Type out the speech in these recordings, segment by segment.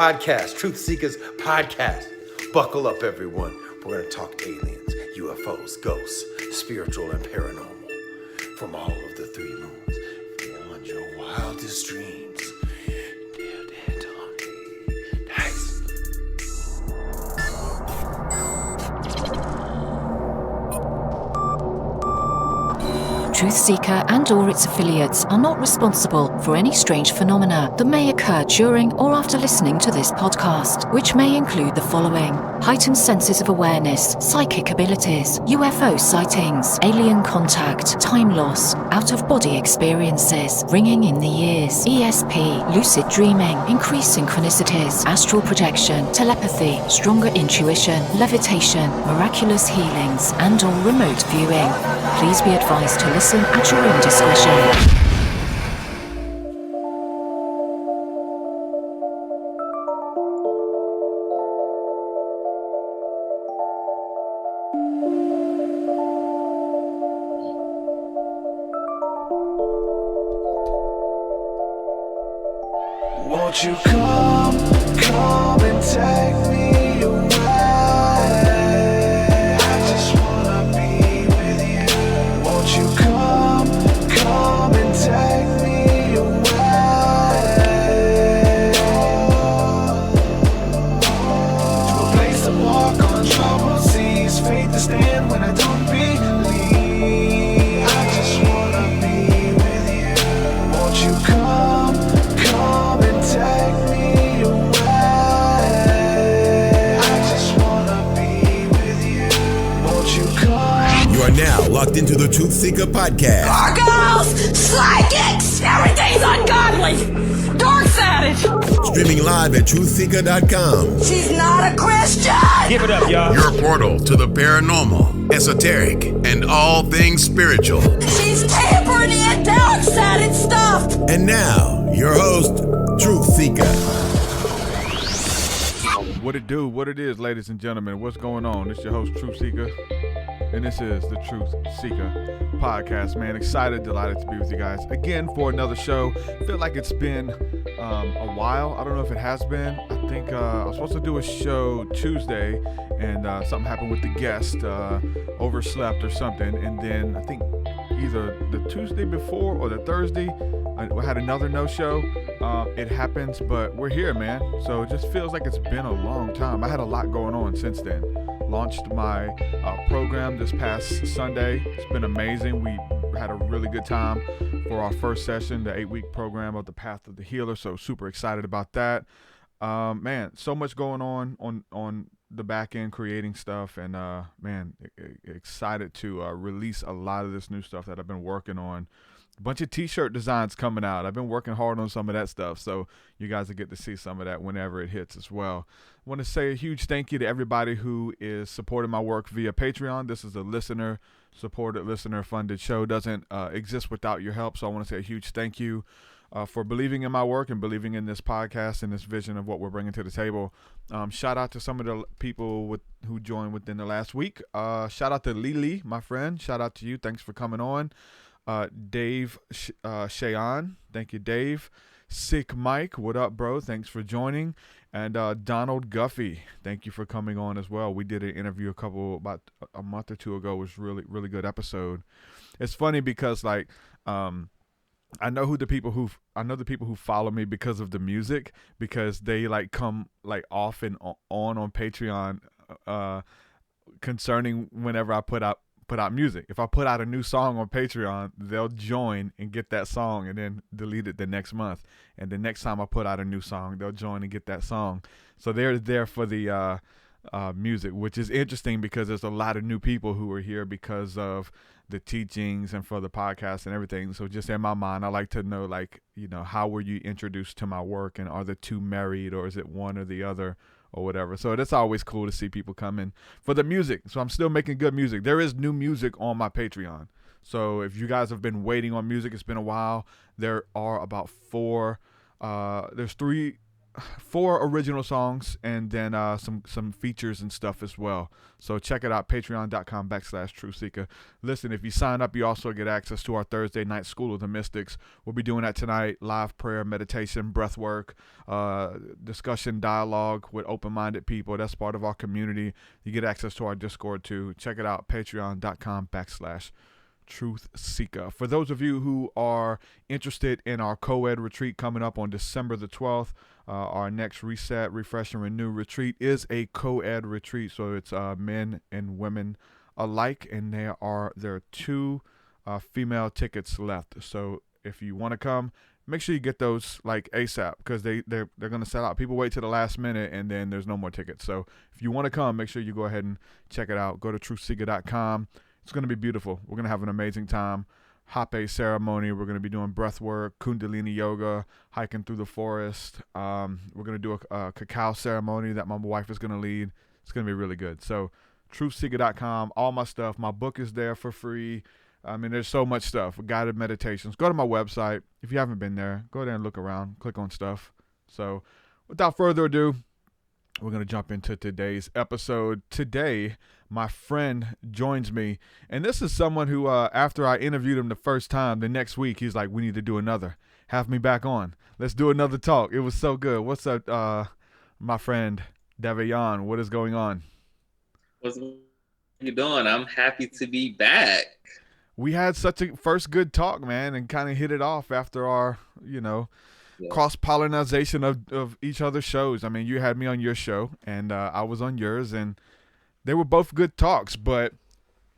Podcast, TruthSeekahs podcast. Buckle up, everyone. We're going to talk aliens, UFOs, ghosts, spiritual and paranormal from all of the three moons, beyond your wildest dreams. Nice. TruthSeekah and or its affiliates are not responsible for any strange phenomena that may occur during or after listening to this podcast, which may include the following: heightened senses of awareness, psychic abilities, UFO sightings, alien contact, time loss, out-of-body experiences, ringing in the ears, ESP, lucid dreaming, increased synchronicities, astral projection, telepathy, stronger intuition, levitation, miraculous healings, and or remote viewing. Please be advised to listen at your own discretion. Won't you come and take me away? I just wanna be with you. Won't you come and take me away? To a place to walk on troubled seas, faith to stand when I don't believe. I just wanna be with you. Won't you come and take me away? I just wanna be with you. Won't you come? You are now locked into the TruthSeekah podcast. Gargoyles! Psychics! Everything's ungodly! Dark savage! Streaming live at TruthSeekah.com. She's not a Christian! Give it up, y'all. Your portal to the paranormal, esoteric, and all things spiritual. She's tampering in dark savage stuff! And now, your host, TruthSeekah. What it do, what it is, ladies and gentlemen, what's going on? This is your host, TruthSeekah, and this is the TruthSeekah podcast, man. Excited, delighted to be with you guys again for another show. Feel like it's been a while. I don't know if it has been. I think I was supposed to do a show Tuesday, and something happened with the guest, overslept or something, and then I think either the Tuesday before or the Thursday, I had another no-show. It happens, but we're here, man. So it just feels like it's been a long time. I had a lot going on since then. Launched my program this past Sunday. It's been amazing. We had a really good time for our first session, the 8-week program of the Path of the Healer. So super excited about that. Man, so much going on the back end, creating stuff, and man, excited to release a lot of this new stuff that I've been working on. A bunch of t-shirt designs coming out. I've been working hard on some of that stuff, so you guys will get to see some of that whenever it hits as well. I want to say a huge thank you to everybody who is supporting my work via Patreon. This is a listener-supported, listener-funded show. Doesn't exist without your help, so I want to say a huge thank you for believing in my work and believing in this podcast and this vision of what we're bringing to the table. Shout out to some of the people who joined within the last week. Shout out to Lily, my friend. Shout out to you. Thanks for coming on. Dave Shayan, thank you, Dave. Sick Mike, what up, bro? Thanks for joining. And Donald Guffey, thank you for coming on as well. We did an interview about a month or two ago. It was really, really good episode. It's funny because like I know the people who follow me because of the music, because they like come like off and on Patreon concerning whenever I put out music. If I put out a new song on Patreon, they'll join and get that song and then delete it the next month. And the next time I put out a new song, they'll join and get that song. So they're there for the music, which is interesting because there's a lot of new people who are here because of the teachings and for the podcast and everything. So just in my mind, I like to know, like, you know, how were you introduced to my work, and are the two married, or is it one or the other, or whatever. So that's always cool to see people come in for the music. So I'm still making good music. There is new music on my Patreon. So if you guys have been waiting on music, it's been a while. There are about there's three 4 original songs and then some features and stuff as well. So check it out, patreon.com/TruthSeekah. Listen, if you sign up, you also get access to our Thursday night School of the Mystics. We'll be doing that tonight. Live prayer, meditation, breath work, discussion, dialogue with open-minded people. That's part of our community. You get access to our Discord too. Check it out, patreon.com/TruthSeekah. For those of you who are interested in our co-ed retreat coming up on December the 12th, our next Reset, Refresh, and Renew retreat is a co-ed retreat. So it's men and women alike, and there are 2 female tickets left. So if you want to come, make sure you get those like ASAP, because they're going to sell out. People wait till the last minute, and then there's no more tickets. So if you want to come, make sure you go ahead and check it out. Go to truthseekah.com. It's going to be beautiful. We're going to have an amazing time. Hape ceremony. We're going to be doing breath work, Kundalini yoga, hiking through the forest. We're going to do a cacao ceremony that my wife is going to lead. It's going to be really good. So truthseekah.com, all my stuff. My book is there for free. I mean, there's so much stuff. Guided meditations. Go to my website. If you haven't been there, go there and look around. Click on stuff. So without further ado, we're going to jump into today's episode. Today, my friend joins me. And this is someone who, after I interviewed him the first time, the next week, he's like, we need to do another. Have me back on. Let's do another talk. It was so good. What's up, my friend Davyon? What is going on? What's you doing? I'm happy to be back. We had such a first good talk, man, and kind of hit it off after our, cross-pollination of each other's shows. I mean, you had me on your show, and I was on yours, and they were both good talks. But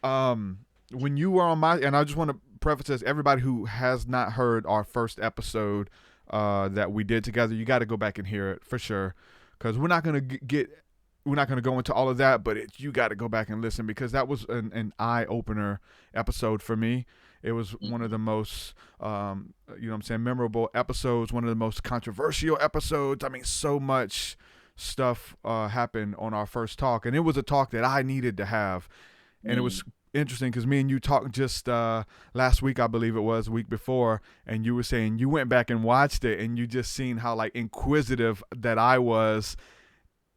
when you were on my, and I just want to preface this, everybody who has not heard our first episode that we did together, you got to go back and hear it for sure, because we're not going to go into all of that, but you got to go back and listen, because that was an eye-opener episode for me. It was one of the most, memorable episodes, one of the most controversial episodes. I mean, so much stuff happened on our first talk, and it was a talk that I needed to have. And it was interesting because me and you talked just last week, I believe it was, week before, and you were saying you went back and watched it, and you just seen how like inquisitive that I was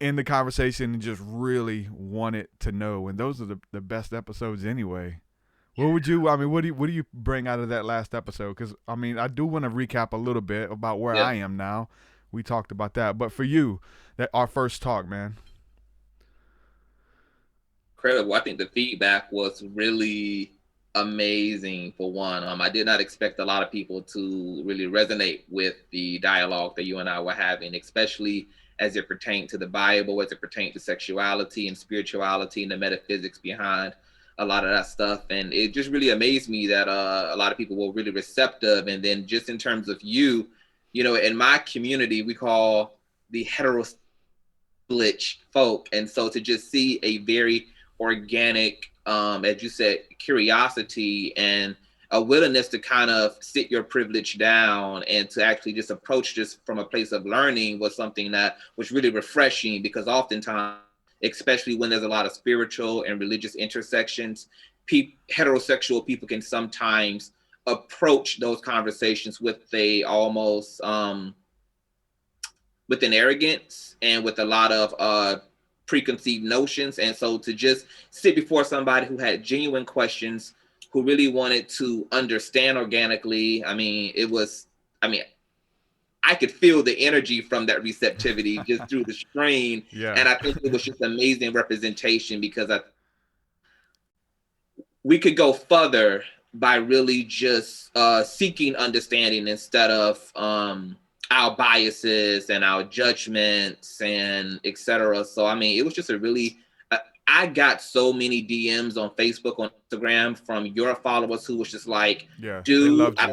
in the conversation and just really wanted to know. And those are the best episodes anyway. What do you bring out of that last episode? Because I mean, I do want to recap a little bit about where I am now. We talked about that, but for you, that our first talk, man. Incredible. I think the feedback was really amazing. For one, I did not expect a lot of people to really resonate with the dialogue that you and I were having, especially as it pertained to the Bible, as it pertained to sexuality and spirituality and the metaphysics behind a lot of that stuff. And it just really amazed me that a lot of people were really receptive. And then just in terms of you, in my community, we call the heterosexual folk. And so to just see a very organic, as you said, curiosity and a willingness to kind of sit your privilege down and to actually just approach this from a place of learning was something that was really refreshing, because oftentimes, especially when there's a lot of spiritual and religious intersections, heterosexual people can sometimes approach those conversations with almost with an arrogance and with a lot of preconceived notions. And so to just sit before somebody who had genuine questions, who really wanted to understand organically, I could feel the energy from that receptivity just through the screen. Yeah. And I think it was just amazing representation, because we could go further by really just seeking understanding instead of our biases and our judgments and etc. So, it was just a really, I got so many DMs on Facebook, on Instagram from your followers who was just like, dude, I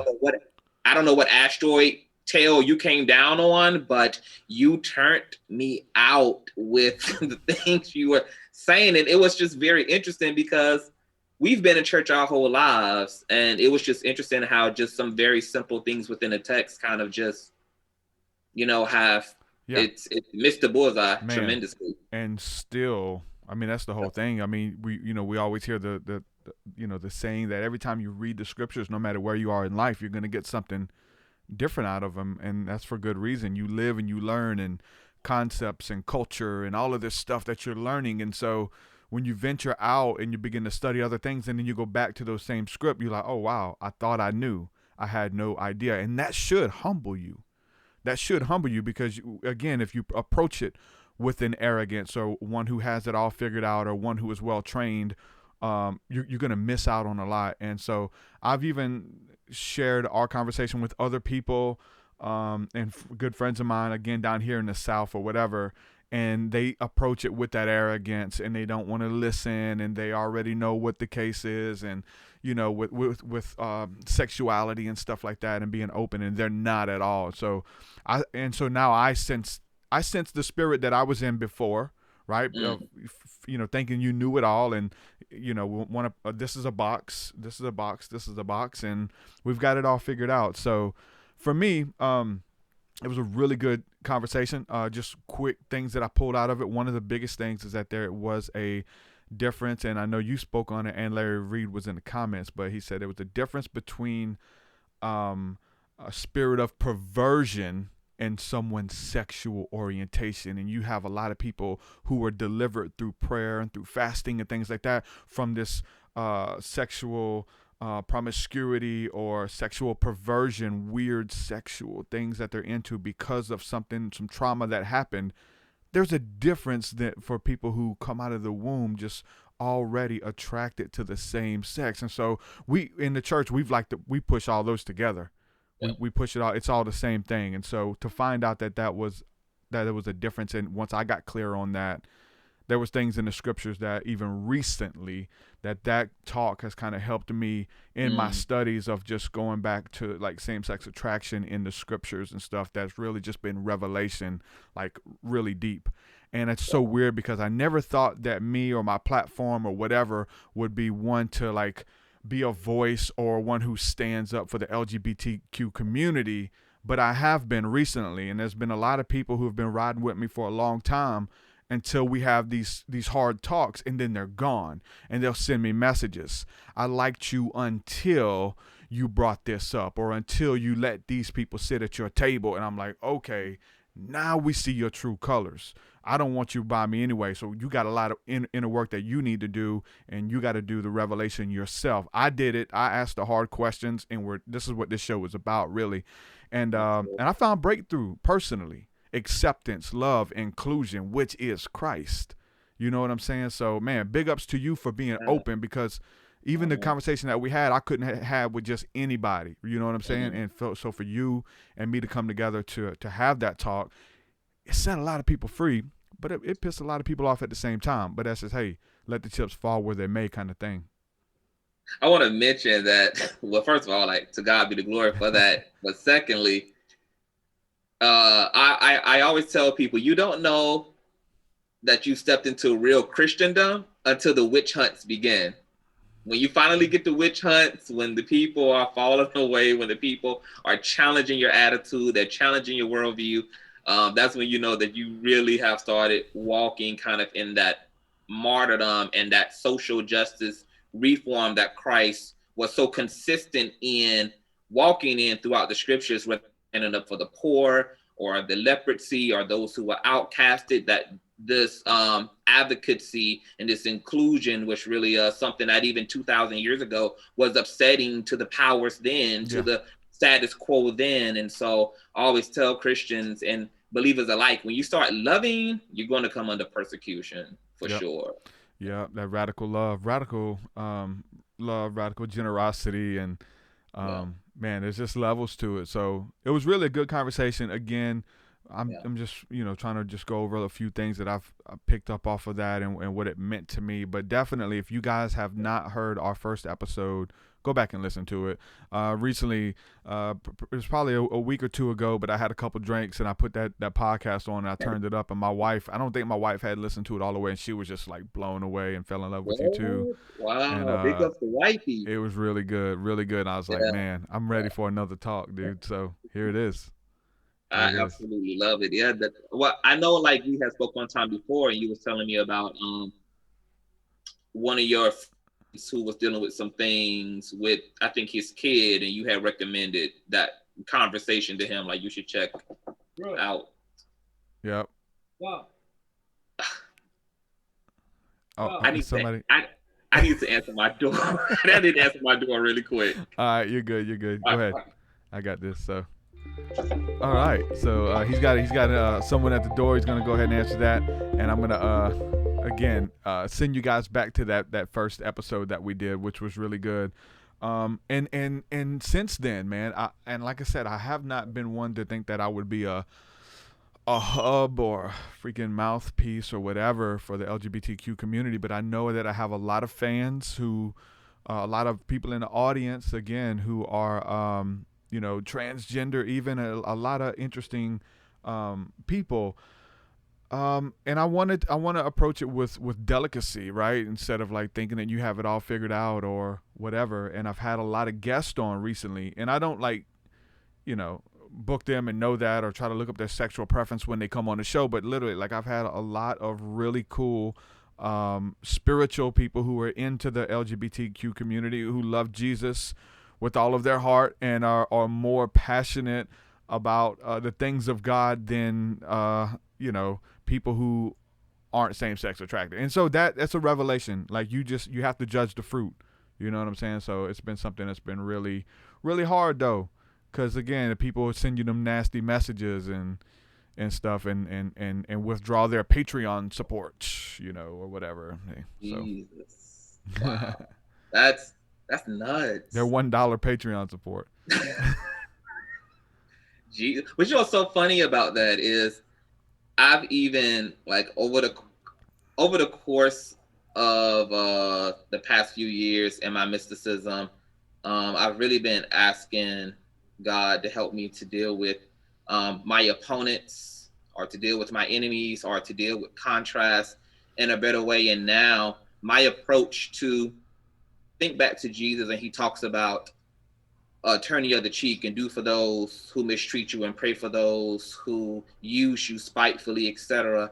don't know what asteroid tail you came down on, but you turned me out with the things you were saying. And it was just very interesting, because we've been in church our whole lives, and it was just interesting how just some very simple things within the text kind of just, have it's missed the bullseye tremendously. And still, that's the whole thing. We always hear the saying that every time you read the scriptures, no matter where you are in life, you're going to get something different out of them, and that's for good reason. You live and you learn, and concepts and culture and all of this stuff that you're learning. And so when you venture out and you begin to study other things, and then you go back to those same script, you're like, oh wow, I thought I knew, I had no idea. And that should humble you. That should humble you, because again, if you approach it with an arrogance, or one who has it all figured out, or one who is well trained, you're going to miss out on a lot. And so I've even shared our conversation with other people, and good friends of mine, again, down here in the South or whatever, and they approach it with that arrogance, and they don't want to listen, and they already know what the case is, and with sexuality and stuff like that, and being open, and they're not at all. So now I sense the spirit that I was in before, right? Thinking you knew it all, and this is a box, and we've got it all figured out. So for me, it was a really good conversation. Just quick things that I pulled out of it. One of the biggest things is that there was a difference, and I know you spoke on it, and Larry Reed was in the comments, but he said there was a difference between a spirit of perversion and someone's sexual orientation. And you have a lot of people who were delivered through prayer and through fasting and things like that from this sexual promiscuity or sexual perversion, weird sexual things that they're into because of some trauma that happened. There's a difference that for people who come out of the womb just already attracted to the same sex. And so we in the church, we push all those together. We push it all. It's all the same thing. And so to find out that there was a difference, and once I got clear on that, there was things in the scriptures that even recently that talk has kind of helped me in my studies of just going back to like same-sex attraction in the scriptures and stuff. That's really just been revelation, like really deep. And it's so weird, because I never thought that me or my platform or whatever would be one to like be a voice or one who stands up for the LGBTQ community, but I have been recently, and there's been a lot of people who have been riding with me for a long time, until we have these hard talks, and then they're gone, and they'll send me messages. I liked you until you brought this up, or until you let these people sit at your table. And I'm like, okay, now we see your true colors. I don't want you by me anyway. So you got a lot of inner work that you need to do, and you got to do the revelation yourself. I did it. I asked the hard questions, and this is what this show is about, really. And I found breakthrough personally. Acceptance, love, inclusion, which is Christ. You know what I'm saying? So, man, big ups to you for being open, because even the conversation that we had, I couldn't have with just anybody. You know what I'm saying? And so for you and me to come together to have that talk, it set a lot of people free, but it pissed a lot of people off at the same time. But that's just, hey, let the chips fall where they may kind of thing. I want to mention that, well, first of all, like, to God be the glory for that. But secondly, I always tell people, you don't know that you stepped into real Christendom until the witch hunts begin. When you finally get the witch hunts, when the people are falling away, when the people are challenging your attitude, they're challenging your worldview, that's when you know that you really have started walking kind of in that martyrdom and that social justice reform that Christ was so consistent in walking in throughout the scriptures, whether ending up for the poor or the leprosy or those who were outcasted, that this advocacy and this inclusion was really something that even 2,000 years ago was upsetting to the powers then, to the status quo then. And so I always tell Christians and believers alike, when you start loving, you're going to come under persecution for sure. Yeah, that radical love, radical generosity, and man, there's just levels to it. So it was really a good conversation. Again, I'm just, trying to just go over a few things that I've picked up off of that and what it meant to me. But definitely, if you guys have not heard our first episode, go back and listen to it. Recently, it was probably a week or two ago, but I had a couple drinks and I put that podcast on and I turned it up. And I don't think my wife had listened to it all the way, and she was just like blown away and fell in love with you too. Wow, big ups to wifey. It was really good, really good. And I was like, man, I'm ready for another talk, dude. So here it is. I absolutely love it. Yeah. Well, I know, like, we had spoke one time before, and you was telling me about one of your friends who was dealing with some things with, I think, his kid, and you had recommended that conversation to him, like, you should check out. Yep. Wow. Oh, I need somebody. I need to answer my door. I need to answer my door really quick. All right, you're good. You're good. Go ahead. I got this. So, all right. So he's got someone at the door. He's gonna go ahead and answer that, and I'm gonna again send you guys back to that first episode that we did, which was really good. And since then, man, and like I said, I have not been one to think that I would be a hub or freaking mouthpiece or whatever for the LGBTQ community, but I know that I have a lot of fans who, a lot of people in the audience, again, who are, transgender, even a lot of interesting people. And I want to approach it with delicacy, right? Instead of like thinking that you have it all figured out or whatever. And I've had a lot of guests on recently, and I don't book them and know that or try to look up their sexual preference when they come on the show, but literally, like, I've had a lot of really cool spiritual people who are into the LGBTQ community, who love Jesus with all of their heart and are more passionate about the things of God than people who aren't same-sex attracted. And so that's a revelation. Like, you have to judge the fruit. You know what I'm saying? So it's been something that's been really, really hard, though. Because, again, people send you them nasty messages and stuff and withdraw their Patreon support, or whatever. So. Jesus. Wow. That's nuts. Their $1 Patreon support. Jesus. What's so funny about that is I've even, like, over the course of the past few years in my mysticism, I've really been asking God to help me to deal with my opponents, or to deal with my enemies, or to deal with contrast in a better way. And now my approach to think back to Jesus, and he talks about turn the other cheek and do for those who mistreat you and pray for those who use you spitefully, etc.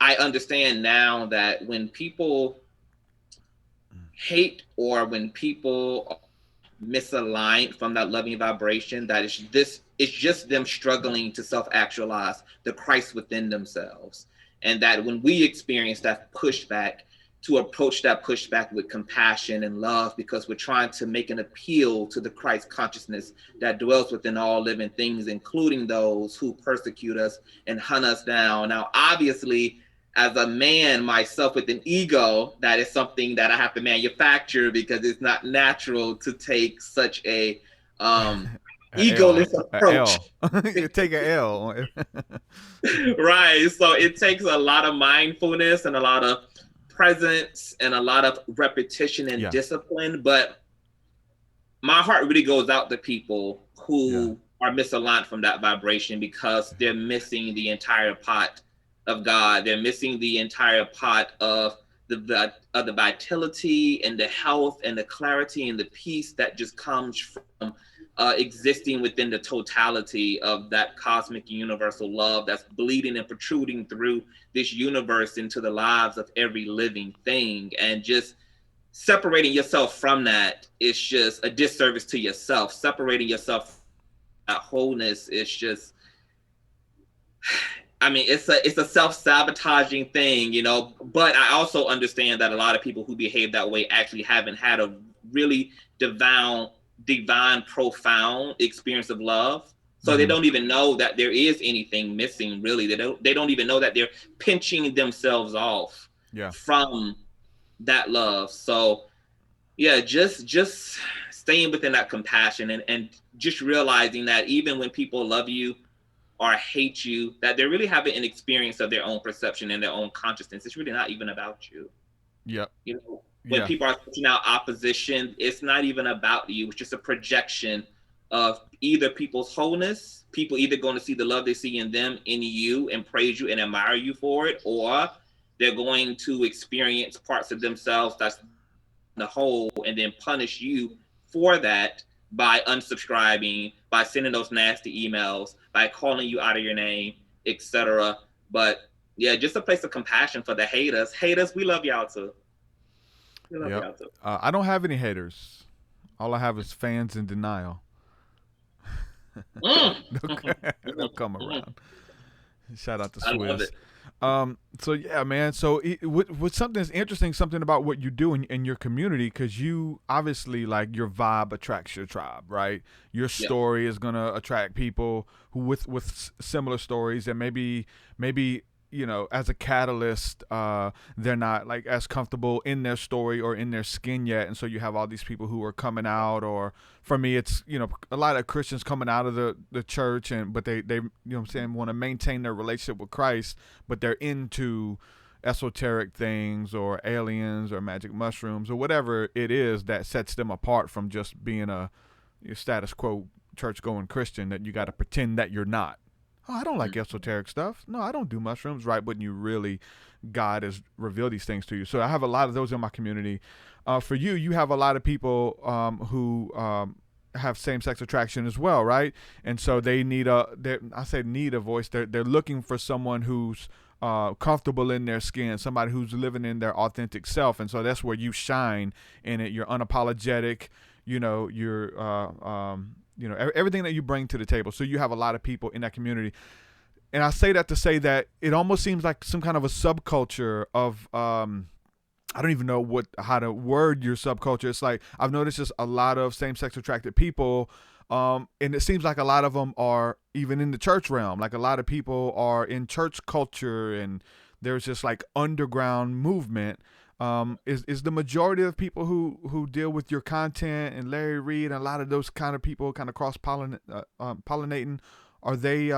I understand now that when people hate or when people misaligned from that loving vibration, that it's just them struggling to self-actualize the Christ within themselves. And that when we experience that pushback, to approach that pushback with compassion and love, because we're trying to make an appeal to the Christ consciousness that dwells within all living things, including those who persecute us and hunt us down. Now, obviously, as a man myself with an ego, that is something that I have to manufacture, because it's not natural to take such a egoless approach. You take an L. Right. So it takes a lot of mindfulness and a lot of presence and a lot of repetition and discipline. But my heart really goes out to people who are misaligned from that vibration, because they're missing the entire pot of God. They're missing the entire pot of the vitality and the health and the clarity and the peace that just comes from existing within the totality of that cosmic universal love that's bleeding and protruding through this universe into the lives of every living thing. And just separating yourself from that is just a disservice to yourself. Separating yourself from that wholeness is just, I mean, it's a self-sabotaging thing, but I also understand that a lot of people who behave that way actually haven't had a really divine, profound experience of love. So they don't even know that there is anything missing, really. They don't even know that they're pinching themselves off from that love. So just staying within that compassion and just realizing that even when people love you or hate you, that they're really having an experience of their own perception and their own consciousness. It's really not even about you. When people are putting out opposition, it's not even about you. It's just a projection of either people's wholeness, people either going to see the love they see in them, in you, and praise you and admire you for it, or they're going to experience parts of themselves that's the whole and then punish you for that by unsubscribing, by sending those nasty emails, by calling you out of your name, etc. But just a place of compassion for the haters. Haters, we love y'all too. I don't have any haters. All I have is fans in denial. They'll come around. Shout out to I love Swizz. it. So yeah, man. So what something that's interesting, something about what you do in your community, because you obviously, like, your vibe attracts your tribe, right? Your story is gonna attract people who with similar stories, and maybe as a catalyst, they're not like as comfortable in their story or in their skin yet, and so you have all these people who are coming out. Or for me, it's a lot of Christians coming out of the church, but they what I'm saying, want to maintain their relationship with Christ, but they're into esoteric things or aliens or magic mushrooms or whatever it is that sets them apart from just being a status quo church going Christian that you got to pretend that you're not. Oh, I don't like esoteric stuff. No, I don't do mushrooms, right? But God has revealed these things to you. So I have a lot of those in my community. For you have a lot of people who have same-sex attraction as well, right? And so they need need a voice. They're looking for someone who's comfortable in their skin, somebody who's living in their authentic self. And so that's where you shine in it. You're unapologetic. Everything that you bring to the table. So you have a lot of people in that community. And I say that to say that it almost seems like some kind of a subculture of, I don't even know how to word your subculture. It's like, I've noticed just a lot of same-sex attracted people. And it seems like a lot of them are even in the church realm. Like, a lot of people are in church culture, and there's just like underground movement. Is the majority of people who deal with your content and Larry Reed and a lot of those kind of people kind of pollinating, are they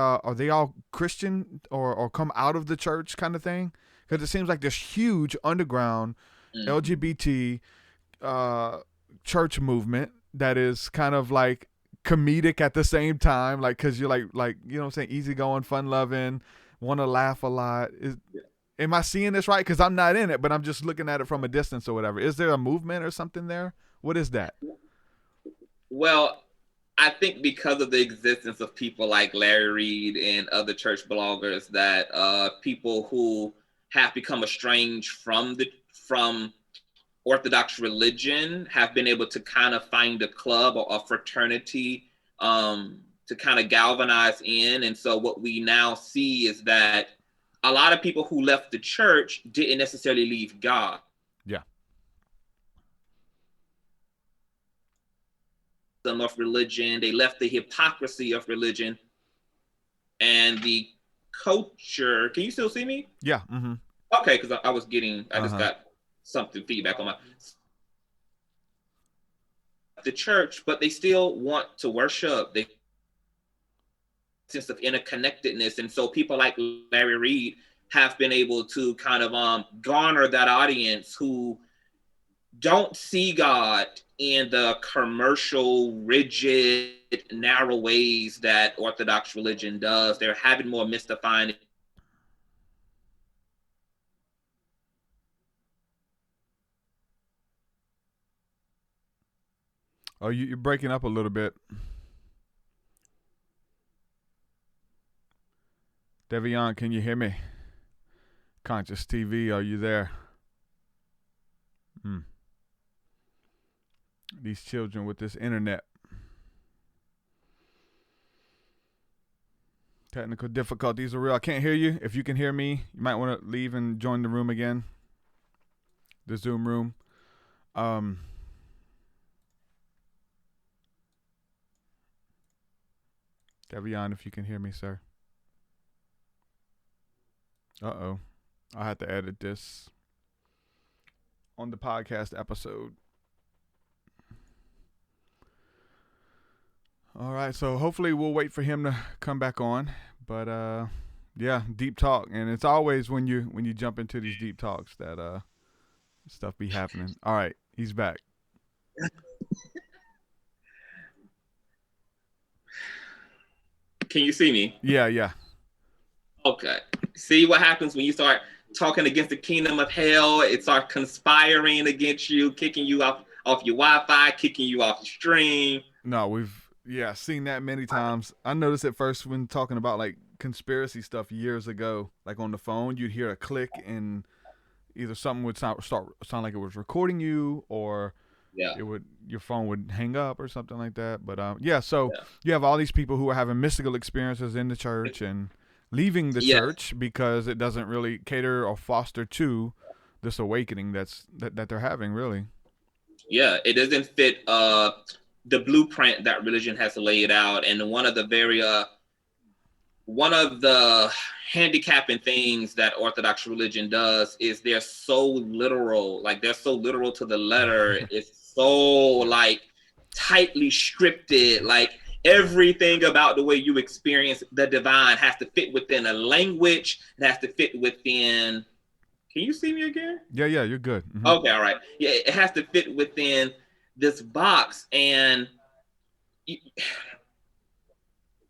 all Christian or come out of the church kind of thing? Because it seems like this huge underground LGBT church movement that is kind of like comedic at the same time, like, because you're like what I'm saying, easygoing, fun loving, want to laugh a lot. Am I seeing this right? Because I'm not in it, but I'm just looking at it from a distance or whatever. Is there a movement or something there? What is that? Well, I think because of the existence of people like Larry Reed and other church bloggers, that people who have become estranged from Orthodox religion have been able to kind of find a club or a fraternity to kind of galvanize in. And so what we now see is that a lot of people who left the church didn't necessarily leave God. Yeah. Of religion, they left the hypocrisy of religion and the culture. Can you still see me? Yeah. Mm-hmm. Okay, because I just got something feedback on the church, but they still want to worship. They sense of interconnectedness, and so people like Larry Reed have been able to kind of garner that audience who don't see God in the commercial, rigid, narrow ways that Orthodox religion does. They're having more mystifying. Oh, you're breaking up a little bit. Davyon, can you hear me? Conscious TV, are you there? These children with this internet. Technical difficulties are real. I can't hear you. If you can hear me, you might want to leave and join the room again. The Zoom room. Davyon, if you can hear me, sir. Uh-oh. I'll have to edit this on the podcast episode. All right, so hopefully we'll wait for him to come back on. But yeah, deep talk, and it's always when you jump into these deep talks that stuff be happening. All right, he's back. Can you see me? Yeah. Okay. See what happens when you start talking against the kingdom of hell? It starts conspiring against you, kicking you off your Wi-Fi, kicking you off the stream. No, we've seen that many times. I noticed it first when talking about like conspiracy stuff years ago. Like on the phone, you'd hear a click and either something would sound like it was recording you, or Yeah. your phone would hang up or something like that. But yeah, so Yeah. you have all these people who are having mystical experiences in the church and leaving the Yeah. church because it doesn't really cater or foster to this awakening that they're having, really. Yeah, it doesn't fit the blueprint that religion has laid out. And one of the handicapping things that Orthodox religion does is they're so literal, like they're so literal to the letter. It's so like tightly scripted, like everything about the way you experience the divine has to fit within a language. It has to fit within. Can you see me again? Yeah, you're good. Mm-hmm. Okay, all right. Yeah, it has to fit within this box, and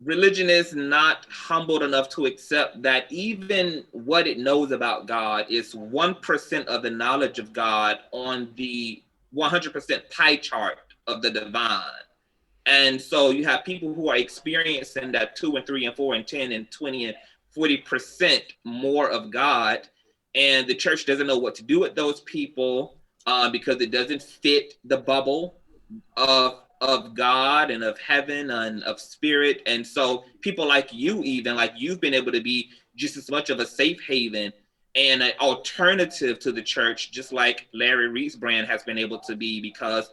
religion is not humbled enough to accept that even what it knows about God is 1% of the knowledge of God on the 100% pie chart of the divine. And so you have people who are experiencing that 2 and 3 and 4 and 10 and 20 and 40% more of God. And the church doesn't know what to do with those people because it doesn't fit the bubble of God and of heaven and of spirit. And so people like you, even like you've been able to be just as much of a safe haven and an alternative to the church, just like Larry Reed's brand has been able to be because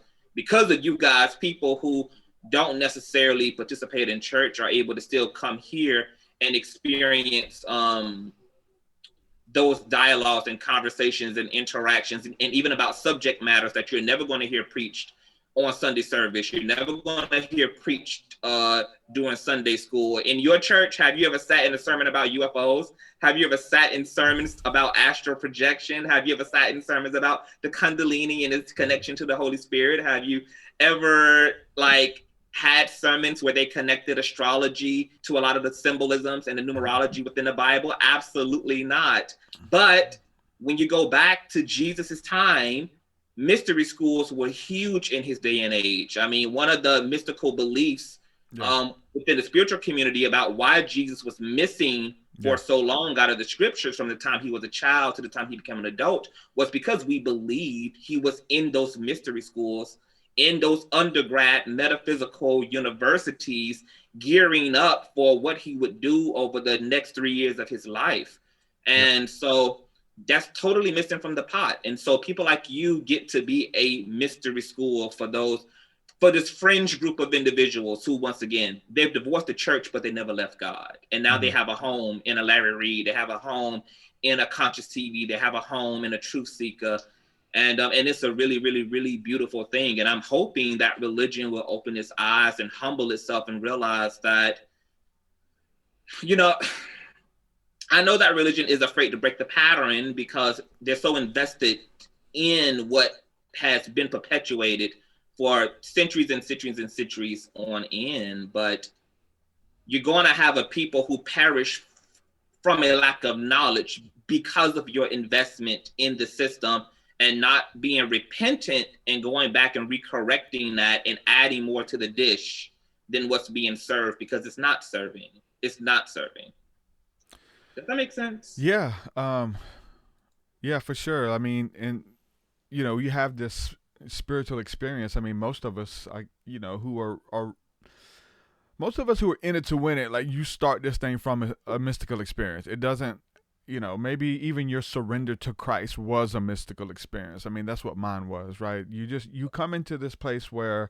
of you guys, people who don't necessarily participate in church are able to still come here and experience those dialogues and conversations and interactions and even about subject matters that you're never going to hear preached on Sunday service. You're never going to hear preached during Sunday school. In your church, have you ever sat in a sermon about UFOs? Have you ever sat in sermons about astral projection? Have you ever sat in sermons about the Kundalini and its connection to the Holy Spirit? Have you ever had sermons where they connected astrology to a lot of the symbolisms and the numerology within the Bible? Absolutely not. But when you go back to Jesus's time, mystery schools were huge in his day and age. I mean, one of the mystical beliefs within the spiritual community about why Jesus was missing for so long out of the scriptures from the time he was a child to the time he became an adult was because we believed he was in those mystery schools, in those undergrad metaphysical universities, gearing up for what he would do over the next 3 years of his life. And so that's totally missing from the pot. And so people like you get to be a mystery school for this fringe group of individuals who, once again, they've divorced the church, but they never left God. And now they have a home in a Larry Reed. They have a home in a Consciouz TV. They have a home in a TruthSeekah. And it's a really, really, really beautiful thing. And I'm hoping that religion will open its eyes and humble itself and realize that, I know that religion is afraid to break the pattern because they're so invested in what has been perpetuated for centuries and centuries and centuries on end. But you're going to have a people who perish from a lack of knowledge because of your investment in the system and not being repentant and going back and recorrecting that and adding more to the dish than what's being served, because it's not serving. It's not serving. Does that make sense? Yeah. Yeah, for sure. I mean, and you have this spiritual experience. I mean, most of us, who are most of us who are in it to win it, like you start this thing from a mystical experience. It doesn't, maybe even your surrender to Christ was a mystical experience. I mean, that's what mine was, right? You come into this place where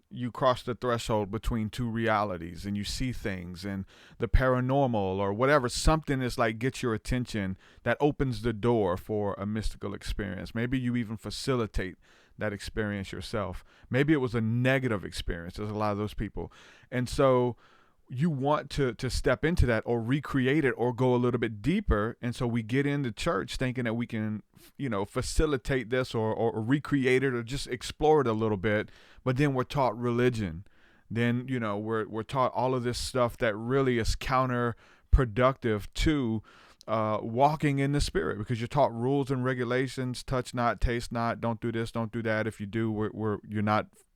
you cross the threshold between two realities and you see things and the paranormal or whatever, something is like gets your attention that opens the door for a mystical experience. Maybe you even facilitate that experience yourself. Maybe it was a negative experience. There's a lot of those people. And so you want to step into that or recreate it or go a little bit deeper. And so we get into church thinking that we can, facilitate this or recreate it or just explore it a little bit. But then we're taught religion. Then, we're taught all of this stuff that really is counterproductive to walking in the spirit, because you're taught rules and regulations: touch not, taste not, don't do this, don't do that. If you do,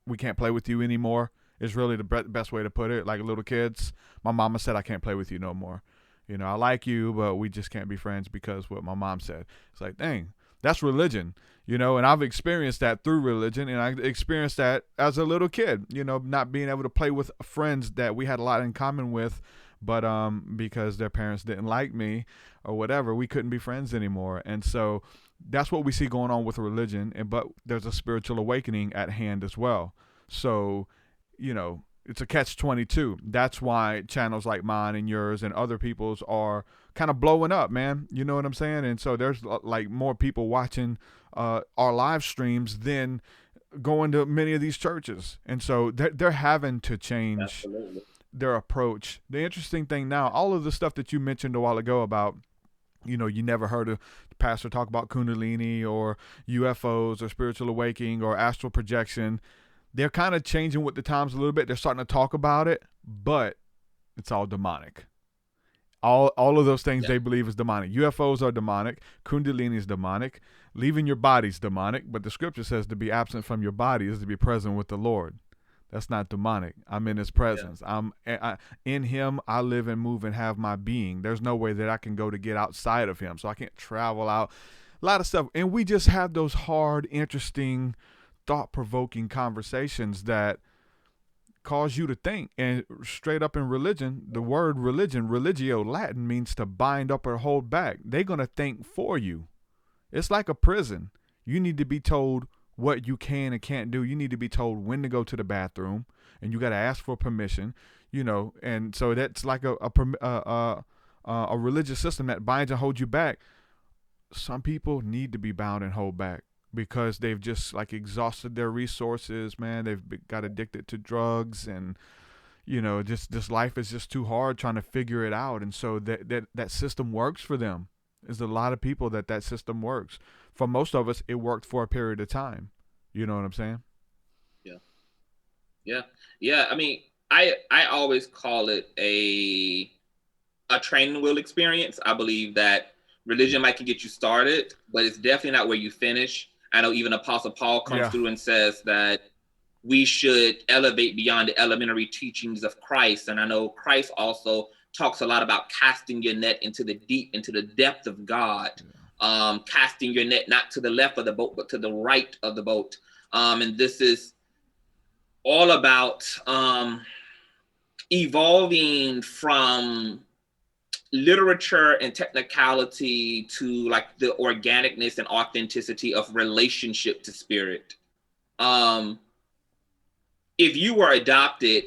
we can't play with you anymore. Is really the best way to put it. Like little kids, my mama said I can't play with you no more. I like you, but we just can't be friends because what my mom said. It's like, dang, That's religion, you know, and I've experienced that through religion, and I experienced that as a little kid, you know, not being able to play with friends that we had a lot in common with, but because their parents didn't like me or whatever, we couldn't be friends anymore. And so that's what we see going on with religion, but there's a spiritual awakening at hand as well. So, you know, it's a catch-22. That's why channels like mine and yours and other people's are kind of blowing up, man. You know what I'm saying? And so there's like more people watching our live streams than going to many of these churches. And so they're having to change Absolutely. their approach. The interesting thing now, all of the stuff that you mentioned a while ago about, you know, you never heard a pastor talk about Kundalini or UFOs or spiritual awakening or astral projection. They're kind of changing with the times a little bit. They're starting to talk about it, but it's all demonic. All of those things they believe is demonic. UFOs are demonic. Kundalini is demonic. Leaving your body is demonic. But the scripture says to be absent from your body is to be present with the Lord. That's not demonic. I'm in his presence. In him, I live and move and have my being. There's no way that I can go to get outside of him. So I can't travel out. A lot of stuff. And we just have those hard, interesting, thought-provoking conversations that cause you to think. And straight up in religion, the word religion, religio, Latin, means to bind up or hold back. They're going to think for you. It's like a prison. You need to be told what you can and can't do. You need to be told when to go to the bathroom, and you got to ask for permission, you know. And so that's like a religious system that binds and holds you back. Some people need to be bound and hold back because they've just like exhausted their resources, man. They've got addicted to drugs, and you know, just this life is just too hard trying to figure it out. And so that system works for them. There's a lot of people that system works. For most of us, it worked for a period of time. You know what I'm saying? Yeah. I mean, I always call it a training wheel experience. I believe that religion might can get you started, but it's definitely not where you finish. I know even Apostle Paul comes through and says that we should elevate beyond the elementary teachings of Christ. And I know Christ also talks a lot about casting your net into the deep, into the depth of God. Casting your net not to the left of the boat, but to the right of the boat. And this is all about evolving from literature and technicality to like the organicness and authenticity of relationship to spirit. If you were adopted,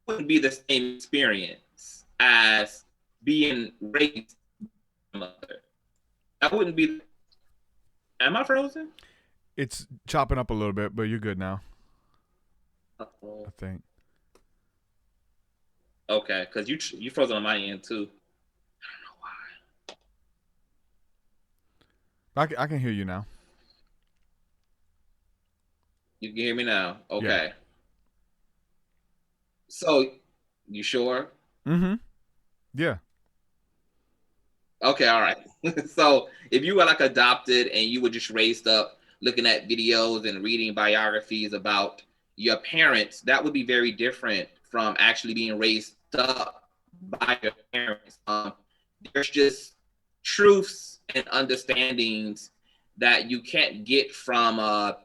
wouldn't be the same experience as being raised by a mother. That wouldn't be. Am I frozen? It's chopping up a little bit, but you're good now. Uh-oh. I think. Okay, because you frozen on my end too. I don't know why. I can hear you now. You can hear me now. Okay. Yeah. So, you sure? Mm-hmm. Yeah. Okay, all right. So, if you were like adopted and you were just raised up looking at videos and reading biographies about your parents, that would be very different from actually being raised up by your parents. There's just truths and understandings that you can't get from an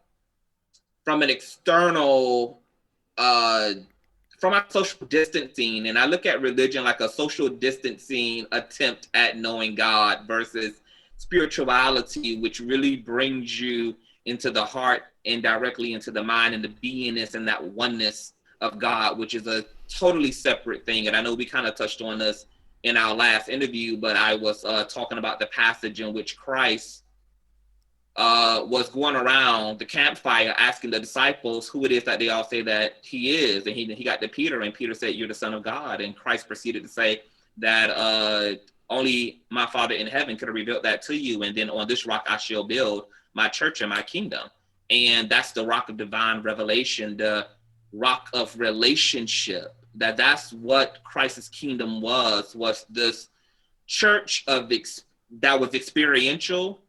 external from our social distancing. And I look at religion like a social distancing attempt at knowing God versus spirituality, which really brings you into the heart and directly into the mind and the beingness and that oneness of God, which is a totally separate thing. And I know we kind of touched on this in our last interview, but I was talking about the passage in which Christ was going around the campfire asking the disciples who it is that they all say that he is. And he got to Peter, and Peter said, "You're the Son of God." And Christ proceeded to say that only my Father in heaven could have revealed that to you. And then on this rock I shall build my church and my kingdom. And that's the rock of divine revelation, the rock of relationship. That's what Christ's kingdom was this church that was experiential,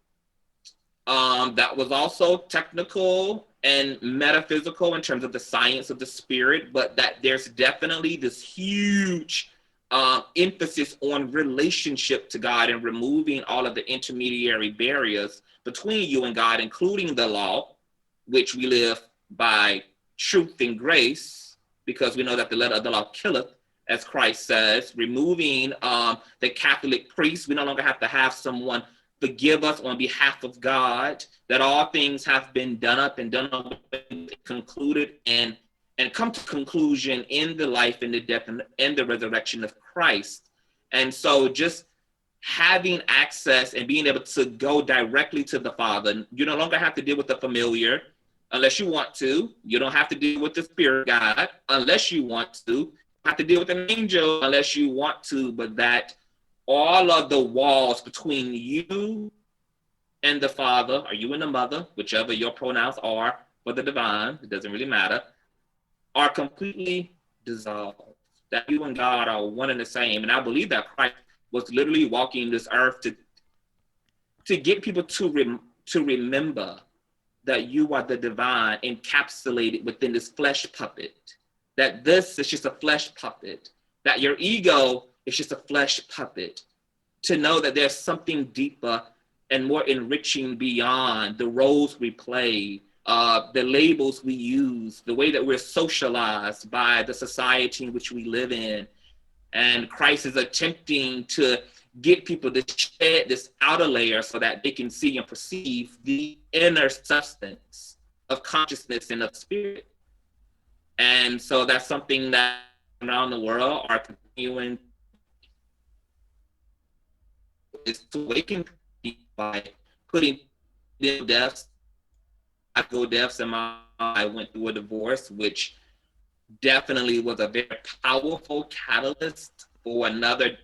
that was also technical, and metaphysical in terms of the science of the spirit, but that there's definitely this huge emphasis on relationship to God and removing all of the intermediary barriers between you and God, including the law, which we live by truth and grace, because we know that the letter of the law killeth, as Christ says, removing the Catholic priest. We no longer have to have someone forgive us on behalf of God, that all things have been done up and done up, concluded, and come to conclusion in the life and the death and the resurrection of Christ. And so just having access and being able to go directly to the Father, you no longer have to deal with the familiar unless you want to. You don't have to deal with the spirit God unless you want to. You have to deal with an angel unless you want to, but that all of the walls between you and the Father, or you and the Mother, whichever your pronouns are for the divine, it doesn't really matter, are completely dissolved. That you and God are one and the same. And I believe that Christ was literally walking this earth to get people to remember that you are the divine encapsulated within this flesh puppet. That this is just a flesh puppet. That your ego is just a flesh puppet. To know that there's something deeper and more enriching beyond the roles we play, the labels we use, the way that we're socialized by the society in which we live in. And Christ is attempting to get people to shed this outer layer so that they can see and perceive the inner substance of consciousness and of spirit. And so that's something that around the world are continuing is to awaken people by putting deaths. I go deaths in I went through a divorce, which definitely was a very powerful catalyst for another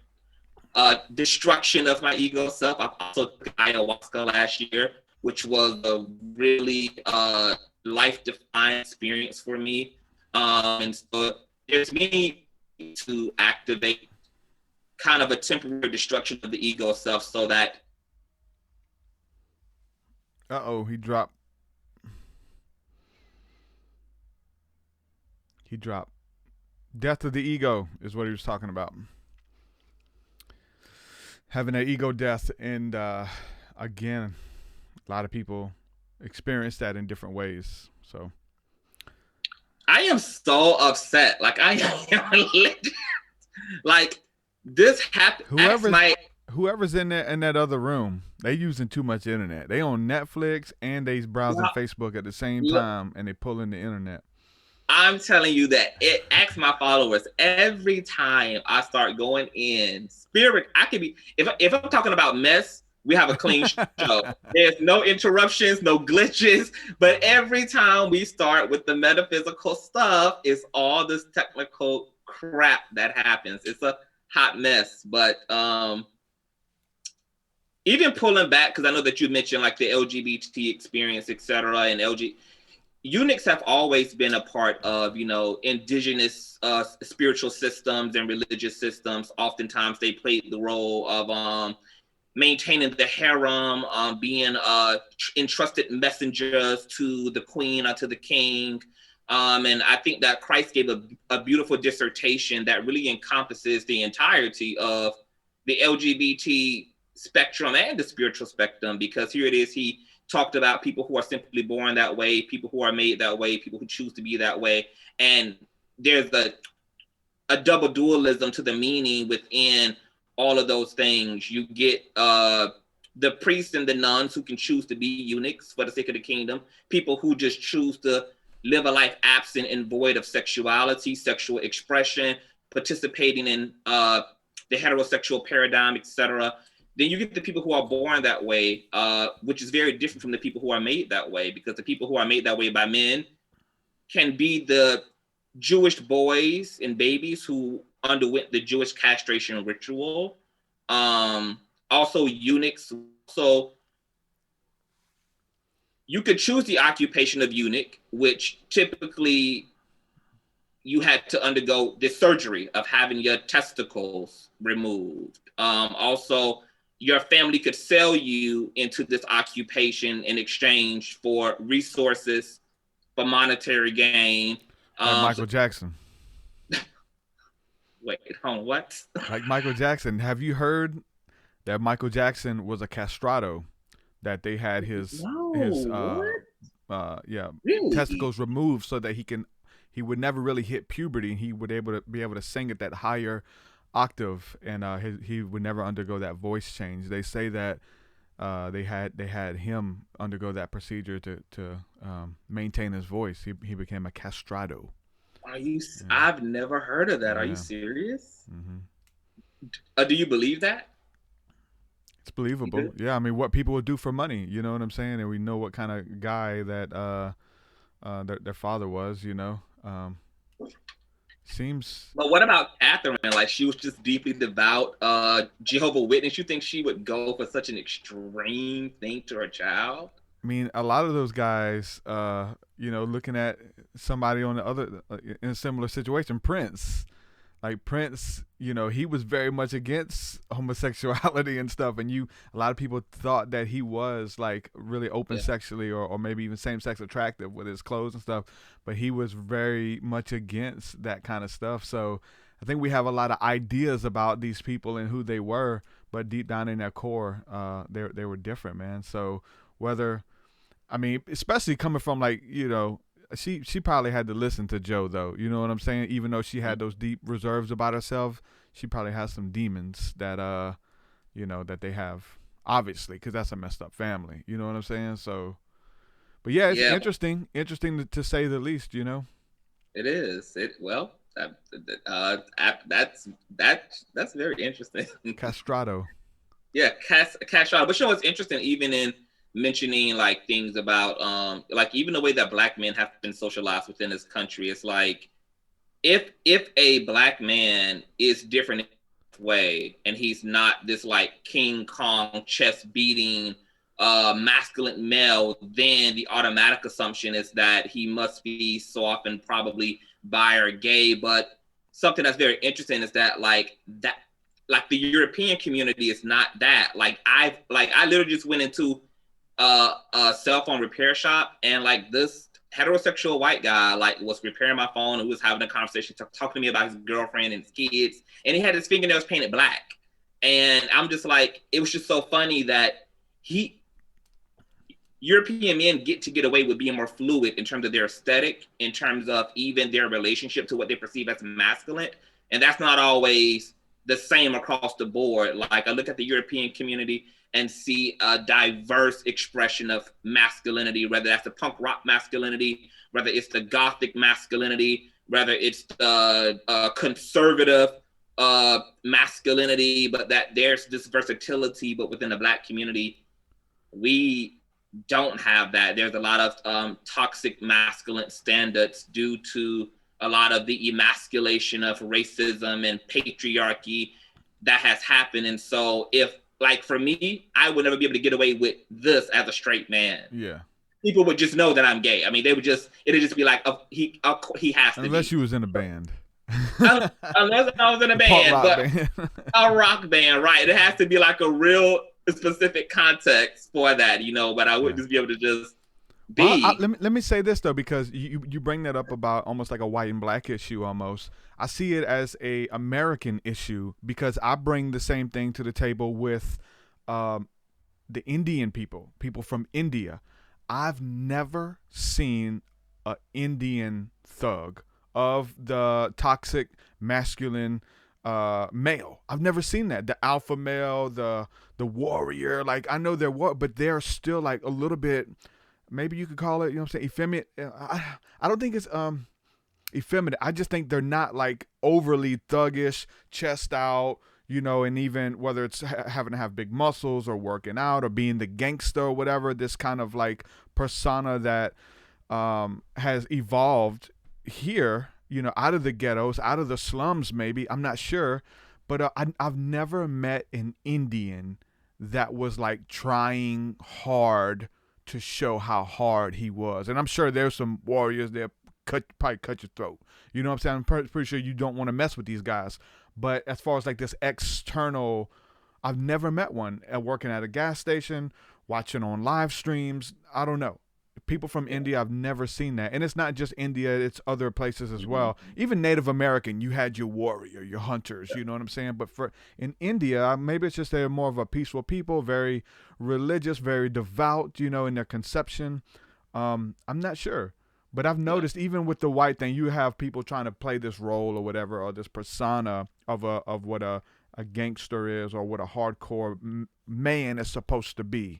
destruction of my ego self. I also took ayahuasca last year, which was a really life-defining experience for me. And so there's many to activate kind of a temporary destruction of the ego self so that. He dropped. He dropped. Death of the ego is what he was talking about. Having an ego death, and again, a lot of people experience that in different ways. So I am so upset. Like I am like this happened. Whoever's in that other room, they using too much internet. They on Netflix and they browsing Facebook at the same time, and they pulling the internet. I'm telling you that it asks my followers every time I start going in spirit. I could be if I'm talking about mess, we have a clean show. There's no interruptions, no glitches. But every time we start with the metaphysical stuff, it's all this technical crap that happens. It's a hot mess. But even pulling back, because I know that you mentioned like the LGBT experience, etc., and eunuchs have always been a part of, indigenous spiritual systems and religious systems. Oftentimes they played the role of maintaining the harem, being entrusted messengers to the queen or to the king. And I think that Christ gave a beautiful dissertation that really encompasses the entirety of the LGBT spectrum and the spiritual spectrum, because here it is, he talked about people who are simply born that way, people who are made that way, people who choose to be that way. And there's a double dualism to the meaning within all of those things. You get the priests and the nuns who can choose to be eunuchs for the sake of the kingdom, people who just choose to live a life absent and void of sexuality, sexual expression, participating in the heterosexual paradigm, etc. Then you get the people who are born that way, which is very different from the people who are made that way, because the people who are made that way by men can be the Jewish boys and babies who underwent the Jewish castration ritual. Also eunuchs. So you could choose the occupation of eunuch, which typically you had to undergo the surgery of having your testicles removed. Also, your family could sell you into this occupation in exchange for resources, for monetary gain. Like Michael Jackson. Wait, hold on, what? Like Michael Jackson. Have you heard that Michael Jackson was a castrato? That they had his Really? testicles removed so that he would never really hit puberty, and he would be able to sing at that higher octave, and he would never undergo that voice change. They say that they had him undergo that procedure to maintain his voice. He became a castrato. Are you? Yeah. I've never heard of that. Yeah. Are you serious? Mm-hmm. Do you believe that? It's believable. Yeah, I mean, what people would do for money, you know what I'm saying? And we know what kind of guy that their father was, you know. Seems. But what about Catherine? Like, she was just deeply devout Jehovah's Witness. You think she would go for such an extreme thing to her child? I mean, a lot of those guys, you know, looking at somebody on the other in a similar situation, Prince. Like Prince, you know, he was very much against homosexuality and stuff, and a lot of people thought that he was like really open sexually, or maybe even same-sex attractive with his clothes and stuff, but he was very much against that kind of stuff. So I think we have a lot of ideas about these people and who they were, but deep down in their core, they were different, man. So whether, I mean, especially coming from, like, you know, she probably had to listen to Joe, though. You know what I'm saying? Even though she had those deep reserves about herself, she probably has some demons that, you know, that they have, obviously, because that's a messed up family. You know what I'm saying? So, but yeah, it's interesting to say the least, you know? It is. That's very interesting. Castrato. Yeah, castrato. But you know what's interesting, even in mentioning like things about like even the way that black men have been socialized within this country, it's like if a black man is different in this way, and he's not this like King Kong chest beating masculine male, then the automatic assumption is that he must be so often probably bi or gay. But something that's very interesting is that like the European community is not that. I literally just went into a cell phone repair shop, and like this heterosexual white guy like was repairing my phone and was having a conversation, talking to me about his girlfriend and his kids, and he had his fingernails painted black. And I'm just like, it was just so funny that European men get away with being more fluid in terms of their aesthetic, in terms of even their relationship to what they perceive as masculine. And that's not always the same across the board. Like, I look at the European community and see a diverse expression of masculinity, whether that's the punk rock masculinity, whether it's the gothic masculinity, whether it's the conservative masculinity, but that there's this versatility. But within the Black community, we don't have that. There's a lot of toxic masculine standards due to a lot of the emasculation of racism and patriarchy that has happened. And so if, like, for me, I would never be able to get away with this as a straight man. Yeah. People would just know that I'm gay. I mean, it'd just be like, he has to Unless you was in a band. Unless I was in a band, a rock band, right? It has to be like a real specific context for that, you know, but I wouldn't just be able to just be. Well, let me say this, though, because you bring that up about almost like a white and black issue almost. I see it as a American issue because I bring the same thing to the table with the Indian people from India. I've never seen an Indian thug of the toxic masculine male. I've never seen that. The alpha male, the warrior. Like, I know but they're still like a little bit, maybe you could call it, you know what I'm saying, effeminate. I don't think it's effeminate. I just think they're not like overly thuggish, chest out, you know, and even whether it's having to have big muscles or working out or being the gangster or whatever, this kind of like persona that has evolved here, you know, out of the ghettos, out of the slums, maybe, I'm not sure, but I've never met an Indian that was like trying hard to show how hard he was. And I'm sure there's some warriors that probably cut your throat. You know what I'm saying? I'm pretty sure you don't want to mess with these guys. But as far as like this external, I've never met one working at a gas station, watching on live streams. I don't know. people from India, I've never seen that. And it's not just India, it's other places as well. Even Native American, you had your warrior, your hunters, you know what I'm saying? But in India, maybe it's just they're more of a peaceful people, very religious, very devout, you know, in their conception. I'm not sure. But I've noticed even with the white thing, you have people trying to play this role or whatever, or this persona of what a gangster is, or what a hardcore man is supposed to be.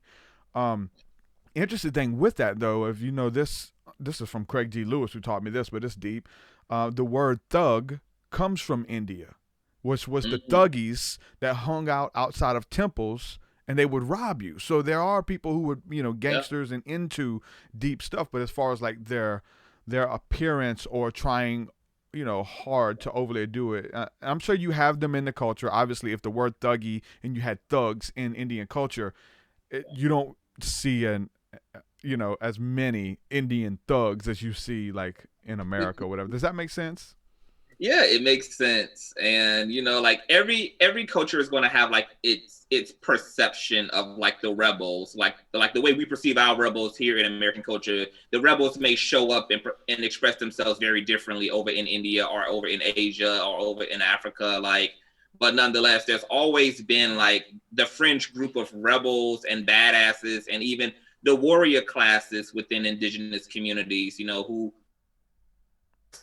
Interesting thing with that, though, if you know this is from Craig G. Lewis, who taught me this, but it's deep. The word thug comes from India, which was the thuggies that hung out outside of temples, and they would rob you. So there are people who would, you know, gangsters and into deep stuff, but as far as like their appearance or trying, you know, hard to overly do it, I'm sure you have them in the culture. Obviously, if the word thuggy and you had thugs in Indian culture, you don't see as many Indian thugs as you see like in America or whatever. Does that make sense? Yeah, it makes sense. And you know, like every culture is going to have like its perception of like the rebels, like the way we perceive our rebels here in American culture. The rebels may show up and express themselves very differently over in India or over in Asia or over in Africa, like. But nonetheless, there's always been like the fringe group of rebels and badasses, and even the warrior classes within indigenous communities, you know, who,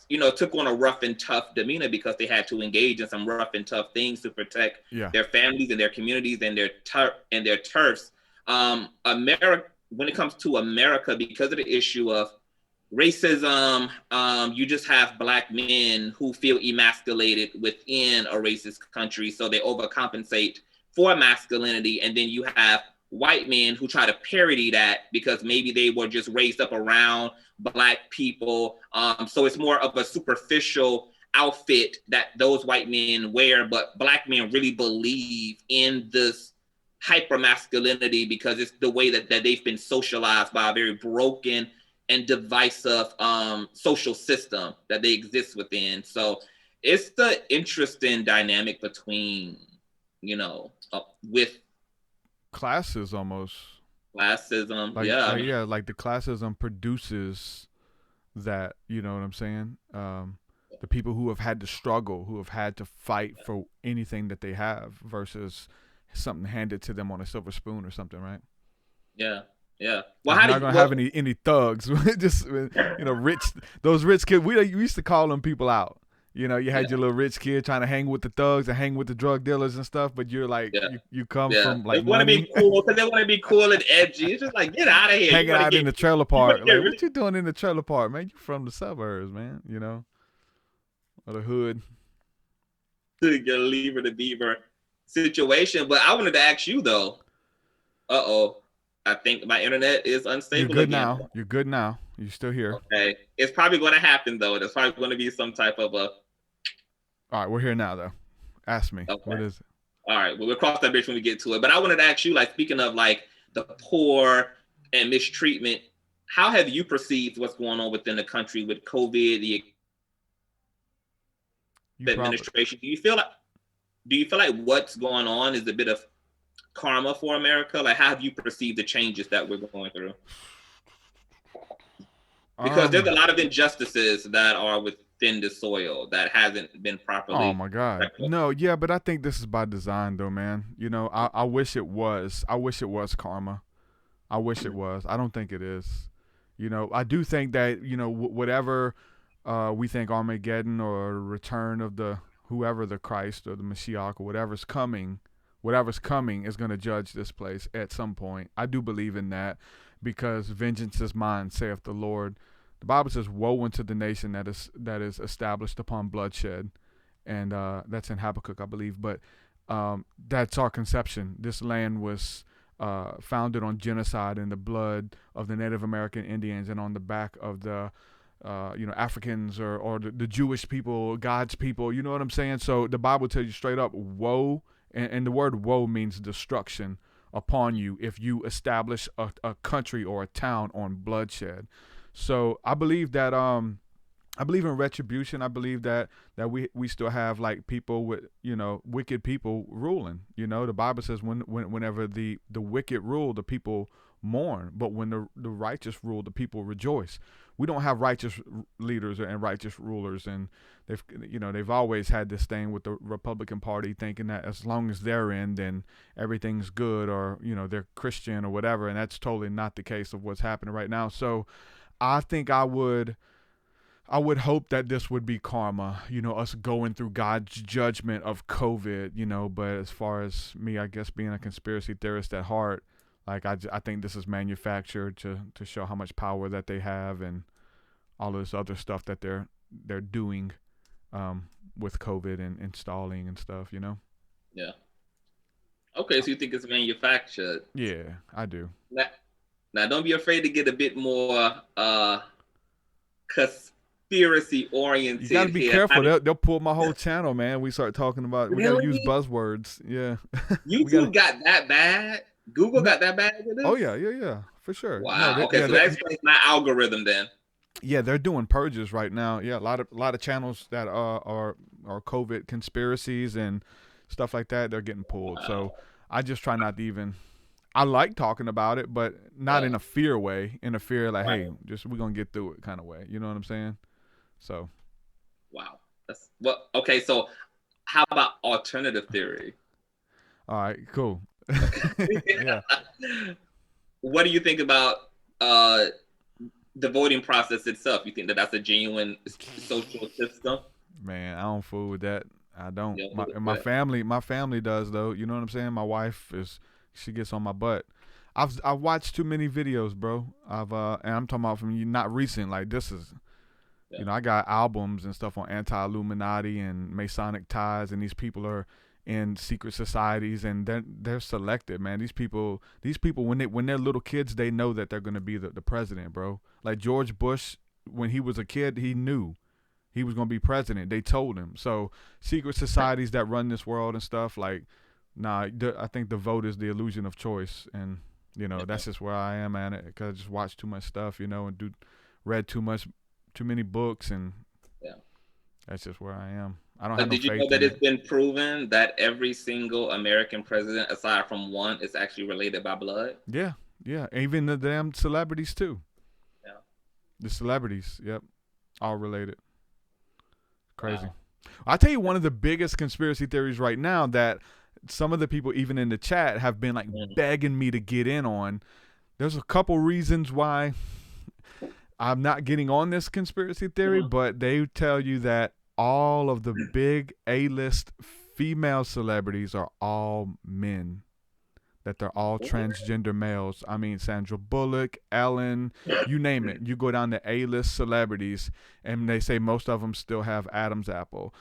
you know, took on a rough and tough demeanor because they had to engage in some rough and tough things to protect their families and their communities and their turfs. America, when it comes to America, because of the issue of racism, you just have Black men who feel emasculated within a racist country, so they overcompensate for masculinity, and then you have white men who try to parody that because maybe they were just raised up around Black people, so it's more of a superficial outfit that those white men wear, but Black men really believe in this hyper masculinity because it's the way that they've been socialized by a very broken and divisive social system that they exist within. So it's the interesting dynamic between, you know, with classes almost. Classism, like the classism produces that, you know what I'm saying? The people who have had to struggle, who have had to fight for anything that they have versus something handed to them on a silver spoon or something, right? Yeah. Yeah. Well, you're not gonna have any thugs. Just, you know, those rich kids. We used to call them people out. You know, you had your little rich kid trying to hang with the thugs and hang with the drug dealers and stuff, but you're like, you come from like they want to be cool because they want to be cool and edgy. It's just like, get out of here. Hanging out in the trailer park. Like, what you doing in the trailer park, man? You from the suburbs, man, you know, or the hood. Your Lever the Beaver situation. But I wanted to ask you, though. I think my internet is unstable. You're good again. now. You're good now. You're still here. Okay. It's probably going to happen, though. There's probably going to be some type of a... All right, we're here now, though. Ask me. Okay. What is it? All right. Well, we'll cross that bridge when we get to it. But I wanted to ask you, like, speaking of, like, the poor and mistreatment, how have you perceived what's going on within the country with COVID, the administration? Do you feel like what's going on is a bit of karma for America? Like, how have you perceived the changes that we're going through? Because there's a lot of injustices that are within the soil that hasn't been properly. Oh my God. Corrected. No, yeah, but I think this is by design, though, man. You know, I wish it was. I wish it was karma. I wish it was. I don't think it is. You know, I do think that, you know, whatever we think Armageddon or return of whoever the Christ or the Mashiach or whatever's coming is going to judge this place at some point. I do believe in that because vengeance is mine, saith the Lord. The Bible says, woe unto the nation that is established upon bloodshed. And that's in Habakkuk, I believe. But that's our conception. This land was founded on genocide and the blood of the Native American Indians and on the back of the Africans or the Jewish people, God's people. You know what I'm saying? So the Bible tells you straight up, woe. And the word woe means destruction upon you if you establish a country or a town on bloodshed. So I believe that I believe in retribution. I believe that we still have like people with, you know, wicked people ruling. You know, the Bible says whenever the wicked rule, the people mourn. But when the righteous rule, the people rejoice. We don't have righteous leaders and righteous rulers, and they've always had this thing with the Republican Party, thinking that as long as they're in, then everything's good, or they're Christian or whatever, and that's totally not the case of what's happening right now. So I think I would hope that this would be karma, us going through God's judgment of COVID, but as far as me, I guess being a conspiracy theorist at heart, like I think this is manufactured to show how much power that they have and all of this other stuff that they're doing with COVID and installing and stuff, Yeah. Okay, so you think it's manufactured? Yeah, I do. Now don't be afraid to get a bit more conspiracy oriented. You gotta be careful. They'll pull my whole channel, man. We start talking about we gotta use buzzwords. Yeah. YouTube got that bad? Google got that bad with this? Oh yeah, for sure. Wow. Okay, so that explains my algorithm then. Yeah, they're doing purges right now. Yeah, a lot of channels that are COVID conspiracies and stuff like that, they're getting pulled. Wow. So I just try not to even. I like talking about it, but not in a fear way. In a fear like, hey, we're gonna get through it kind of way. You know what I'm saying? So. Wow. Okay. So, how about alternative theory? All right. Cool. Yeah. What do you think about the voting process itself? You think that that's a genuine social system? Man, I don't fool with that. I don't. Yeah, my family does though. You know what I'm saying? My wife she gets on my butt. I've watched too many videos, bro. And I'm talking about from not recent. Like this is, I got albums and stuff on anti-Illuminati and Masonic ties, and these people are in secret societies, and they're selected, man. These people when they're little kids, they know that they're gonna be the president, bro. Like George Bush, when he was a kid, he knew he was gonna be president. They told him. So secret societies that run this world and stuff, like, nah. I think the vote is the illusion of choice, and that's just where I am at it, because I just watch too much stuff, and read too many books, and that's just where I am. I don't have no faith. Did you know that it's been proven that every single American president, aside from one, is actually related by blood? Yeah. Even the damn celebrities too. Yeah. The celebrities, yep, all related. Crazy. Wow. I'll tell you one of the biggest conspiracy theories right now that some of the people, even in the chat, have been like begging me to get in on. There's a couple reasons why I'm not getting on this conspiracy theory, but they tell you that all of the big A-list female celebrities are all men, that they're all transgender males. I mean, Sandra Bullock, Ellen, you name it. You go down to A-list celebrities, and they say most of them still have Adam's apples.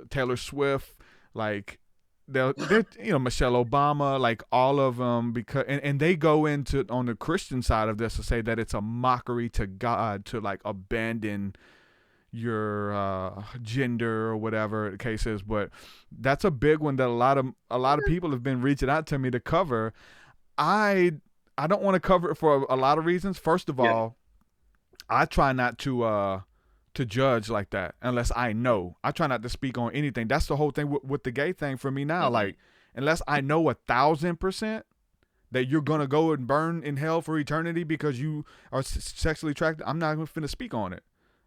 Taylor Swift, like they're Michelle Obama, like all of them, because and they go into on the Christian side of this to say that it's a mockery to God to like abandon your gender or whatever the case is. But that's a big one that a lot of people have been reaching out to me to cover. I don't want to cover it for a lot of reasons. First of all, I try not to judge like that unless I know. I try not to speak on anything. That's the whole thing with the gay thing for me now. Like, unless I know 1,000% that you're gonna go and burn in hell for eternity because you are sexually attracted, I'm not finna speak on it.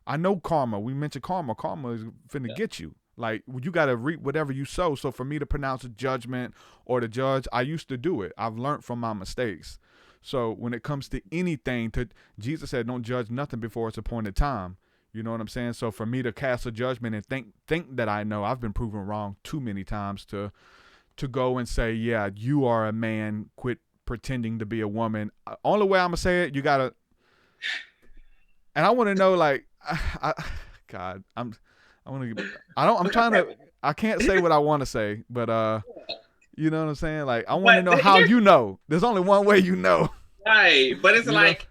I know karma. We mentioned karma. Karma is finna get you. Like, you got to reap whatever you sow. So for me to pronounce a judgment or to judge, I used to do it. I've learned from my mistakes. So when it comes to anything, Jesus said, don't judge nothing before its appointed time. You know what I'm saying? So for me to cast a judgment and think that I know, I've been proven wrong too many times to go and say, yeah, you are a man, quit pretending to be a woman. Only way I'm going to say it, you got to, and I want to know, like, I can't say what I want to say, but you know what I'm saying? Like, I want to know how you know. There's only one way you know. Right, but it's like,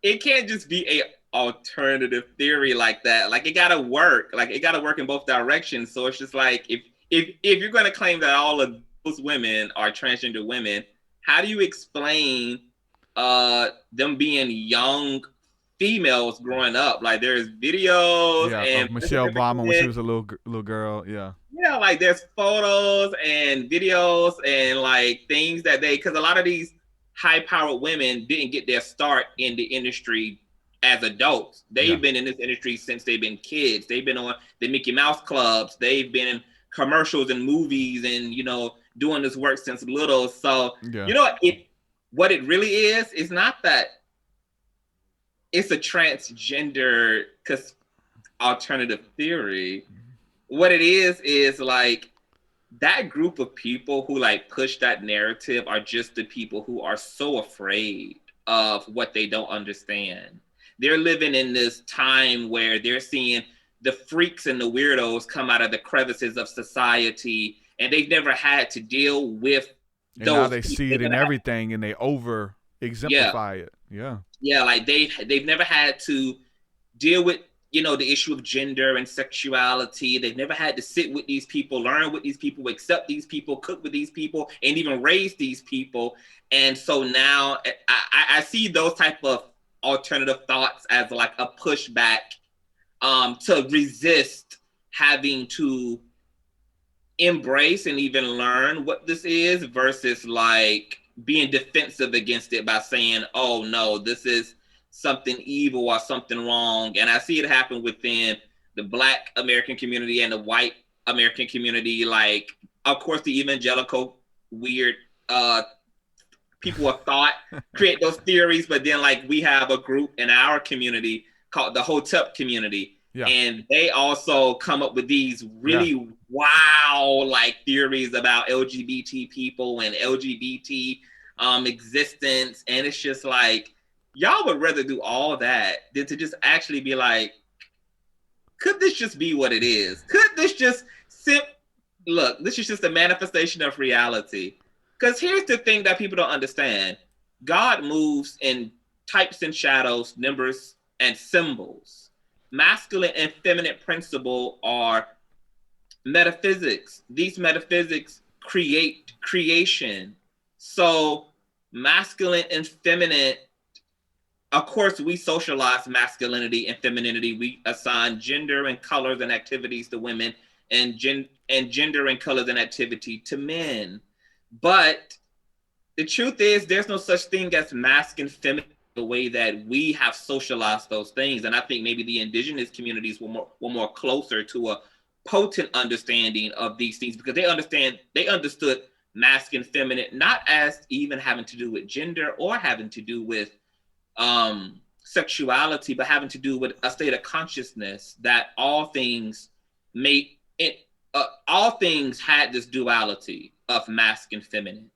it can't just be a alternative theory like that. Like, it gotta work. Like, it gotta work in both directions. So it's just like, if you're gonna claim that all of those women are transgender women, how do you explain them being young females growing up. Like there's videos and of Michelle Obama when she was a little girl. Yeah. Yeah, like there's photos and videos and like things that because a lot of these high-powered women didn't get their start in the industry as adults. They've been in this industry since they've been kids. They've been on the Mickey Mouse clubs. They've been in commercials and movies and, doing this work since little. So, what it really is not that it's a transgender alternative theory. What it is like that group of people who like push that narrative are just the people who are so afraid of what they don't understand. They're living in this time where they're seeing the freaks and the weirdos come out of the crevices of society, and they've never had to deal with and those. Now they see it in everything, and they over exemplify it. Yeah, like they've never had to deal with the issue of gender and sexuality. They've never had to sit with these people, learn with these people, accept these people, cook with these people, and even raise these people. And so now I see those type of alternative thoughts as like a pushback to resist having to embrace and even learn what this is versus like being defensive against it by saying, oh no, this is something evil or something wrong. And I see it happen within the Black American community and the white American community. Like, of course, the evangelical weird people of thought create those theories, but then like we have a group in our community called the Hotep community. Yeah. And they also come up with these really wow like theories about LGBT people and LGBT existence. And it's just like, y'all would rather do all that than to just actually be like, could this just be what it is? Could this just look, this is just a manifestation of reality. Because here's the thing that people don't understand. God moves in types and shadows, numbers, and symbols. Masculine and feminine principle are metaphysics. These metaphysics create creation. So masculine and feminine, of course, we socialize masculinity and femininity. We assign gender and colors and activities to women and gender and colors and activity to men. But the truth is there's no such thing as masculine and feminine the way that we have socialized those things. And I think maybe the indigenous communities were more closer to a potent understanding of these things because they understood masculine, feminine, not as even having to do with gender or having to do with sexuality, but having to do with a state of consciousness that all things had this duality of masculine, feminine.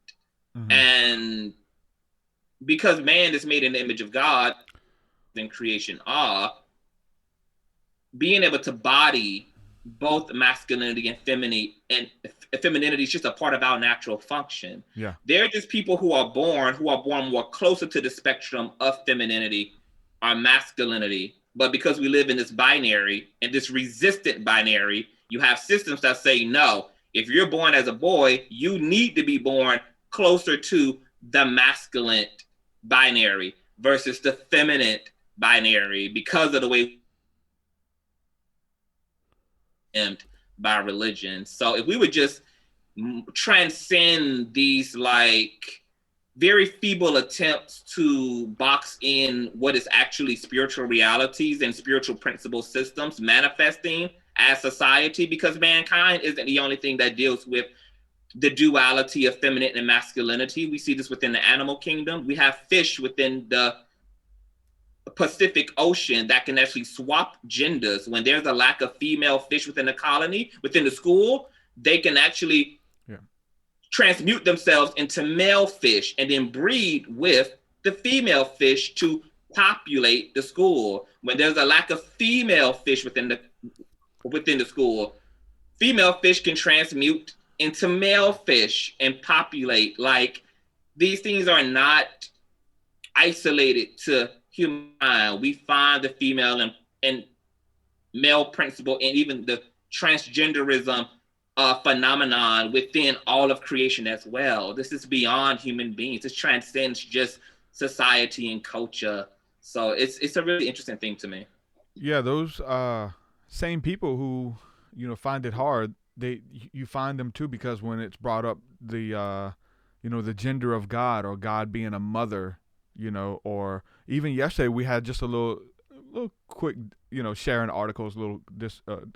Mm-hmm. And because man is made in the image of God in creation being able to body both masculinity and femininity is just a part of our natural function. Yeah. They're just people who are born more closer to the spectrum of femininity or masculinity. But because we live in this binary and this resistant binary, you have systems that say, no, if you're born as a boy, you need to be born closer to the masculine binary versus the feminine binary because of the way by religion. So if we would just transcend these like very feeble attempts to box in what is actually spiritual realities and spiritual principle systems manifesting as society, because mankind isn't the only thing that deals with the duality of feminine and masculinity. We see this within the animal kingdom. We have fish within the Pacific Ocean that can actually swap genders. When there's a lack of female fish within the colony, within the school, they can actually transmute themselves into male fish and then breed with the female fish to populate the school. When there's a lack of female fish within the school, female fish can transmute into male fish and populate. Like, these things are not isolated to human. We find the female and male principle and even the transgenderism phenomenon within all of creation as well. This is beyond human beings. This transcends just society and culture. So it's a really interesting thing to me. Yeah, those same people who, you know, find it hard, you find them too, because when it's brought up the you know, the gender of God, or God being a mother, you know, or even yesterday we had just a little quick, you know, sharing articles, little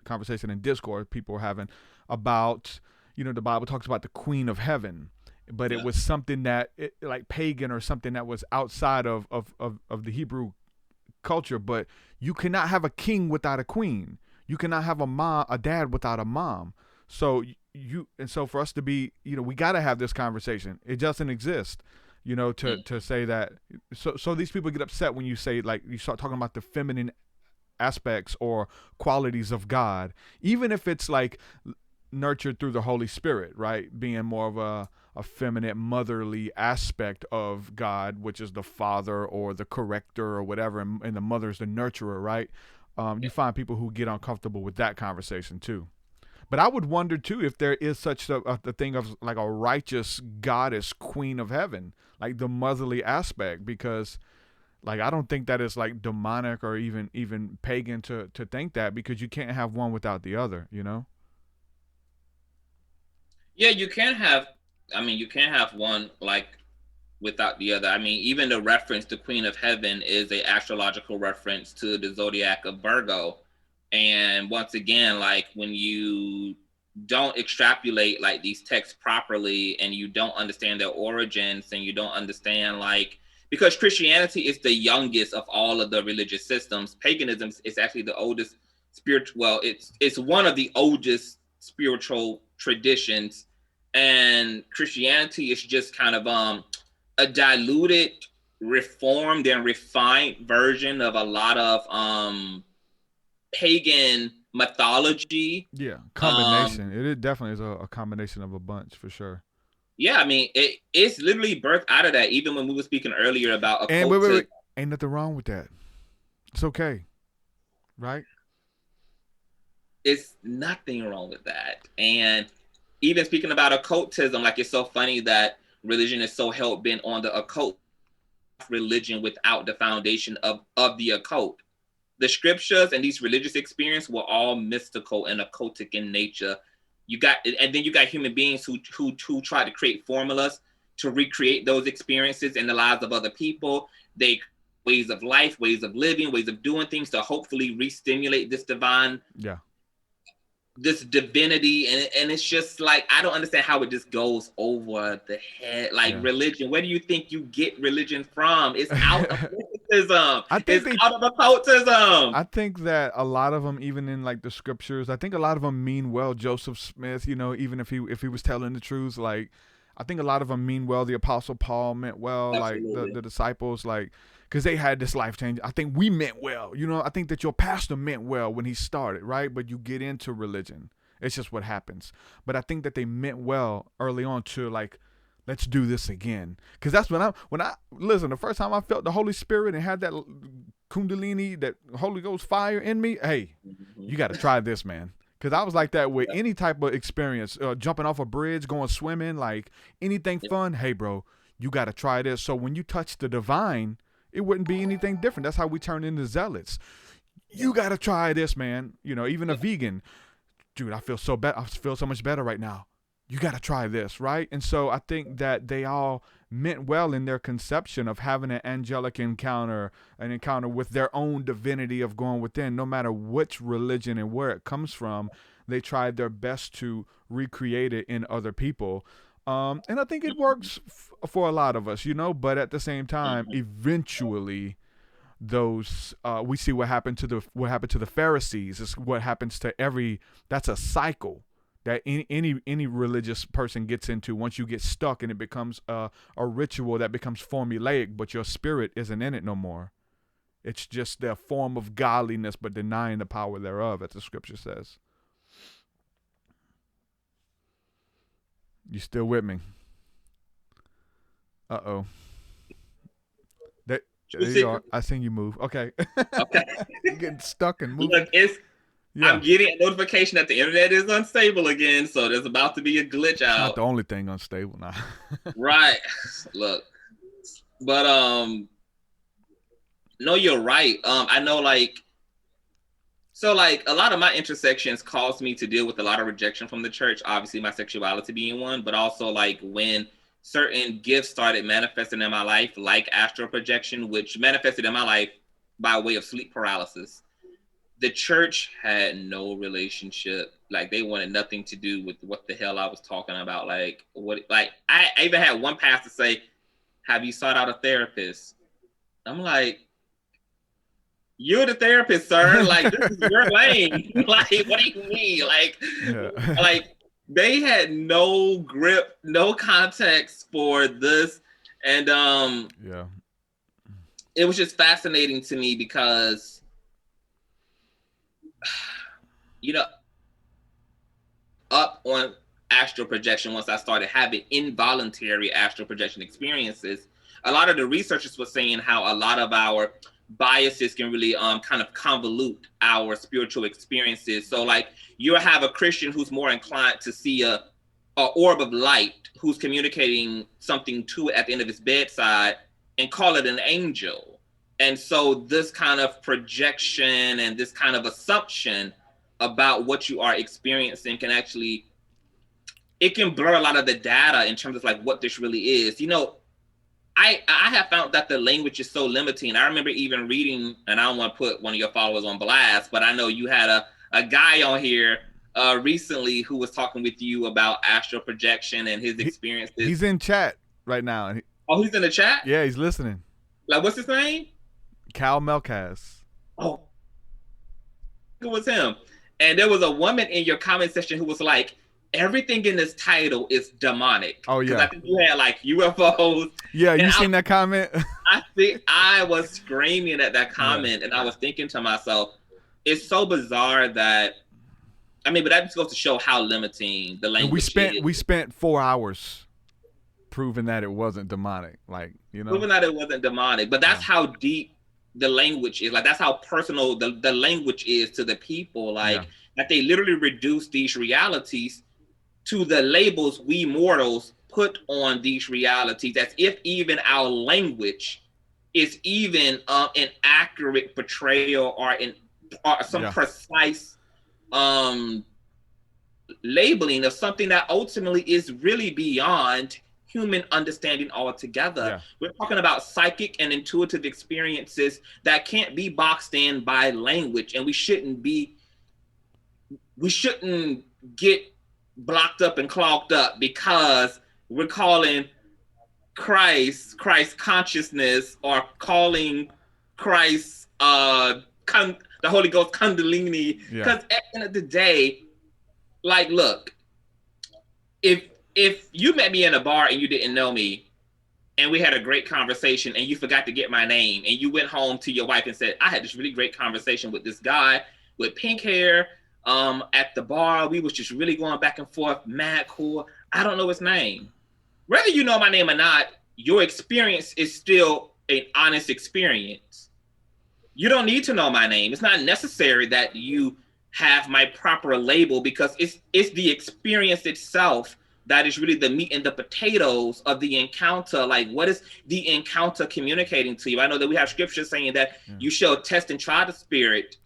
conversation in Discord people were having about, you know, the Bible talks about the Queen of Heaven, but it Yeah. was something that like pagan, or something that was outside of the Hebrew culture. But you cannot have a king without a queen. You cannot have a dad without a mom. So so for us to be, you know, we got to have this conversation. It doesn't exist, you know, to say that. So these people get upset when you say, like, you start talking about the feminine aspects or qualities of God, even if it's like nurtured through the Holy Spirit, right? Being more of a feminine, motherly aspect of God, which is the father or the corrector or whatever, and the mother's the nurturer, right? You find people who get uncomfortable with that conversation too. But I would wonder too if there is such a thing of like a righteous goddess, queen of heaven, like the motherly aspect, because like I don't think that is like demonic or even pagan to think that, because you can't have one without the other, you know? Yeah, you can have. I mean, you can't have one like without the other. I mean, even the reference to Queen of Heaven is a astrological reference to the zodiac of Virgo. And once again, like when you don't extrapolate like these texts properly, and you don't understand their origins, and you don't understand, like, because Christianity is the youngest of all of the religious systems. Paganism is actually the oldest spiritual. Well, it's one of the oldest spiritual traditions, and Christianity is just kind of a diluted, reformed, and refined version of a lot of pagan mythology. Yeah, combination. It definitely is a combination of a bunch for sure. Yeah, I mean, it's literally birthed out of that. Even when we were speaking earlier about And wait, occultism, ain't nothing wrong with that. It's okay, right? it's nothing wrong with that. And even speaking about occultism, like, it's so funny that religion is so hell bent on the occult religion without the foundation of the occult. The scriptures and these religious experiences were all mystical and occultic in nature. And then you got human beings who try to create formulas to recreate those experiences in the lives of other people. They ways of life, ways of living, ways of doing things to hopefully re-stimulate this divinity, and it's just like, I don't understand how it just goes over the head. Like, religion, where do you think you get religion from? It's out of mysticism. Out of occultism. I think that a lot of them, even in like the scriptures, I think a lot of them mean well. Joseph Smith, you know, even if he was telling the truth, like I think a lot of them mean well. The Apostle Paul meant well. Absolutely. Like the disciples, like, because they had this life change. I think we meant well. You know, I think that your pastor meant well when he started, right? But you get into religion. It's just what happens. But I think that they meant well early on to, like, let's do this again. Because that's when I listen, the first time I felt the Holy Spirit and had that Kundalini, that Holy Ghost fire in me, hey, you got to try this, man. Because I was like that with any type of experience, jumping off a bridge, going swimming, like anything fun. Hey, bro, you got to try this. So when you touch the divine, it wouldn't be anything different. That's how we turn into zealots. You got to try this, man. You know, even a vegan, dude, I feel so I feel so much better right now. You got to try this, right? And so I think that they all meant well in their conception of having an angelic encounter, an encounter with their own divinity of going within. No matter which religion and where it comes from, they tried their best to recreate it in other people. And I think it works for a lot of us, you know, but at the same time, eventually those we see what happened to the Pharisees. It's what happens to that's a cycle that any religious person gets into. Once you get stuck and it becomes a ritual that becomes formulaic, but your spirit isn't in it no more. It's just their form of godliness, but denying the power thereof, as the scripture says. You still with me? Uh-oh. There you are. I seen you move. Okay. Okay. You're getting stuck and moving. Look, I'm getting a notification that the internet is unstable again, so there's about to be a glitch out. Not the only thing unstable now. Right. Look. But No, you're right. I know, like, so like a lot of my intersections caused me to deal with a lot of rejection from the church. Obviously, my sexuality being one, but also like when certain gifts started manifesting in my life, like astral projection, which manifested in my life by way of sleep paralysis. The church had no relationship. Like they wanted nothing to do with what the hell I was talking about. Like what? Like I even had one pastor say, "Have you sought out a therapist?" I'm like, "You're the therapist, sir. Like this is your lane. Like what do you mean? Yeah. Like they had no grip, no context for this, and Yeah. it was just fascinating to me because you know up on astral projection once I started having involuntary astral projection experiences. A lot of the researchers were saying how a lot of our biases can really kind of convolute our spiritual experiences. So like you'll have a Christian who's more inclined to see a orb of light who's communicating something to it at the end of his bedside and call it an angel. And so this kind of projection and this kind of assumption about what you are experiencing can actually, it can blur a lot of the data in terms of like what this really is. You know, I have found that the language is so limiting. I remember even reading, and I don't want to put one of your followers on blast, but I know you had a guy on here recently who was talking with you about astral projection and his experiences. He's in chat right now. Oh, he's in the chat? Yeah, he's listening. Like, what's his name? Cal Melcas. Oh, it was him. And there was a woman in your comment section who was like, everything in this title is demonic. Oh yeah. I think you had like UFOs. Yeah, you seen that comment? I think I was screaming at that comment, and I was thinking to myself, it's so bizarre that, I mean, but that just goes to show how limiting the language is. We spent 4 hours proving that it wasn't demonic, like, you know, proving that it wasn't demonic. But that's how deep the language is. Like that's how personal the language is to the people. Like that they literally reduce these realities to the labels we mortals put on these realities, as if even our language is even an accurate portrayal or some precise labeling of something that ultimately is really beyond human understanding altogether. Yeah. We're talking about psychic and intuitive experiences that can't be boxed in by language, and we shouldn't get blocked up and clogged up because we're calling Christ consciousness, or calling Christ the Holy Ghost Kundalini. Because at the end of the day, like, look, if you met me in a bar and you didn't know me and we had a great conversation and you forgot to get my name and you went home to your wife and said, I had this really great conversation with this guy with pink hair at the bar. We was just really going back and forth, mad cool. I don't know his name. Whether you know my name or not, your experience is still an honest experience. You don't need to know my name. It's not necessary that you have my proper label, because it's the experience itself that is really the meat and the potatoes of the encounter. Like, what is the encounter communicating to you? I know that we have scriptures saying that you shall test and try the spirit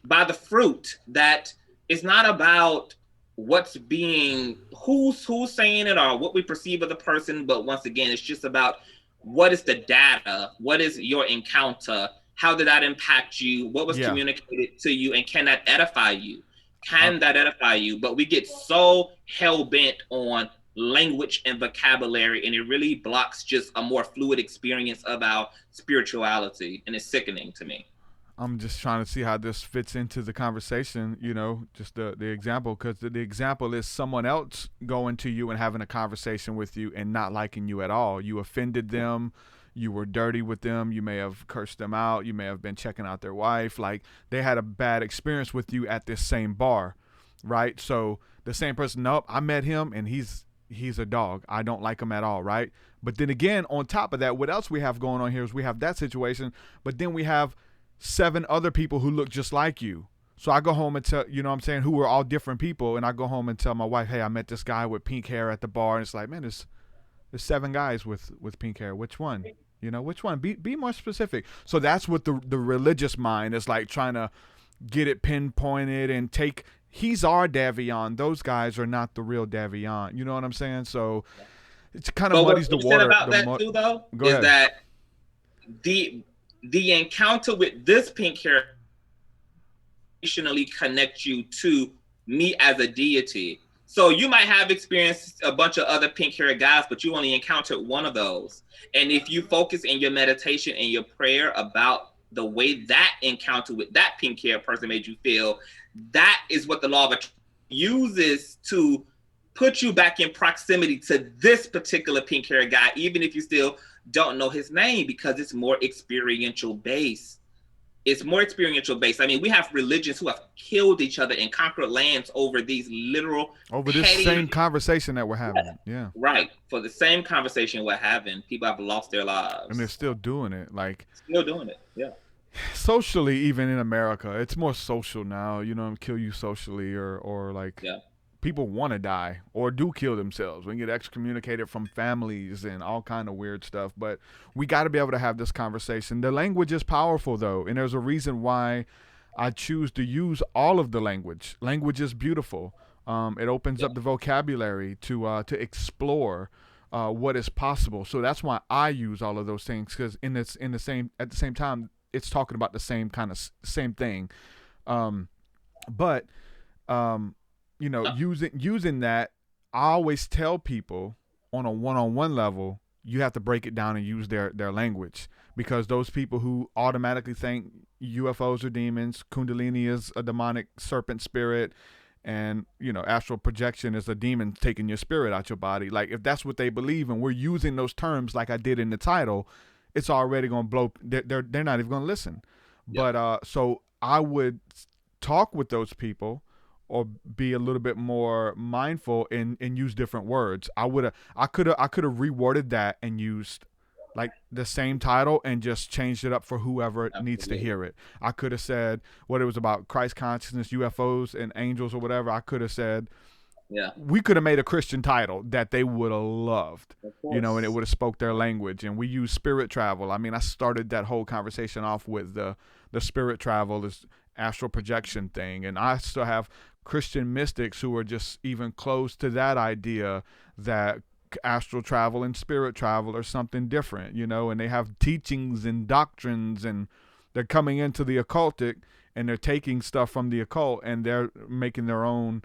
by the fruit. That it's not about what's being, who's saying it or what we perceive of the person, but once again, it's just about what is the data, what is your encounter, how did that impact you, what was communicated to you, and can that edify you? Can that edify you? But we get so hell-bent on language and vocabulary, and it really blocks just a more fluid experience of our spirituality, and it's sickening to me. I'm just trying to see how this fits into the conversation, you know, just the example, because the example is someone else going to you and having a conversation with you and not liking you at all. You offended them. You were dirty with them. You may have cursed them out. You may have been checking out their wife. Like, they had a bad experience with you at this same bar, right? So the same person, nope, I met him and he's a dog. I don't like him at all, right? But then again, on top of that, what else we have going on here is we have that situation, but then we have 7 other people who look just like you. So I go home and tell, you know what I'm saying, who were all different people, and I go home and tell my wife, hey, I met this guy with pink hair at the bar, and it's like, man, there's 7 guys with pink hair. Which one? You know, which one? Be more specific. So that's what the religious mind is like, trying to get it pinpointed and take. He's our Davyon. Those guys are not the real Davyon. You know what I'm saying? So it's kind of muddies the water. About that too, though, Go is ahead. that the encounter with this pink hair connect you to me as a deity. So you might have experienced a bunch of other pink haired guys, but you only encountered one of those. And if you focus in your meditation and your prayer about the way that encounter with that pink haired person made you feel, that is what the law of attraction uses to put you back in proximity to this particular pink haired guy, even if you still don't know his name, because it's more experiential based. It's more experiential based. I mean, we have religions who have killed each other and conquered lands over these literal this same conversation that we're having. Yeah. Right. For the same conversation we're having, people have lost their lives. And they're still doing it. Like, still doing it. Yeah. Socially, even in America, it's more social now. You know, kill you socially, or like, yeah. People want to die or do kill themselves. We get excommunicated from families and all kind of weird stuff. But we got to be able to have this conversation. The language is powerful, though, and there's a reason why I choose to use all of the language. Language is beautiful. It opens up the vocabulary to explore what is possible. So that's why I use all of those things, because at the same time, it's talking about the same thing. You know, using that, I always tell people on a one-on-one level, you have to break it down and use their language, because those people who automatically think UFOs are demons, Kundalini is a demonic serpent spirit, and, you know, astral projection is a demon taking your spirit out your body. Like, if that's what they believe and we're using those terms like I did in the title, it's already going to blow. They're not even going to listen. Yeah. But so I would talk with those people, or be a little bit more mindful and use different words. I could have reworded that and used like the same title and just changed it up for whoever needs to hear it. I could have said what it was about: Christ consciousness, UFOs, and angels, or whatever. I could have said, yeah, we could have made a Christian title that they would have loved, you know, and it would have spoke their language. And we use spirit travel. I mean, I started that whole conversation off with the spirit travel, this astral projection thing. And I still have Christian mystics who are just even close to that idea that astral travel and spirit travel are something different, you know, and they have teachings and doctrines, and they're coming into the occultic and they're taking stuff from the occult and they're making their own,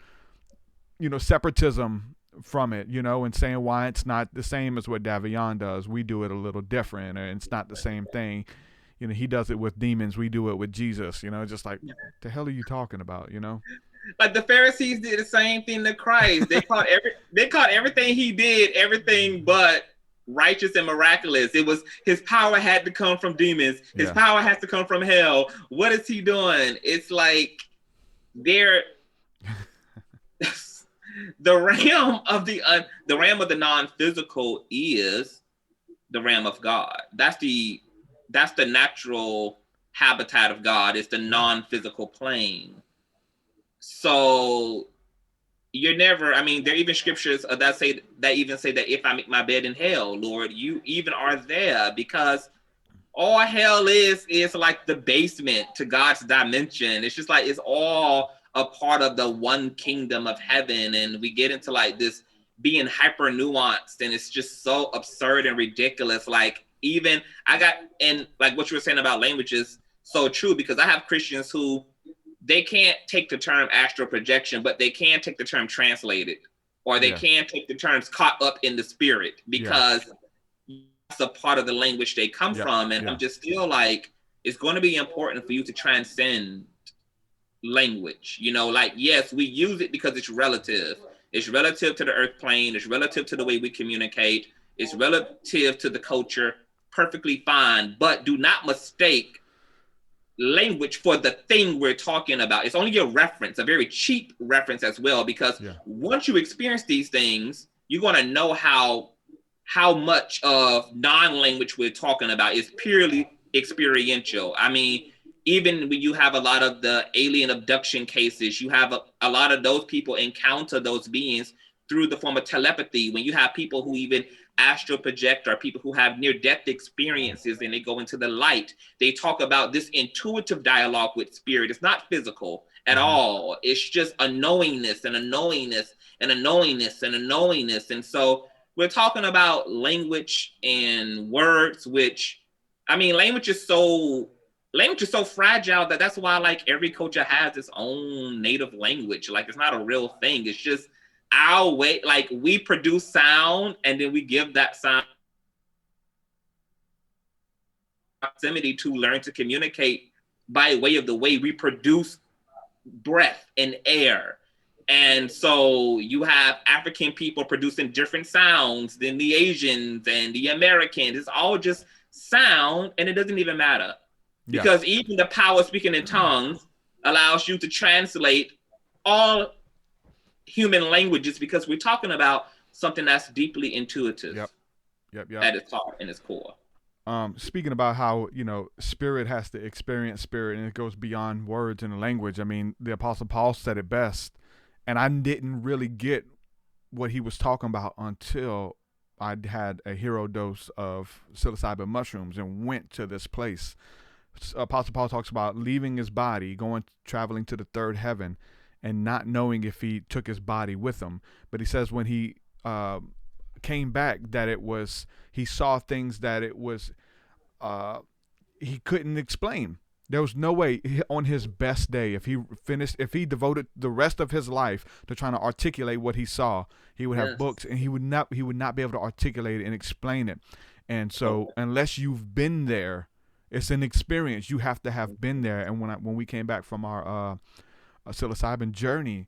you know, separatism from it, you know, and saying why it's not the same as what Davyon does. We do it a little different, and it's not the same thing. You know, he does it with demons, we do it with Jesus, you know, just like, the hell are you talking about, you know? Like the Pharisees did the same thing to Christ. They called everything he did everything but righteous and miraculous. It was his power had to come from demons. His power has to come from hell. What is he doing? It's like they're the realm of the non-physical is the realm of God. That's the natural habitat of God. It's the non-physical plane. So you're never, I mean, there are even scriptures that even say that if I make my bed in hell, Lord, you even are there, because all hell is like the basement to God's dimension. It's just like, it's all a part of the one kingdom of heaven. And we get into like this being hyper nuanced, and it's just so absurd and ridiculous. Like, even and like what you were saying about language is so true, because I have Christians who, they can't take the term astral projection, but they can take the term translated, or they can take the terms caught up in the spirit, because that's a part of the language they come from. And I'm just still like, it's going to be important for you to transcend language. You know, like, yes, we use it because it's relative. It's relative to the earth plane. It's relative to the way we communicate. It's relative to the culture. Perfectly fine. But do not mistake language for the thing we're talking about. It's only a reference, a very cheap reference as well, because once you experience these things, you're going to know how much of non-language we're talking about is purely experiential. I mean, even when you have a lot of the alien abduction cases, you have a lot of those people encounter those beings through the form of telepathy. When you have people who even astral project or people who have near-death experiences and they go into the light, they talk about this intuitive dialogue with spirit. It's not physical at all. It's just a knowingness and a knowingness and a knowingness and a knowingness. And so we're talking about language and words, which, I mean, language is so fragile that's why like every culture has its own native language. Like it's not a real thing. It's just our way. Like we produce sound and then we give that sound proximity to learn to communicate by way of the way we produce breath and air. And so you have African people producing different sounds than the Asians and the Americans. It's all just sound, and it doesn't even matter. Because even the power of speaking in tongues allows you to translate all human languages, because we're talking about something that's deeply intuitive. Yep. At its heart and its core. Speaking about how, spirit has to experience spirit and it goes beyond words and language. I mean, the Apostle Paul said it best, and I didn't really get what he was talking about until I had a hero dose of psilocybin mushrooms and went to this place. Apostle Paul talks about leaving his body, traveling to the third heaven, and not knowing if he took his body with him. But he says when he came back, that he saw things that he couldn't explain. There was no way on his best day, if he devoted the rest of his life to trying to articulate what he saw, he would have books and he would not be able to articulate it and explain it. And so unless you've been there, it's an experience. You have to have been there. And when we came back from our psilocybin journey,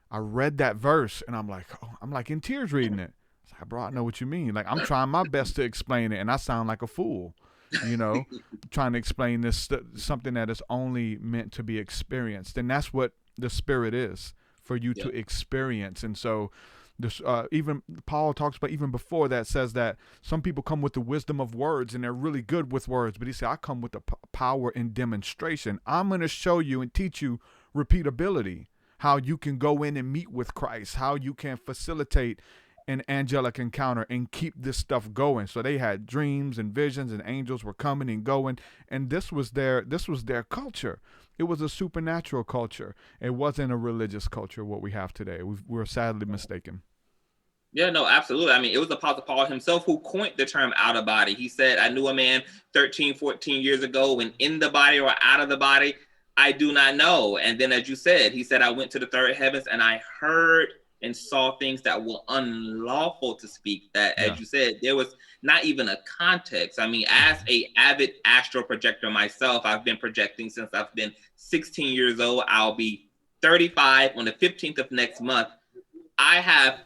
I read that verse and I'm like in tears reading it. It's like, bro, I know what you mean. Like, I'm trying my best to explain it and I sound like a fool, trying to explain this something that is only meant to be experienced. And that's what the spirit is, for you to experience. And so this, even Paul talks about, even before that, says that some people come with the wisdom of words and they're really good with words, but he said, I come with the power and demonstration. I'm going to show you and teach you repeatability, how you can go in and meet with Christ, how you can facilitate an angelic encounter and keep this stuff going. So they had dreams and visions and angels were coming and going, and this was their culture. It was a supernatural culture. It wasn't a religious culture, what we have today. We're sadly mistaken. Yeah, no, absolutely. I mean, it was the Apostle Paul himself who coined the term out of body. He said, I knew a man 13, 14 years ago, when in the body or out of the body, I do not know. And then, as you said, he said, I went to the third heavens and I heard and saw things that were unlawful to speak. That, as you said, there was not even a context. I mean, as a avid astral projector myself, I've been projecting since I've been 16 years old. I'll be 35 on the 15th of next month. I have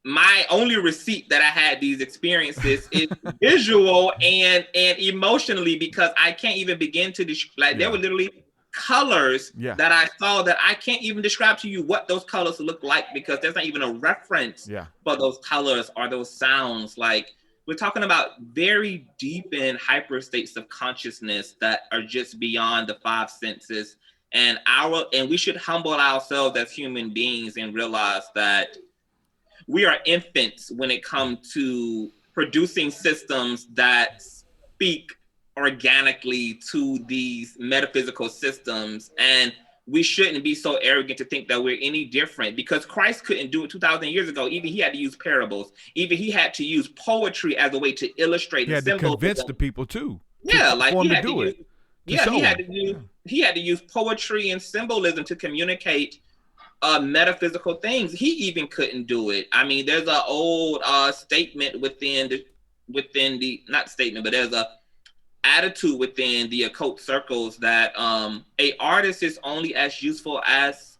my only receipt that I had these experiences is visual and emotionally, because I can't even begin to describe. There were literally colors that I saw that I can't even describe to you what those colors look like, because there's not even a reference for those colors or those sounds. Like, we're talking about very deep in hyper states of consciousness that are just beyond the five senses. And we should humble ourselves as human beings and realize that we are infants when it comes to producing systems that speak organically to these metaphysical systems. And we shouldn't be so arrogant to think that we're any different, because Christ couldn't do it 2,000 years ago. Even he had to use parables. Even he had to use poetry as a way to illustrate. He had to convince the people too. Yeah, like he had to do it. He had to use poetry and symbolism to communicate metaphysical things. He even couldn't do it. I mean, there's an old statement within the not statement, but there's a attitude within the occult circles that a artist is only as useful as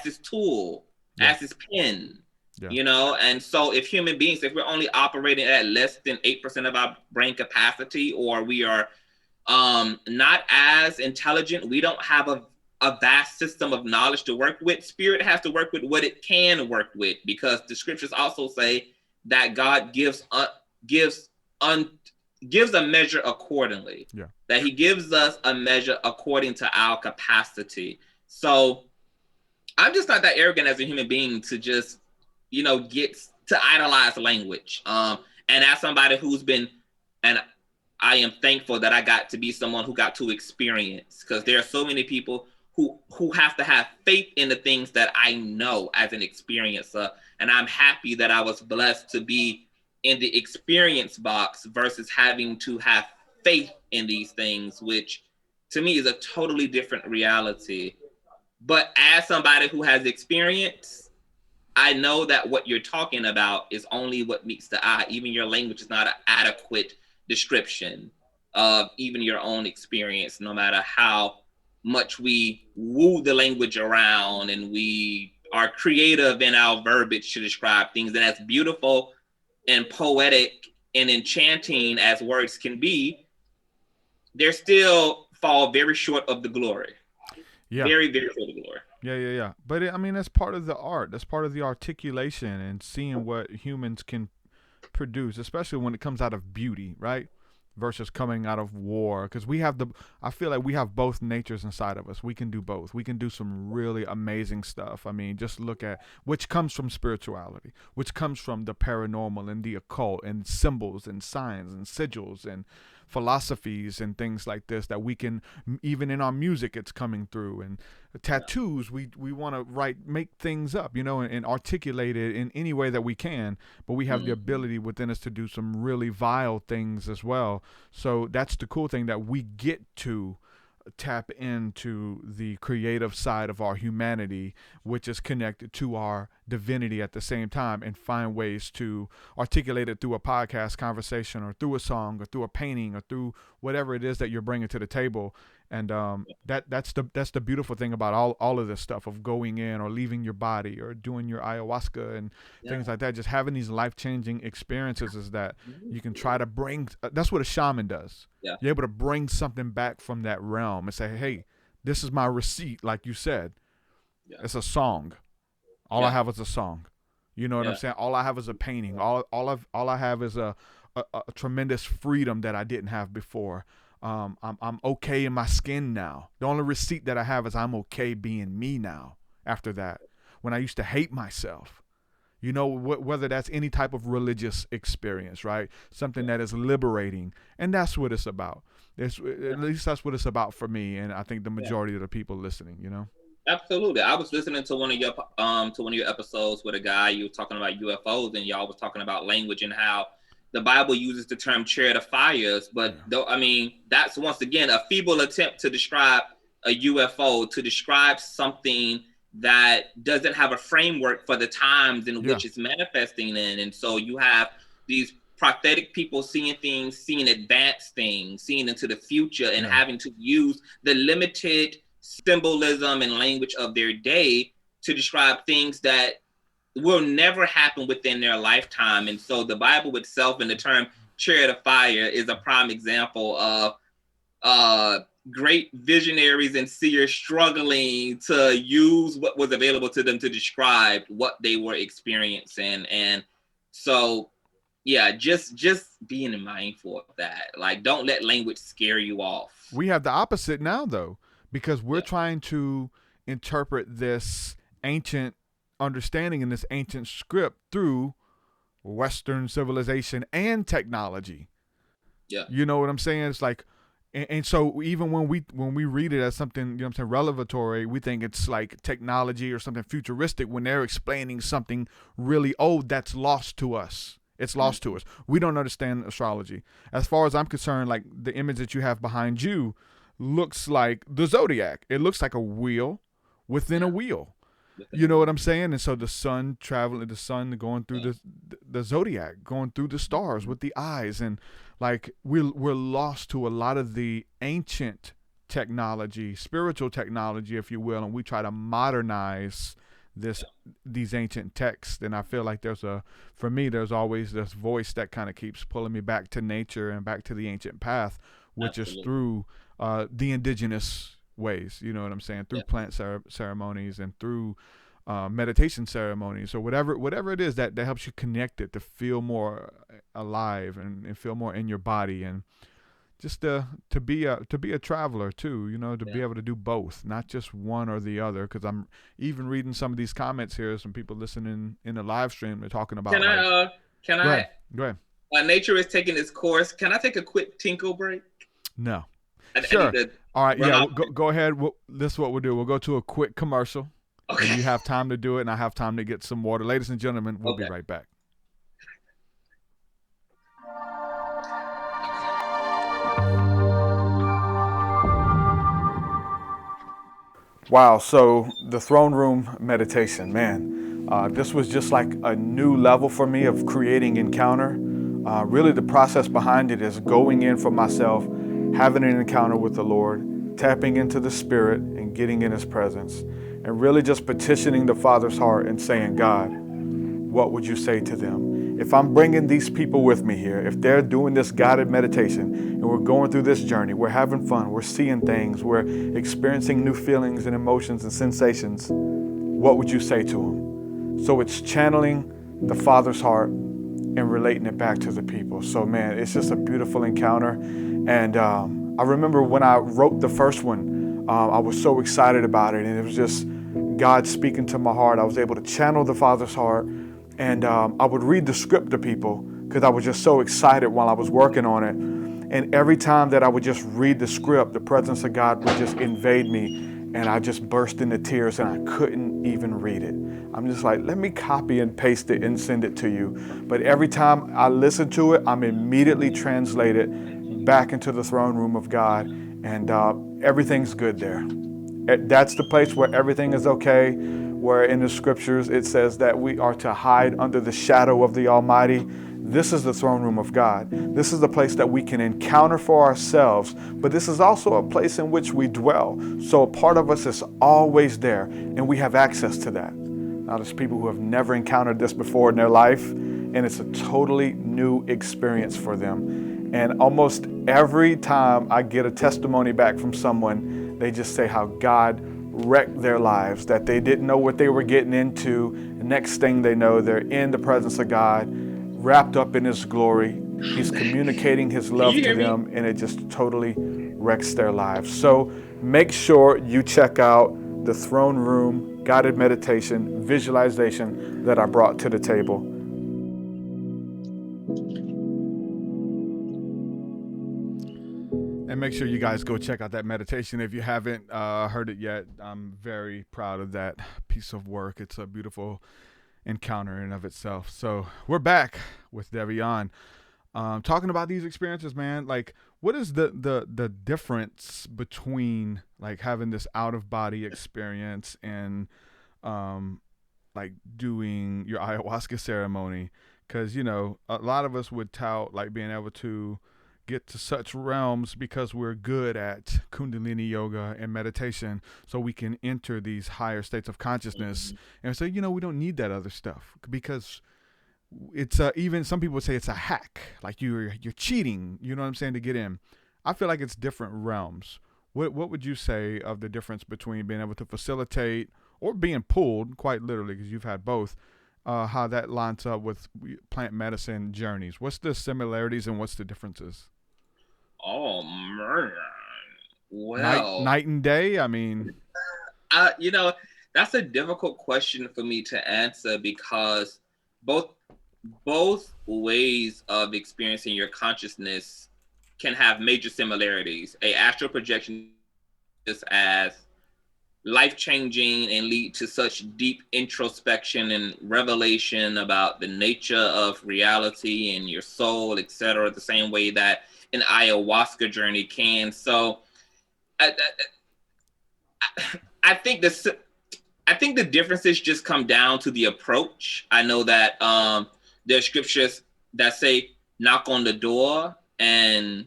his tool, as his pen. And so if human beings, if we're only operating at less than 8% of our brain capacity, or we are not as intelligent, we don't have a vast system of knowledge to work with. Spirit has to work with what it can work with, because the scriptures also say that God gives a measure accordingly. That he gives us a measure according to our capacity. So I'm just not that arrogant as a human being to just, get to idolize language. And as somebody who's been, and I am thankful that I got to be someone who got to experience, because there are so many people who have to have faith in the things that I know as an experiencer. And I'm happy that I was blessed to be in the experience box versus having to have faith in these things, which to me is a totally different reality. But as somebody who has experience, I know that what you're talking about is only what meets the eye. Even your language is not an adequate description of even your own experience, no matter how much we woo the language around and we are creative in our verbiage to describe things. And as beautiful and poetic and enchanting as words can be, they still fall very short of the glory. Yeah. Very, very short of the glory. Yeah. But I mean, that's part of the art. That's part of the articulation and seeing what humans can produce, especially when it comes out of beauty, right? Versus coming out of war. Because I feel like we have both natures inside of us. We can do both. We can do some really amazing stuff. I mean, just look at, which comes from spirituality, which comes from the paranormal and the occult and symbols and signs and sigils and philosophies and things like this that we can, even in our music, it's coming through. And tattoos, we want to make things up, and articulate it in any way that we can, but we have the ability within us to do some really vile things as well. So that's the cool thing, that we get to tap into the creative side of our humanity, which is connected to our divinity at the same time, and find ways to articulate it through a podcast conversation or through a song or through a painting or through whatever it is that you're bringing to the table. And that's the beautiful thing about all of this stuff of going in or leaving your body or doing your ayahuasca and things like that. Just having these life-changing experiences is that you can try to bring. That's what a shaman does. Yeah. You're able to bring something back from that realm and say, "Hey, this is my receipt," like you said. Yeah. It's a song. All I have is a song. You know what I'm saying? All I have is a painting. All I have is a tremendous freedom that I didn't have before. I'm okay in my skin now. The only receipt that I have is I'm okay being me now. After that, when I used to hate myself, whether that's any type of religious experience, right? Something that is liberating, and that's what it's about. At least that's what it's about for me, and I think the majority of the people listening, Absolutely. I was listening to one of your episodes with a guy. You were talking about UFOs, and y'all was talking about language and how the Bible uses the term chariot of fires, but that's once again a feeble attempt to describe a UFO, to describe something that doesn't have a framework for the times in which it's manifesting in. And so you have these prophetic people seeing things, seeing advanced things, seeing into the future, and having to use the limited symbolism and language of their day to describe things that will never happen within their lifetime. And so the Bible itself, and the term chariot of fire, is a prime example of great visionaries and seers struggling to use what was available to them to describe what they were experiencing. And so just being mindful of that. Like, don't let language scare you off. We have the opposite now, though, because we're trying to interpret this ancient understanding in this ancient script through Western civilization and technology. Yeah. You know what I'm saying? It's like, and so even when we read it as something, revelatory, we think it's like technology or something futuristic, when they're explaining something really old that's lost to us. It's lost to us. We don't understand astrology. As far as I'm concerned, like the image that you have behind you looks like the zodiac. It looks like a wheel within a wheel. You know what I'm saying? And so the sun going through the zodiac, going through the stars with the eyes, and like we're lost to a lot of the ancient technology, spiritual technology, if you will, and we try to modernize these ancient texts. And I feel like there's always this voice that kind of keeps pulling me back to nature and back to the ancient path, which is through the indigenous ways, you know what I'm saying, through plant ceremonies and through meditation ceremonies, or whatever it is that helps you connect it to feel more alive and feel more in your body. And just to be a traveler too, you know, to be able to do both, not just one or the other. Because I'm even reading some of these comments here, some people listening in the live stream, they're talking about. Can Go I? ahead. Go ahead. Nature is taking its course. Can I take a quick tinkle break? No. Sure. I need to all right. Yeah. Go ahead. This is what we'll do. We'll go to a quick commercial. Okay. And you have time to do it, and I have time to get some water. Ladies and gentlemen, we'll be right back. Wow, so the throne room meditation, man, this was just like a new level for me of creating encounter. Really the process behind it is going in for myself, having an encounter with the Lord, tapping into the Spirit and getting in His presence, and really just petitioning the Father's heart and saying, God, what would you say to them? If I'm bringing these people with me here, if they're doing this guided meditation and we're going through this journey, we're having fun, we're seeing things, we're experiencing new feelings and emotions and sensations, what would you say to them? So it's channeling the Father's heart and relating it back to the people. So man, it's just a beautiful encounter. And I remember when I wrote the first one, I was so excited about it, and it was just God speaking to my heart. I was able to channel the Father's heart. And I would read the script to people because I was just so excited while I was working on it. And every time that I would just read the script, the presence of God would just invade me, and I just burst into tears and I couldn't even read it. I'm just like, let me copy and paste it and send it to you. But every time I listen to it, I'm immediately translated back into the throne room of God, and everything's good there. That's the place where everything is okay, where in the scriptures it says that we are to hide under the shadow of the Almighty. This is the throne room of God. This is the place that we can encounter for ourselves, but this is also a place in which we dwell. So a part of us is always there, and we have access to that. Now there's people who have never encountered this before in their life, and it's a totally new experience for them. And almost every time I get a testimony back from someone, they just say how God wrecked their lives, that they didn't know what they were getting into. The next thing they know, they're in the presence of God, wrapped up in His glory. He's communicating His love to them, and it just totally wrecks their lives. So make sure you check out the throne room guided meditation visualization that I brought to the table. And make sure you guys go check out that meditation if you haven't heard it yet. I'm very proud of that piece of work. It's a beautiful encounter in and of itself. So we're back with Davyon, talking about these experiences, man. Like, what is the difference between like having this out of body experience and like doing your ayahuasca ceremony? Because, you know, a lot of us would tout like being able to get to such realms because we're good at Kundalini yoga and meditation, so we can enter these higher states of consciousness. And so, you know, we don't need that other stuff because it's even some people say it's a hack, like you're cheating, you know what I'm saying, to get in. I feel like it's different realms. What would you say of the difference between being able to facilitate or being pulled, quite literally, because you've had both, how that lines up with plant medicine journeys? What's the similarities and what's the differences? Oh man, well, night and day. I mean, you know, that's a difficult question for me to answer because both ways of experiencing your consciousness can have major similarities. A astral projection is as life-changing and lead to such deep introspection and revelation about the nature of reality and your soul, etc., the same way that an ayahuasca journey can. So I think the differences just come down to the approach. I know that there are scriptures that say, knock on the door and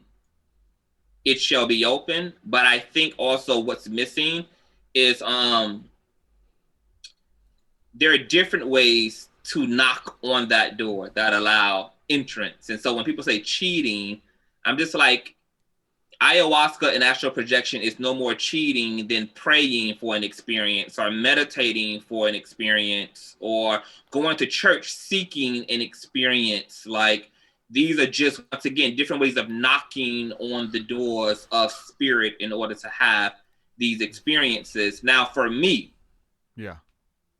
it shall be open. But I think also what's missing is there are different ways to knock on that door that allow entrance. And so when people say cheating, I'm just like, ayahuasca and astral projection is no more cheating than praying for an experience or meditating for an experience or going to church seeking an experience. Like, these are just, once again, different ways of knocking on the doors of spirit in order to have these experiences. Now, for me,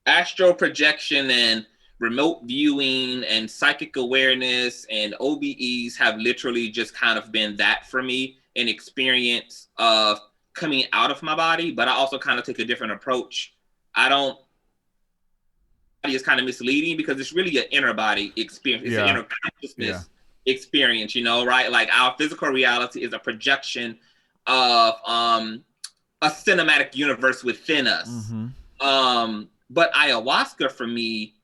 astral projection and remote viewing and psychic awareness and OBEs have literally just kind of been that for me, an experience of coming out of my body. But I also kind of take a different approach. It's kind of misleading because it's really an inner body experience. It's an inner consciousness experience, you know, right? Like our physical reality is a projection of a cinematic universe within us. But ayahuasca for me,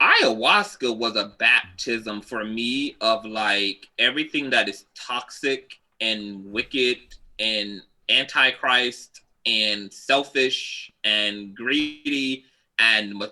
ayahuasca was a baptism for me of like everything that is toxic and wicked and antichrist and selfish and greedy and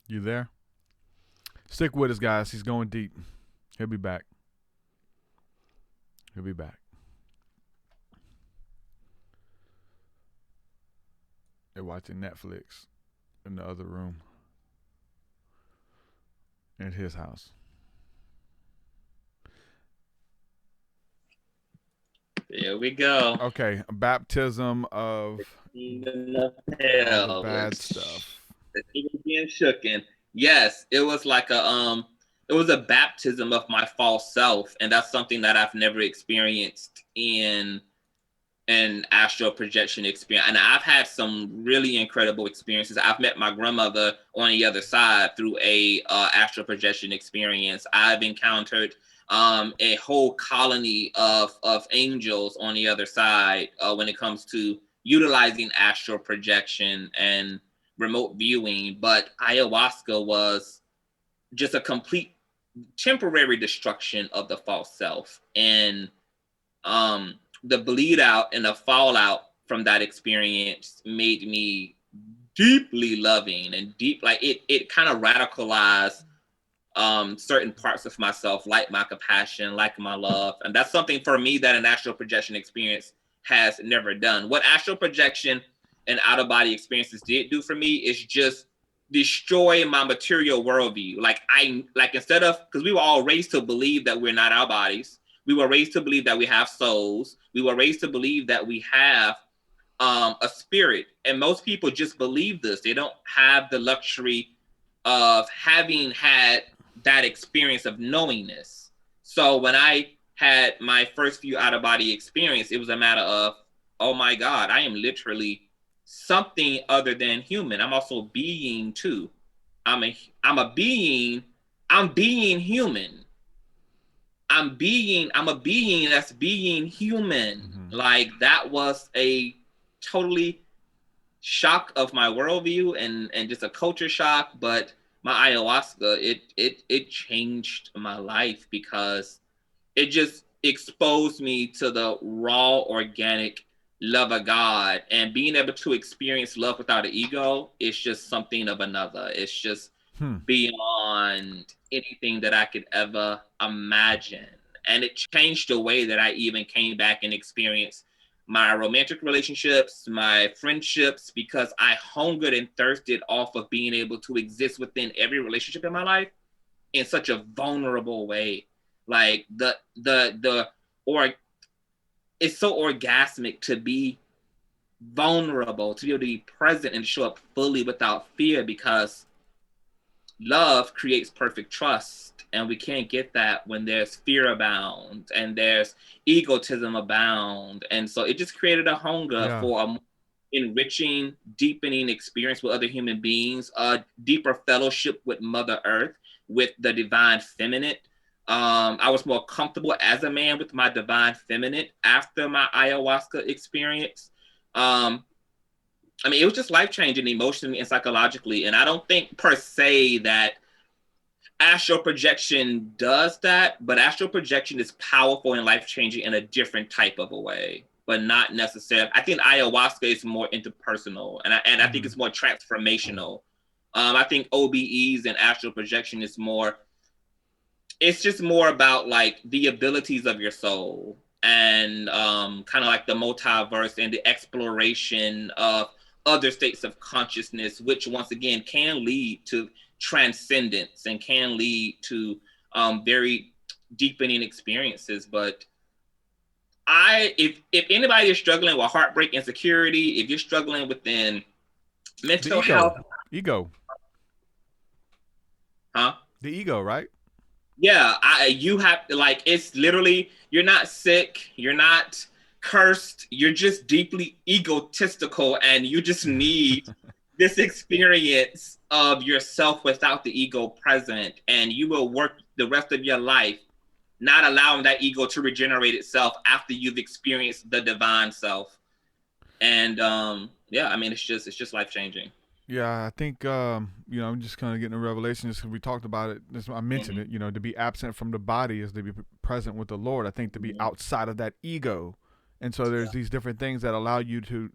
You there? Stick with us, guys. He's going deep. He'll be back. He'll be back. They're watching Netflix in the other room at his house. There we go. Okay, baptism of hell, bad stuff. Even being shooken. Yes, it was like it was a baptism of my false self, and that's something that I've never experienced in an astral projection experience. And I've had some really incredible experiences. I've met my grandmother on the other side through a astral projection experience. I've encountered a whole colony of angels on the other side when it comes to utilizing astral projection and remote viewing. But ayahuasca was just a complete temporary destruction of the false self. And the bleed out and the fallout from that experience made me deeply loving and deep, like it kind of radicalized certain parts of myself, like my compassion, like my love. And that's something for me that an astral projection experience has never done. What astral projection and out-of-body experiences did do for me is just destroy my material worldview. Like instead of, because we were all raised to believe that we're not our bodies. We were raised to believe that we have souls. We were raised to believe that we have a spirit. And most people just believe this. They don't have the luxury of having had that experience of knowingness. So when I had my first few out-of-body experience, it was a matter of, oh my God, I am literally something other than human. I'm also being too. I'm a being. I'm being human. I'm a being that's being human. Mm-hmm. Like that was a totally shock of my worldview and just a culture shock. But my ayahuasca, it changed my life because it just exposed me to the raw, organic love of God. And being able to experience love without an ego is just something of another. It's just beyond anything that I could ever imagine. And it changed the way that I even came back and experienced my romantic relationships, my friendships, because I hungered and thirsted off of being able to exist within every relationship in my life in such a vulnerable way. Like it's so orgasmic to be vulnerable, to be able to be present and show up fully without fear, because love creates perfect trust. And we can't get that when there's fear abound and there's egotism abound. And so it just created a hunger for a enriching, deepening experience with other human beings, a deeper fellowship with Mother Earth, with the divine feminine. I was more comfortable as a man with my divine feminine after my ayahuasca experience. I mean, it was just life-changing emotionally and psychologically. And I don't think per se that astral projection does that, but astral projection is powerful and life-changing in a different type of a way, but not necessarily. I think ayahuasca is more interpersonal, and I think it's more transformational I think OBEs and astral projection is more, it's just more about like the abilities of your soul and kind of like the multiverse and the exploration of other states of consciousness, which once again can lead to transcendence and can lead to very deepening experiences. But if anybody is struggling with heartbreak, insecurity, if you're struggling within mental health, ego, huh? The ego, right? Yeah, you have to, like, it's literally, you're not sick, you're not cursed, you're just deeply egotistical, and you just need this experience of yourself without the ego present, and you will work the rest of your life not allowing that ego to regenerate itself after you've experienced the divine self. And yeah, I mean, it's just life changing. Yeah, I think I'm just kind of getting a revelation just because we talked about it. I mentioned it. To be absent from the body is to be present with the Lord. I think to be outside of that ego, and so there's these different things that allow you to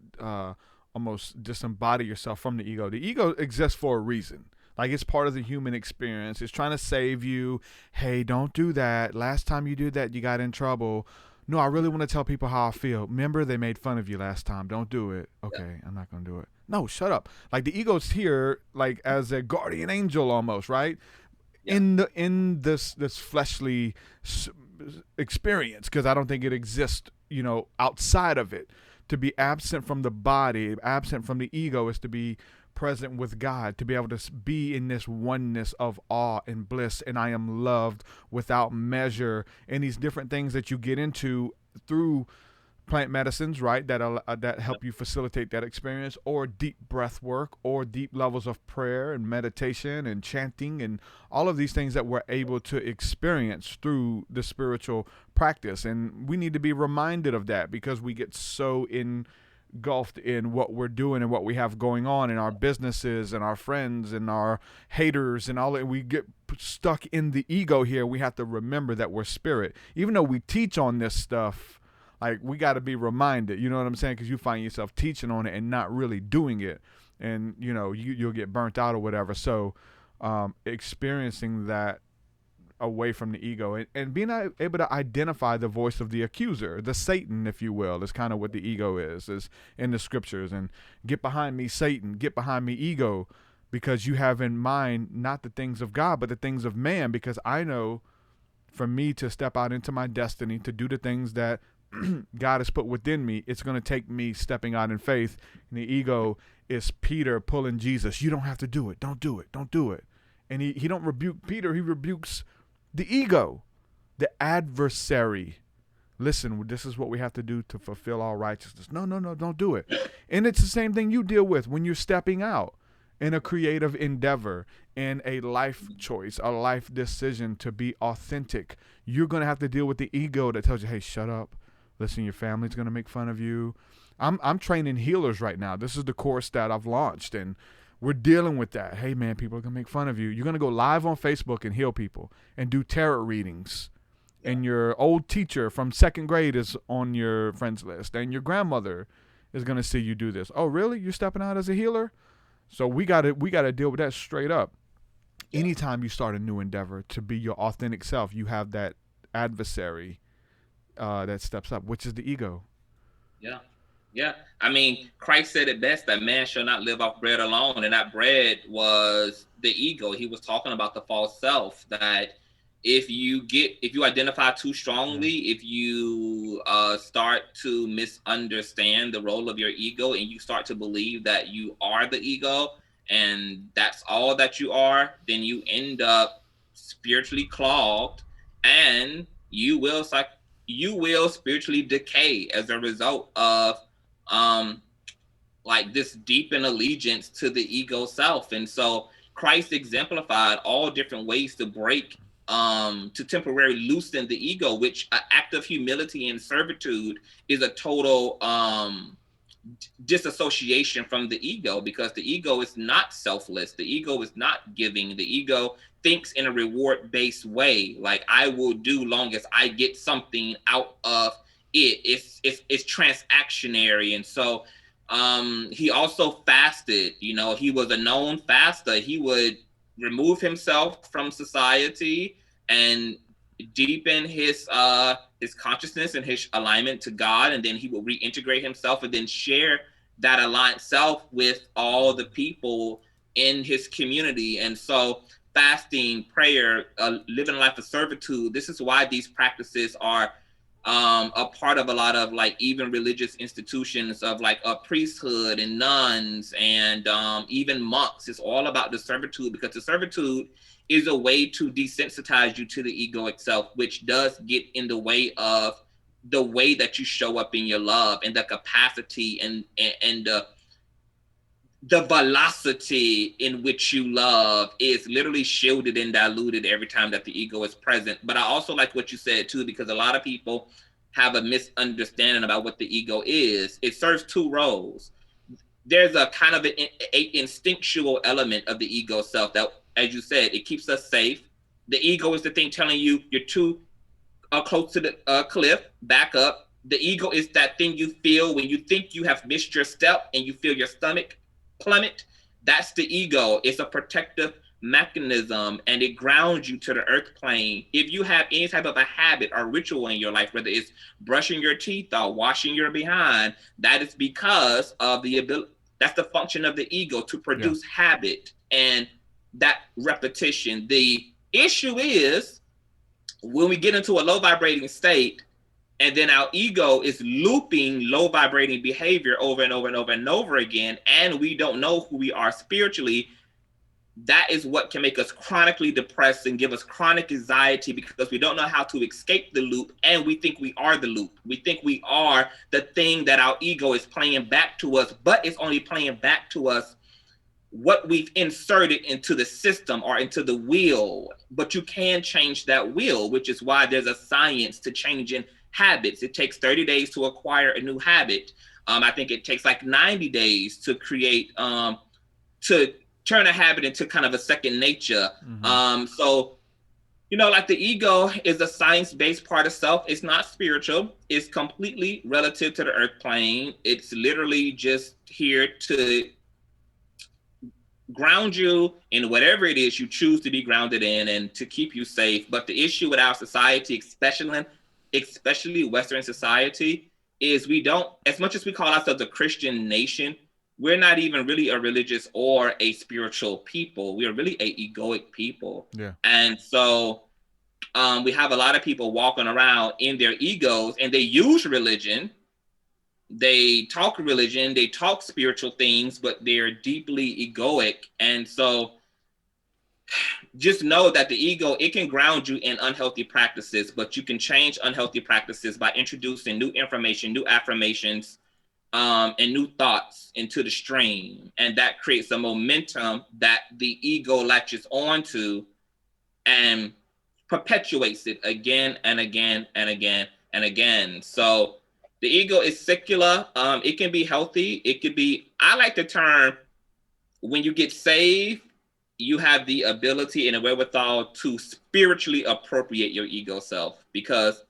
almost disembody yourself from the ego. The ego exists for a reason. Like, it's part of the human experience. It's trying to save you. Hey, don't do that. Last time you did that, you got in trouble. No, I really want to tell people how I feel. Remember, they made fun of you last time. Don't do it. Okay, I'm not going to do it. No, shut up. Like, the ego's here, like, as a guardian angel almost, right? Yeah. In this fleshly experience, because I don't think it exists, outside of it. To be absent from the body, absent from the ego, is to be present with God, to be able to be in this oneness of awe and bliss, and I am loved without measure, and these different things that you get into through plant medicines, right, that help you facilitate that experience, or deep breath work, or deep levels of prayer and meditation and chanting, and all of these things that we're able to experience through the spiritual practice. And we need to be reminded of that, because we get so engulfed in what we're doing and what we have going on in our businesses and our friends and our haters and all that. We get stuck in the ego here. We have to remember that we're spirit. Even though we teach on this stuff, like, we got to be reminded, you know what I'm saying? Because you find yourself teaching on it and not really doing it, and you'll get burnt out or whatever. So experiencing that away from the ego, and being able to identify the voice of the accuser, the Satan, if you will, is kind of what the ego is in the scriptures. And get behind me, Satan, get behind me, ego, because you have in mind not the things of God, but the things of man. Because I know, for me to step out into my destiny, to do the things that God has put within me, it's going to take me stepping out in faith. And the ego is Peter pulling Jesus. You don't have to do it. Don't do it. Don't do it. And he don't rebuke Peter. He rebukes the ego, the adversary. Listen, this is what we have to do to fulfill all righteousness. No, don't do it. And it's the same thing you deal with when you're stepping out in a creative endeavor, in a life choice, a life decision to be authentic. You're going to have to deal with the ego that tells you, hey, shut up. Listen, your family's going to make fun of you. I'm training healers right now. This is the course that I've launched, and we're dealing with that. Hey, man, people are going to make fun of you. You're going to go live on Facebook and heal people and do tarot readings. Yeah. And your old teacher from second grade is on your friends list, and your grandmother is going to see you do this. Oh, really? You're stepping out as a healer? So we got to deal with that straight up. Yeah. Anytime you start a new endeavor to be your authentic self, you have that adversary that steps up, which is the ego. Yeah. I mean, Christ said it best, that man shall not live off bread alone. And that bread was the ego. He was talking about the false self, that if you identify too strongly, if you start to misunderstand the role of your ego, and you start to believe that you are the ego and that's all that you are, then you end up spiritually clogged, and you will spiritually decay as a result of like this deepened allegiance to the ego self. And so Christ exemplified all different ways to break, to temporarily loosen the ego, which an act of humility and servitude is a total disassociation from the ego, because the ego is not selfless. The ego is not giving. The ego thinks in a reward-based way, like, I will do long as I get something out of it. It's transactionary. And so He also fasted. You know, he was a known faster. He would remove himself from society and deepen his consciousness and his alignment to God, and then he will reintegrate himself and then share that aligned self with all the people in his community. And so fasting, prayer, living a life of servitude, this is why these practices are a part of a lot of like even religious institutions of like a priesthood and nuns and even monks. It's all about the servitude, because the servitude is a way to desensitize you to the ego itself, which does get in the way of the way that you show up in your love and the capacity and the velocity in which you love is literally shielded and diluted every time that the ego is present. But I also like what you said too, because a lot of people have a misunderstanding about what the ego is. It serves two roles. There's a kind of a instinctual element of the ego self that, as you said, it keeps us safe. The ego is the thing telling you you're too close to the cliff, back up. The ego is that thing you feel when you think you have missed your step and you feel your stomach plummet. That's the ego. It's a protective mechanism, and it grounds you to the earth plane. If you have any type of a habit or ritual in your life, whether it's brushing your teeth or washing your behind, that is because of the ability. That's the function of the ego, to produce habit and that repetition. The issue is when we get into a low vibrating state, and then our ego is looping low vibrating behavior over and over and over and over again, and we don't know who we are spiritually, that is what can make us chronically depressed and give us chronic anxiety, because we don't know how to escape the loop, and we think we are the loop. We think we are the thing that our ego is playing back to us, but it's only playing back to us what we've inserted into the system or into the wheel. But you can change that wheel, which is why there's a science to changing habits. It takes 30 days to acquire a new habit. I think it takes like 90 days to create, to turn a habit into kind of a second nature. So, you know, like the ego is a science-based part of self. It's not spiritual. It's completely relative to the earth plane. It's literally just here to ground you in whatever it is you choose to be grounded in and to keep you safe. But the issue with our society, especially Western society, is we don't, as much as we call ourselves a Christian nation, we're not even really a religious or a spiritual people. We are really a egoic people. Yeah. And so we have a lot of people walking around in their egos, and they use religion. They talk religion, they talk spiritual things, but they're deeply egoic. And so just know that the ego, it can ground you in unhealthy practices, but you can change unhealthy practices by introducing new information, new affirmations, and new thoughts into the stream. And that creates a momentum that the ego latches onto and perpetuates it again and again and again and again. So the ego is secular. It can be healthy. It could be, I like the term, when you get saved, you have the ability and the wherewithal to spiritually appropriate your ego self, because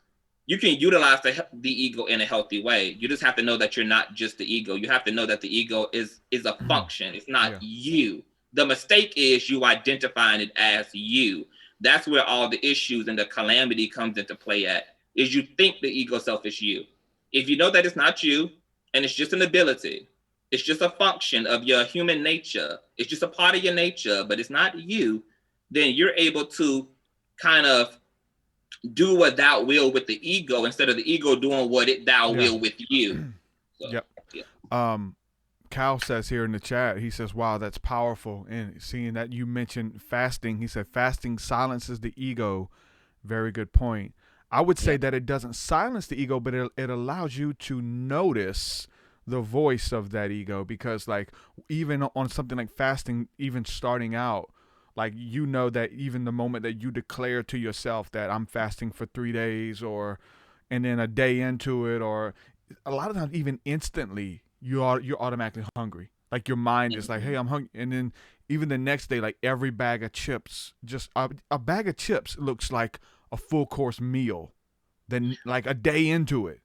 you can utilize the ego in a healthy way. You just have to know that you're not just the ego. You have to know that the ego is a function. It's not you. The mistake is you identifying it as you. That's where all the issues and the calamity comes into play at, is you think the ego self is you. If you know that it's not you, and it's just an ability, it's just a function of your human nature, it's just a part of your nature, but it's not you, then you're able to kind of do what thou will with the ego instead of the ego doing what it thou will with you. So, Cal says here in the chat, he says, wow, that's powerful. And seeing that you mentioned fasting, he said fasting silences the ego. Very good point. I would say that it doesn't silence the ego, but it allows you to notice the voice of that ego, because like even on something like fasting, even starting out, like, you know, that even the moment that you declare to yourself that I'm fasting for 3 days, and then a day into it, or a lot of times even instantly, you're automatically hungry. Like your mind is like, hey, I'm hungry. And then even the next day, like every bag of chips, just a bag of chips looks like a full course meal. Then like a day into it.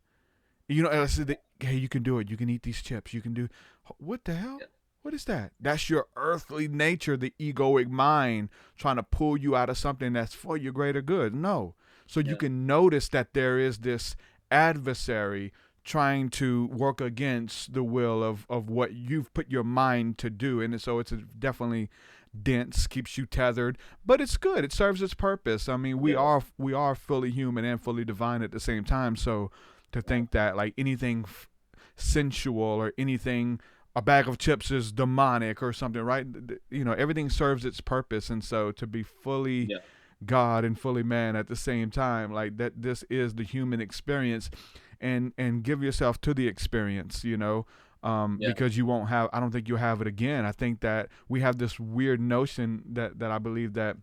You know, and I said, hey, you can do it. You can eat these chips. You can do, what the hell? Yeah. What is that? That's your earthly nature, the egoic mind trying to pull you out of something that's for your greater good. No. So you can notice that there is this adversary trying to work against the will of what you've put your mind to do. And so it's definitely dense, keeps you tethered, but it's good. It serves its purpose. I mean, we are fully human and fully divine at the same time. So to think that like anything sensual or anything, a bag of chips is demonic or something, right? You know, everything serves its purpose. And so to be fully God and fully man at the same time, like that, this is the human experience, and give yourself to the experience, you know, because you won't have, I don't think you'll have it again. I think that we have this weird notion that I believe that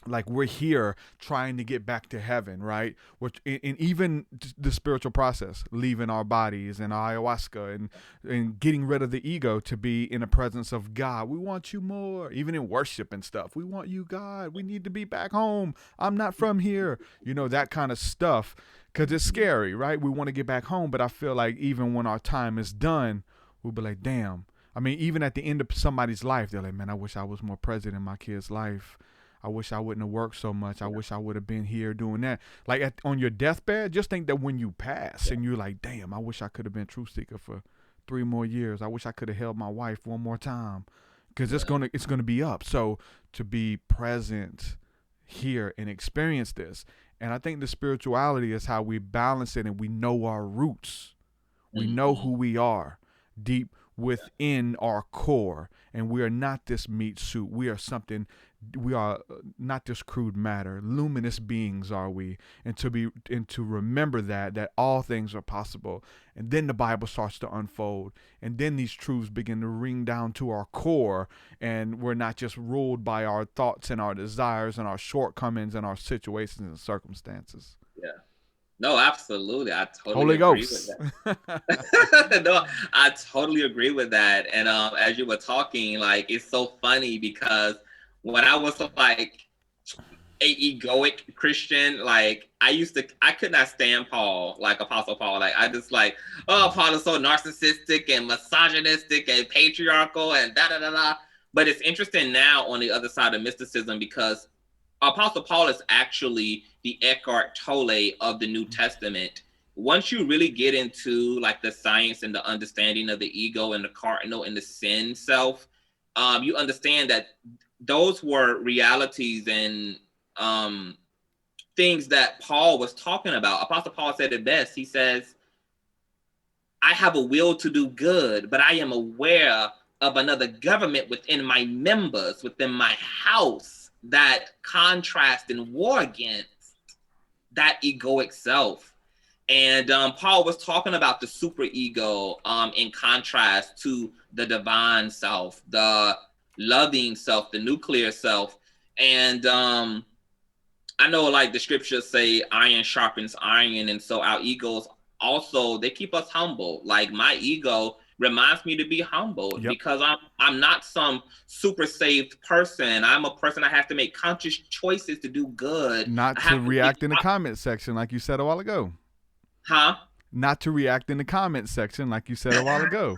like we're here trying to get back to heaven, right? Which in even the spiritual process, leaving our bodies and ayahuasca and getting rid of the ego to be in the presence of God. We want you more, even in worship and stuff. We want you, God. We need to be back home. I'm not from here. You know, that kind of stuff, because it's scary, right? We want to get back home, but I feel like even when our time is done, we'll be like, damn. I mean, even at the end of somebody's life, they're like, man, I wish I was more present in my kid's life. I wish I wouldn't have worked so much. I wish I would have been here doing that. Like on your deathbed, just think that when you pass and you're like, damn, I wish I could have been TruthSeekah for 3 more years. I wish I could have held my wife one more time, because it's gonna be up. So to be present here and experience this, and I think the spirituality is how we balance it, and we know our roots. We know who we are deep within our core, and we are not this meat suit. We are something. We are not this crude matter. Luminous beings are we, and to remember that all things are possible. And then the Bible starts to unfold, and then these truths begin to ring down to our core, and we're not just ruled by our thoughts and our desires and our shortcomings and our situations and circumstances. Yeah. No, absolutely. I totally Holy agree Ghost. with that. No, I totally agree with that. And as you were talking, like, it's so funny because when I was like a egoic Christian, like I could not stand Paul, like Apostle Paul. Like I just like, oh, Paul is so narcissistic and misogynistic and patriarchal and da da da da. But it's interesting now on the other side of mysticism, because Apostle Paul is actually the Eckhart Tolle of the New Testament. Once you really get into like the science and the understanding of the ego and the cardinal and the sin self, you understand that those were realities and things that Paul was talking about. Apostle Paul said it best. He says, I have a will to do good, but I am aware of another government within my members, within my house, that contrast and war against that egoic self. And Paul was talking about the superego in contrast to the divine self, the loving self, the nuclear self. And I know like the scriptures say iron sharpens iron. And so our egos also, they keep us humble. Like my ego reminds me to be humble because I'm not some super saved person. I'm a person that has to make conscious choices to do good. Not to react in the comment section like you said a while ago. Huh? Not to react in the comment section like you said a while ago.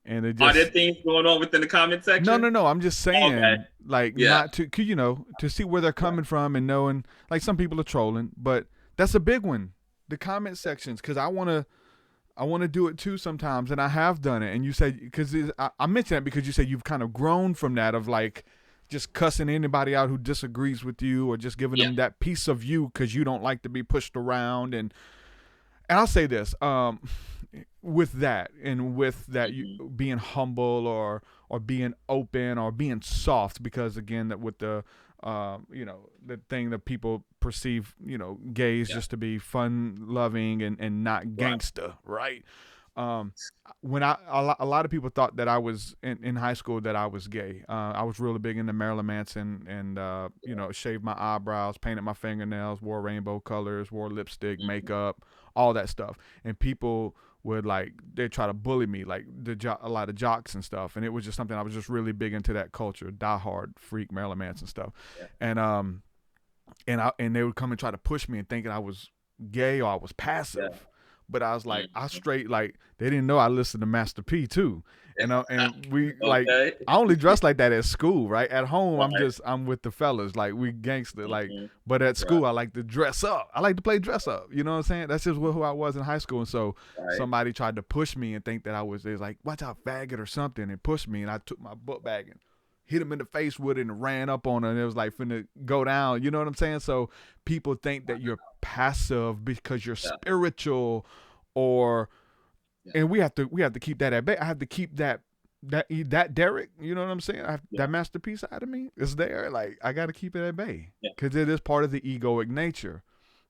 And it just, are there things going on within the comment section? No. I'm just saying, not to, you know, to see where they're coming from and knowing, like some people are trolling, but that's a big one. The comment sections, because I want to do it too sometimes, and I have done it. And you said, because I mentioned that because you said you've kind of grown from that of like just cussing anybody out who disagrees with you, or just giving them that piece of you because you don't like to be pushed around. And I'll say this, with that, you being humble or being open or being soft, because again, that with the you know, the thing that people perceive, you know, gays just to be fun loving and not gangster, right? When a lot of people thought that I was in high school that I was gay. I was really big into Marilyn Manson and you know, shaved my eyebrows, painted my fingernails, wore rainbow colors, wore lipstick, makeup, all that stuff. And people would they try to bully me, like a lot of jocks and stuff. And it was just something I was just really big into, that culture, diehard freak Marilyn Manson stuff. And they would come and try to push me and thinking I was gay or I was passive. But I was like, I straight, like, they didn't know I listened to Master P too. And we like, I only dress like that at school, right? At home, I'm with the fellas, like we gangster, like, but at school, I like to dress up. I like to play dress up. You know what I'm saying? That's just who I was in high school. And so somebody tried to push me and think that they was like, watch out, faggot or something, and push me. And I took my book bag and hit him in the face with it and ran up on her, and it was like finna go down. You know what I'm saying? So people think that you're passive because you're spiritual, or and we have to keep that at bay. I have to keep that Derek, you know what I'm saying? That masterpiece out of me is there. Like, I got to keep it at bay because it is part of the egoic nature.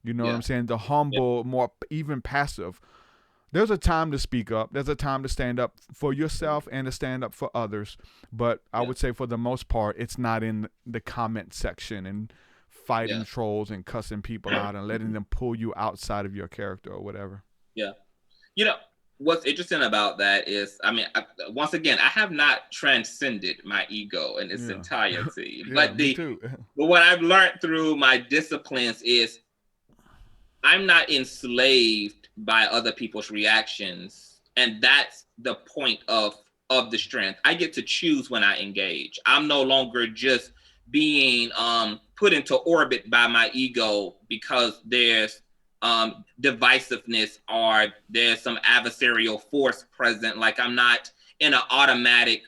You know what I'm saying? The humble, more even passive. There's a time to speak up. There's a time to stand up for yourself and to stand up for others. But I would say for the most part, it's not in the comment section and fighting trolls and cussing people out and letting them pull you outside of your character or whatever. Yeah. You know, what's interesting about that is, I mean, once again, I have not transcended my ego in its entirety. But but what I've learned through my disciplines is I'm not enslaved by other people's reactions, and that's the point of the strength. I get to choose when I engage. I'm no longer just being put into orbit by my ego because there's divisiveness or there's some adversarial force present. Like, I'm not in an automatic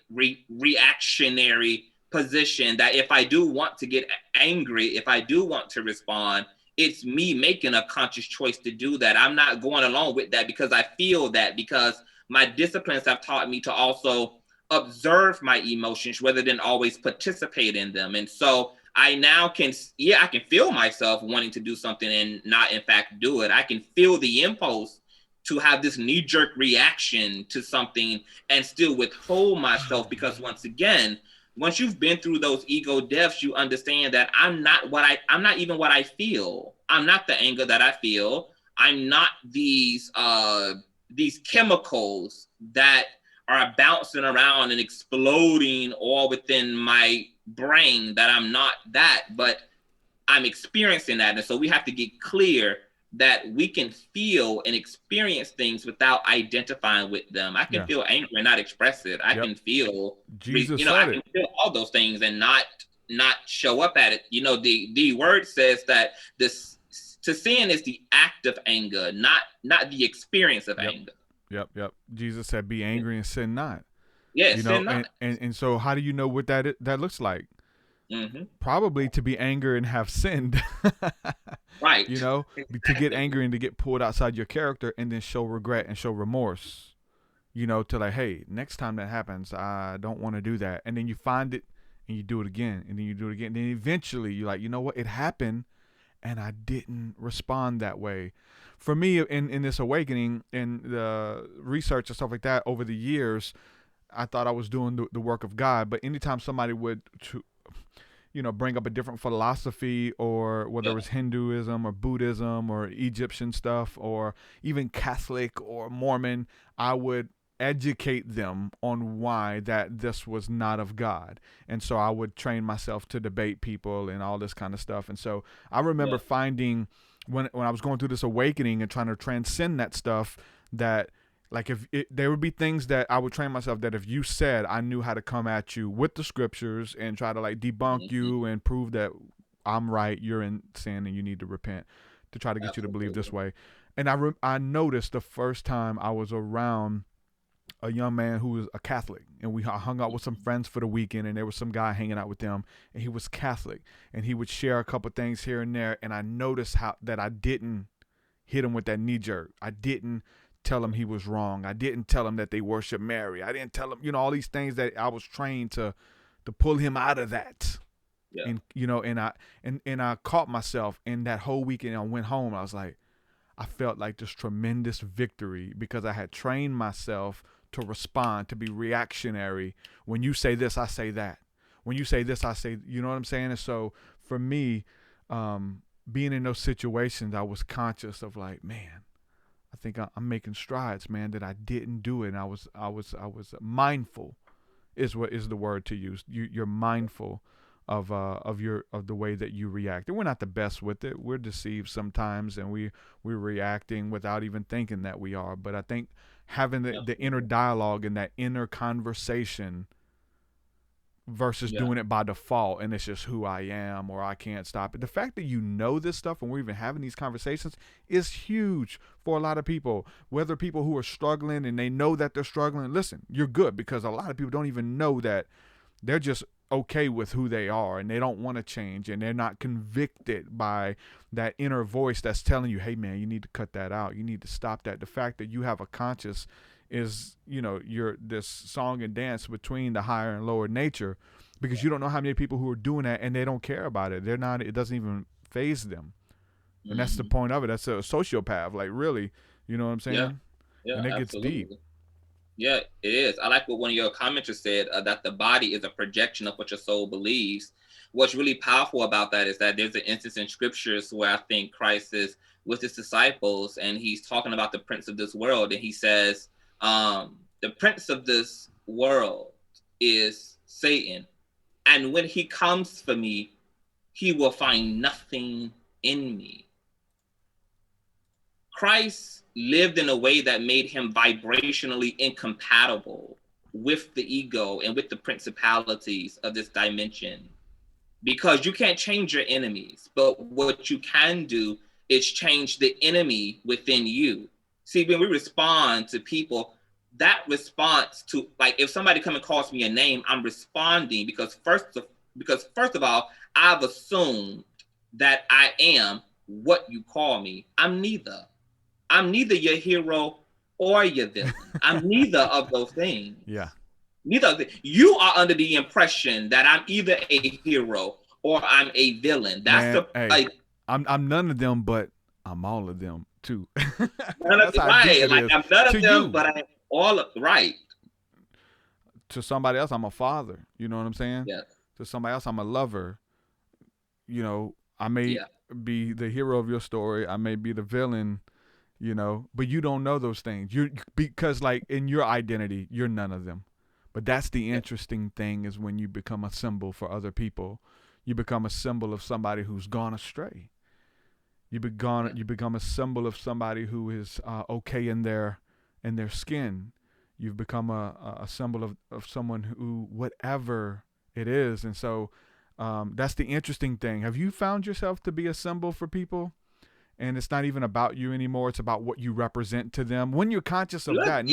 reactionary position that if I do want to get angry, if I do want to respond, it's me making a conscious choice to do that. I'm not going along with that because I feel that, because my disciplines have taught me to also observe my emotions rather than always participate in them. And so I now can feel myself wanting to do something and not in fact do it. I can feel the impulse to have this knee-jerk reaction to something and still withhold myself, because once again, once you've been through those ego deaths, you understand that I'm not even what I feel. I'm not the anger that I feel. I'm not these chemicals that are bouncing around and exploding all within my brain, that I'm not that, but I'm experiencing that. And so we have to get clear that we can feel and experience things without identifying with them. I can feel angry and not express it. I can feel, I can feel all those things and not show up at it. You know, the word says that to sin is the act of anger, not the experience of anger. Yep. Jesus said, "Be angry and sin not." Yes, you know, sin not. And so how do you know what that looks like? Mm-hmm. Probably to be angry and have sinned. Right. You know, to get angry and to get pulled outside your character and then show regret and show remorse. You know, to like, hey, next time that happens, I don't want to do that. And then you find it and you do it again, and then you do it again. And then eventually you're like, you know what? It happened and I didn't respond that way. For me, in this awakening and the research and stuff like that over the years, I thought I was doing the work of God. But anytime somebody would bring up a different philosophy, or whether it was Hinduism or Buddhism or Egyptian stuff or even Catholic or Mormon, I would educate them on why that this was not of God. And so I would train myself to debate people and all this kind of stuff. And so I remember finding when I was going through this awakening and trying to transcend that stuff, that like there would be things that I would train myself that if you said, I knew how to come at you with the scriptures and try to like debunk you and prove that I'm right, you're in sin and you need to repent, to try to get you to believe this way. And I noticed the first time I was around a young man who was a Catholic, and I hung out with some friends for the weekend, and there was some guy hanging out with them, and he was Catholic, and he would share a couple things here and there, and I noticed that I didn't hit him with that knee jerk. I didn't tell him he was wrong. I didn't tell him that they worship Mary. I didn't tell him, all these things that I was trained to pull him out of that. Yeah. And I caught myself in that whole weekend. I went home. I was like, I felt like this tremendous victory because I had trained myself to respond, to be reactionary. When you say this, I say that. When you say this, I say, you know what I'm saying? And so for me, being in those situations, I was conscious of like, man, I think I'm making strides, man, that I didn't do it. And I was mindful is the word to use. You're mindful of the way that you react. And we're not the best with it. We're deceived sometimes, and we're reacting without even thinking that we are. But I think having the inner dialogue and that inner conversation versus doing it by default, and it's just who I am, or I can't stop it. The fact that you know this stuff and we're even having these conversations is huge for a lot of people. Whether people who are struggling and they know that they're struggling, listen, you're good, because a lot of people don't even know that they're just okay with who they are and they don't want to change, and they're not convicted by that inner voice that's telling you, hey man, you need to cut that out, you need to stop that. The fact that you have a conscious is, you're this song and dance between the higher and lower nature, because you don't know how many people who are doing that and they don't care about it. They're not, it doesn't even faze them. And that's the point of it. That's a sociopath, like, really, you know what I'm saying? Yeah, and it absolutely. gets deep. Yeah, it is. I like what one of your commenters said, that the body is a projection of what your soul believes. What's really powerful about that is that there's an instance in scriptures where I think Christ is with his disciples, and he's talking about the prince of this world, and he says, the prince of this world is Satan, and when he comes for me, he will find nothing in me. Christ lived in a way that made him vibrationally incompatible with the ego and with the principalities of this dimension, because you can't change your enemies, but what you can do is change the enemy within you. See, when we respond to people, that response to, like, if somebody come and calls me a name, I'm responding because first of all, I've assumed that I am what you call me. I'm neither your hero or your villain. I'm neither of those things. Yeah. Neither of you are under the impression that I'm either a hero or I'm a villain. That's I'm none of them, but I'm all of them too. Right. Like, I'm none of them, but I'm all of, right. To somebody else, I'm a father. You know what I'm saying? Yeah. To somebody else, I'm a lover. I may be the hero of your story. I may be the villain, but you don't know those things. Because like in your identity, you're none of them. But that's the interesting thing, is when you become a symbol for other people, you become a symbol of somebody who's gone astray. You become a symbol of somebody who is okay in their skin. You've become a symbol of someone who, whatever it is. And so that's the interesting thing. Have you found yourself to be a symbol for people? And it's not even about you anymore. It's about what you represent to them. When you're conscious of that,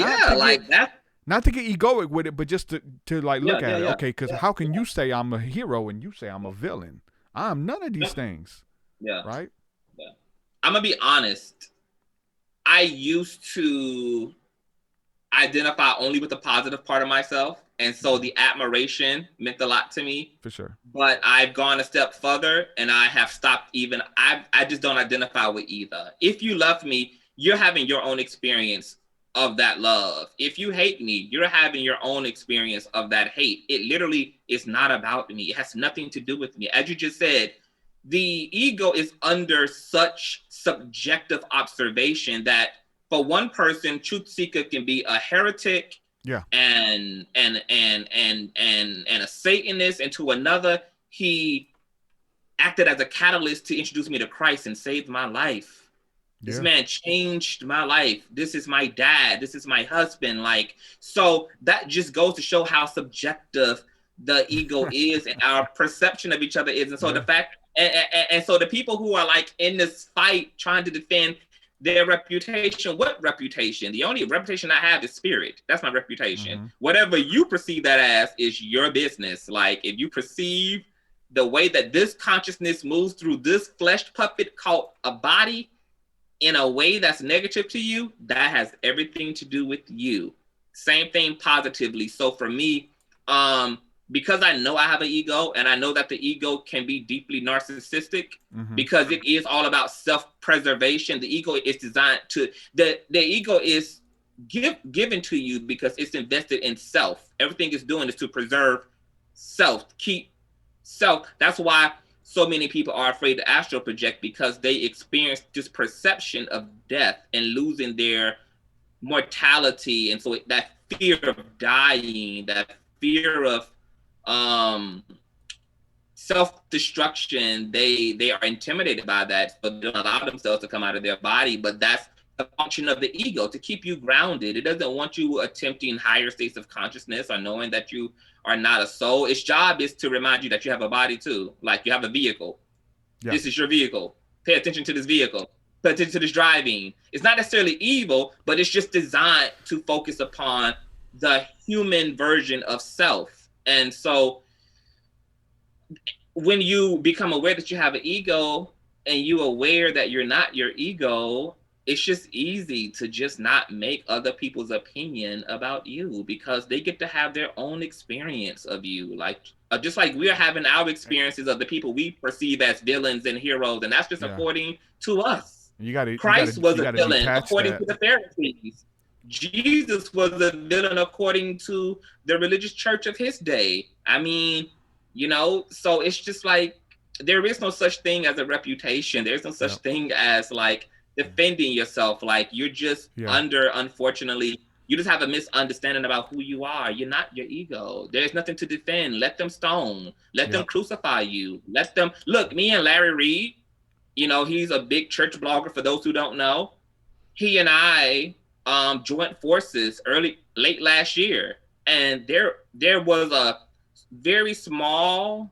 not to get egoic with it, but just to like look at it. Okay, because how can you say I'm a hero and you say I'm a villain? I'm none of these things. Yeah. Right? Yeah. I'm going to be honest. I used to identify only with the positive part of myself. And so the admiration meant a lot to me. For sure. But I've gone a step further, and I have stopped even. I just don't identify with either. If you love me, you're having your own experience of that love. If you hate me, you're having your own experience of that hate. It literally is not about me. It has nothing to do with me. As you just said, the ego is under such subjective observation that for one person, TruthSeekah can be a heretic, and a Satanist, and to another, he acted as a catalyst to introduce me to Christ and saved my life. This man changed my life. This is my dad. This is my husband. Like, so that just goes to show how subjective the ego is and our perception of each other is. And so the fact, and so the people who are like in this fight trying to defend their reputation, what reputation? The only reputation I have is spirit. That's my reputation. Mm-hmm. Whatever you perceive that as is your business. Like, if you perceive the way that this consciousness moves through this flesh puppet called a body in a way that's negative to you, that has everything to do with you. Same thing positively. So for me, because I know I have an ego, and I know that the ego can be deeply narcissistic, because it is all about self-preservation. The ego is designed to, the ego is given to you because it's invested in self. Everything it's doing is to preserve self, keep self. That's why so many people are afraid to astral project, because they experience this perception of death and losing their mortality. And so that fear of dying, that fear of self-destruction, they are intimidated by that, so they don't allow themselves to come out of their body. But that's a function of the ego, to keep you grounded. It doesn't want you attempting higher states of consciousness or knowing that you are not a soul. Its job is to remind you that you have a body too, like you have a vehicle. Yeah. This is your vehicle. Pay attention to this vehicle. Pay attention to this driving. It's not necessarily evil, but it's just designed to focus upon the human version of self. And so when you become aware that you have an ego and you're aware that you're not your ego, it's just easy to just not make other people's opinion about you, because they get to have their own experience of you. Like, just like we're having our experiences of the people we perceive as villains and heroes, and that's just according to us. Christ was a villain according to the Pharisees. Jesus was a villain according to the religious church of his day. I mean, you know, so it's just like, there is no such thing as a reputation. There's no such thing as like defending yourself. Like, you're just unfortunately, you just have a misunderstanding about who you are. You're not your ego. There's nothing to defend. Let them stone. Let them crucify you. Let them, look, me and Larry Reed, you know, he's a big church blogger for those who don't know. He and I joined forces late last year. And there was a very small,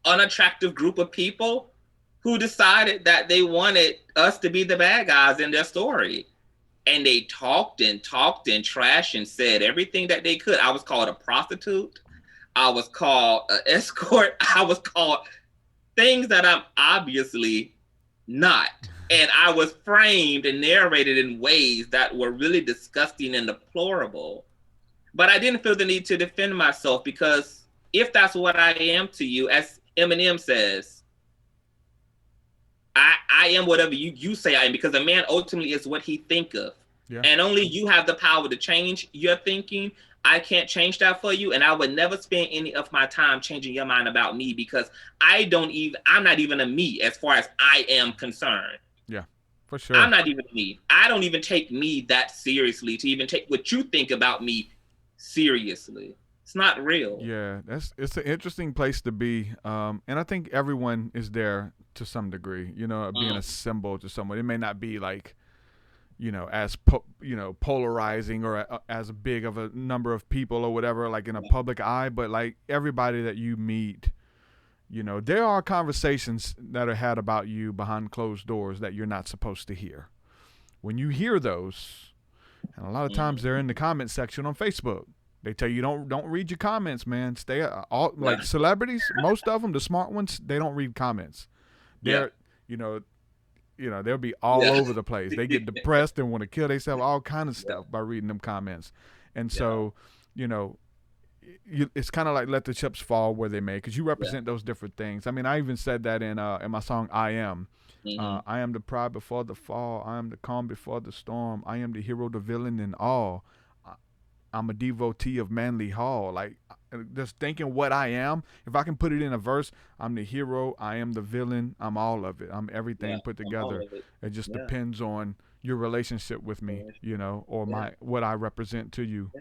unattractive group of people who decided that they wanted us to be the bad guys in their story. And they talked and trashed and said everything that they could. I was called a prostitute. I was called an escort. I was called things that I'm obviously not. And I was framed and narrated in ways that were really disgusting and deplorable. But I didn't feel the need to defend myself, because if that's what I am to you, as Eminem says, I am whatever you say I am, because a man ultimately is what he think of. Yeah. And only you have the power to change your thinking. I can't change that for you. And I would never spend any of my time changing your mind about me, because I'm not even a me as far as I am concerned. Yeah, for sure. I'm not even me. I don't even take me that seriously to even take what you think about me seriously. It's not real. Yeah, it's an interesting place to be. And I think everyone is there to some degree, you know, being a symbol to someone. It may not be like, you know, as polarizing or as big of a number of people or whatever, like in a public eye, but like everybody that you meet, you know, there are conversations that are had about you behind closed doors that you're not supposed to hear. When you hear those, and a lot of times they're in the comment section on Facebook. They tell you don't read your comments, man. Stay like celebrities, most of them, the smart ones, they don't read comments. They're you know, they'll be all over the place. They get depressed and want to kill themselves, all kind of stuff by reading them comments. And so, you know, it's kind of like let the chips fall where they may, because you represent those different things. I mean, I even said that in my song I Am. I am the pride before the fall. I am the calm before the storm. I am the hero, the villain, and all. I'm a devotee of Manly Hall. Like, just thinking what I am, if I can put it in a verse, I'm the hero, I am the villain, I'm all of it. I'm everything put together. It just depends on your relationship with me, you know, or what I represent to you,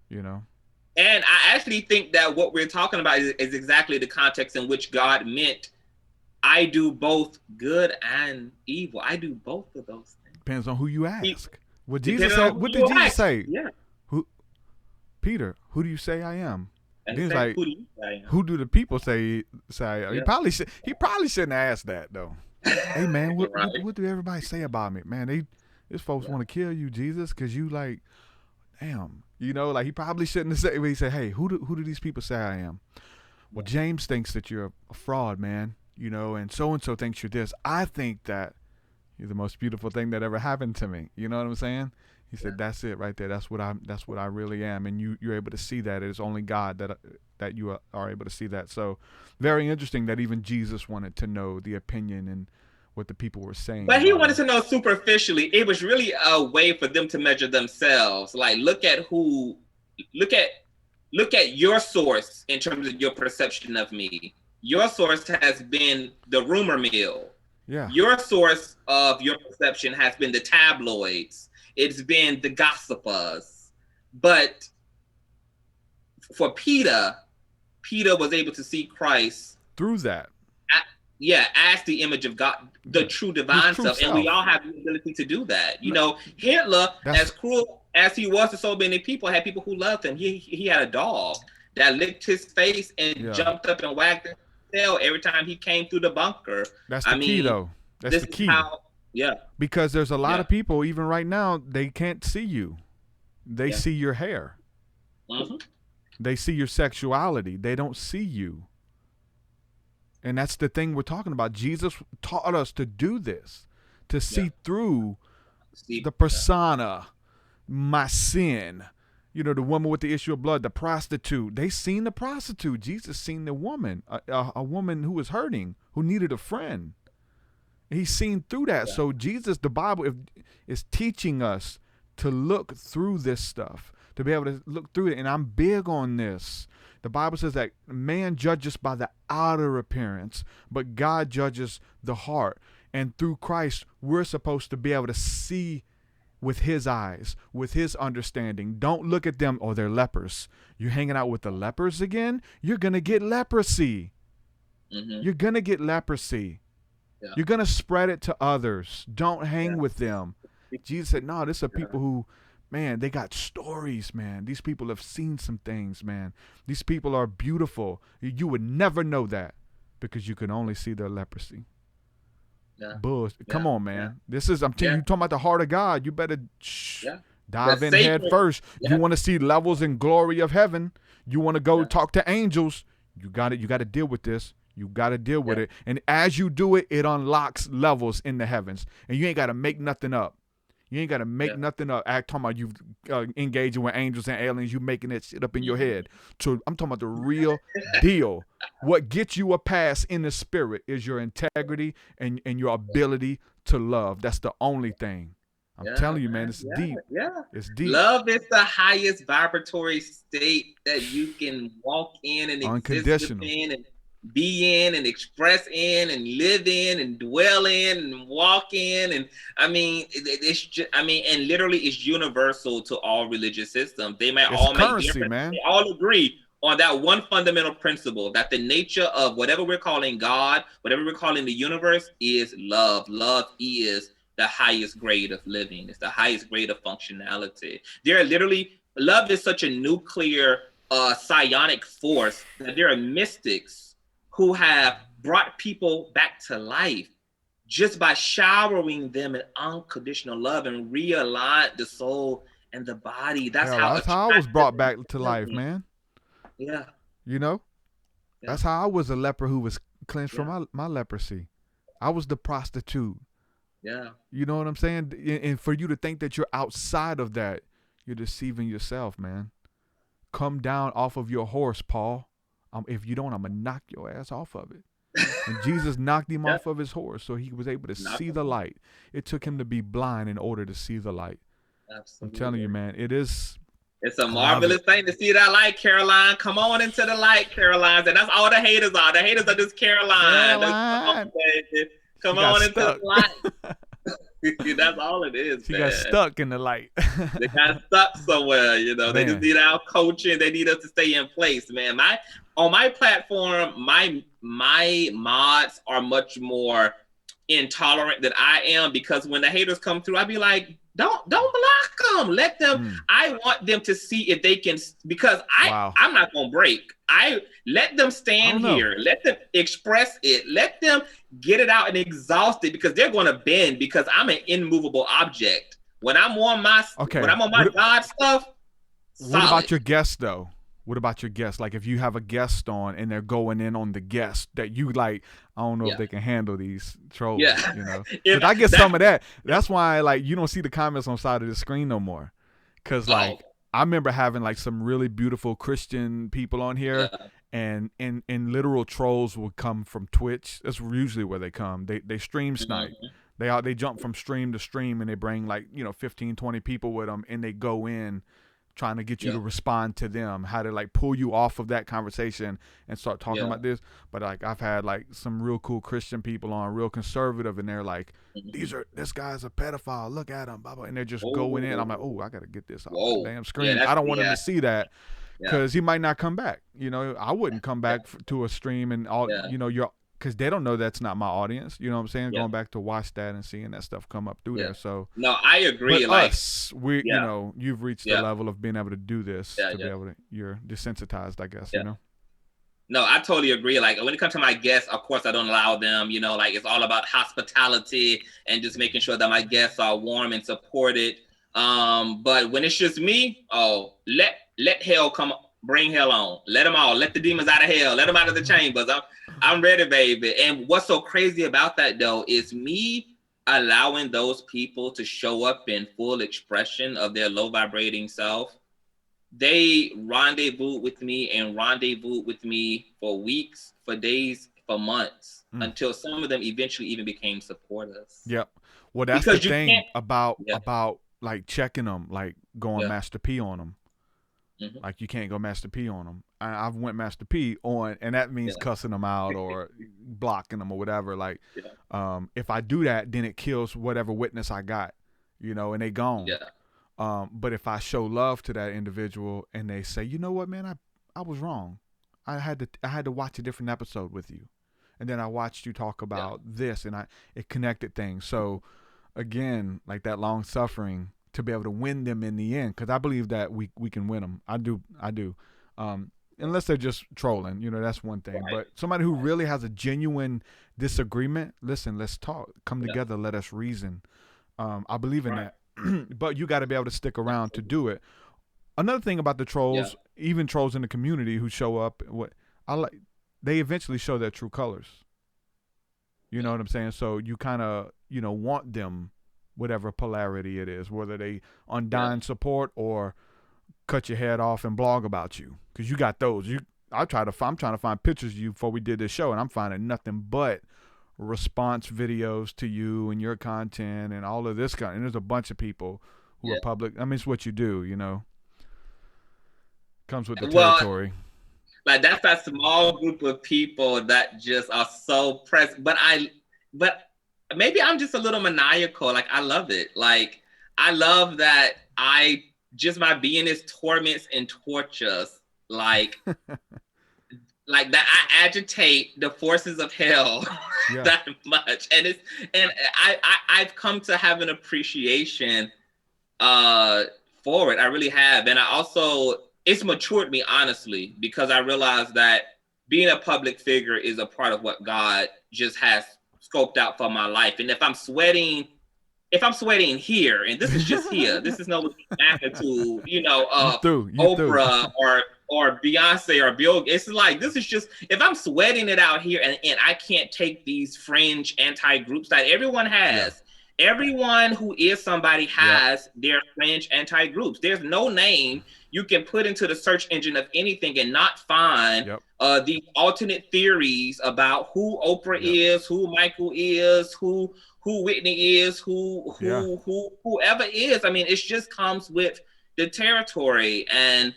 you know. And I actually think that what we're talking about is exactly the context in which God meant, I do both good and evil. I do both of those things. Depends on who you ask. What did Jesus say? Yeah. Peter, who do you say I am? And he's like, who do the people say? He probably shouldn't ask that though. Hey man, what do everybody say about me? Man, these folks want to kill you, Jesus, because you like, damn, you know, like he probably shouldn't have said. He said, hey, who do these people say I am? Well, James thinks that you're a fraud, man. You know, and so thinks you're this. I think that you're the most beautiful thing that ever happened to me. You know what I'm saying? He said, "That's it right there. That's what I really am." And you're able to see that. It's only God that you are able to see that. So, very interesting that even Jesus wanted to know the opinion and what the people were saying. But he wanted to know superficially. It was really a way for them to measure themselves. Like, look at your source in terms of your perception of me. Your source has been the rumor mill. Yeah. Your source of your perception has been the tabloids. It's been the gossipers. But for Peter was able to see Christ through that. As the image of God, the true divine self. And we all have the ability to do that. You know, Hitler, as cruel as he was to so many people, had people who loved him. He had a dog that licked his face and jumped up and wagged his tail every time he came through the bunker. That's the key, though. That's the key. Because there's a lot of people, even right now, they can't see you. They see your hair. Mm-hmm. They see your sexuality. They don't see you. And that's the thing we're talking about. Jesus taught us to do this, to see through the persona, my sin. You know, the woman with the issue of blood, the prostitute. They seen the prostitute. Jesus seen the woman, a woman who was hurting, who needed a friend. He's seen through that. So Jesus, the Bible is teaching us to look through this stuff, to be able to look through it. And I'm big on this. The Bible says that man judges by the outer appearance, but God judges the heart. And through Christ, we're supposed to be able to see with his eyes, with his understanding. Don't look at them, oh, they're lepers. You're hanging out with the lepers again? You're going to get leprosy. Mm-hmm. You're going to get leprosy. Yeah. You're going to spread it to others. Don't hang with them. Jesus said, no, this are people who, man, they got stories, man. These people have seen some things, man. These people are beautiful. You would never know that because you can only see their leprosy. Yeah. Come on, man. Yeah. This is, I'm telling you, talking about the heart of God. You better dive in head first. You want to see levels and glory of heaven. You want to go talk to angels. You got it. You got to deal with this. You got to deal with it. And as you do it, it unlocks levels in the heavens. And you ain't got to make nothing up. You ain't got to make nothing up. Talking about you engaging with angels and aliens, you making that shit up in your head. So I'm talking about the real deal. What gets you a pass in the spirit is your integrity and your ability to love. That's the only thing. I'm telling you, man, it's deep. Yeah. It's deep. Love is the highest vibratory state that you can walk in and exist in and be in and express in and live in and dwell in and walk in. And I mean, it's just, I mean, and literally it's universal to all religious systems. They may all make different, man. They all agree on that one fundamental principle, that the nature of whatever we're calling God, whatever we're calling the universe, is love. Love is the highest grade of living. It's the highest grade of functionality. There are literally, love is such a nuclear psionic force that there are mystics who have brought people back to life just by showering them in unconditional love and realign the soul and the body. That's how I was brought back to life, man. Yeah. You know? Yeah. That's how I was a leper who was cleansed from my leprosy. I was the prostitute. Yeah. You know what I'm saying? And for you to think that you're outside of that, you're deceiving yourself, man. Come down off of your horse, Paul. If you don't, I'm going to knock your ass off of it. And Jesus knocked him off of his horse so he was able to see the light. It took him to be blind in order to see the light. Absolutely. I'm telling you, man, it's a marvelous thing to see that light, Caroline. Come on into the light, Caroline. And that's all the haters are. The haters are just Caroline. Come on into the light. That's all it is. She got stuck in the light. They got stuck somewhere, you know. They just need our coaching. They need us to stay in place, man. On my platform, my mods are much more intolerant than I am, because when the haters come through, I be like, don't block them. Let them. I want them to see if they can, because I'm not gonna break. I let them stand here. Let them express it. Let them get it out and exhaust it, because they're gonna bend, because I'm an immovable object. When I'm on my God stuff. What about your guests though? What about your guests? Like if you have a guest on and they're going in on the guest that you like, I don't know if they can handle these trolls, you know? But I get some of that. That's why like you don't see the comments on the side of the screen no more. Cause like I remember having like some really beautiful Christian people on here and literal trolls would come from Twitch. That's usually where they come. They stream snipe. They jump from stream to stream and they bring like, 15, 20 people with them and they go in trying to get you to respond to them, how to like pull you off of that conversation and start talking about this. But like I've had like some real cool Christian people on, real conservative, and they're like, this guy's a pedophile, look at him, blah, blah, and they're just going in. I'm like, I gotta get this off the damn screen. I don't want them to see that. because he might not come back. You know, I wouldn't come back to a stream and all. You know, because they don't know that's not my audience. You know what I'm saying? Going back to watch that and seeing that stuff come up through there. So no, I agree. But like you know, you've reached the level of being able to do this to be able to. You're desensitized, I guess. You know. No, I totally agree. Like when it comes to my guests, of course, I don't allow them, you know, like it's all about hospitality and just making sure that my guests are warm and supported. But when it's just me, let hell come, bring hell on. Let them all, let the demons out of hell, let them out of the chambers. I'm ready, baby. And what's so crazy about that though is me allowing those people to show up in full expression of their low vibrating self. They rendezvous with me for weeks, for days, for months, until some of them eventually even became supporters. Yep. Well, that's because the thing about like checking them, like going Master P on them. Like you can't go Master P on them. I've went Master P on, and that means cussing them out or blocking them or whatever. Like, if I do that, then it kills whatever witness I got, you know, and they gone. Yeah. But if I show love to that individual and they say, you know what, man, I was wrong. I had to watch a different episode with you. And then I watched you talk about this and it connected things. So again, like that long suffering to be able to win them in the end. Cause I believe that we can win them. I do. Unless they're just trolling, you know, that's one thing, but somebody who really has a genuine disagreement, listen, let's talk, come together. Let us reason. I believe in that. But you got to be able to stick around to do it. Another thing about the trolls, even trolls in the community who show up, they eventually show their true colors. You know what I'm saying? So you kind of, you know, want them, whatever polarity it is, whether they undying support or cut your head off and blog about you, because you got those. I'm trying to find pictures of you before we did this show, and I'm finding nothing but response videos to you and your content and all of this kind. And there's a bunch of people who are public. I mean, it's what you do, you know. Comes with the territory. Like that's that small group of people that just are so present. But maybe I'm just a little maniacal. Like I love it. Like I love that just my beingness torments and tortures. Like like that I agitate the forces of hell that much. And I've come to have an appreciation for it. I really have. And I also, it's matured me honestly, because I realized that being a public figure is a part of what God just has scoped out for my life. And if I'm sweating here, and this is just here, this is no magnitude, you know, Oprah or Beyonce or Bill. It's like, this is just, if I'm sweating it out here and I can't take these fringe anti-groups that everyone has. Everyone who is somebody has their fringe anti-groups. There's no name you can put into the search engine of anything and not find the alternate theories about who Oprah is, who Michael is, who Whitney is, whoever is. I mean, it just comes with the territory. And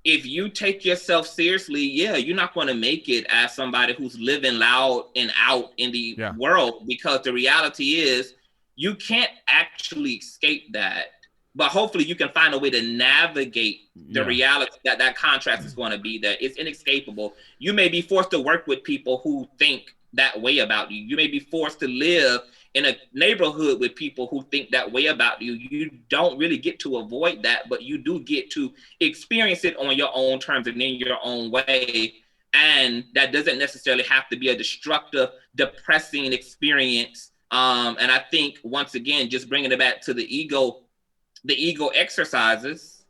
if you take yourself seriously, you're not going to make it as somebody who's living loud and out in the world, because the reality is you can't actually escape that. But hopefully you can find a way to navigate the reality that contrast is going to be there. It's inescapable. You may be forced to work with people who think that way about you. You may be forced to live in a neighborhood with people who think that way about you. You don't really get to avoid that, but you do get to experience it on your own terms and in your own way. And that doesn't necessarily have to be a destructive, depressing experience. And I think, once again, just bringing it back to the ego exercises,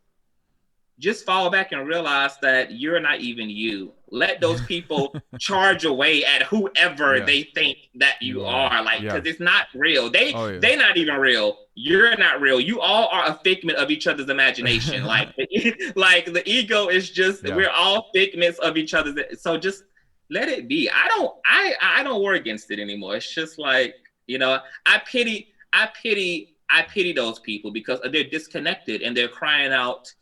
just fall back and realize that you're not even you. Let those people charge away at whoever they think that you are, like, because it's not real. They're not even real. You're not real. You all are a figment of each other's imagination. like the ego is just, we're all figments of each other's. So just let it be. I don't war against it anymore. It's just like, you know, I pity those people because they're disconnected and they're crying out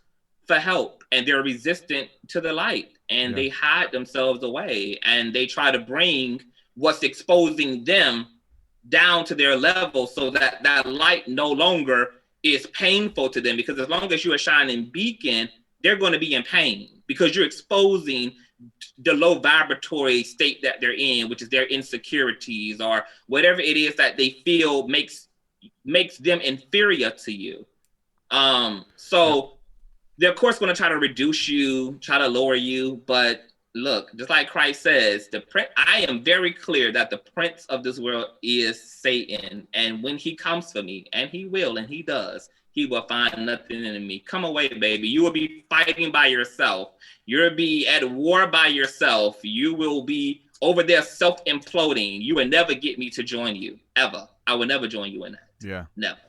for help and they're resistant to the light and they hide themselves away and they try to bring what's exposing them down to their level so that that light no longer is painful to them. Because as long as you're a shining beacon, they're going to be in pain because you're exposing the low vibratory state that they're in, which is their insecurities or whatever it is that they feel makes them inferior to you. So they're of course going to try to reduce you, try to lower you. But look, just like Christ says, I am very clear that the prince of this world is Satan. And when he comes for me, and he will, and he does, he will find nothing in me. Come away, baby. You will be fighting by yourself. You'll be at war by yourself. You will be over there self-imploding. You will never get me to join you, ever. I will never join you in that. Yeah. Never.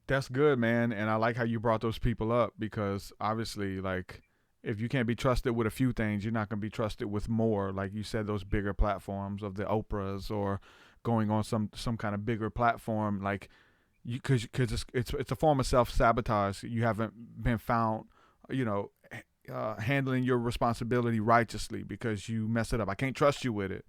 That's good, man. And I like how you brought those people up, because obviously, like, if you can't be trusted with a few things, you're not going to be trusted with more. Like you said, those bigger platforms of the Oprahs or going on some kind of bigger platform, like, because it's a form of self-sabotage. You haven't been found, handling your responsibility righteously because you mess it up. I can't trust you with it.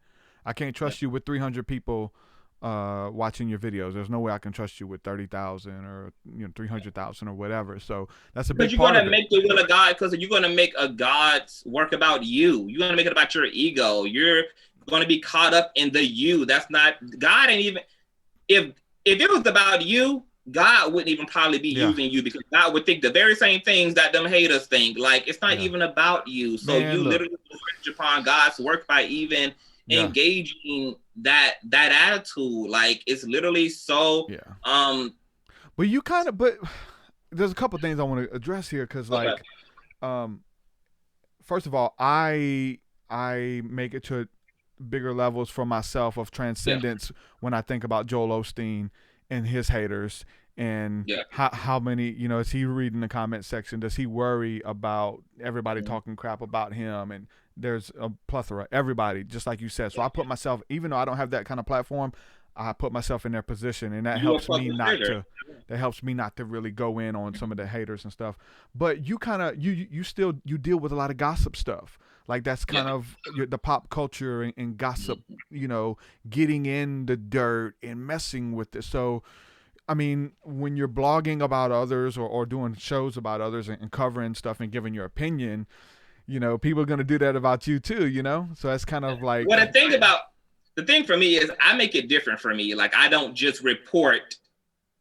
I can't trust you with 300 people watching your videos. There's no way I can trust you with 30,000 or 300,000 or whatever. So that's a big part of it. You're going to make the will of God, because you're going to make a God's work about you. You're going to make it about your ego. You're going to be caught up in the you. That's not God. Ain't even if it was about you, God wouldn't even probably be using you, because God would think the very same things that them haters think. Like, it's not even about you. So literally infringe upon God's work by even engaging that attitude. Like, it's literally so but there's a couple things I want to address here, because first of all, I make it to bigger levels for myself of transcendence when I think about Joel Osteen and his haters, and how many, is he reading the comment section? Does he worry about everybody talking crap about him? And there's a plethora, everybody, just like you said. So I put myself, even though I don't have that kind of platform, I put myself in their position, and that helps me not to really go in on some of the haters and stuff. But you kind of, you still deal with a lot of gossip stuff. Like, that's kind of the pop culture and gossip, getting in the dirt and messing with it. So, I mean, when you're blogging about others or doing shows about others and covering stuff and giving your opinion, people are going to do that about you too, So that's kind of like... Well, the thing for me is I make it different for me. Like, I don't just report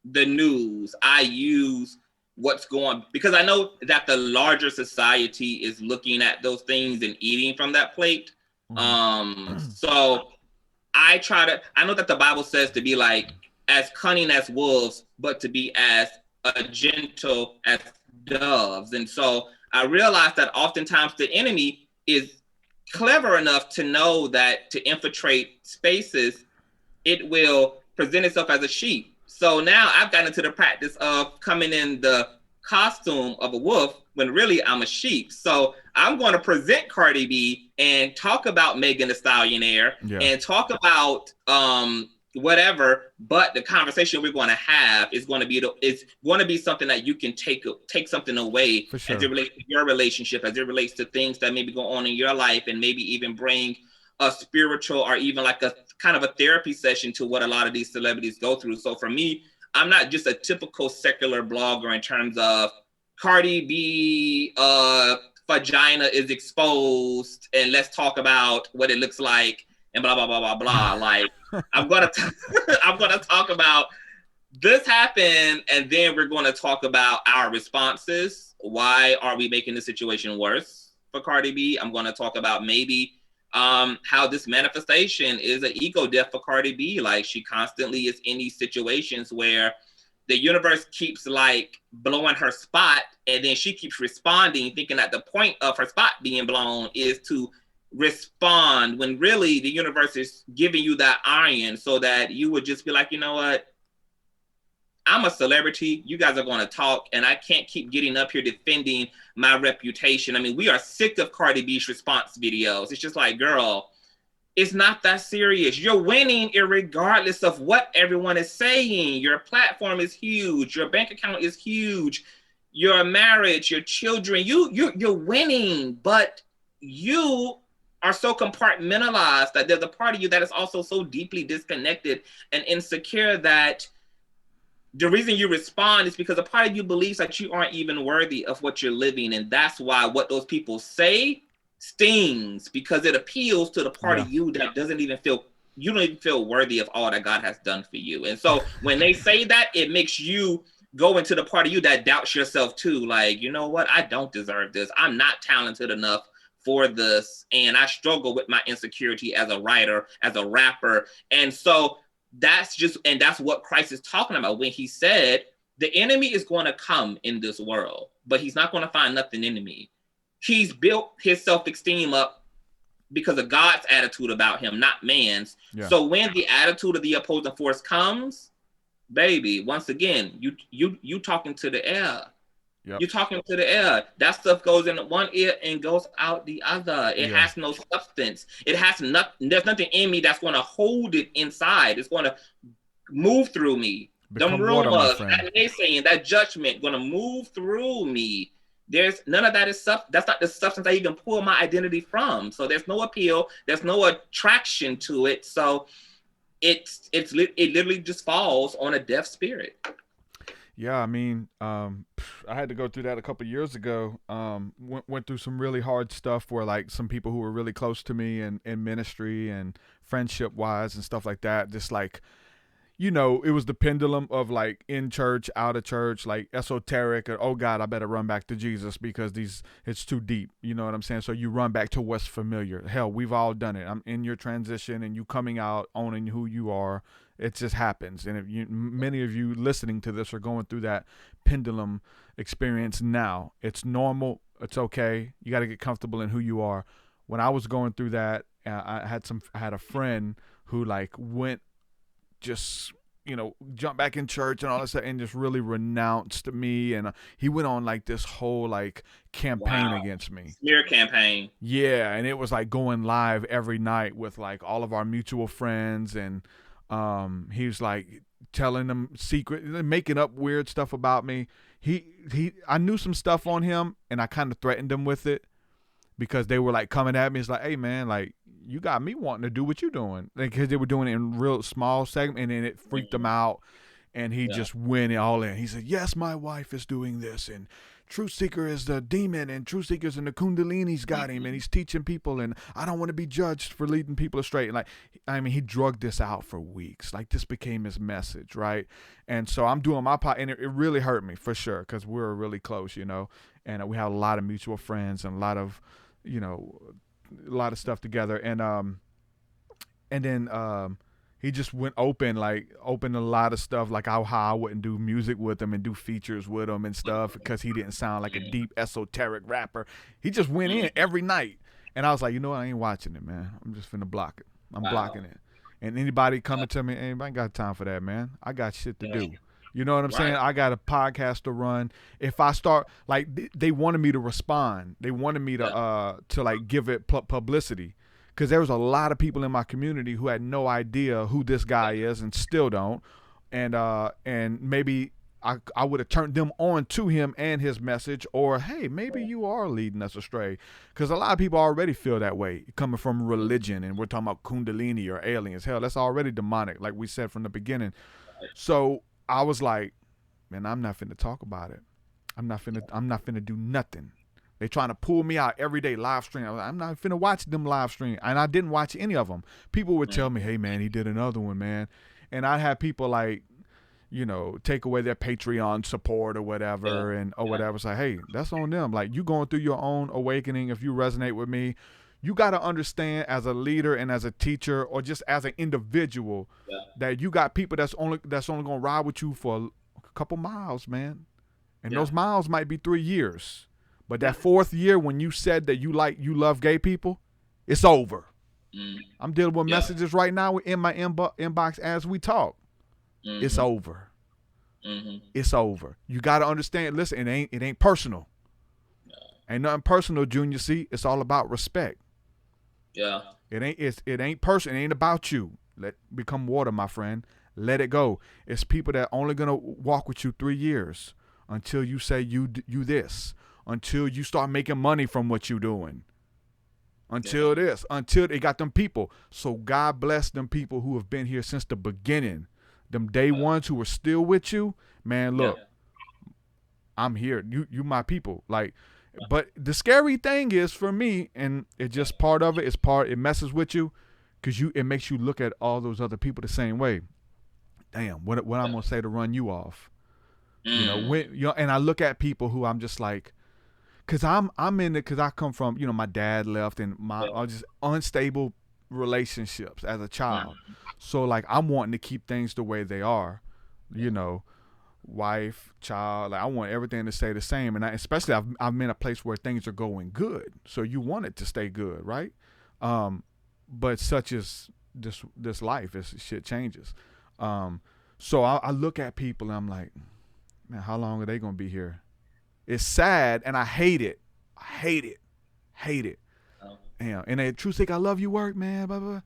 the news. I use what's going, because I know that the larger society is looking at those things and eating from that plate. So I know that the Bible says to be like as cunning as wolves, but to be as gentle as doves. And so I realized that oftentimes the enemy is clever enough to know that to infiltrate spaces, it will present itself as a sheep. So now I've gotten into the practice of coming in the costume of a wolf when really I'm a sheep. So I'm going to present Cardi B and talk about Megan Thee Stallionaire and talk about whatever, but the conversation we're going to have is going to be something that you can take something away as it relates to your relationship, as it relates to things that maybe go on in your life, and maybe even bring a spiritual or even like a kind of a therapy session to what a lot of these celebrities go through. So for me, I'm not just a typical secular blogger in terms of Cardi B vagina is exposed and let's talk about what it looks like and blah blah blah blah blah. Like, I'm gonna talk about this happened, and then we're going to talk about our responses. Why are we making the situation worse for Cardi B? I'm going to talk about maybe how this manifestation is an ego death for Cardi B. Like, she constantly is in these situations where the universe keeps like blowing her spot, and then she keeps responding, thinking that the point of her spot being blown is to respond, when really the universe is giving you that iron so that you would just be like, you know what? I'm a celebrity. You guys are going to talk, and I can't keep getting up here defending my reputation. I mean, we are sick of Cardi B's response videos. It's just like, girl, it's not that serious. You're winning irregardless of what everyone is saying. Your platform is huge. Your bank account is huge. Your marriage, your children, you're winning, but you are so compartmentalized that there's a part of you that is also so deeply disconnected and insecure that the reason you respond is because a part of you believes that you aren't even worthy of what you're living. And that's why what those people say stings, because it appeals to the part of you that doesn't even feel, you don't even feel worthy of all that God has done for you. And so when they say that, it makes you go into the part of you that doubts yourself too. Like, you know what? I don't deserve this. I'm not talented enough for this. And I struggle with my insecurity as a writer, as a rapper. And so that's what Christ is talking about when he said, the enemy is going to come in this world, but he's not going to find nothing in me. He's built his self-esteem up because of God's attitude about him, not man's. Yeah. So when the attitude of the opposing force comes, baby, once again, you talking to the air. Yep. You're talking to the air. That stuff goes in one ear and goes out the other. It has no substance. It has nothing. There's nothing in me that's going to hold it inside. It's going to move through me. Them rumors, that naysaying, that judgment, going to move through me. There's none of that is that's not the substance I even pull my identity from. So there's no appeal. There's no attraction to it. So it literally just falls on a deaf spirit. Yeah, I mean, I had to go through that a couple of years ago. Went through some really hard stuff where, like, some people who were really close to me in ministry and friendship wise and stuff like that, just like, you know, it was the pendulum of like in church, out of church, like esoteric, or, oh God, I better run back to Jesus because it's too deep. You know what I'm saying? So you run back to what's familiar. Hell, we've all done it. I'm in your transition and you coming out, owning who you are. It just happens. And many of you listening to this are going through that pendulum experience now. It's normal. It's okay. You got to get comfortable in who you are. When I was going through that, I had a friend who like went, just, you know, jumped back in church and all that stuff and just really renounced me. And he went on like this whole like campaign against me. Smear campaign. Yeah. And it was like going live every night with like all of our mutual friends. And he was like telling them making up weird stuff about me. I knew some stuff on him and I kind of threatened him with it because they were like coming at me. It's like, hey man, like, you got me wanting to do what you're doing, because they were doing it in real small segment, and then it freaked him out, and he just went all in. He said, yes, my wife is doing this, and TruthSeekah is the demon, and TruthSeekahs and the Kundalini's got him, and he's teaching people, and I don't want to be judged for leading people astray. And like, I mean, he drugged this out for weeks. Like, this became his message, right? And so I'm doing my part, and it really hurt me for sure, because we're really close, you know, and we have a lot of mutual friends and a lot of, you know, a lot of stuff together. And then he just went open a lot of stuff, like how I wouldn't do music with him and do features with him and stuff because he didn't sound like a deep esoteric rapper. He just went in every night, and I was like, you know what, I ain't watching it, man. I'm just finna block it. I'm blocking it. And anybody coming to me, hey, I ain't got time for that, man. I got shit to do. You know what I'm saying? I got a podcast to run. If I start, like, they wanted me to respond. They wanted me to like give it publicity, because there was a lot of people in my community who had no idea who this guy is and still don't. And maybe I would have turned them on to him and his message, or hey, maybe you are leading us astray, because a lot of people already feel that way coming from religion, and we're talking about Kundalini or aliens. Hell, that's already demonic, like we said from the beginning. So I was like, man, I'm not finna talk about it. I'm not finna do nothing. They trying to pull me out every day, live stream. I'm not finna watch them live stream. And I didn't watch any of them. People would tell me, hey man, he did another one, man. And I had people like, you know, take away their Patreon support or whatever, whatever. It's like, hey, that's on them. Like, you going through your own awakening. If you resonate with me, you got to understand as a leader and as a teacher, or just as an individual, that you got people that's only going to ride with you for a couple miles, man. And those miles might be 3 years. But that fourth year, when you said that you love gay people, it's over. I'm dealing with messages right now in my inbox as we talk. It's over. It's over. You got to understand. Listen, it ain't personal. Ain't nothing personal, Junior C. It's all about respect. Yeah. It ain't personal. It ain't about you. Become water, my friend. Let it go. It's people that only gonna walk with you 3 years until you say you this, until you start making money from what you doing, until they got them people. So God bless them people who have been here since the beginning, Them day ones who are still with you, man, look, I'm here. You my people. Like, but the scary thing is for me, and it's just part of it, it messes with you, because it makes you look at all those other people the same way. Damn, what I'm gonna say to run you off? You know, and I look at people who I'm just like, cause I'm in it, cause I come from, you know, my dad left and I just unstable relationships as a child. So like I'm wanting to keep things the way they are, you know, wife, child, like I want everything to stay the same. And especially I'm in a place where things are going good. So you want it to stay good, right? But such as this life, shit changes. So I look at people and I'm like, man, how long are they gonna be here? It's sad and I hate it. Hate it. Yeah. And they TruthSeekah, I love you work, man. Blah, blah, blah.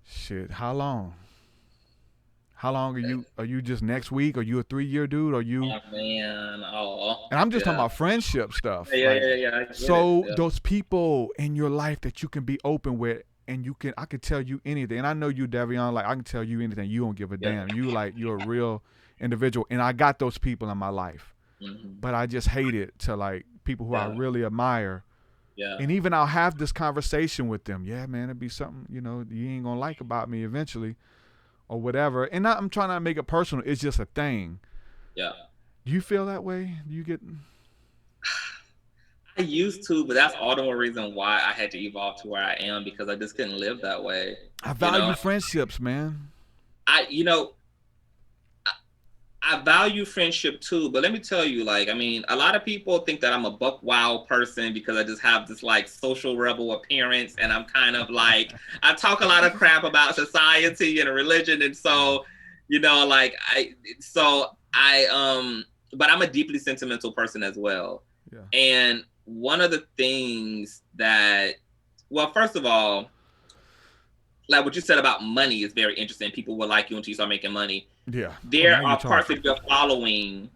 Shit, how long? How long are you just next week? Are you a 3-year dude? Are you? Oh, man. Oh. And I'm just talking about friendship stuff. Yeah. Those people in your life that you can be open with, and I can tell you anything. And I know you, Davyon, like I can tell you anything. You don't give a damn. You're a real individual. And I got those people in my life. But I just hate it to like people who I really admire. Yeah. And even I'll have this conversation with them. Yeah, man, it'd be something, you know, you ain't gonna like about me eventually or whatever. And I'm trying to make it personal. It's just a thing. Yeah. Do you feel that way? Do you get... I used to, but that's all the more reason why I had to evolve to where I am, because I just couldn't live that way. I value friendships, man. I value friendship too, but let me tell you, like, I mean, a lot of people think that I'm a buck wild person because I just have this like social rebel appearance, and I'm kind of like, I talk a lot of crap about society and religion, and so, you know, like but I'm a deeply sentimental person as well. Yeah. And one of the things that, well, first of all, like what you said about money is very interesting. People will like you until you start making money. Yeah. There are parts of your following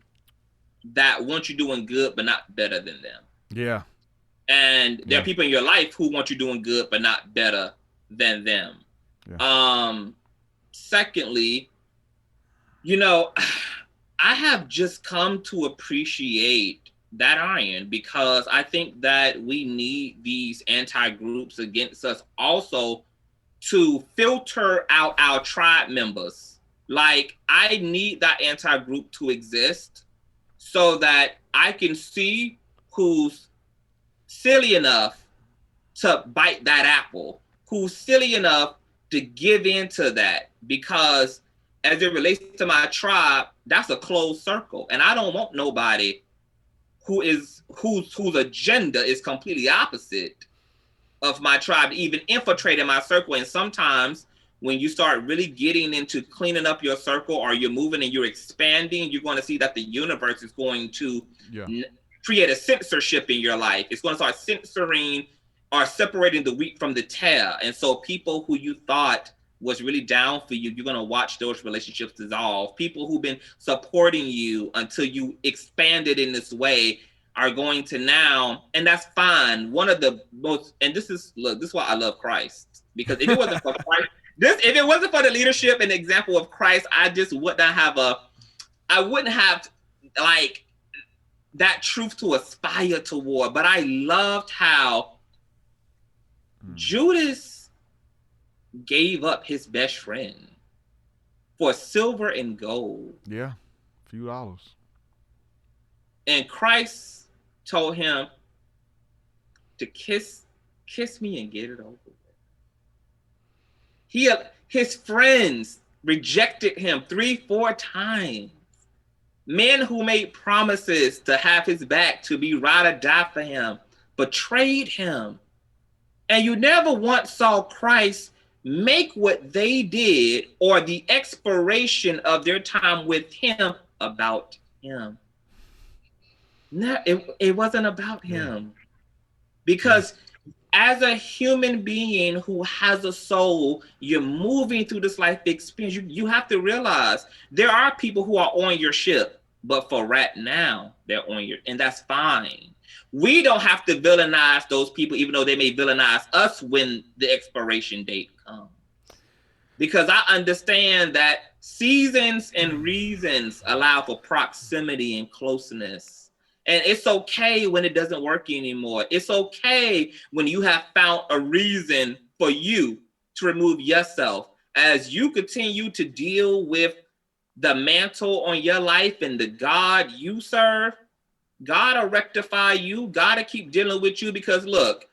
that want you doing good, but not better than them. Yeah. And there are people in your life who want you doing good, but not better than them. Yeah. Secondly, you know, I have just come to appreciate that iron, because I think that we need these anti-groups against us also to filter out our tribe members. Like, I need that anti-group to exist so that I can see who's silly enough to bite that apple, who's silly enough to give into that, because as it relates to my tribe, that's a closed circle. And I don't want nobody whose agenda is completely opposite of my tribe even infiltrating my circle. And sometimes when you start really getting into cleaning up your circle, or you're moving and you're expanding, you're going to see that the universe is going to create a censorship in your life. It's going to start censoring or separating the wheat from the tare. And so people who you thought was really down for you, you're going to watch those relationships dissolve. People who've been supporting you until you expanded in this way are going to now, and that's fine. One of the most, and this is why I love Christ, because if it wasn't for Christ, if it wasn't for the leadership and example of Christ, I just would not have I wouldn't have like that truth to aspire toward. But I loved how Judas gave up his best friend for silver and gold. Yeah, a few dollars. And Christ told him to kiss me and get it over with. His friends rejected him 3-4 times. Men who made promises to have his back, to be ride or die for him, betrayed him. And you never once saw Christ make what they did or the expiration of their time with him about him. No, it wasn't about him. Because as a human being who has a soul, you're moving through this life experience. You have to realize there are people who are on your ship, but for right now, they're on your, and that's fine. We don't have to villainize those people, even though they may villainize us when the expiration date comes. because I understand that seasons and reasons allow for proximity and closeness. And it's okay when it doesn't work anymore. It's okay when you have found a reason for you to remove yourself. As you continue to deal with the mantle on your life and the God you serve, God will rectify you. God will keep dealing with you, because look,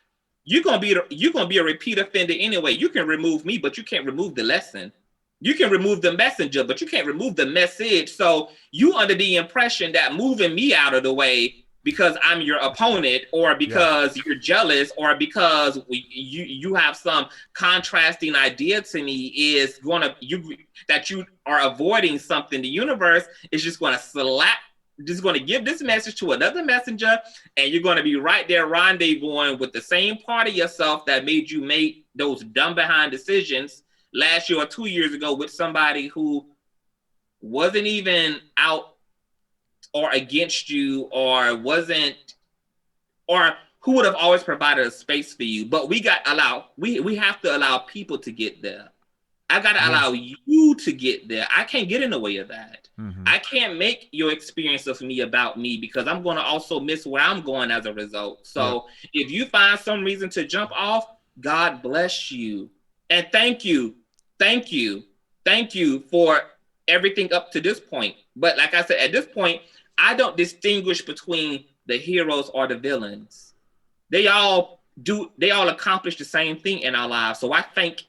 you're gonna be a repeat offender anyway. You can remove me, but you can't remove the lesson. You can remove the messenger, but you can't remove the message. So you under the impression that moving me out of the way because I'm your opponent, or because you're jealous, or because you have some contrasting idea to me is that you are avoiding something. The universe is just going to give this message to another messenger, and you're going to be right there rendezvousing with the same part of yourself that made you make those dumb behind decisions last year or 2 years ago with somebody who wasn't even out or against you, or who would have always provided a space for you. But we have to allow people to get there. I got to allow you to get there. I can't get in the way of that. Mm-hmm. I can't make your experience of me about me, because I'm going to also miss where I'm going as a result. So if you find some reason to jump off, God bless you. And thank you for everything up to this point. But like I said, at this point, I don't distinguish between the heroes or the villains. They all accomplish the same thing in our lives. So I thank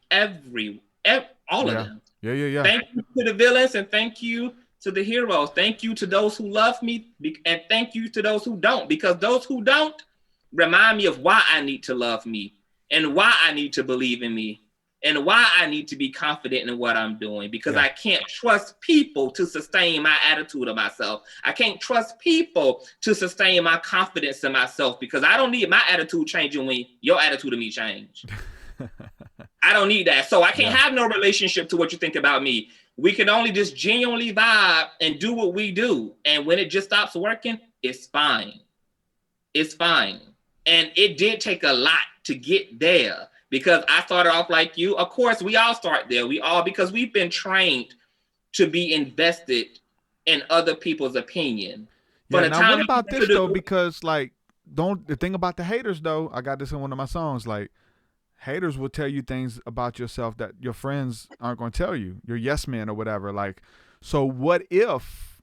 all of them. Yeah. Thank you to the villains, and thank you to the heroes. Thank you to those who love me, and thank you to those who don't, because those who don't remind me of why I need to love me, and why I need to believe in me, and why I need to be confident in what I'm doing, because I can't trust people to sustain my attitude of myself. I can't trust people to sustain my confidence in myself, because I don't need my attitude changing when your attitude of me change. I don't need that. So I can't have no relationship to what you think about me. We can only just genuinely vibe and do what we do. And when it just stops working, it's fine. It's fine. And it did take a lot to get there, because I started off like you. Of course, we all start there. Because we've been trained to be invested in other people's opinion. Now what about this though? Because the thing about the haters though, I got this in one of my songs, haters will tell you things about yourself that your friends aren't going to tell you. Your yes men or whatever. So what if,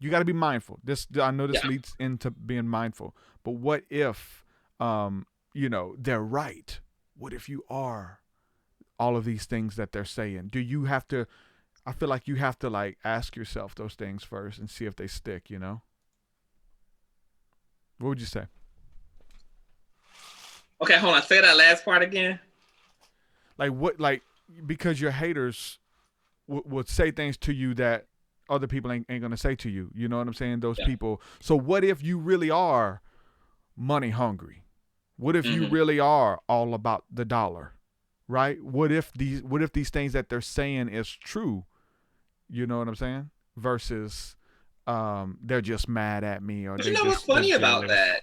you got to be mindful. I know this leads into being mindful, but what if, they're right? What if you are all of these things that they're saying? I feel like you have to ask yourself those things first and see if they stick, What would you say? Okay, hold on. Say that last part again. Because your haters would say things to you that other people ain't going to say to you. You know what I'm saying? Those people. So what if you really are money hungry? What if you really are all about the dollar, right? What if these things that they're saying is true? You know what I'm saying? Versus they're just mad at me, or you know what's funny about that?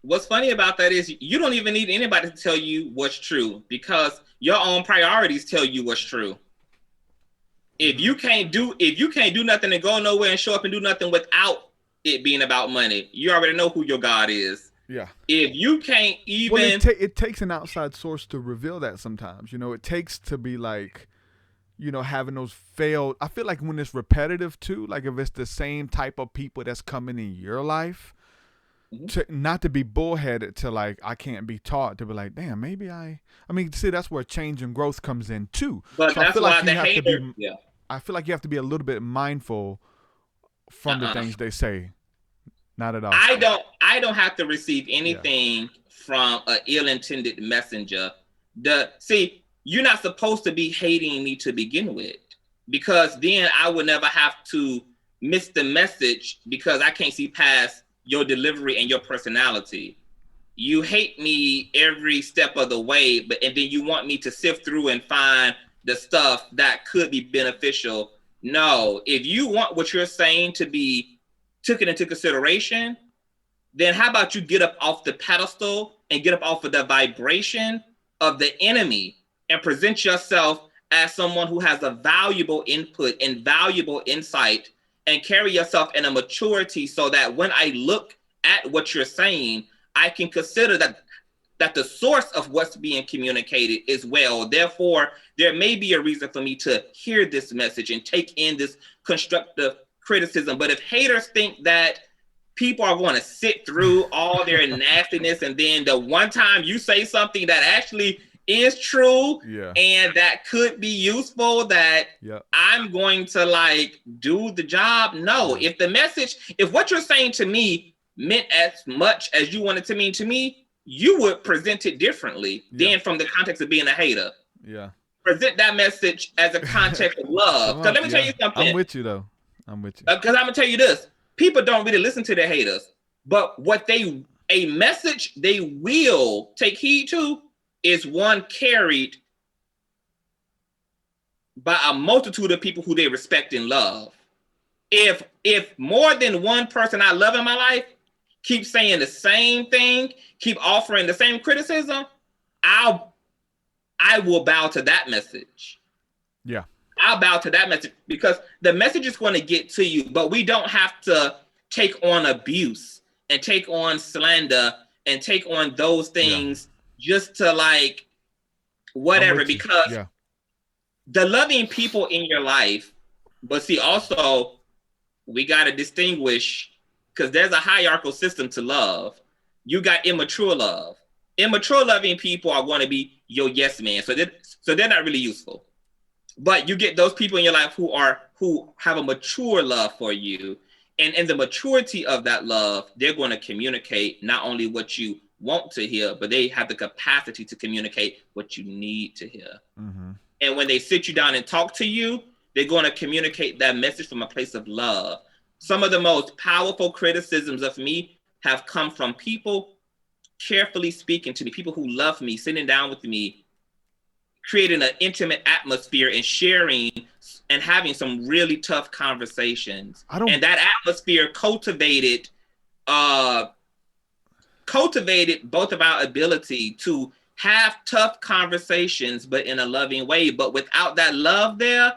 What's funny about that is you don't even need anybody to tell you what's true, because your own priorities tell you what's true. If you can't do nothing and go nowhere and show up and do nothing without it being about money, you already know who your God is. Yeah. If you can't even, it takes an outside source to reveal that sometimes. It takes to be having those failed. I feel like when it's repetitive too, if it's the same type of people that's coming in your life. Not to be bullheaded to I can't be taught, to be damn, maybe see, that's where change and growth comes in too. But so that's I feel why like I feel like you have to be a little bit mindful from the things they say. Not at all. I don't have to receive anything from an ill-intended messenger. You're not supposed to be hating me to begin with, because then I would never have to miss the message, because I can't see past your delivery and your personality. You hate me every step of the way, and then you want me to sift through and find the stuff that could be beneficial. No, if you want what you're saying to be taken into consideration, then how about you get up off the pedestal and get up off of the vibration of the enemy and present yourself as someone who has a valuable input and valuable insight, and carry yourself in a maturity so that when I look at what you're saying, I can consider that the source of what's being communicated is well. Therefore, there may be a reason for me to hear this message and take in this constructive criticism. But if haters think that people are going to sit through all their nastiness, and then the one time you say something that actually is true and that could be useful, that I'm going to like do the job. No, if the message, if what you're saying to me meant as much as you wanted to mean to me, you would present it differently than from the context of being a hater. Yeah. Present that message as a context of love. Because let me tell you something. I'm with you though. I'm with you. Because I'm gonna tell you this. People don't really listen to their haters, but a message they will take heed to is one carried by a multitude of people who they respect and love. If more than one person I love in my life keep saying the same thing, keep offering the same criticism, I will bow to that message. Yeah. I'll bow to that message, because the message is going to get to you, but we don't have to take on abuse and take on slander and take on those things just to like whatever, because the loving people in your life, but see, also we got to distinguish, because there's a hierarchical system to love. You got immature love. Immature loving people are going to be your yes man. So they're not really useful. But you get those people in your life who have a mature love for you. And in the maturity of that love, they're going to communicate not only what you want to hear, but they have the capacity to communicate what you need to hear. Mm-hmm. And when they sit you down and talk to you, they're going to communicate that message from a place of love. Some of the most powerful criticisms of me have come from people carefully speaking to me, people who love me, sitting down with me, creating an intimate atmosphere and sharing and having some really tough conversations. And that atmosphere cultivated both of our ability to have tough conversations, but in a loving way. But without that love there,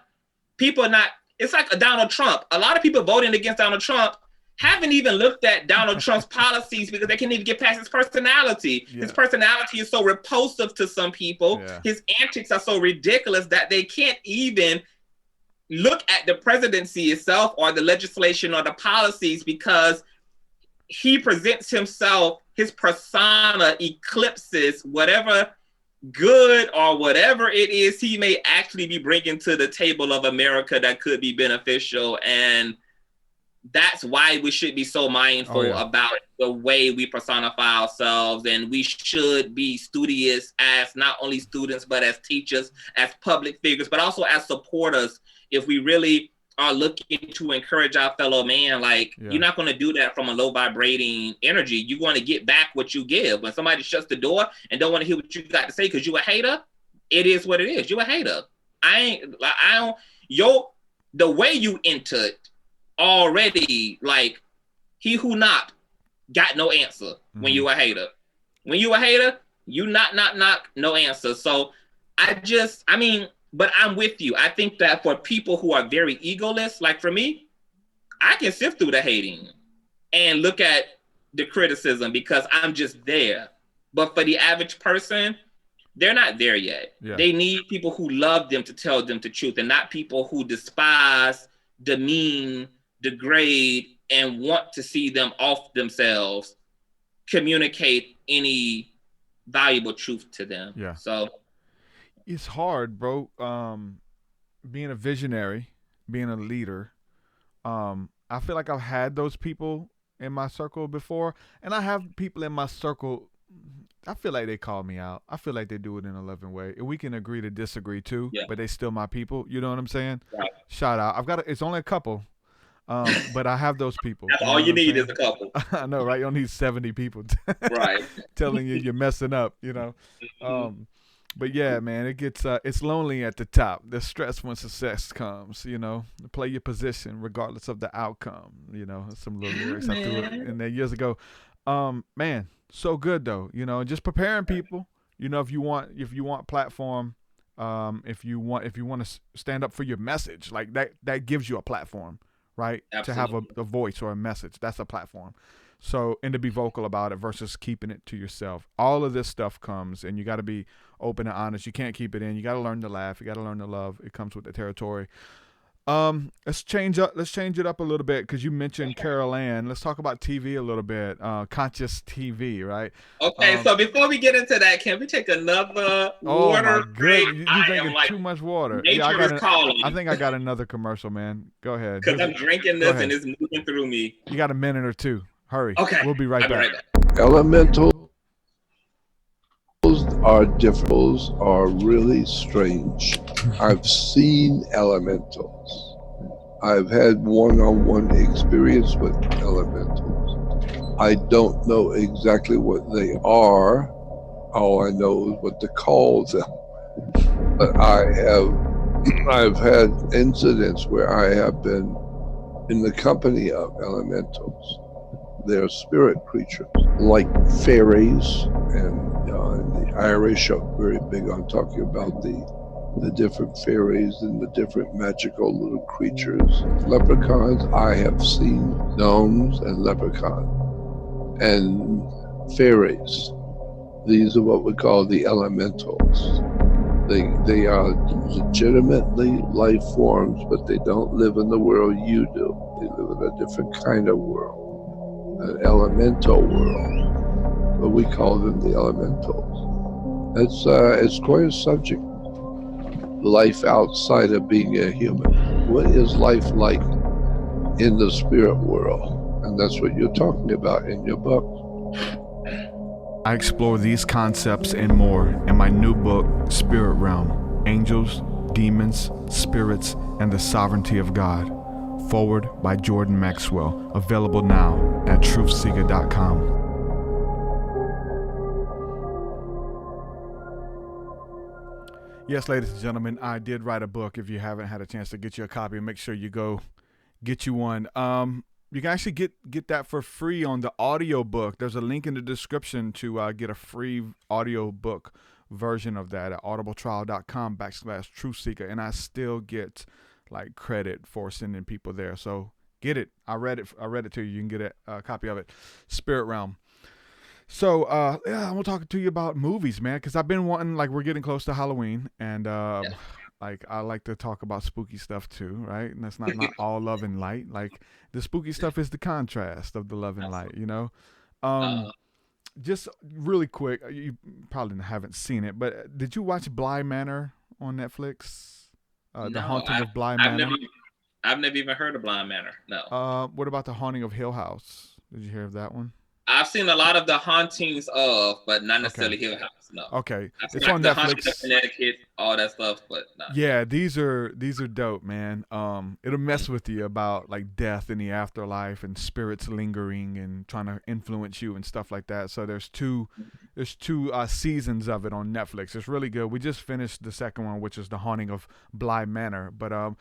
people are not, it's like a Donald Trump. A lot of people voting against Donald Trump haven't even looked at Donald Trump's policies because they can't even get past his personality. Yeah. His personality is so repulsive to some people. Yeah. His antics are so ridiculous that they can't even look at the presidency itself or the legislation or the policies, because he presents himself, his persona eclipses whatever good or whatever it is he may actually be bringing to the table of America that could be beneficial. And that's why we should be so mindful about the way we personify ourselves. And we should be studious as not only students, but as teachers, as public figures, but also as supporters. If we really are looking to encourage our fellow man, like you're not going to do that from a low vibrating energy. You're going to get back what you give. When somebody shuts the door and don't want to hear what you got to say because you a hater, it is what it is. You a hater. The way you enter it already, like, he who not got no answer when you a hater. When you a hater, you not no answer. So but I'm with you. I think that for people who are very egoless, like for me, I can sift through the hating and look at the criticism because I'm just there. But for the average person, they're not there yet. Yeah. They need people who love them to tell them the truth, and not people who despise, demean, degrade, and want to see them off themselves communicate any valuable truth to them. Yeah. So it's hard, bro. Being a visionary, being a leader. I feel like I've had those people in my circle before, and I have people in my circle. I feel like they call me out. I feel like they do it in a loving way. We can agree to disagree too, but they still my people. You know what I'm saying? Right. Shout out. It's only a couple, but I have those people. That's all you need is a couple. I know, right? You don't need 70 people right. telling you you're messing up, you know? But yeah, man, it gets it's lonely at the top. There's stress when success comes, you know. Play your position regardless of the outcome, you know. Some little lyrics I threw in there years ago. Man, so good though, you know. Just preparing people, you know. If you want platform, if you want to stand up for your message, like that gives you a platform, right? Absolutely. To have a voice or a message, that's a platform. So, and to be vocal about it versus keeping it to yourself. All of this stuff comes, and you got to be open and honest. You can't keep it in. You got to learn to laugh. You got to learn to love. It comes with the territory. Let's change it up a little bit, because you mentioned Carol Ann. Let's talk about TV a little bit. Conscious TV, right? Okay, so before we get into that, can we take another Oh water my break? goodness, you I drinking am like, too much water. nature is calling. I think I got another commercial, man. Go ahead. Because I'm drinking this and it's moving through me. You got a minute or two. Hurry. Okay. We'll be right back. Elementals are different. Those are really strange. I've seen elementals. I've had one-on-one experience with elementals. I don't know exactly what they are. All I know is what to call them. But I've had incidents where I have been in the company of elementals. They're spirit creatures, like fairies, and the Irish are very big on talking about the different fairies and the different magical little creatures. Leprechauns, I have seen gnomes and leprechauns, and fairies. These are what we call the elementals. They are legitimately life forms, but they don't live in the world you do. They live in a different kind of world. An elemental world, but we call them the elementals. It's quite a subject. Life outside of being a human. What is life like in the spirit world? And that's what you're talking about in your book. I explore these concepts and more in my new book, Spirit Realm: Angels, Demons, Spirits, and the Sovereignty of God. Forward by Jordan Maxwell. Available now at TruthSeekah.com. Yes, ladies and gentlemen, I did write a book. If you haven't had a chance to get you a copy, make sure you go get you one. You can actually get that for free on the audio book. There's a link in the description to get a free audio book version of that at audibletrial.com/TruthSeekah. And I still get like credit for sending people there. So get it. I read it to you. You can get a copy of it. Spirit Realm. So yeah, I'm gonna talk to you about movies, man, because I've been wanting, like, we're getting close to Halloween, and like, I like to talk about spooky stuff too, right? And that's not all love and light. Like, the spooky stuff is the contrast of the love and light, you know? Just really quick, you probably haven't seen it, but did you watch Bly Manor on Netflix? The Haunting of Bly Manor? I've never even heard of Bly Manor, no. What about The Haunting of Hill House? Did you hear of that one? I've seen a lot of the hauntings of, but not necessarily Hill House. No. Okay, it's on Netflix. The Connecticut, all that stuff, but no. Yeah, these are dope, man. It'll mess with you about like death in the afterlife and spirits lingering and trying to influence you and stuff like that. So there's two seasons of it on Netflix. It's really good. We just finished the second one, which is The Haunting of Bly Manor, but a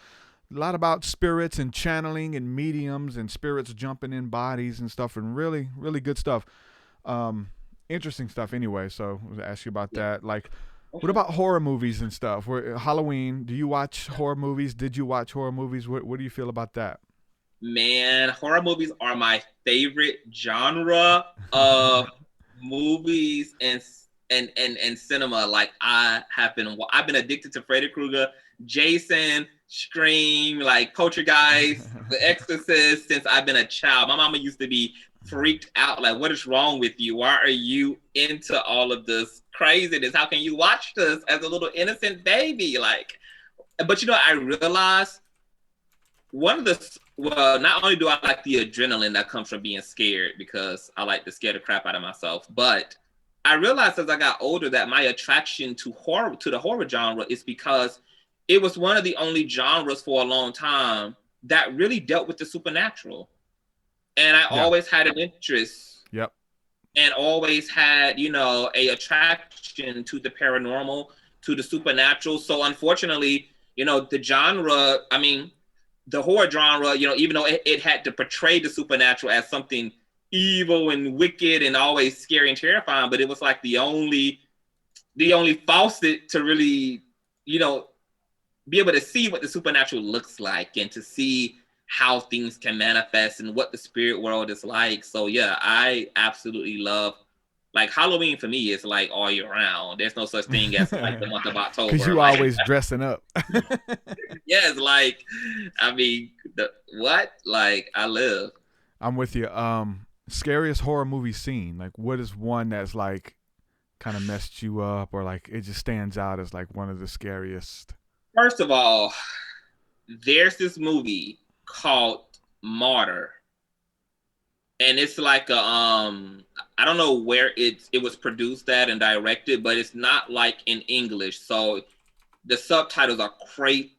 lot about spirits and channeling and mediums and spirits jumping in bodies and stuff, and really, really good stuff. Interesting stuff anyway, so I was ask you about that. Like, what about horror movies and stuff? Halloween, do you watch horror movies? Did you watch horror movies? What do you feel about that? Man, horror movies are my favorite genre of movies and cinema. Like, I've been addicted to Freddy Krueger, Jason, Scream, like Poltergeist, The Exorcist since I've been a child. My mama used to be freaked out, like, what is wrong with you? Why are you into all of this craziness? How can you watch this as a little innocent baby? Like, but you know, I realized not only do I like the adrenaline that comes from being scared, because I like to scare the crap out of myself, but I realized as I got older that my attraction to the horror genre is because it was one of the only genres for a long time that really dealt with the supernatural. And I always had an interest. Yep. And always had, a attraction to the paranormal, to the supernatural. So unfortunately, the genre, the horror genre, even though it had to portray the supernatural as something evil and wicked and always scary and terrifying, but it was like the only faucet to really, you know, be able to see what the supernatural looks like and to see how things can manifest and what the spirit world is like. So yeah, I absolutely love, like, Halloween for me is like all year round. There's no such thing as like the month of October. Because you like, always dressing up. yes, like, I mean, what? Like, I live. I'm with you. Scariest horror movie scene. Like, what is one that's like kind of messed you up, or like it just stands out as like one of the scariest? First of all, there's this movie called Martyr. And it's like a I don't know where it was produced at and directed, but it's not like in English. So the subtitles are crazy.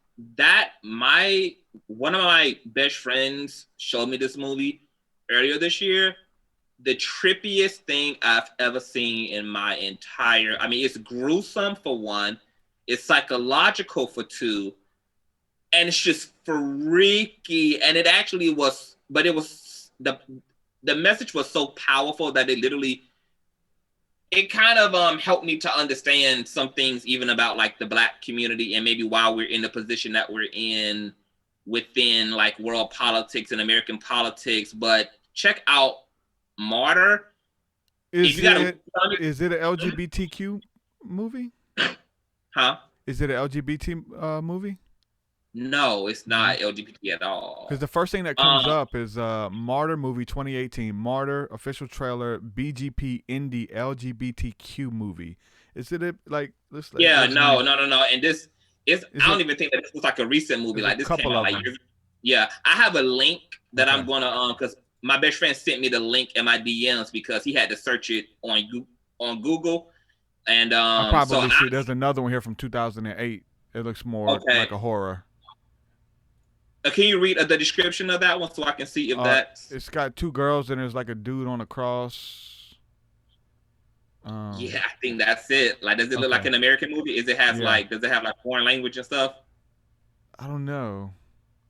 One of my best friends showed me this movie earlier this year. The trippiest thing I've ever seen in my entire, I mean, it's gruesome for one, it's psychological for two, and it's just freaky. And it actually was, but it was the message was so powerful that it kind of helped me to understand some things even about like the Black community and maybe why we're in the position that we're in within like world politics and American politics. But check out Martyr. Is it an LGBTQ movie? Huh? Is it an LGBT movie? No, it's not LGBT at all. Because the first thing that comes up is Martyr movie 2018. Martyr official trailer BGP indie LGBTQ movie. Is it like this? Yeah, no. And this is I don't even think that this was like a recent movie. Like this came out like years. Yeah, I have a link that I'm gonna because my best friend sent me the link in my DMs because he had to search it on Google. And I probably see. There's another one here from 2008. It looks more like a horror. Can you read the description of that one so I can see if that's... It's got two girls and there's like a dude on a cross. Yeah, I think that's it. Like, does it look like an American movie? Does it have like foreign language and stuff? I don't know.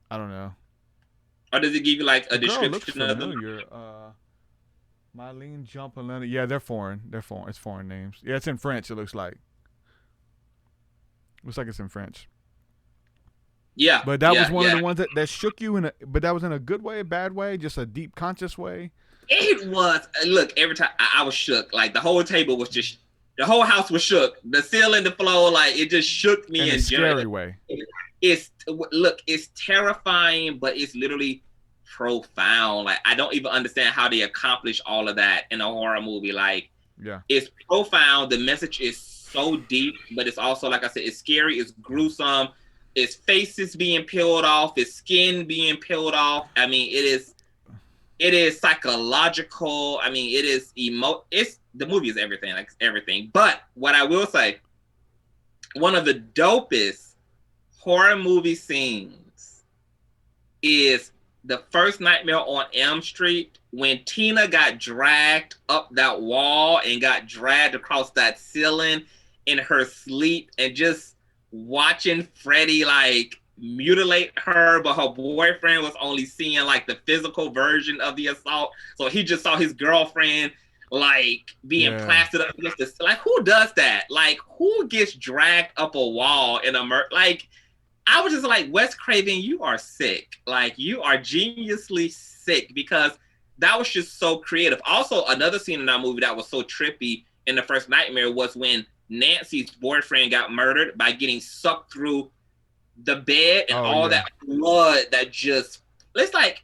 Or does it give you like a description of them? Mylene Jumpalina. Yeah, they're foreign. It's foreign names. Yeah, it's in French. It looks like. Looks like it's in French. Yeah, but that was one of the ones that shook you but that was in a good way, bad way, just a deep conscious way. It was. Look, every time I was shook. Like the whole table was just, the whole house was shook. The ceiling, the floor, like it just shook me in a scary way. It's terrifying, but it's literally profound. Like I don't even understand how they accomplish all of that in a horror movie. Like, it's profound. The message is so deep, but it's also, like I said, it's scary. It's gruesome. His faces being peeled off, his skin being peeled off. I mean, it is psychological. I mean, it is the movie is everything, like everything. But what I will say, one of the dopest horror movie scenes is the first Nightmare on Elm Street when Tina got dragged up that wall and got dragged across that ceiling in her sleep, and just watching Freddy like mutilate her, but her boyfriend was only seeing like the physical version of the assault. So he just saw his girlfriend like being plastered up against this. Like, who does that? Like, who gets dragged up a wall in a like, I was just like, Wes Craven, you are sick. Like, you are geniusly sick, because that was just so creative. Also, another scene in that movie that was so trippy in the first Nightmare was when Nancy's boyfriend got murdered by getting sucked through the bed and that blood that just, it's like,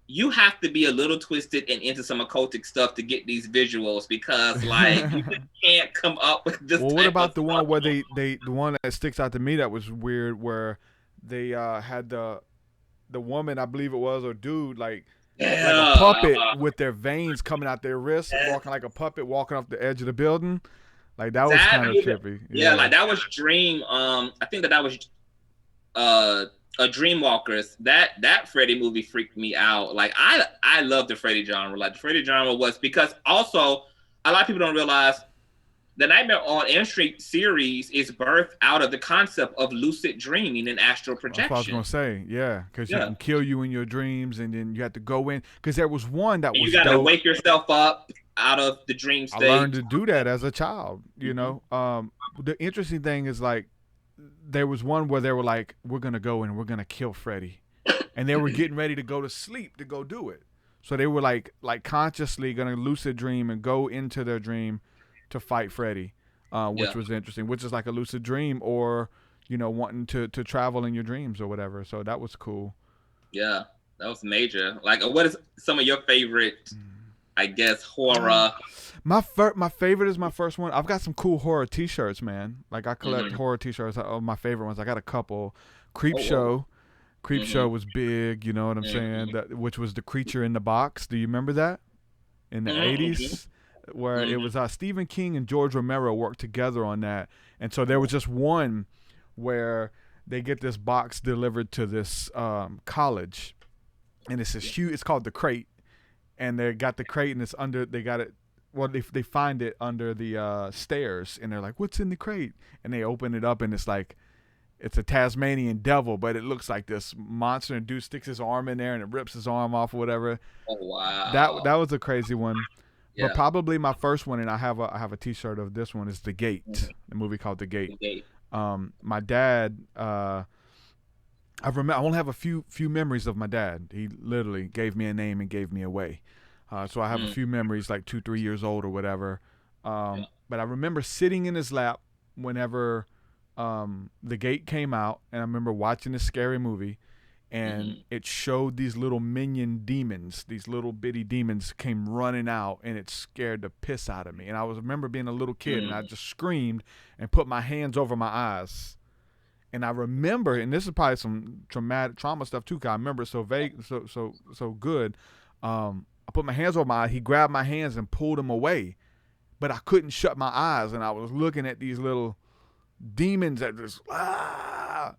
you have to be a little twisted and into some occultic stuff to get these visuals, because like you just can't come up with this. Well, what about the one where the one that sticks out to me that was weird, where they had the woman, I believe it was, or dude, like a puppet with their veins coming out their wrists, walking like a puppet, walking off the edge of the building. Like that was kind of trippy. Yeah, like that was Dream. I think that was a Dreamwalkers. That Freddy movie freaked me out. Like I love the Freddy genre. Like the Freddy genre was, because also a lot of people don't realize the Nightmare on Elm Street series is birthed out of the concept of lucid dreaming and astral projection. That's what I was gonna say, because you can kill you in your dreams, and then you have to go in. Because there was one that was you gotta wake yourself up out of the dream state. I learned to do that as a child. You know, the interesting thing is like there was one where they were like, we're gonna go and we're gonna kill Freddy, and they were getting ready to go to sleep to go do it. So they were like consciously gonna lucid dream and go into their dream to fight Freddy, which was interesting. Which is like a lucid dream, or wanting to travel in your dreams or whatever. So that was cool. Yeah, that was major. Like, what is some of your favorite, I guess, horror? My favorite is my first one. I've got some cool horror T-shirts, man. Like I collect horror T-shirts. My favorite ones. I got a couple. Creepshow. Creepshow was big. You know what I'm saying? Which was the creature in the box. Do you remember that? In the 80s, where it was Stephen King and George Romero worked together on that, and so there was just one where they get this box delivered to this college, and it's this huge. It's called the Crate, and they got the crate, and it's under. They got it. Well, they find it under the stairs, and they're like, "What's in the crate?" And they open it up, and it's like, it's a Tasmanian devil, but it looks like this monster. And dude sticks his arm in there, and it rips his arm off or whatever. Oh wow! That was a crazy one. Yeah. But probably my first one, and I have a T-shirt of this one, is The Gate, the movie called The Gate. My dad, I only have a few memories of my dad. He literally gave me a name and gave me away. So I have a few memories, like 2-3 years old or whatever. But I remember sitting in his lap whenever The Gate came out, and I remember watching this scary movie, and it showed these little minion demons, these little bitty demons came running out, and it scared the piss out of me. And I remember being a little kid, and I just screamed and put my hands over my eyes. And I remember, and this is probably some trauma stuff too, because I remember it so vague, so good. I put my hands over my eyes. He grabbed my hands and pulled them away, but I couldn't shut my eyes, and I was looking at these little demons that just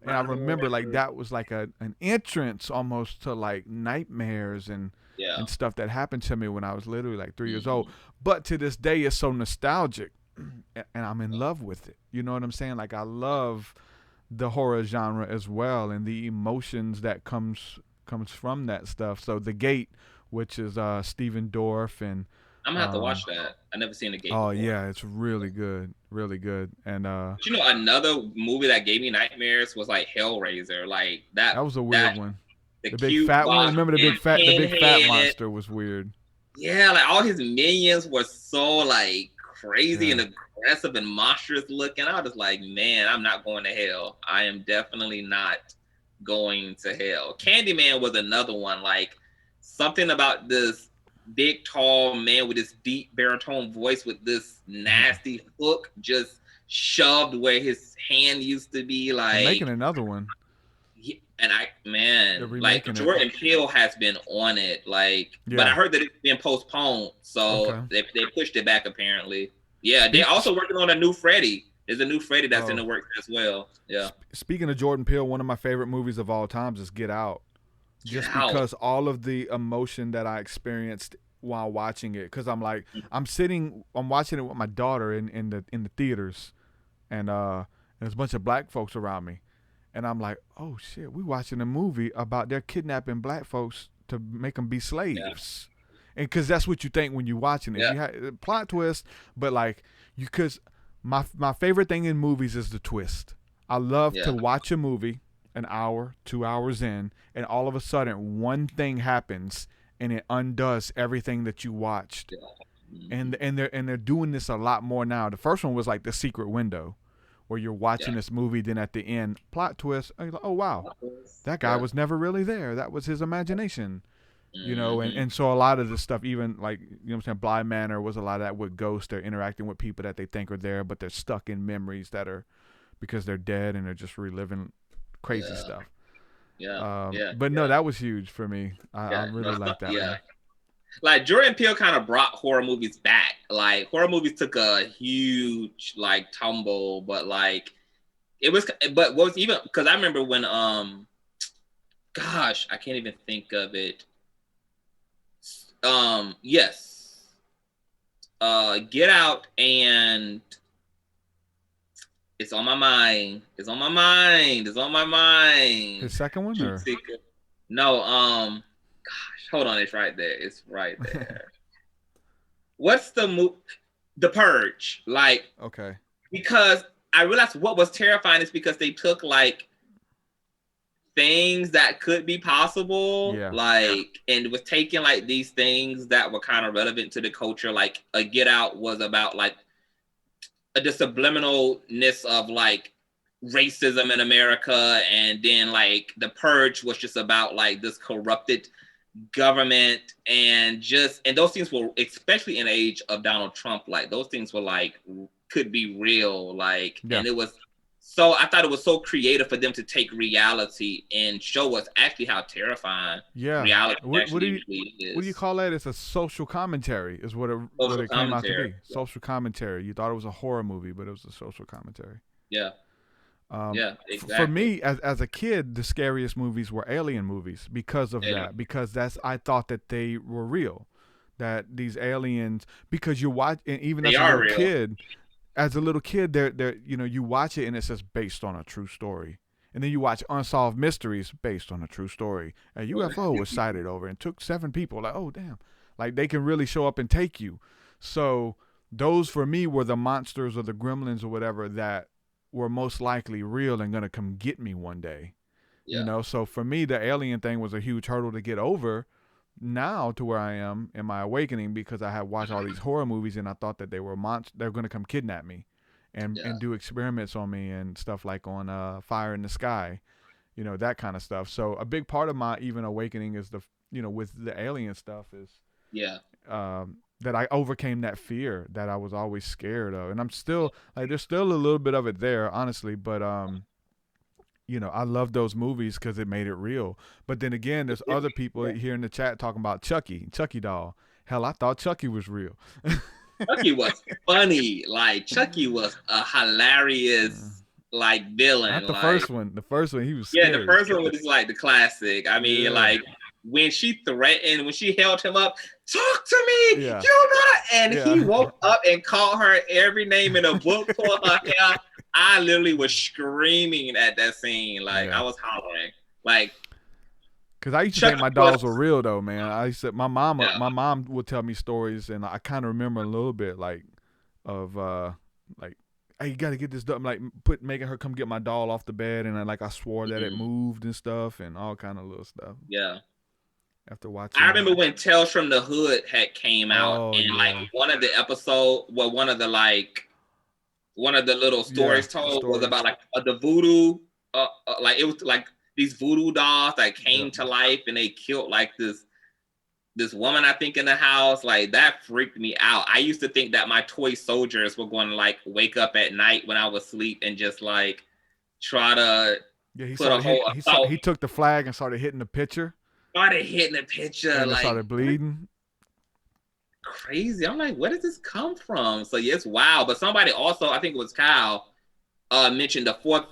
and I remember like that was like an entrance almost to like nightmares and stuff that happened to me when I was literally like 3 years old. But to this day, it's so nostalgic, and I'm in love with it. You know what I'm saying? Like I love the horror genre as well, and the emotions that comes from that stuff. So The Gate, which is Stephen Dorff, and I'm gonna have to watch that. I never seen The Gate. Oh before. yeah, it's really good, and But another movie that gave me nightmares was like Hellraiser. Like that was a weird one. The big fat one. Remember the big fat monster was weird. Yeah, like all his minions were so like crazy and aggressive and monstrous looking. I was just like, man, I'm not going to hell. I am definitely not going to hell. Candyman was another one. Like something about this big tall man with this deep baritone voice with this nasty hook just shoved where his hand used to be. Like they're making another one. And like Jordan Peele has been on it, like, but I heard that it's been postponed, so they pushed it back apparently. Yeah, they're also working on a new Freddy. There's a new Freddy that's in the works as well. Yeah. Speaking of Jordan Peele, one of my favorite movies of all times is Get Out. Because all of the emotion that I experienced while watching it, because I'm watching it with my daughter in the theaters, and there's a bunch of black folks around me. And I'm like, oh shit, we watching a movie about they're kidnapping black folks to make them be slaves. And because that's what you think when you're watching it. You have plot twist, but like because my favorite thing in movies is the twist. I love to watch a movie an hour, 2 hours in, and all of a sudden one thing happens and it undoes everything that you watched. And they're doing this a lot more now. The first one was like The Secret Window, where you're watching this movie, then at the end, plot twist, and you're like, oh wow, that guy was never really there. That was his imagination. You know, and so a lot of the stuff, even like, you know what I'm saying, Bly Manor was a lot of that with ghosts. They're interacting with people that they think are there, but they're stuck in memories that are because they're dead and they're just reliving crazy stuff. But no, that was huge for me. I really like that one. Like Jordan Peele kind of brought horror movies back. Like horror movies took a huge like tumble, but like what was even, because I remember when gosh, I can't even think of it. Get Out and It's on my mind. It's on my mind. It's on my mind. His second one, or? No, gosh, hold on. It's right there. It's right there. What's the The Purge? Like, okay. Because I realized what was terrifying is because they took like things that could be possible, like, and was taking like these things that were kind of relevant to the culture. Like a Get Out was about like the subliminalness of like racism in America, and then like The Purge was just about like this corrupted government, and those things were, especially in the age of Donald Trump, like those things were like could be real, like, and it was. So I thought it was so creative for them to take reality and show us actually how terrifying reality actually is. What do you call that? It's a social commentary is what it came out to be. Social commentary. You thought it was a horror movie, but it was a social commentary. Yeah. Exactly. For me, as a kid, the scariest movies were alien movies because of that. Because I thought that they were real, that these aliens. Because you watch, and even as a little kid, they're you watch it and it says based on a true story, and then you watch Unsolved Mysteries based on a true story. A UFO was sighted over and took 7 people. Like, oh damn, like they can really show up and take you. So those for me were the monsters or the gremlins or whatever that were most likely real and gonna come get me one day. So for me, the alien thing was a huge hurdle to get over. Now to where I am in my awakening, because I had watched all these horror movies and I thought that they were they're gonna come kidnap me and do experiments on me and stuff, like on Fire in the Sky, that kind of stuff. So a big part of my even awakening is with the alien stuff is that I overcame that fear that I was always scared of, and I'm still like, there's still a little bit of it there, honestly, but I love those movies because it made it real. But then again, there's other people here in the chat talking about Chucky doll. Hell, I thought Chucky was real. Chucky was funny. Like Chucky was a hilarious like villain. Not the like, first one. The first one, he was scary. The first one was like the classic. I mean, like when she held him up, talk to me, you know, and he woke up and called her every name in a book for her hair. I literally was screaming at that scene. Like I was hollering. Like, because I used to think my dolls were real though, man. My mom would tell me stories, and I kind of remember a little bit like of like, hey, you got to get this done. Like making her come get my doll off the bed, and I swore that it moved and stuff, and all kind of little stuff. Yeah. After watching, I remember when Tales from the Hood had came out, and like one of the episode, one of the little stories told was about like the voodoo, like it was like these voodoo dolls that came to life, and they killed like this woman, I think, in the house. Like that freaked me out. I used to think that my toy soldiers were going to like wake up at night when I was asleep and just like try to he took the flag and started hitting the picture. And like started bleeding. Crazy. I'm like, where does this come from? So yes, wow. But somebody also, I think it was Kyle, mentioned the fourth.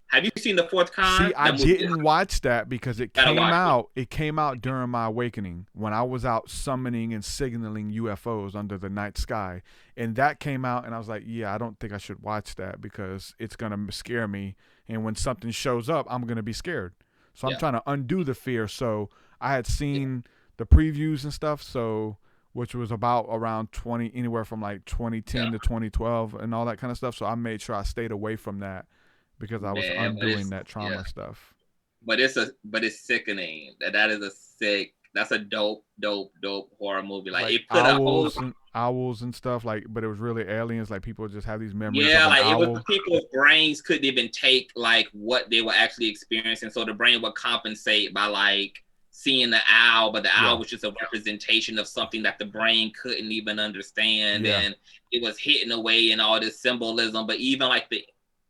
Have you seen the fourth Con? See, I didn't watch that because it came out. It came out during my awakening when I was out summoning and signaling UFOs under the night sky, and that came out, and I was like, yeah, I don't think I should watch that because it's gonna scare me, and when something shows up, I'm gonna be scared. So I'm trying to undo the fear. So I had seen the previews and stuff, which was about around anywhere from like 2010 to 2012 and all that kind of stuff. So I made sure I stayed away from that because I was undoing that trauma stuff. But it's sickening. That is a sick. That's a dope horror movie. Like it put owls and stuff, like, but it was really aliens. Like people just have these memories. Yeah, like it was people's brains couldn't even take like what they were actually experiencing, so the brain would compensate by like seeing the owl, but the owl was just a representation of something that the brain couldn't even understand, and it was hidden away in all this symbolism. But even like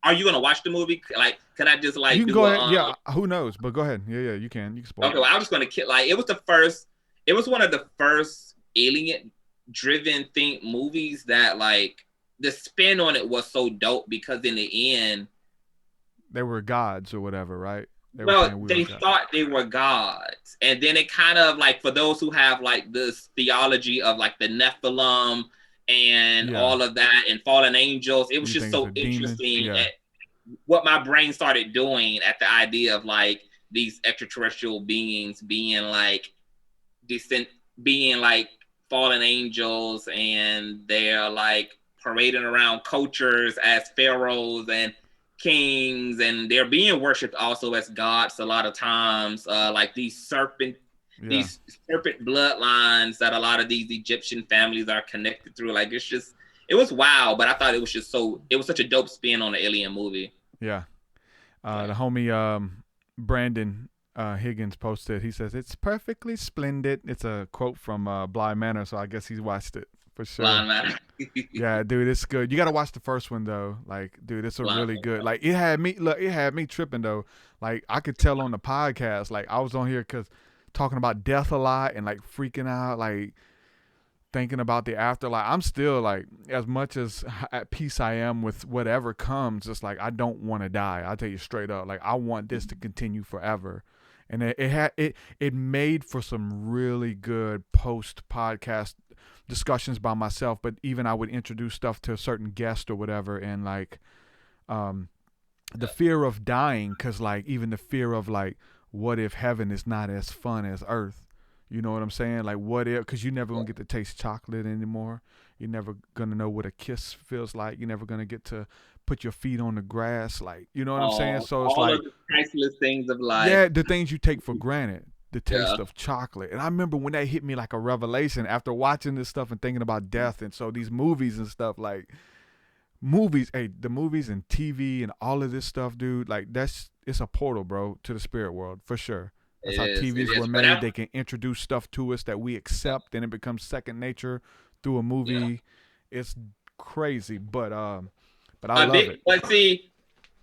are you gonna watch the movie? Like, can I just like? You can go ahead. Who knows? But go ahead. Yeah, you can. You can spoil. Okay, well, I was just gonna like. It was one of the first alien-driven movies that like the spin on it was so dope because in the end, they were gods or whatever, right? They thought they were gods, and then it kind of like, for those who have like this theology of like the Nephilim and all of that and fallen angels, it was just so interesting at what my brain started doing at the idea of like these extraterrestrial beings being like fallen angels, and they're like parading around cultures as pharaohs and kings, and they're being worshipped also as gods a lot of times, like these serpent bloodlines that a lot of these Egyptian families are connected through. Like it was wild, but I thought it was such a dope spin on the alien movie. Yeah. The homie Brandon Higgins posted, he says, "It's perfectly splendid." It's a quote from Bly Manor, so I guess he's watched it for sure. Blind Manor. Yeah, dude, it's good. You got to watch the first one though. Like, dude, it's really good. Like, it had me tripping though. Like, I could tell on the podcast, like I was on here because talking about death a lot and like freaking out, like thinking about the afterlife. I'm still like, as much as at peace I am with whatever comes, it's like I don't want to die. I'll tell you straight up. Like, I want this to continue forever. And it made for some really good post podcast discussions by myself, but even I would introduce stuff to a certain guest or whatever, and like the fear of dying, because like even the fear of like, what if heaven is not as fun as earth? You know what I'm saying? Like, what if, because you're never going to get to taste chocolate anymore. You're never going to know what a kiss feels like. You're never going to get to put your feet on the grass. Like, you know what I'm saying? So it's all like of the priceless things of life. Yeah, the things you take for granted. The taste of chocolate. And I remember when that hit me like a revelation after watching this stuff and thinking about death. And so these movies and stuff, like the movies and TV and all of this stuff, dude, like it's a portal, bro, to the spirit world for sure. That's how TVs were made. They can introduce stuff to us that we accept, and it becomes second nature through a movie. Yeah. It's crazy, but I love it. But see,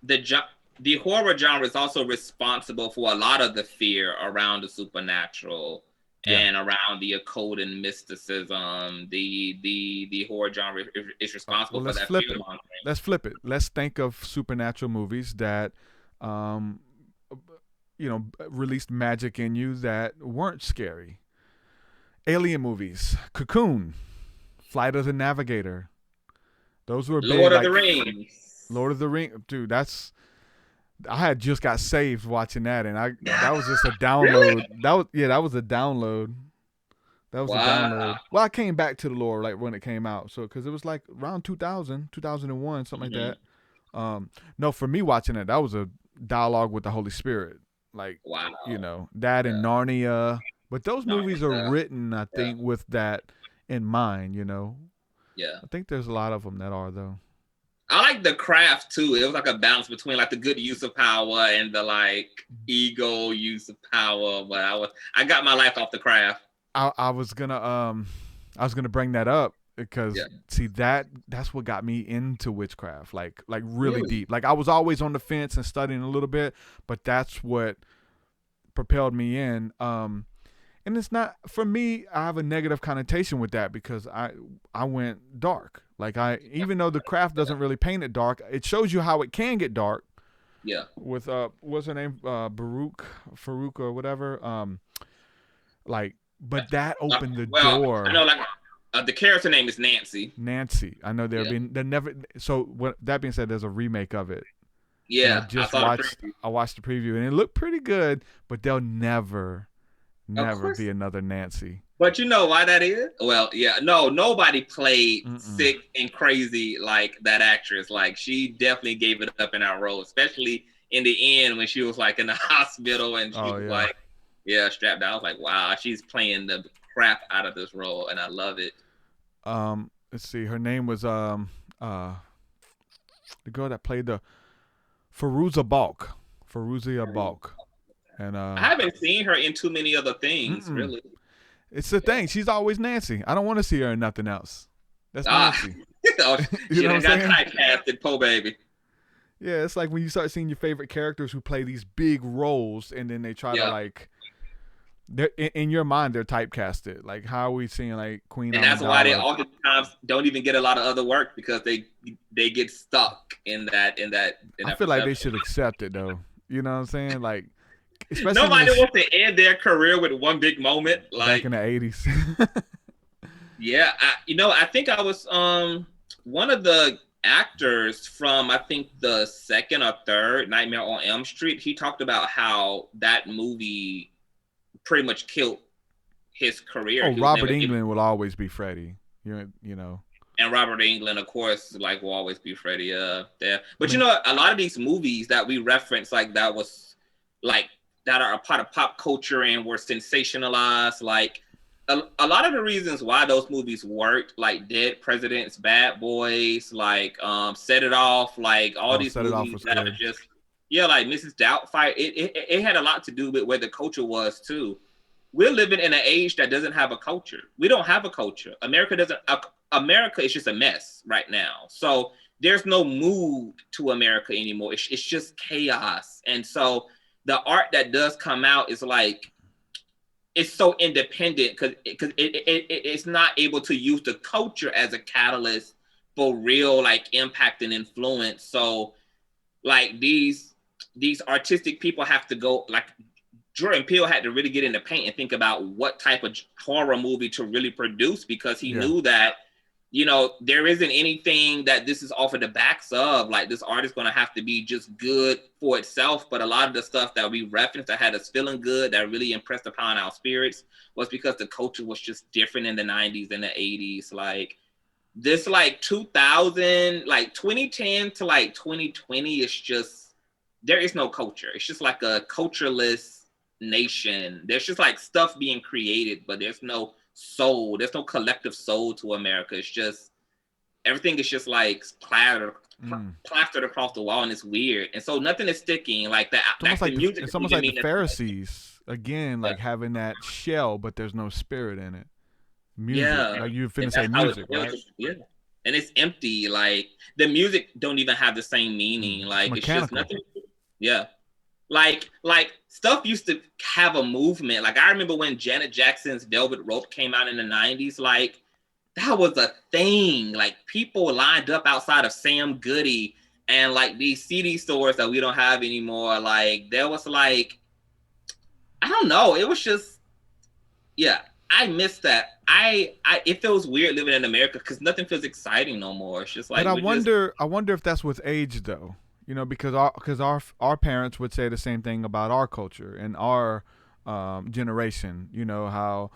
the horror genre is also responsible for a lot of the fear around the supernatural and around the occult and mysticism. The horror genre is responsible for that fear mongering. Let's flip it. Let's think of supernatural movies that released magic in you that weren't scary. Alien movies, Cocoon, Flight of the Navigator. Those were Lord of the Rings. Lord of the Rings, dude. I had just got saved watching that, and that was just a download. Really? That was a download. That was a download. Well, I came back to the lore like when it came out, so because it was like around 2000, 2001, something like that. No, for me watching it, that was a dialogue with the Holy Spirit. Like, that and Narnia. But those movies are written, I think, with that in mind, Yeah. I think there's a lot of them that are, though. I like The Craft, too. It was like a balance between, like, the good use of power and the, like, ego use of power. But I got my life off The Craft. I was gonna bring that up because, see, that's what got me into witchcraft, like really deep. Like, I was always on the fence and studying a little bit, but that's what propelled me in. And it's not, for me, I have a negative connotation with that because I went dark. Like, even though The Craft doesn't really paint it dark, it shows you how it can get dark. Yeah. With what's her name, Farouk or whatever. But that opened the door. I know, like, the character name is Nancy. Nancy. I know they're never. So that being said, there's a remake of it. Yeah. I watched the preview and it looked pretty good, but there'll never be another Nancy. But you know why that is? Well, nobody played sick and crazy like that actress. Like, she definitely gave it up in our role, especially in the end when she was like in the hospital and she was like, strapped down. I was like, wow, she's playing the crap out of this role, and I love it. Let's see, her name was the girl that played the Fairuza Balk. And I haven't seen her in too many other things, really. It's the thing. She's always Nancy. I don't want to see her in nothing else. That's Nancy. She done got typecasted, po baby. Yeah, it's like when you start seeing your favorite characters who play these big roles, and then they try to like, they're in your mind they're typecasted. Like, how are we seeing like Queen? And that's why they oftentimes don't even get a lot of other work because they get stuck in that. I feel like they should accept it though. You know what I'm saying? Like, especially nobody wants to end their career with one big moment. Like back in the 80s. Yeah, I think I was one of the actors from, I think, the second or third Nightmare on Elm Street. He talked about how that movie pretty much killed his career. Robert Englund will always be Freddy. You know. And Robert Englund, of course, like will always be Freddie there. But you know, a lot of these movies that we reference, like that was like that are a part of pop culture and were sensationalized. Like a lot of the reasons why those movies worked, like Dead Presidents, Bad Boys, like Set It Off, like all these movies that are just like Mrs. Doubtfire. It had a lot to do with where the culture was too. We're living in an age that doesn't have a culture. We don't have a culture. America is just a mess right now. So there's no mood to America anymore. It's just chaos. And so the art that does come out is like, it's so independent because it's not able to use the culture as a catalyst for real like impact and influence. So like these artistic people have to go, like Jordan Peele had to really get in the paint and think about what type of horror movie to really produce, because he knew that, you know, there isn't anything that this is off of the backs of. Like this art is going to have to be just good for itself. But a lot of the stuff that we referenced that had us feeling good, that really impressed upon our spirits, was because the culture was just different in the 90s and the 80s. Like this, like 2000, like 2010 to like 2020 is just, there is no culture. It's just like a cultureless nation. There's just like stuff being created, but there's no soul. There's no collective soul to America. It's just everything is just like plastered across the wall, and it's weird. And so nothing is sticking. Like that. It's almost like the Pharisees again, like having that shell, but there's no spirit in it. Music, like you finna say music, right? And it's empty. Like the music don't even have the same meaning. Like it's just nothing. Yeah. Like stuff used to have a movement. Like I remember when Janet Jackson's Velvet Rope came out in the 90s, like that was a thing. Like people lined up outside of Sam Goody and like these CD stores that we don't have anymore. Like there was like, I don't know. It was just, I miss that. It feels weird living in America because nothing feels exciting no more. It's just like, but I wonder if that's with age though. You know, because our parents would say the same thing about our culture and our generation. You know how,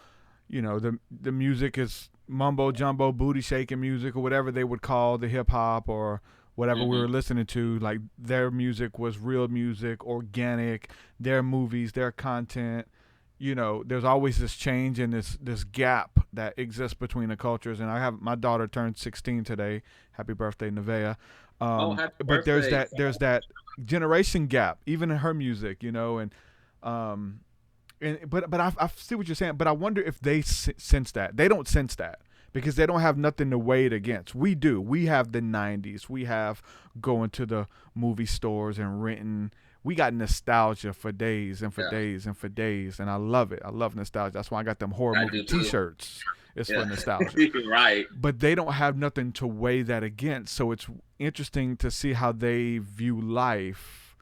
you know, the music is mumbo jumbo, booty shaking music, or whatever they would call the hip hop or whatever we were listening to. Like their music was real music, organic. Their movies, their content. You know, there's always this change and this gap that exists between the cultures. And I have my daughter turned 16 today. Happy birthday, Nevaeh. But there's that generation gap, even in her music, you know, but I see what you're saying. But I wonder if they sense that. They don't sense that because they don't have nothing to weigh it against. We do. We have the 90s. We have going to the movie stores and renting. We got nostalgia for days and for days and for days, and I love it. I love nostalgia. That's why I got them horror movie T-shirts. It's for nostalgia. Right. But they don't have nothing to weigh that against. So it's interesting to see how they view life,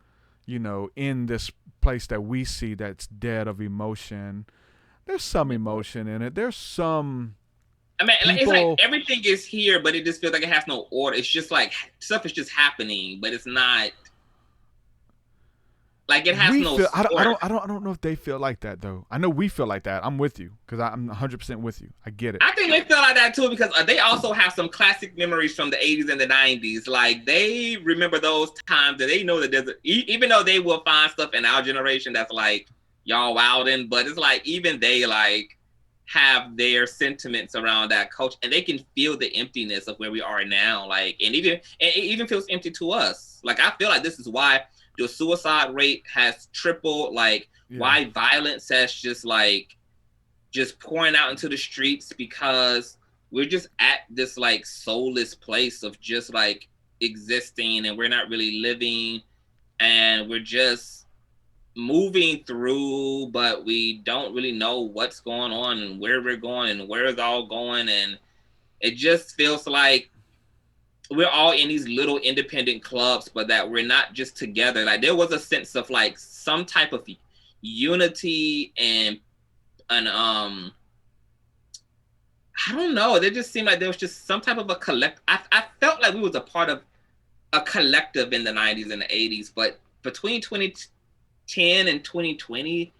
you know, in this place that we see that's dead of emotion. There's some emotion in it. There's some... I mean, it's like everything is here, but it just feels like it has no order. It's just like stuff is just happening, but it's not... Like it has I don't know if they feel like that though. I know we feel like that. I'm with you because I'm 100% with you. I get it. I think they feel like that too because they also have some classic memories from the 80s and the 90s. Like they remember those times that they know that there's even though they will find stuff in our generation that's like y'all wildin', but it's like even they like have their sentiments around that culture and they can feel the emptiness of where we are now. Like and it even feels empty to us. Like I feel like this is why the suicide rate has tripled, like why violence has just pouring out into the streets, because we're just at this like soulless place of just like existing and we're not really living and we're just moving through, but we don't really know what's going on and where we're going and where it's all going. And it just feels like we're all in these little independent clubs, but that we're not just together. Like there was a sense of like some type of unity and I don't know. It just seemed like there was just some type of a collect. I felt like we was a part of a collective in the 90s and the 80s, but between 2010 and 2020,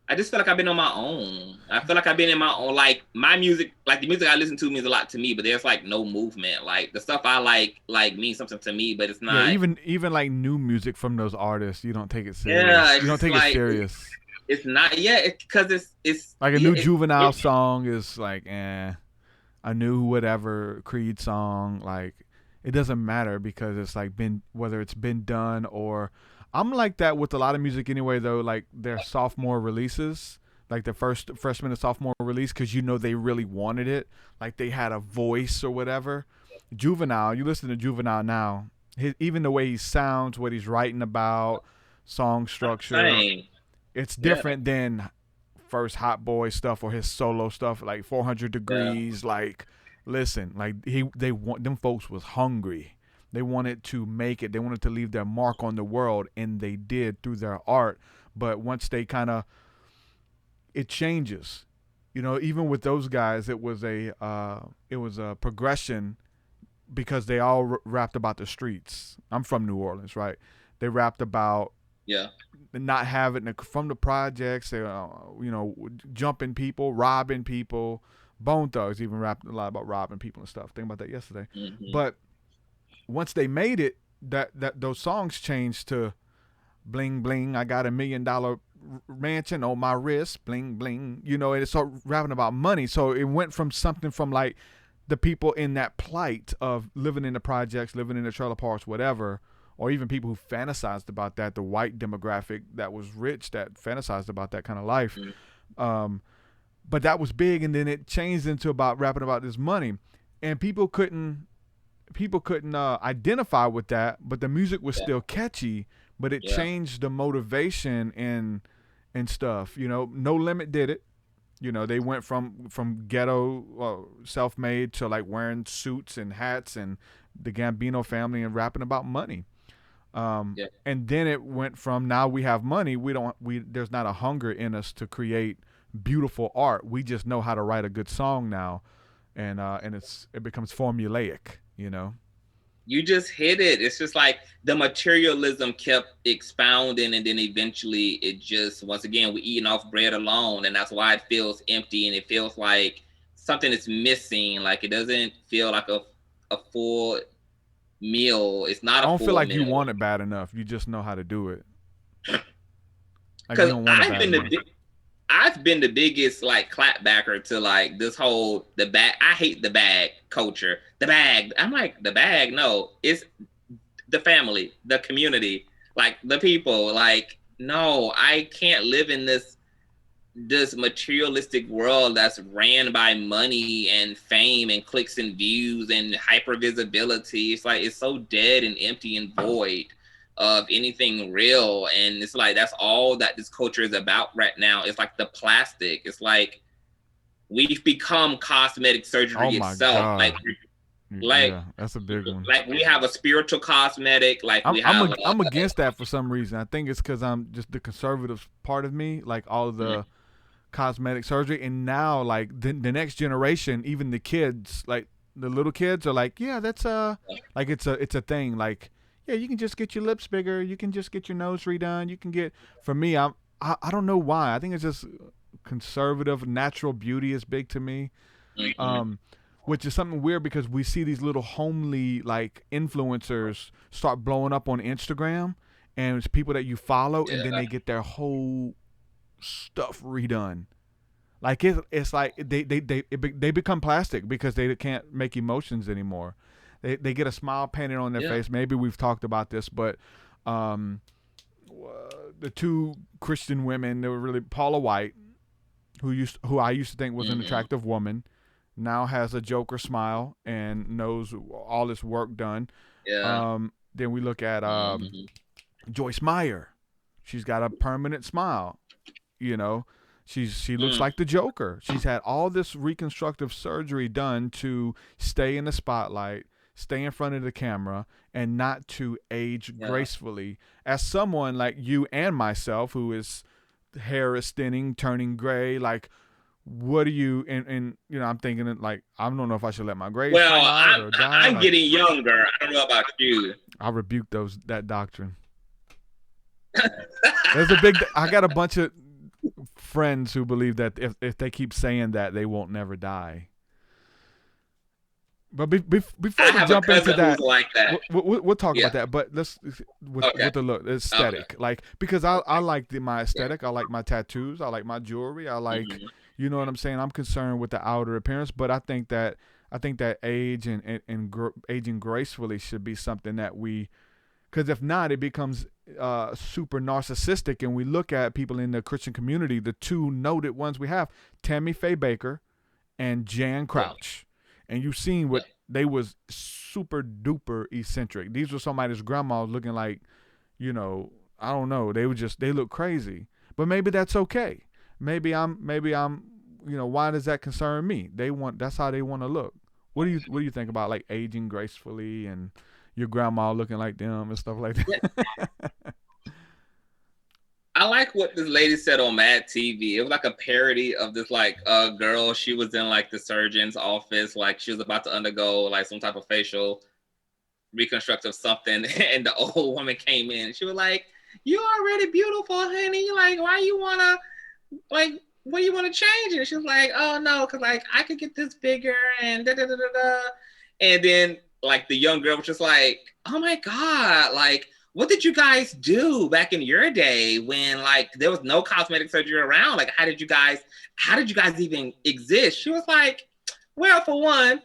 I just feel like I've been on my own. I feel like I've been in my own, like my music, like the music I listen to means a lot to me, but there's like no movement. Like the stuff I like means something to me, but it's Yeah, not. even like new music from those artists, you don't take it serious. Yeah, You don't take it serious. It's not. Yeah, because it's like a new Juvenile song is like, a new whatever Creed song, like it doesn't matter because it's like whether it's been done or I'm like that with a lot of music anyway though, like their sophomore releases, like the first freshman and sophomore release, because they really wanted it, like they had a voice or whatever. Juvenile, you listen to Juvenile now, even the way he sounds, what he's writing about, song structure, it's different than first Hot Boy stuff or his solo stuff, like 400 Degrees. Like, listen, like them folks was hungry. They wanted to make it. They wanted to leave their mark on the world, and they did through their art. But once they it changes. Even with those guys, it was a progression because they all rapped about the streets. I'm from New Orleans, right? They rapped about not having from the projects, jumping people, robbing people. Bone Thugs even rapped a lot about robbing people and stuff. Think about that yesterday. Mm-hmm. But once they made it, that those songs changed to bling bling. I got $1 million mansion on my wrist, bling bling. And it started rapping about money. So it went from something from like the people in that plight of living in the projects, living in the trailer parks, whatever, or even people who fantasized about that, the white demographic that was rich that fantasized about that kind of life. But that was big, and then it changed into about rapping about this money, and people couldn't identify with that, but the music was still catchy, but it changed the motivation and stuff. No Limit did it. They went from ghetto, self-made to like wearing suits and hats, and the Gambino family, and rapping about money. And then it went from, now we have money, there's not a hunger in us to create beautiful art. We just know how to write a good song now, and it becomes formulaic. You just hit it. It's just like the materialism kept expounding, and then eventually it just, once again, we're eating off bread alone, and that's why it feels empty, and it feels like something is missing. Like it doesn't feel like a full meal. It's not. I don't feel like you want it bad enough. You just know how to do it. Because I've been the biggest like clapbacker to like this whole the bag. I hate the bag culture. The bag. I'm like, the bag. No, it's the family, the community, like the people. Like, no, I can't live in this materialistic world that's ran by money and fame and clicks and views and hyper visibility. It's like, it's so dead and empty and void of anything real. And it's like, that's all that this culture is about right now. It's like the plastic. It's like we've become cosmetic surgery itself. God. Like that's a big one. Like we have a spiritual cosmetic. Like I'm against that for some reason. I think it's because I'm just the conservative part of me, like all of the cosmetic surgery. And now like the next generation, even the kids, like the little kids are like, yeah, that's like it's a thing. Like, yeah, you can just get your lips bigger. You can just get your nose redone. You can get, for me, I don't know why. I think it's just conservative. Natural beauty is big to me. Which is something weird because we see these little homely like influencers start blowing up on Instagram, and it's people that you follow, and then they get their whole stuff redone. Like it's like they become plastic because they can't make emotions anymore. They get a smile painted on their face. Maybe we've talked about this, but the two Christian women, they were really Paula White, who I used to think was an attractive woman, now has a Joker smile and knows all this work done. Then we look at Joyce Meyer. She's got a permanent smile. She looks like the Joker. She's had all this reconstructive surgery done to stay in the spotlight, stay in front of the camera, and not to age gracefully. As someone like you and myself, who is hair is thinning, turning gray, like, what do you, and I'm thinking like, I don't know if I should let my grades I'm like, getting younger. I don't know about you. I rebuke that doctrine. I got a bunch of friends who believe that if they keep saying that, they won't never die. But before we jump into that, like that. we'll talk about that. But let's with the look aesthetic, like because I like my aesthetic. I like my tattoos. I like my jewelry. I like, you know what I'm saying. I'm concerned with the outer appearance, but I think that age and aging gracefully should be something that we, because if not, it becomes super narcissistic. And we look at people in the Christian community, the two noted ones we have, Tammy Faye Baker and Jan Crouch. And you've seen what they was super duper eccentric. These were somebody's grandma looking like, you know, I don't know. They look crazy, but maybe that's okay. Maybe I'm, you know, why does that concern me? That's how they want to look. What do you think about like aging gracefully and your grandma looking like them and stuff like that? I like what this lady said on Mad TV. It was like a parody of this like girl. She was in like the surgeon's office, like she was about to undergo like some type of facial reconstructive something, and the old woman came in and she was like, "You're already beautiful, honey. Like, why you wanna what do you want to change?" And she was like, "Oh no, cause like I could get this bigger and da da da da da." And then like the young girl was just like, "Oh my God, like, what did you guys do back in your day when like there was no cosmetic surgery around? Like, how did you guys even exist?" She was like, "Well, for one,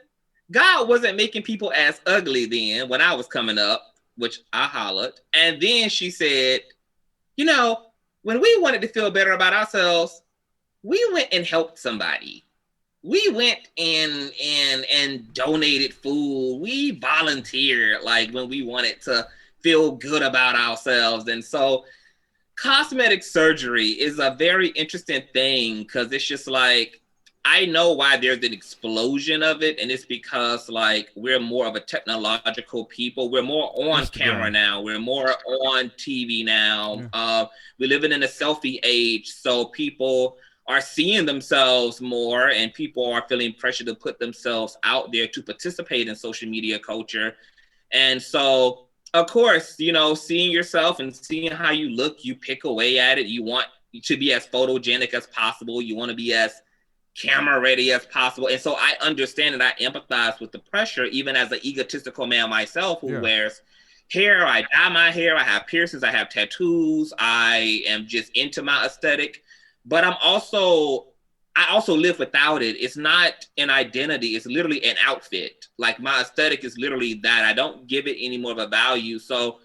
God wasn't making people as ugly then when I was coming up," which I hollered. And then she said, "You know, when we wanted to feel better about ourselves, we went and helped somebody. We went and donated food. We volunteered like when we wanted to feel good about ourselves." And so cosmetic surgery is a very interesting thing because it's just like, I know why there's an explosion of it, and it's because like we're more of a technological people. We're more on camera now. We're more on TV now. We're living in a selfie age, so people are seeing themselves more, and people are feeling pressure to put themselves out there to participate in social media culture. And so, of course, you know, seeing yourself and seeing how you look, you pick away at it. You want to be as photogenic as possible. You want to be as camera ready as possible. And so I understand and I empathize with the pressure, even as an egotistical man myself who wears hair. I dye my hair. I have piercings. I have tattoos. I am just into my aesthetic. But I also live without it. It's not an identity. It's literally an outfit. Like my aesthetic is literally that. I don't give it any more of a value. So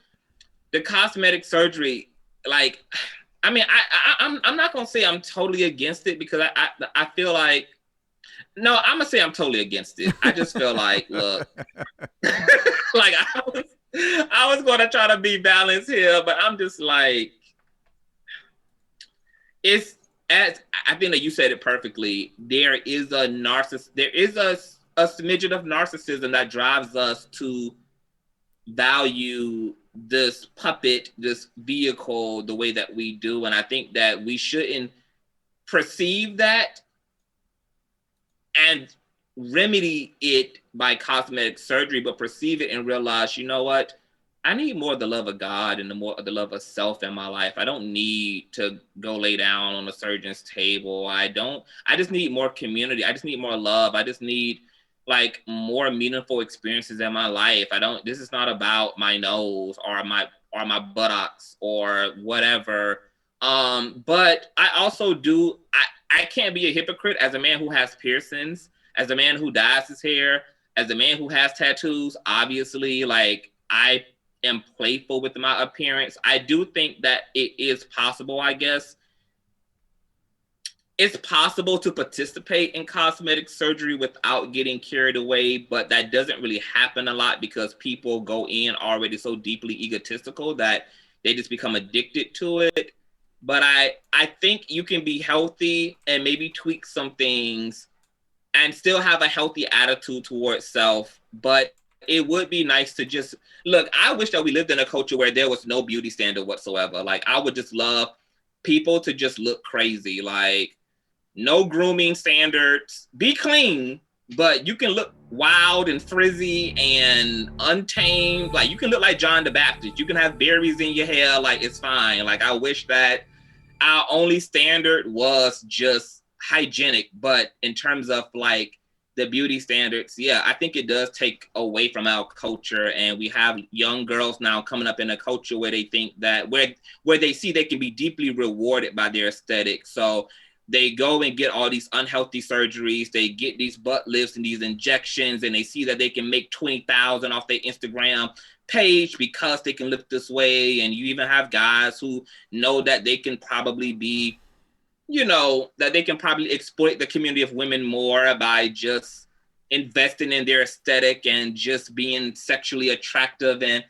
the cosmetic surgery, like, I mean, I'm not gonna say I'm totally against it because I feel like, no, I'm gonna say I'm totally against it. I just feel like, look, like I was gonna try to be balanced here, but I'm just like, I think that you said it perfectly. There is a smidgen of narcissism that drives us to value this puppet, this vehicle, the way that we do. And I think that we shouldn't perceive that and remedy it by cosmetic surgery, but perceive it and realize, you know what? I need more of the love of God and more of the love of self in my life. I don't need to go lay down on a surgeon's table. I just need more community. I just need more love. I just need like more meaningful experiences in my life. This is not about my nose or my buttocks or whatever. But I also I can't be a hypocrite as a man who has piercings, as a man who dyes his hair, as a man who has tattoos. Obviously, like I am playful with my appearance. I do think that it is possible, I guess. It's possible to participate in cosmetic surgery without getting carried away, but that doesn't really happen a lot because people go in already so deeply egotistical that they just become addicted to it. But I think you can be healthy and maybe tweak some things and still have a healthy attitude towards self. But it would be nice to just look. I wish that we lived in a culture where there was no beauty standard whatsoever. Like I would just love people to just look crazy, like no grooming standards, be clean, but you can look wild and frizzy and untamed. Like you can look like John the Baptist. You can have berries in your hair. Like it's fine. Like I wish that our only standard was just hygienic. But in terms of like the beauty standards, yeah, I think it does take away from our culture. And we have young girls now coming up in a culture where they think that where they see they can be deeply rewarded by their aesthetic. So they go and get all these unhealthy surgeries. They get these butt lifts and these injections, and they see that they can make 20,000 off their Instagram page because they can lift this way. And you even have guys who know that they can probably be, that they can probably exploit the community of women more by just investing in their aesthetic and just being sexually attractive. And,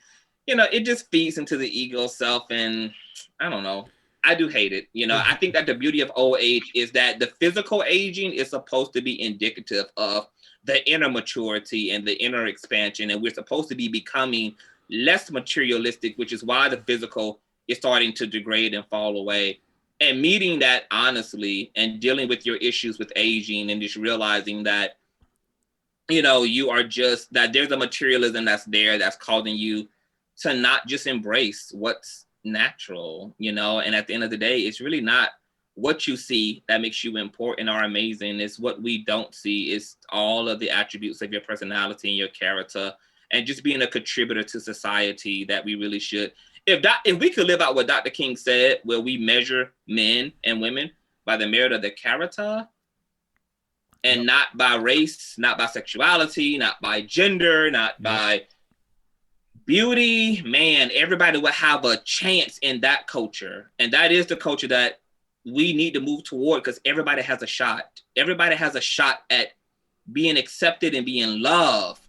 it just feeds into the ego self. And I don't know. I do hate it. I think that the beauty of old age is that the physical aging is supposed to be indicative of the inner maturity and the inner expansion. And we're supposed to be becoming less materialistic, which is why the physical is starting to degrade and fall away. And meeting that honestly and dealing with your issues with aging and just realizing that, you are just, that there's a materialism that's there that's causing you to not just embrace what's natural, and at the end of the day, it's really not what you see that makes you important or amazing. It's what we don't see. It's all of the attributes of your personality and your character and just being a contributor to society that we really should. If we could live out what Dr. King said, where we measure men and women by the merit of their character and not by race, not by sexuality, not by gender, not by beauty, man, everybody will have a chance in that culture. And that is the culture that we need to move toward, because everybody has a shot. Everybody has a shot at being accepted and being loved.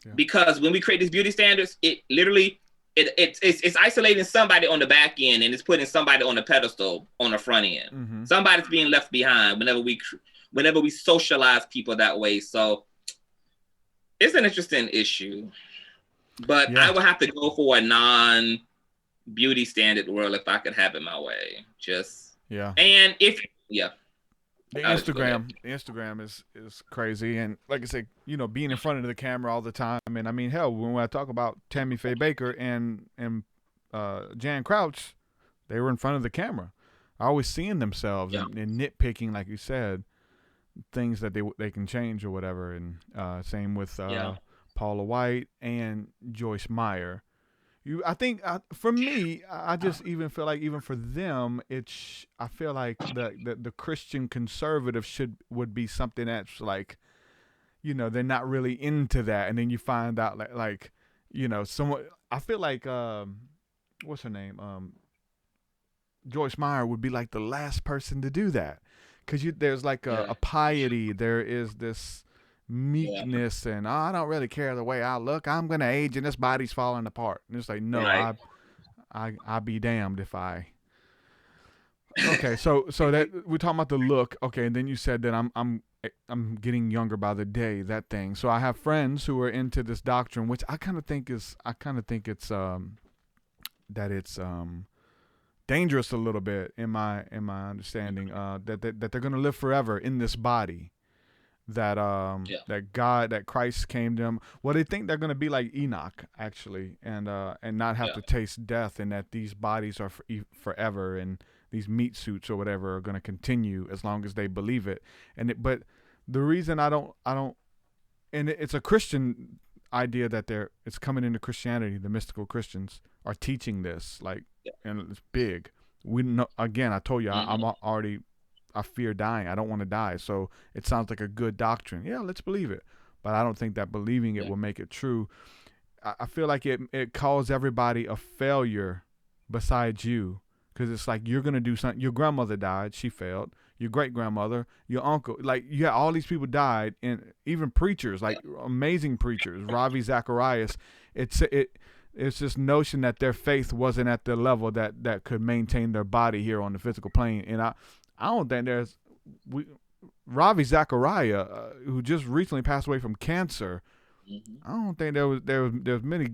Yeah. Because when we create these beauty standards, it literally, it's isolating somebody on the back end and it's putting somebody on the pedestal on the front end. Mm-hmm. Somebody's being left behind whenever we socialize people that way. So it's an interesting issue. But I would have to go for a non-beauty standard world if I could have it my way. And the Instagram is crazy. And like I said, being in front of the camera all the time. And I mean, hell, when I talk about Tammy Faye Baker and Jan Crouch, they were in front of the camera, always seeing themselves and nitpicking, like you said, things that they can change or whatever. And same with Paula White and Joyce Meyer. I think for me, I just even feel like even for them, I feel like the Christian conservative would be something that's like, they're not really into that, and then you find out like someone. I feel like what's her name? Joyce Meyer would be like the last person to do that, because there's like a piety, there is this meekness, and I don't really care the way I look. I'm gonna age and this body's falling apart. And it's like, no, right. I be damned if I. Okay, so that we're talking about the look. Okay, and then you said that I'm getting younger by the day. That thing. So I have friends who are into this doctrine, which I kind of think it's dangerous a little bit in my understanding. That they're gonna live forever in this body. That Christ came to them. Well, they think they're going to be like Enoch, actually, and not have to taste death, and that these bodies are forever, and these meat suits or whatever are going to continue as long as they believe it. But the reason I don't, and it's a Christian idea that it's coming into Christianity. The mystical Christians are teaching this, and it's big. We know. Again, I told you, mm-hmm. I fear dying. I don't want to die. So it sounds like a good doctrine. Yeah, let's believe it. But I don't think that believing it will make it true. I feel like it calls everybody a failure besides you, because it's like you're going to do something. Your grandmother died. She failed. Your great-grandmother, your uncle. Like, all these people died, and even preachers, like amazing preachers, Ravi Zacharias. It's this notion that their faith wasn't at the level that could maintain their body here on the physical plane. And I don't think Ravi Zachariah, who just recently passed away from cancer. Mm-hmm. I don't think there was many,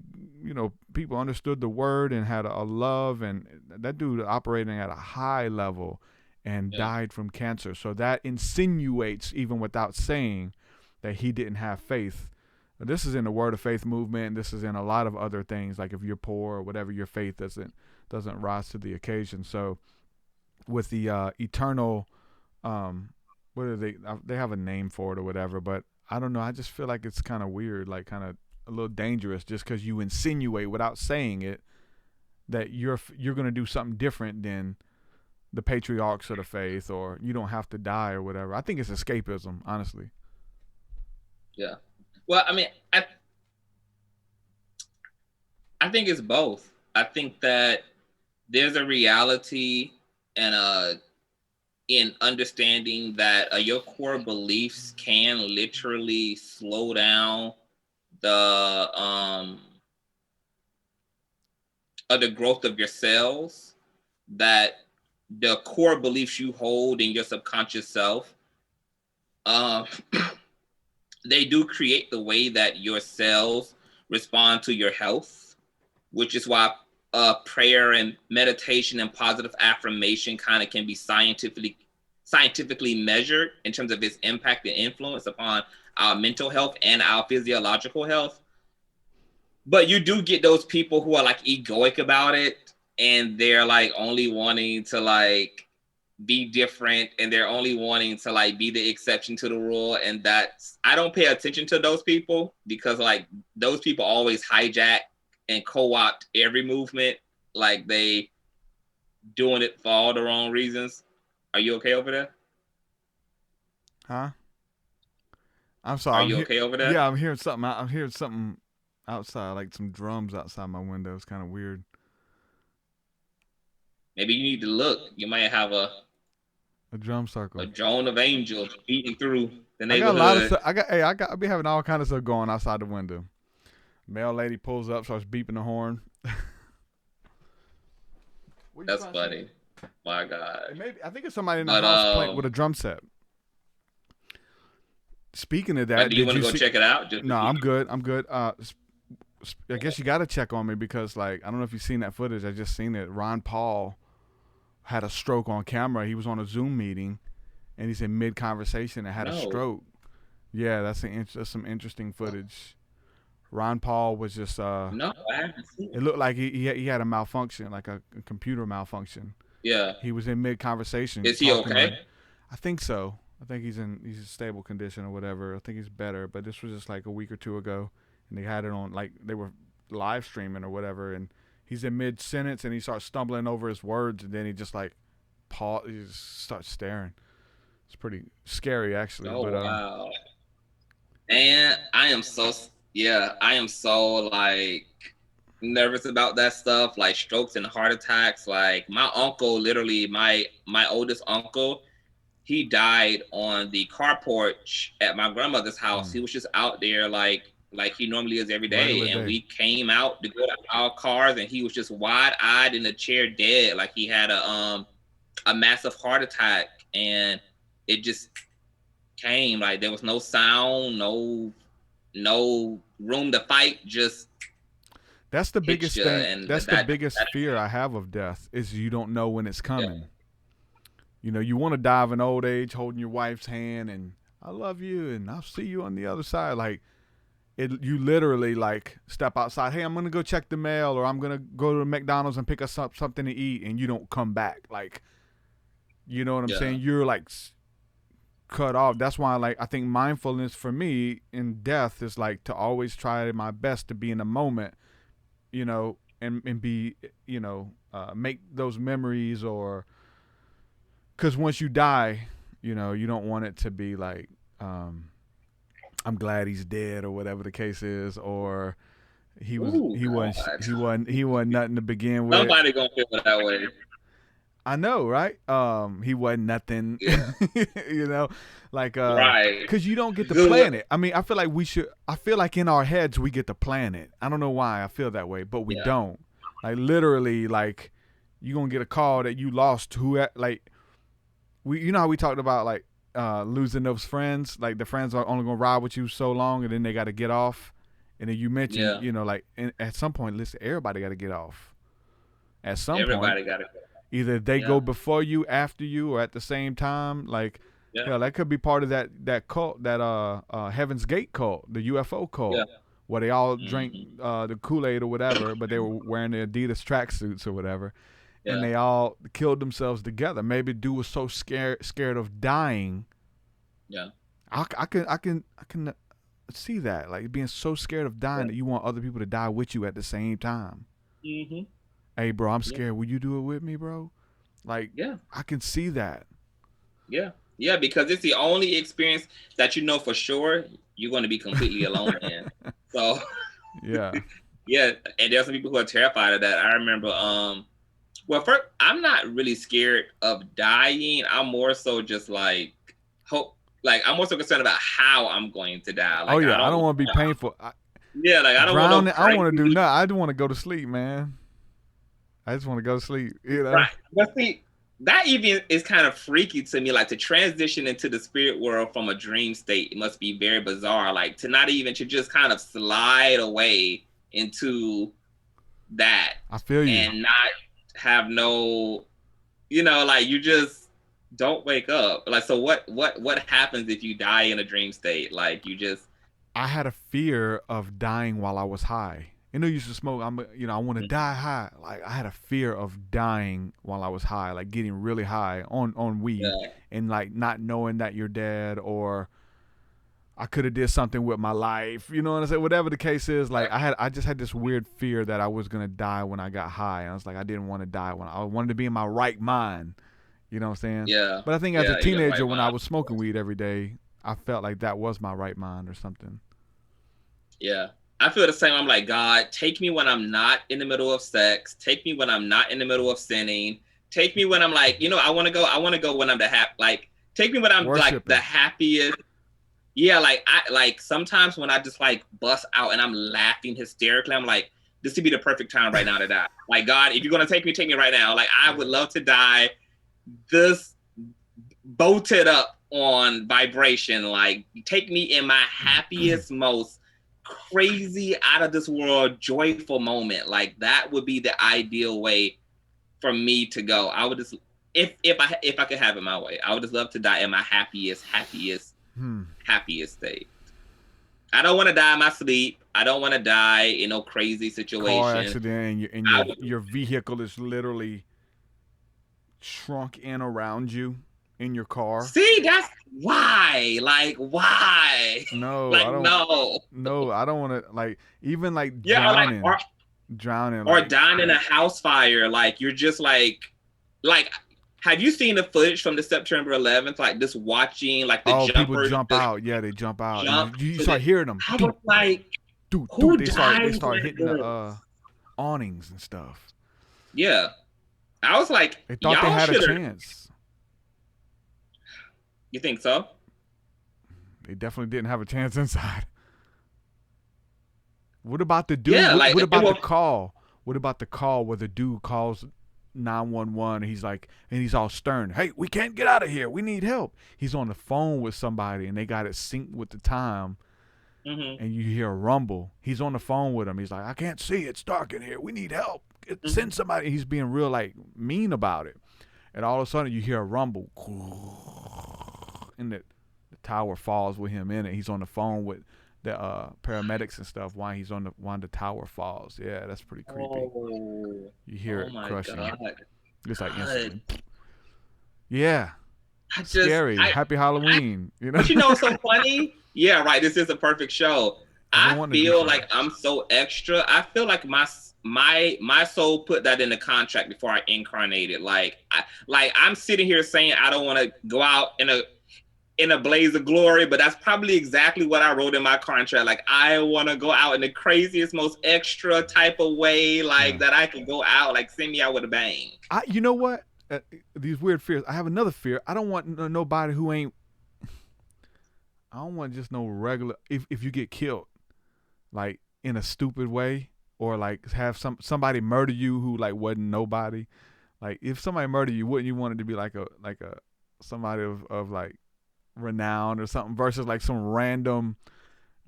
people understood the word and had a love, and that dude operating at a high level and died from cancer. So that insinuates, even without saying, that he didn't have faith. This is in the Word of Faith movement. This is in a lot of other things, like if you're poor or whatever, your faith doesn't rise to the occasion. So with the eternal, what are they? They have a name for it or whatever, but I don't know. I just feel like it's kind of weird, like kind of a little dangerous, just because you insinuate without saying it that you're gonna do something different than the patriarchs of the faith, or you don't have to die or whatever. I think it's escapism, honestly. Yeah. Well, I mean, I think it's both. I think that there's a reality and in understanding that your core beliefs can literally slow down the growth of your cells. That the core beliefs you hold in your subconscious self, they do create the way that your cells respond to your health, which is why prayer and meditation and positive affirmation kind of can be scientifically measured in terms of its impact and influence upon our mental health and our physiological health. But you do get those people who are like egoic about it, and they're like only wanting to like be different, and they're only wanting to like be the exception to the rule. And that's, I don't pay attention to those people, because like those people always hijack and co-opt every movement, like they doing it for all the wrong reasons. Are you okay over there? Huh? I'm sorry. Are you okay over there? Yeah, I'm hearing something. I'm hearing something outside, like some drums outside my window. It's kind of weird. Maybe you need to look. You might have a drum circle, a drone of angels beating through the neighborhood. I got a lot of stuff. I be having all kinds of stuff going outside the window. Mail lady pulls up, starts beeping the horn. That's funny. My God. I think it's somebody in the house playing with a drum set. Speaking of that, do you want to go check it out? No, I'm good. I guess you got to check on me, because like, I don't know if you've seen that footage. I just seen it. Ron Paul had a stroke on camera. He was on a Zoom meeting, and he's in mid-conversation and had a stroke. Yeah, that's some interesting footage. Ron Paul was just no, I haven't seen it. It looked like he had a malfunction, like a computer malfunction. Yeah. He was in mid-conversation. Is he okay? I think so. I think he's in stable condition or whatever. I think he's better, but this was just like a week or two ago, and they had it on, like they were live streaming or whatever, and he's in mid-sentence and he starts stumbling over his words, and then he just like he just starts staring. It's pretty scary, actually. Oh, wow. And I am so like nervous about that stuff, like strokes and heart attacks. Like my uncle, literally my oldest uncle, he died on the car porch at my grandmother's house. He was just out there like he normally is every day. And we came out to go to our cars, and he was just wide-eyed in the chair dead. Like he had a massive heart attack, and it just came. Like there was no sound, no room to fight, just that's the biggest thing. And that's the biggest fear I have of death, is you don't know when it's coming. Yeah. You know, you want to die of an old age holding your wife's hand and I love you and I'll see you on the other side. Like you literally like step outside. Hey, I'm going to go check the mail, or I'm going to go to McDonald's and pick us up something to eat, and you don't come back. Like, you know what I'm saying? You're like cut off. That's why, like, I think mindfulness for me in death is like to always try my best to be in the moment, you know, and be, you know, make those memories, or because once you die, you know, you don't want it to be like, I'm glad he's dead, or whatever the case is, or he wasn't nothing to begin with. Nobody gonna feel that way. I know, right? He wasn't nothing, you know, like, right. Because you don't get to plan it. I mean, I feel like in our heads, we get to plan it. I don't know why I feel that way, but we don't. Like, literally, like, you going to get a call that you lost like, you know how we talked about, like, losing those friends, like the friends are only going to ride with you so long, and then they got to get off. And then you mentioned, you know, like, at some point, listen, everybody got to get off. At some point. Everybody got to get off. Either they go before you, after you, or at the same time. Like, that could be part of that cult, that Heaven's Gate cult, the UFO cult, where they all drank the Kool-Aid or whatever, but they were wearing the Adidas tracksuits or whatever. and they all killed themselves together. Maybe dude was so scared of dying. Yeah. I can see that, like being so scared of dying that you want other people to die with you at the same time. Mm-hmm. Hey, bro, I'm scared. Will you do it with me, bro? Like, I can see that. Yeah. Yeah, because it's the only experience that you know for sure you're going to be completely alone in. So, yeah. Yeah, and there's some people who are terrified of that. I remember, well, first, I'm not really scared of dying. I'm more so just like, I'm more so concerned about how I'm going to die. Like, I don't want to be painful. I don't want to. I don't want to do nothing. I just want to go to sleep, man. I just want to go to sleep. You know? Right. But see, that even is kind of freaky to me. Like, to transition into the spirit world from a dream state, it must be very bizarre. Like, to just kind of slide away into that. I feel you. And not have no, like, you just don't wake up. Like, so what happens if you die in a dream state? Like, I had a fear of dying while I was high. You used to smoke. I want to die high. Like, I had a fear of dying while I was high, like getting really high on weed and like not knowing that you're dead, or I could have did something with my life. You know what I'm saying? Whatever the case is, like I just had this weird fear that I was gonna die when I got high. I was like, I didn't want to die when I wanted to be in my right mind. You know what I'm saying? Yeah. But I think as a teenager, when I was smoking weed every day, I felt like that was my right mind or something. Yeah. I feel the same. I'm like, God, take me when I'm not in the middle of sex. Take me when I'm not in the middle of sinning. Take me when I'm like, I want to go when I'm take me when I'm like the happiest. Yeah, like sometimes when I just like bust out and I'm laughing hysterically, I'm like, this would be the perfect time right now to die. Like, God, if you're gonna take me right now. Like, I would love to die this bolted up on vibration. Like, take me in my happiest, most crazy, out of this world, joyful moment. Like, that would be the ideal way for me to go. I would just, if I could have it my way, I would just love to die in my happiest state. I don't want to die in my sleep. I don't want to die in no crazy situation. Car accident and your vehicle is literally shrunk in around you in your car. See, that's why. Like, why? No, like, I don't. No, I don't want to. Like, even like drowning, or dying in a house fire. Like, you're just like. Have you seen the footage from the September 11th? Like, just watching, like, the jumpers. People jump out. Yeah, they jump out. You start hearing them. I was like, dude, they start hitting the awnings and stuff. Yeah. I was like, they thought they had a chance. You think so? They definitely didn't have a chance inside. What about the dude? Yeah, what about the call? What about the call where the dude calls 911 and he's all stern? Hey, we can't get out of here. We need help. He's on the phone with somebody and they got it synced with the time. Mm-hmm. And you hear a rumble. He's on the phone with him. He's like, I can't see. It's dark in here. We need help. Send somebody. He's being real like mean about it. And all of a sudden you hear a rumble. And the tower falls with him in it. He's on the phone with the paramedics and stuff while the tower falls. Yeah, that's pretty creepy. Oh, you hear it crushing. God. It's like instantly. Yeah. Scary. Happy Halloween. But what's so funny? Yeah, right. This is a perfect show. I feel like I'm so extra. I feel like my soul put that in the contract before I incarnated. Like I'm sitting here saying I don't want to go out in a blaze of glory, but that's probably exactly what I wrote in my contract. Like, I want to go out in the craziest, most extra type of way, that I can go out, like, send me out with a bang. You know what? These weird fears. I have another fear. I don't want nobody who ain't. I don't want just no regular. If you get killed, like in a stupid way, or like have somebody murder you who like wasn't nobody. Like, if somebody murdered you, wouldn't you want it to be like a somebody of like renown or something versus like some random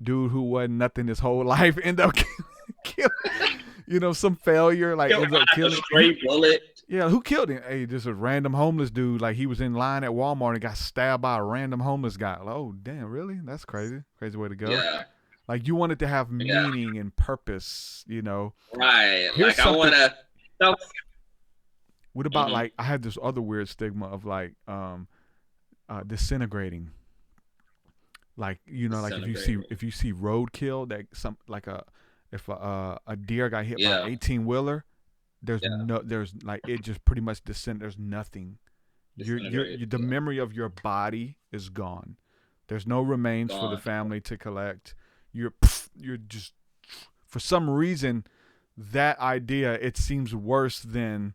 dude who wasn't nothing his whole life end up killing, some failure like ends up killing a stray bullet. Yeah, who killed him? Hey, just a random homeless dude. Like, he was in line at Walmart and got stabbed by a random homeless guy. Like, oh damn, really? That's crazy. Crazy way to go. Yeah. Like, you want it to have meaning and purpose, Right. Here's like, I want to. What about like I had this other weird stigma of like disintegrating. Like, you know, like if you see roadkill, that some like if a deer got hit by an 18-wheeler, there's like it just pretty much there's nothing. The memory of your body is gone. There's no remains for the family to collect. You're just, for some reason, that idea, it seems worse than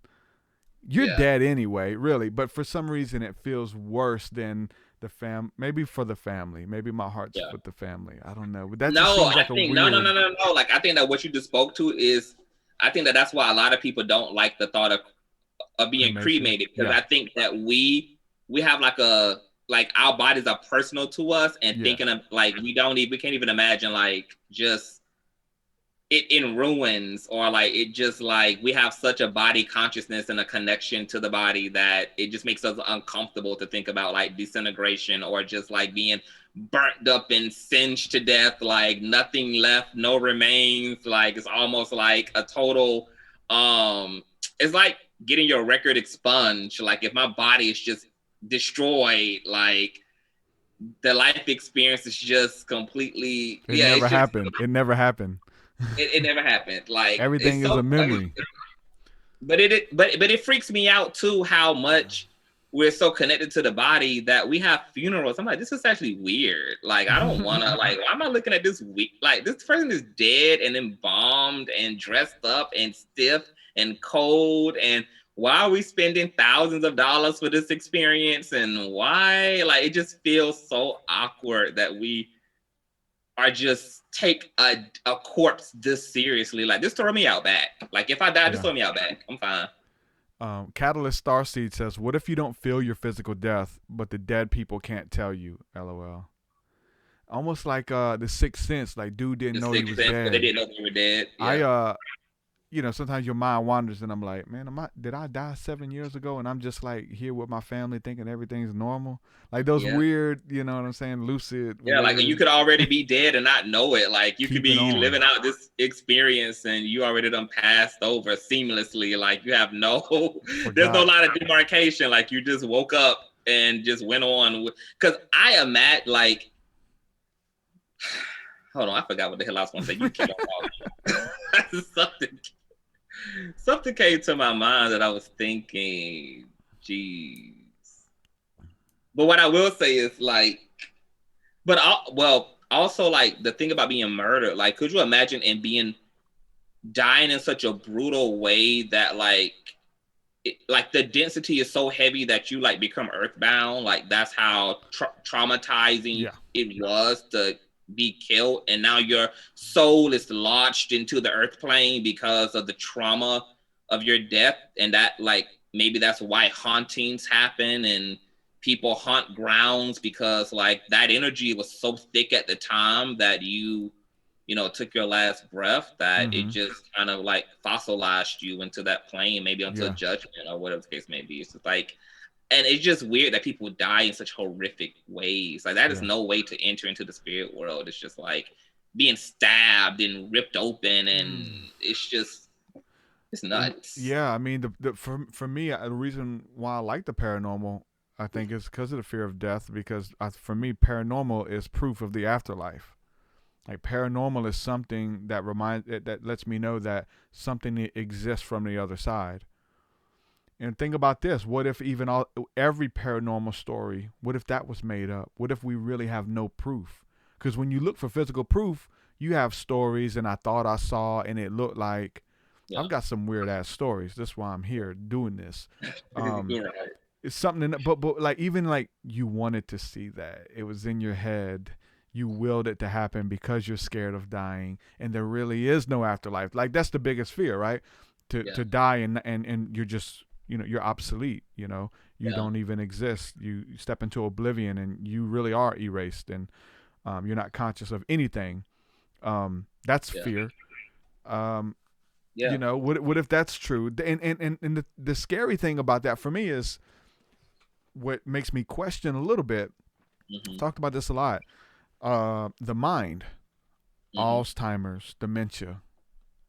you're dead anyway, really. But for some reason, it feels worse than the maybe for the family. Maybe my heart's with the family. I don't know. But that just seems like no. Like, I think that what you just spoke to is, I think that that's why a lot of people don't like the thought of being cremated, because I think that we have like our bodies are personal to us, and thinking of like we can't even imagine like just it in ruins, or like it just like we have such a body consciousness and a connection to the body that it just makes us uncomfortable to think about like disintegration, or just like being burnt up and singed to death, like nothing left, no remains. Like it's almost like a total it's like getting your record expunged. Like if my body is just destroyed, like the life experience is just completely it never happened. It never happened. It never happened. Like everything is a memory. But it freaks me out too how much we're so connected to the body that we have funerals. I'm like, this is actually weird. Like, I don't want to, like, why am I looking at this like, this person is dead and embalmed and dressed up and stiff and cold, and why are we spending thousands of dollars for this experience? And why? Like, it just feels so awkward that we are just take a corpse this seriously. Like, just throw me out back. Like, if I die, just throw me out back. I'm fine. Catalyst Starseed says, what if you don't feel your physical death, but the dead people can't tell you? LOL. Almost like the Sixth Sense. Like, dude didn't know he was dead. But they didn't know they were dead. You know, sometimes your mind wanders, and I'm like, man, did I die 7 years ago? And I'm just like here with my family thinking everything's normal. Like those weird, you know what I'm saying, lucid. Yeah, like you could already be dead and not know it. Like you could be living out this experience and you already done passed over seamlessly. Like you have there's no line of demarcation. Like you just woke up and just went on. Because I imagine, like, hold on, I forgot what the hell I was going to say. You keep on talking. Something came to my mind that I was thinking, geez. But what I will say is like, also like the thing about being murdered, like, could you imagine dying in such a brutal way that like the density is so heavy that you like become earthbound? Like that's how traumatizing it was to be killed, and now your soul is lodged into the earth plane because of the trauma of your death. And that like maybe that's why hauntings happen and people haunt grounds, because like that energy was so thick at the time that you took your last breath, that it just kind of like fossilized you into that plane, maybe until judgment or whatever the case may be. It's just like, and it's just weird that people die in such horrific ways. Like that is no way to enter into the spirit world. It's just like being stabbed and ripped open, and it's nuts. Yeah, I mean, for me, the reason why I like the paranormal, I think, is because of the fear of death. Because for me, paranormal is proof of the afterlife. Like paranormal is something that lets me know that something exists from the other side. And think about this. What if even every paranormal story, what if that was made up? What if we really have no proof? Because when you look for physical proof, you have stories, and I thought I saw, and it looked like, I've got some weird ass stories. That's why I'm here doing this. It's something, but like, even like you wanted to see that. It was in your head. You willed it to happen because you're scared of dying, and there really is no afterlife. Like that's the biggest fear, right? To die and you're just, you're obsolete, you don't even exist. You step into oblivion and you really are erased, and you're not conscious of anything. That's fear. What if that's true? And the scary thing about that for me is what makes me question a little bit. Talked about this a lot. The mind, Alzheimer's, dementia.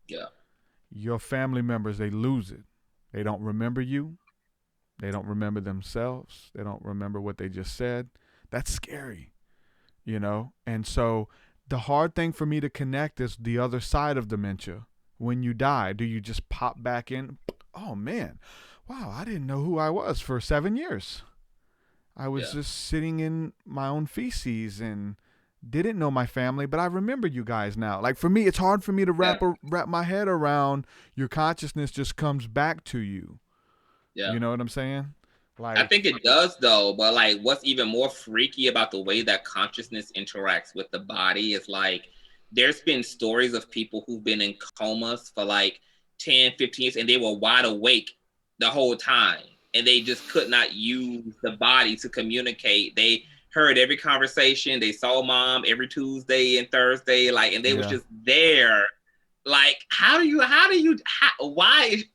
Yeah. Your family members, they lose it. They don't remember you. They don't remember themselves. They don't remember what they just said. That's scary, you know? And so the hard thing for me to connect is the other side of dementia. When you die, do you just pop back in? Oh, man. Wow, I didn't know who I was for 7 years. I was just sitting in my own feces and didn't know my family, but I remember you guys now. Like, for me, it's hard for me to wrap my head around your consciousness just comes back to you. Yeah. You know what I'm saying? Like, I think it does though, but like what's even more freaky about the way that consciousness interacts with the body is like there's been stories of people who've been in comas for like 10, 15 years and they were wide awake the whole time and they just could not use the body to communicate. They heard every conversation, they saw mom every Tuesday and Thursday, like, and they was just there. Like,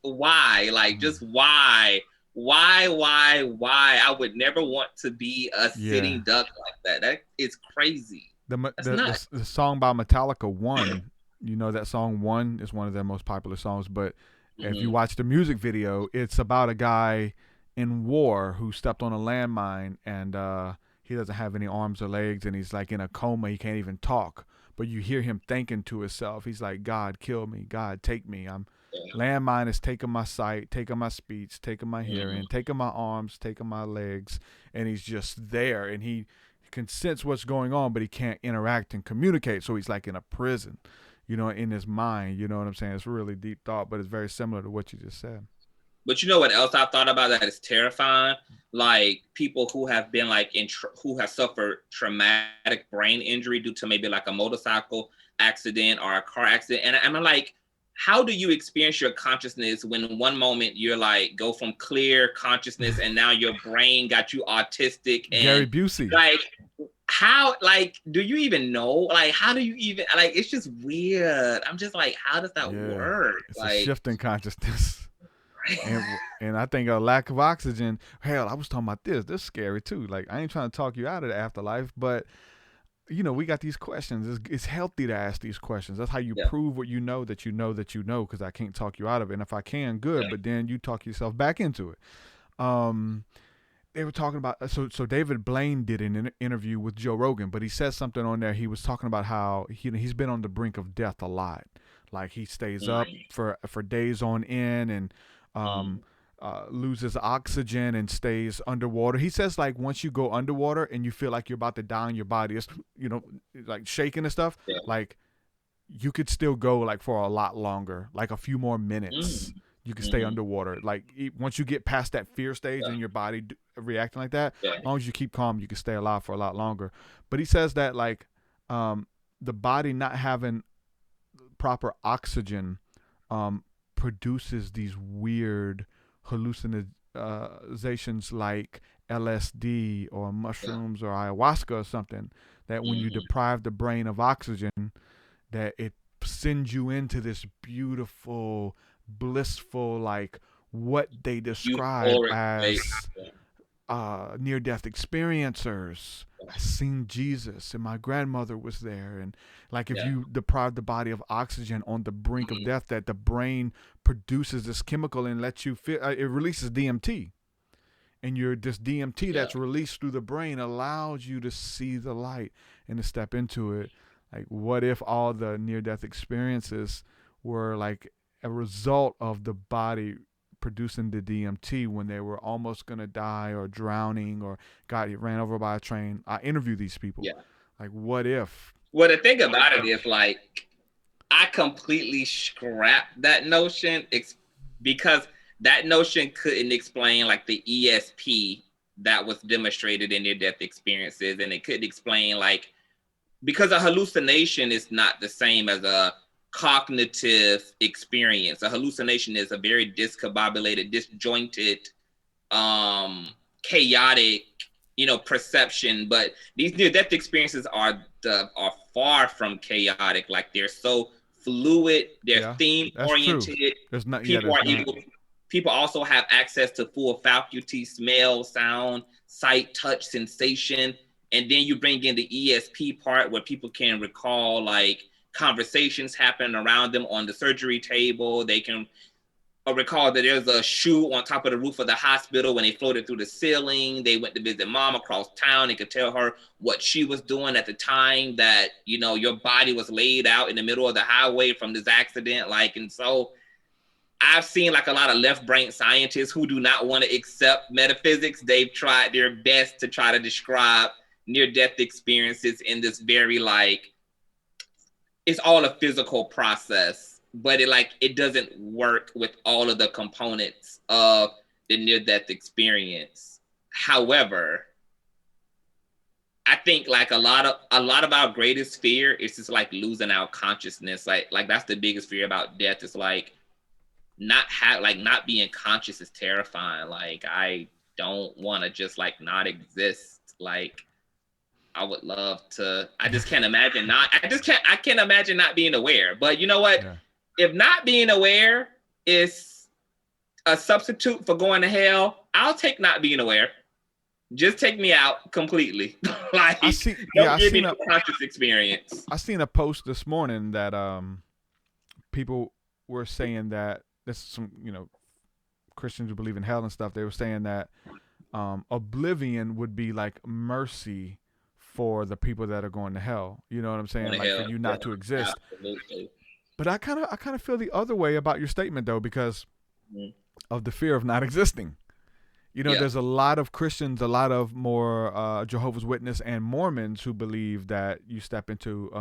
why? Like, just why? I would never want to be a sitting duck like that. That is crazy. The song by Metallica, One, you know that song One is one of their most popular songs, but if you watch the music video, it's about a guy in war who stepped on a landmine and he doesn't have any arms or legs and he's like in a coma. He can't even talk. But you hear him thinking to himself. He's like, God, kill me. God, take me. Landmine is taking my sight, taking my speech, taking my hearing, taking my arms, taking my legs. And he's just there. And he can sense what's going on, but he can't interact and communicate. So he's like in a prison, you know, in his mind. You know what I'm saying? It's really deep thought, but it's very similar to what you just said. But you know what else I thought about that is terrifying? Like people who have been like who have suffered traumatic brain injury due to maybe like a motorcycle accident or a car accident. And I'm like, how do you experience your consciousness when one moment you're like go from clear consciousness and now your brain got you autistic and Gary Busey. Like how, like, do you even know? Like, how do you even, like, it's just weird. I'm just like, how does that work? It's like a shift in consciousness. and I think a lack of oxygen. Hell, I was talking about this. This is scary too. Like, I ain't trying to talk you out of the afterlife, but you know, we got these questions. It's healthy to ask these questions. That's how you prove what you know that you know that you know. Because I can't talk you out of it. And if I can, good. But then you talk yourself back into it. They were talking about so David Blaine did an interview with Joe Rogan, but he said something on there. He was talking about how he's been on the brink of death a lot. Like he stays up for days on end and loses oxygen and stays underwater. He says like once you go underwater and you feel like you're about to die and your body is, you know, like shaking and stuff, like you could still go like for a lot longer, like a few more minutes. You can stay underwater. Like once you get past that fear stage and your body reacting like that, as long as you keep calm, you can stay alive for a lot longer. But he says that like the body not having proper oxygen produces these weird hallucinations like LSD or mushrooms or ayahuasca or something, that when you deprive the brain of oxygen, that it sends you into this beautiful, blissful, like what they describe as near-death experiencers. I seen Jesus and my grandmother was there. And like if you deprive the body of oxygen on the brink of death, that the brain produces this chemical and lets you feel, it releases DMT. And this DMT that's released through the brain allows you to see the light and to step into it. Like what if all the near-death experiences were like a result of the body producing the DMT when they were almost going to die or drowning or got ran over by a train? I interview these people. Like, what if? Well, the thing about it is, like, I completely scrapped that notion because that notion couldn't explain, like, the ESP that was demonstrated in near-death experiences. And it couldn't explain, like, because a hallucination is not the same as a cognitive experience. A hallucination is a very discombobulated, disjointed, chaotic, you know, perception. But these near-death experiences are far from chaotic. Like they're so fluid, they're theme oriented. People also have access to full faculty, smell, sound, sight, touch, sensation. And then you bring in the ESP part where people can recall like conversations happening around them on the surgery table. They can recall that there's a shoe on top of the roof of the hospital. When they floated through the ceiling, they went to visit mom across town. They could tell her what she was doing at the time that, you know, your body was laid out in the middle of the highway from this accident. Like, and so I've seen like a lot of left brain scientists who do not want to accept metaphysics. They've tried their best to try to describe near-death experiences in this very like, it's all a physical process, but it doesn't work with all of the components of the near-death experience. However, I think like a lot of our greatest fear is just like losing our consciousness. Like that's the biggest fear about death. It's like not being conscious is terrifying. Like I don't want to just like not exist. Like I would love to. I just can't imagine not. I can't imagine not being aware. But you know what? Yeah. If not being aware is a substitute for going to hell, I'll take not being aware. Just take me out completely. Like don't give me a conscious experience. I seen a post this morning that people were saying that there's some, you know, Christians who believe in hell and stuff. They were saying that oblivion would be like mercy for the people that are going to hell. You know what I'm saying? Like for you not to exist. Absolutely. But I kind of feel the other way about your statement though, because of the fear of not existing. You know, there's a lot of Christians, a lot of more Jehovah's Witness and Mormons who believe that you step into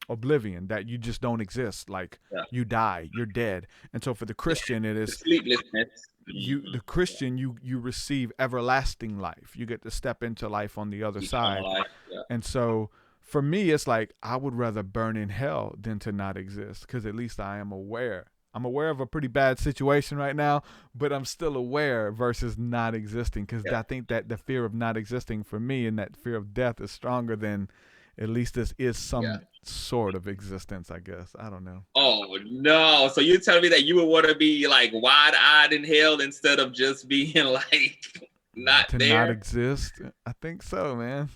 oblivion, that you just don't exist. Like you die, you're dead. And so for the Christian, it is sleeplessness. The Christian, you receive everlasting life. You get to step into life on the other side. And so for me, it's like I would rather burn in hell than to not exist, because at least I am aware. I'm aware of a pretty bad situation right now, but I'm still aware versus not existing, because I think that the fear of not existing for me and that fear of death is stronger than at least this is some sort of existence, I guess. I don't know. Oh, no. So you're telling me that you would want to be like wide-eyed in hell instead of just being like not to there? Not exist? I think so, man.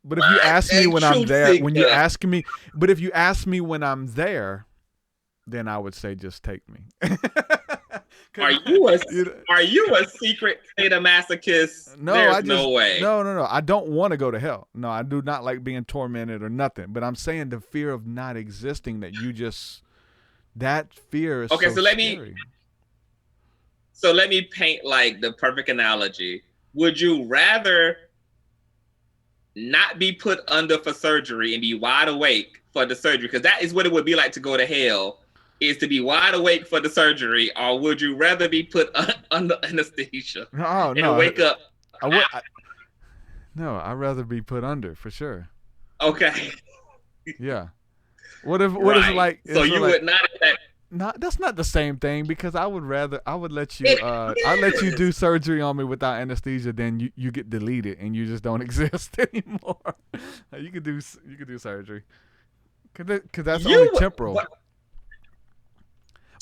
But if you ask me when I'm there, but if you ask me when I'm there, then I would say just take me. Are you a secret sadomasochist? No, There's no way. No. I don't want to go to hell. No, I do not like being tormented or nothing. But I'm saying the fear of not existing, that fear is okay. So scary. So let me paint like the perfect analogy. Would you rather not be put under for surgery and be wide awake for the surgery? Because that is what it would be like to go to hell, is to be wide awake for the surgery, or would you rather be put under anesthesia and wake up? No, I'd rather be put under for sure. Okay. Yeah. What if it like? So you would not. No, that's not the same thing, because I would let you I'd let you do surgery on me without anesthesia, then you get deleted and you just don't exist anymore. You could do surgery. Cause that's only temporal.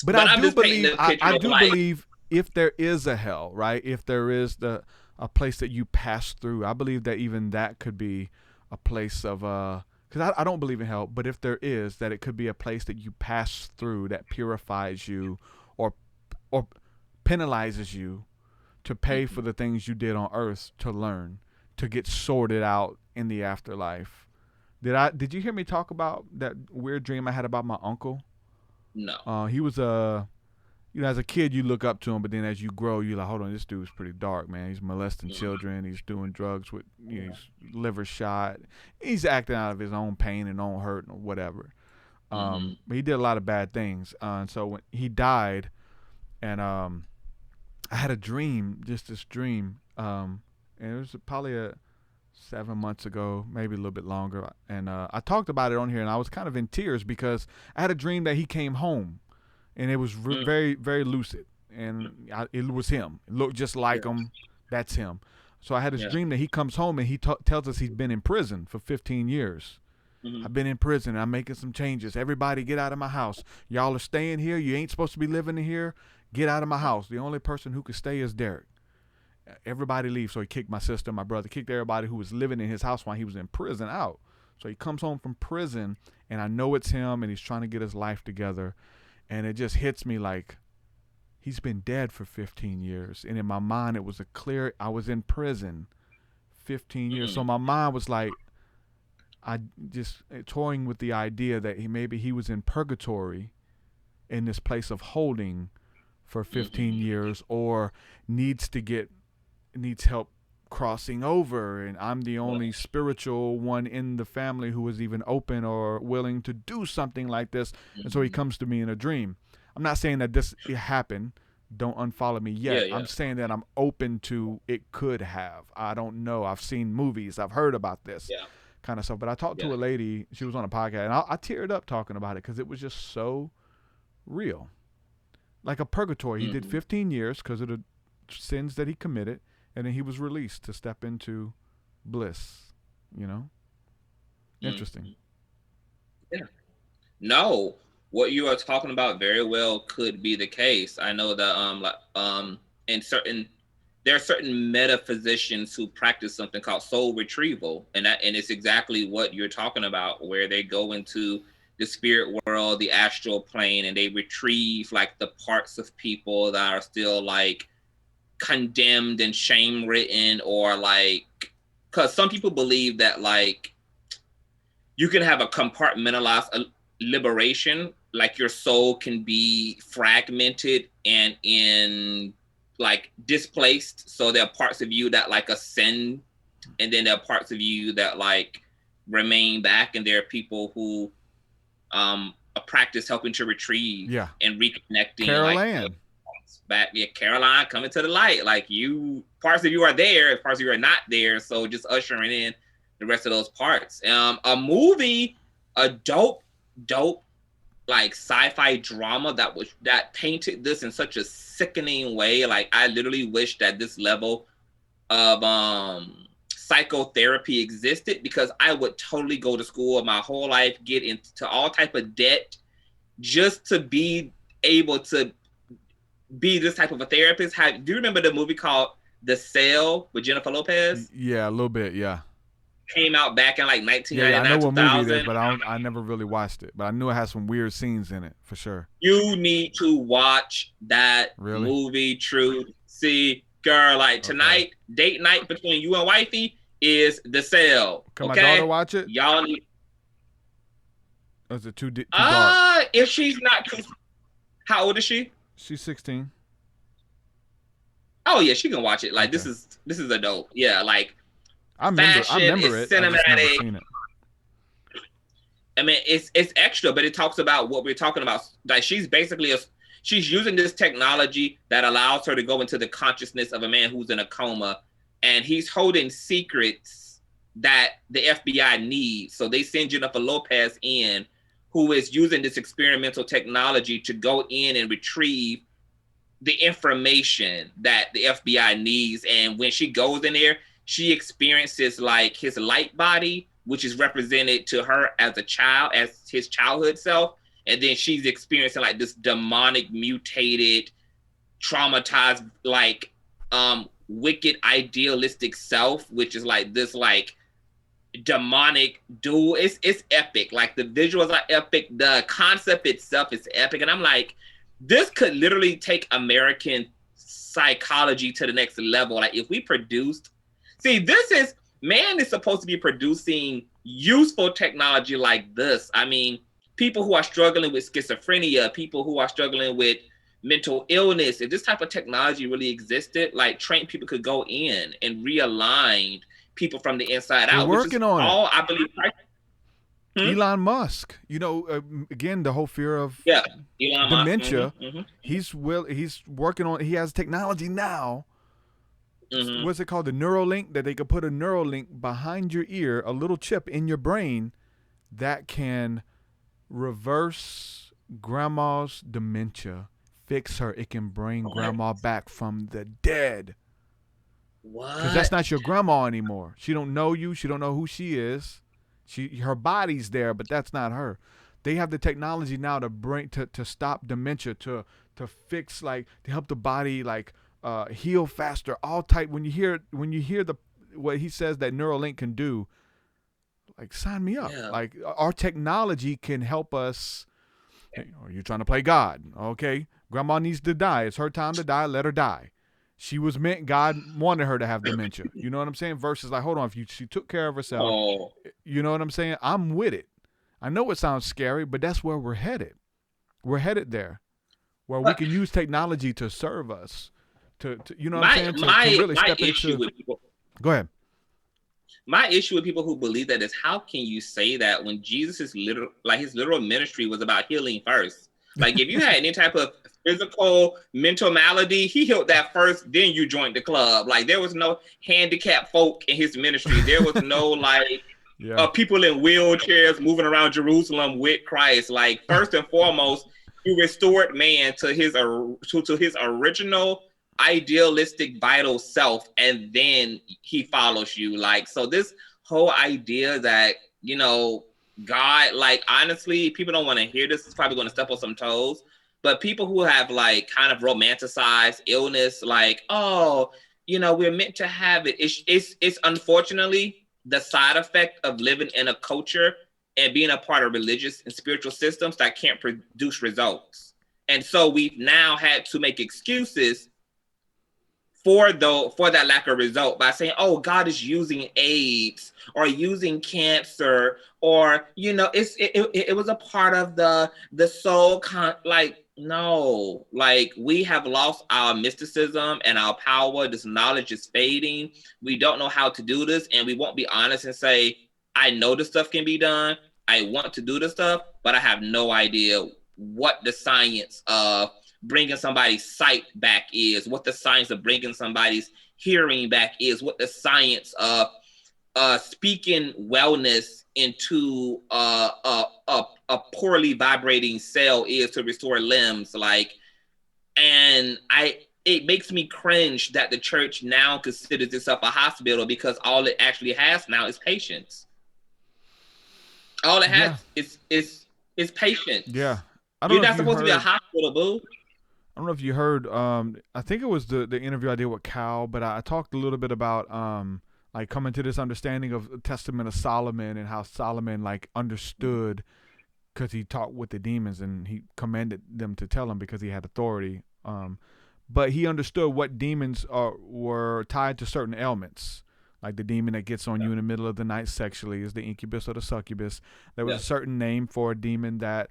But I do believe if there is a hell, right? If there is a place that you pass through, I believe that even that could be a place of because I don't believe in hell, but if there is, that it could be a place that you pass through that purifies you or penalizes you to pay for the things you did on earth, to learn, to get sorted out in the afterlife. Did you hear me talk about that weird dream I had about my uncle? No. He was as a kid you look up to him, but then as you grow, you're like, hold on, this dude's pretty dark, man. He's molesting children. He's doing drugs with, he's liver shot. He's acting out of his own pain and own hurt or whatever. But he did a lot of bad things. And so when he died, and I had a dream, just this dream, and it was probably 7 months ago, maybe a little bit longer. And I talked about it on here, and I was kind of in tears because I had a dream that he came home. And it was very, very lucid. And it was him. It looked just like him. That's him. So I had this dream that he comes home and he tells us he's been in prison for 15 years. I've been in prison. I'm making some changes. Everybody get out of my house. Y'all are staying here. You ain't supposed to be living in here. Get out of my house. The only person who could stay is Derek. Everybody leaves. So he kicked my sister, my brother, kicked everybody who was living in his house while he was in prison out. So he comes home from prison, and I know it's him, and he's trying to get his life together. And it just hits me like, he's been dead for 15 years. And in my mind, it was I was in prison 15 years. So my mind was like, I just toying with the idea that maybe he was in purgatory in this place of holding for 15 years, or needs help crossing over, and I'm the only spiritual one in the family who is even open or willing to do something like this. And so he comes to me in a dream. I'm not saying that this happened. Don't unfollow me yet. I'm saying that I'm open to it could have. I don't know. I've seen movies. I've heard about this kind of stuff. But I talked to a lady. She was on a podcast, and I teared up talking about it because it was just so real. Like a purgatory. He did 15 years because of the sins that he committed, and then he was released to step into bliss. Interesting. Yeah. No, what you are talking about very well could be the case. I know that there are certain metaphysicians who practice something called soul retrieval, and it's exactly what you're talking about, where they go into the spirit world, the astral plane, and they retrieve like the parts of people that are still like condemned and shame written, or like, because some people believe that like you can have a compartmentalized liberation, like your soul can be fragmented and in like displaced. So there are parts of you that like ascend, and then there are parts of you that like remain back, and there are people who practice helping to retrieve and reconnecting. Caroline. Back, Caroline, coming to the light. Like parts of you are there, parts of you are not there. So just ushering in the rest of those parts. A movie, a dope like sci-fi drama that painted this in such a sickening way. Like I literally wish that this level of psychotherapy existed, because I would totally go to school my whole life, get into all type of debt just to be able to be this type of a therapist. Do you remember the movie called The Cell with Jennifer Lopez? Yeah, a little bit, yeah. Came out back in like 1999, I know what 2000. movie it is, but I never really watched it. But I knew it had some weird scenes in it, for sure. You need to watch that movie, TruthSeekah. Like tonight, date night between you and wifey is The Cell. Can my daughter watch it? Y'all need... Or is it too dark? If she's not... How old is she? She's 16. Oh yeah, she can watch it. Like this is adult. Yeah, like I remember it. Cinematic. I just never seen it. I mean, it's extra, but it talks about what we're talking about. Like she's basically she's using this technology that allows her to go into the consciousness of a man who's in a coma, and he's holding secrets that the FBI needs. So they send Jennifer Lopez in, who is using this experimental technology to go in and retrieve the information that the FBI needs. And when she goes in there, she experiences like his light body, which is represented to her as a child, as his childhood self. And then she's experiencing like this demonic, mutated, traumatized, like wicked, idealistic self, which is like this like demonic duel. It's epic. Like the visuals are epic, the concept itself is epic, and I'm like, this could literally take American psychology to the next level. Like if we produced, man is supposed to be producing useful technology like this. I mean, people who are struggling with schizophrenia, people who are struggling with mental illness, if this type of technology really existed, like trained people could go in and realign people from the inside out. We're working on all, it. I believe. Elon Musk, again, the whole fear of Elon dementia. Musk. He's working on. He has technology now. What's it called? The Neuralink, that they could put a Neuralink behind your ear, a little chip in your brain that can reverse grandma's dementia, fix her. It can bring grandma back from the dead. What? Because that's not your grandma anymore. She don't know you. She don't know who she is. Her body's there, but that's not her. They have the technology now to bring to stop dementia, to fix, like, to help the body like heal faster. All type. When you hear what he says that Neuralink can do, like, sign me up. Yeah. Like, our technology can help us. You're trying to play God, okay? Grandma needs to die. It's her time to die. Let her die. She was meant, God wanted her to have dementia. You know what I'm saying? Versus like, hold on, she took care of herself. Oh. You know what I'm saying? I'm with it. I know it sounds scary, but that's where we're headed. We're headed there, where we can use technology to serve us. To you know what I'm saying? To really step into. With people, go ahead. My issue with people who believe that is, how can you say that when Jesus is his literal ministry was about healing first? Like, if you had any type of physical, mental malady, he healed that first, then you joined the club. Like, there was no handicapped folk in his ministry. There was no people in wheelchairs moving around Jerusalem with Christ. Like, first and foremost, he restored man to his original idealistic vital self, and then he follows you. Like, so this whole idea that, you know, God, like, honestly, people don't want to hear this. It's probably going to step on some toes, but people who have like kind of romanticized illness, like, oh, you know, we're meant to have it. It's unfortunately the side effect of living in a culture and being a part of religious and spiritual systems that can't produce results. And so we've now had to make excuses for that lack of result by saying, oh, God is using AIDS or using cancer, or, you know, it was a part of the soul. No, like, we have lost our mysticism and our power. This knowledge is fading. We don't know how to do this, and we won't be honest and say, I know this stuff can be done. I want to do this stuff, but I have no idea what the science of bringing somebody's sight back is, what the science of bringing somebody's hearing back is, what the science of speaking wellness into a poorly vibrating cell is to restore limbs. Like, and it makes me cringe that the church now considers itself a hospital, because all it actually has now is patience. All it has is patience. Yeah. You're not supposed to be a hospital, boo. I don't know if you heard, I think it was the interview I did with Cal, but I talked a little bit about like coming to this understanding of the Testament of Solomon, and how Solomon like understood, because he talked with the demons and he commanded them to tell him because he had authority. But he understood what demons were tied to certain ailments. Like the demon that gets on you in the middle of the night sexually is the incubus or the succubus. There was a certain name for a demon that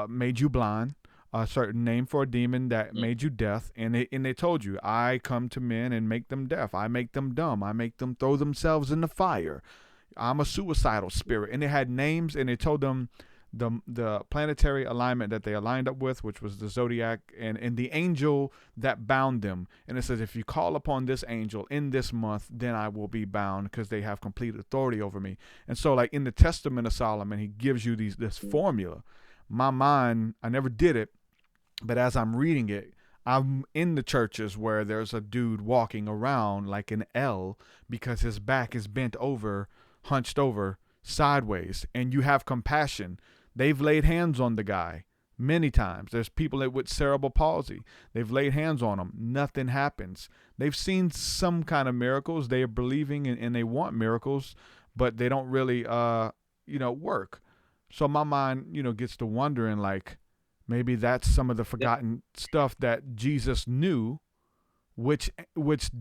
made you blind. A certain name for a demon that made you deaf, and they told you, I come to men and make them deaf. I make them dumb. I make them throw themselves in the fire. I'm a suicidal spirit. And they had names, and they told them the planetary alignment that they aligned up with, which was the zodiac, and the angel that bound them. And it says, if you call upon this angel in this month, then I will be bound, because they have complete authority over me. And so, like in the Testament of Solomon, he gives you this formula. My mind, I never did it, but as I'm reading it, I'm in the churches where there's a dude walking around like an L because his back is bent over, hunched over, sideways, and you have compassion. They've laid hands on the guy many times. There's people with cerebral palsy. They've laid hands on them. Nothing happens. They've seen some kind of miracles. They are believing and they want miracles, but they don't really, work. So my mind, gets to wondering, like, maybe that's some of the forgotten stuff that Jesus knew, which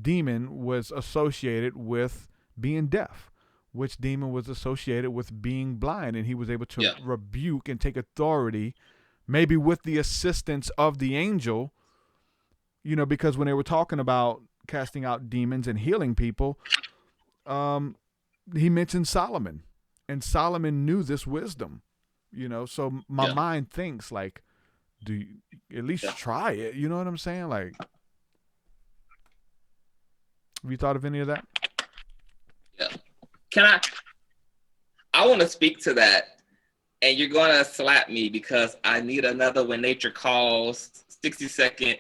demon was associated with being deaf, which demon was associated with being blind, and he was able to rebuke and take authority, maybe with the assistance of the angel, because when they were talking about casting out demons and healing people, he mentioned Solomon, and Solomon knew this wisdom, so my mind thinks, like, do you at least try it? You know what I'm saying? Like, have you thought of any of that? Yeah. I want to speak to that, and you're going to slap me because I need another When Nature Calls 60-second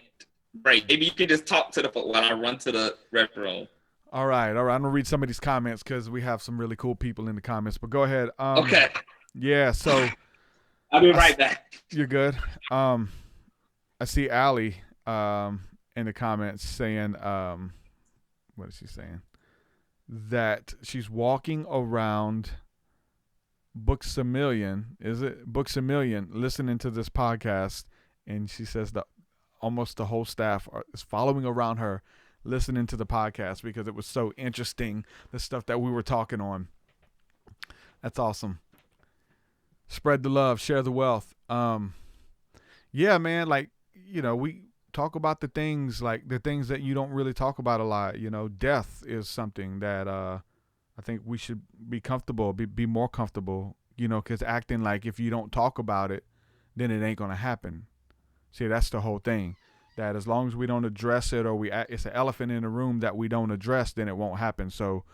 break. Maybe you can just talk to the phone while I run to the restroom. All right. I'm going to read some of these comments because we have some really cool people in the comments, but go ahead. Okay. Yeah, so I'll be right back. You're good. I see Allie in the comments saying, what is she saying? That she's walking around Books-A-Million, listening to this podcast, and she says the almost the whole staff is following around her, listening to the podcast because it was so interesting, the stuff that we were talking on. That's awesome. Spread the love, share the wealth. Yeah, man, like, we talk about the things that you don't really talk about a lot. Death is something that I think we should be comfortable, be more comfortable, because acting like if you don't talk about it, then it ain't going to happen. See, that's the whole thing, that as long as we don't address it, or it's an elephant in the room that we don't address, then it won't happen. So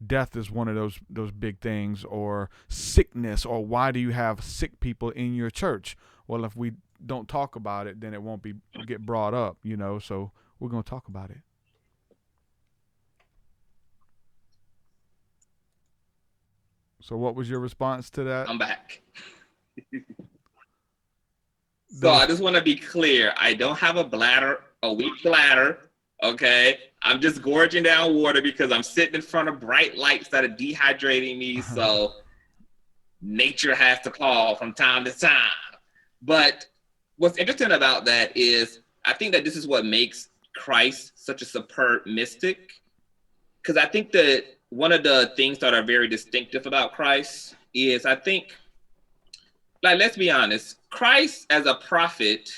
death is one of those big things, or sickness, or why do you have sick people in your church? Well, if we don't talk about it, then it won't get brought up, so we're going to talk about it. So what was your response to that? I'm back. So I just want to be clear. I don't have a weak bladder. Okay. I'm just gorging down water because I'm sitting in front of bright lights that are dehydrating me. So nature has to call from time to time. But what's interesting about that is I think that this is what makes Christ such a superb mystic. Because I think that one of the things that are very distinctive about Christ is, I think, let's be honest, Christ as a prophet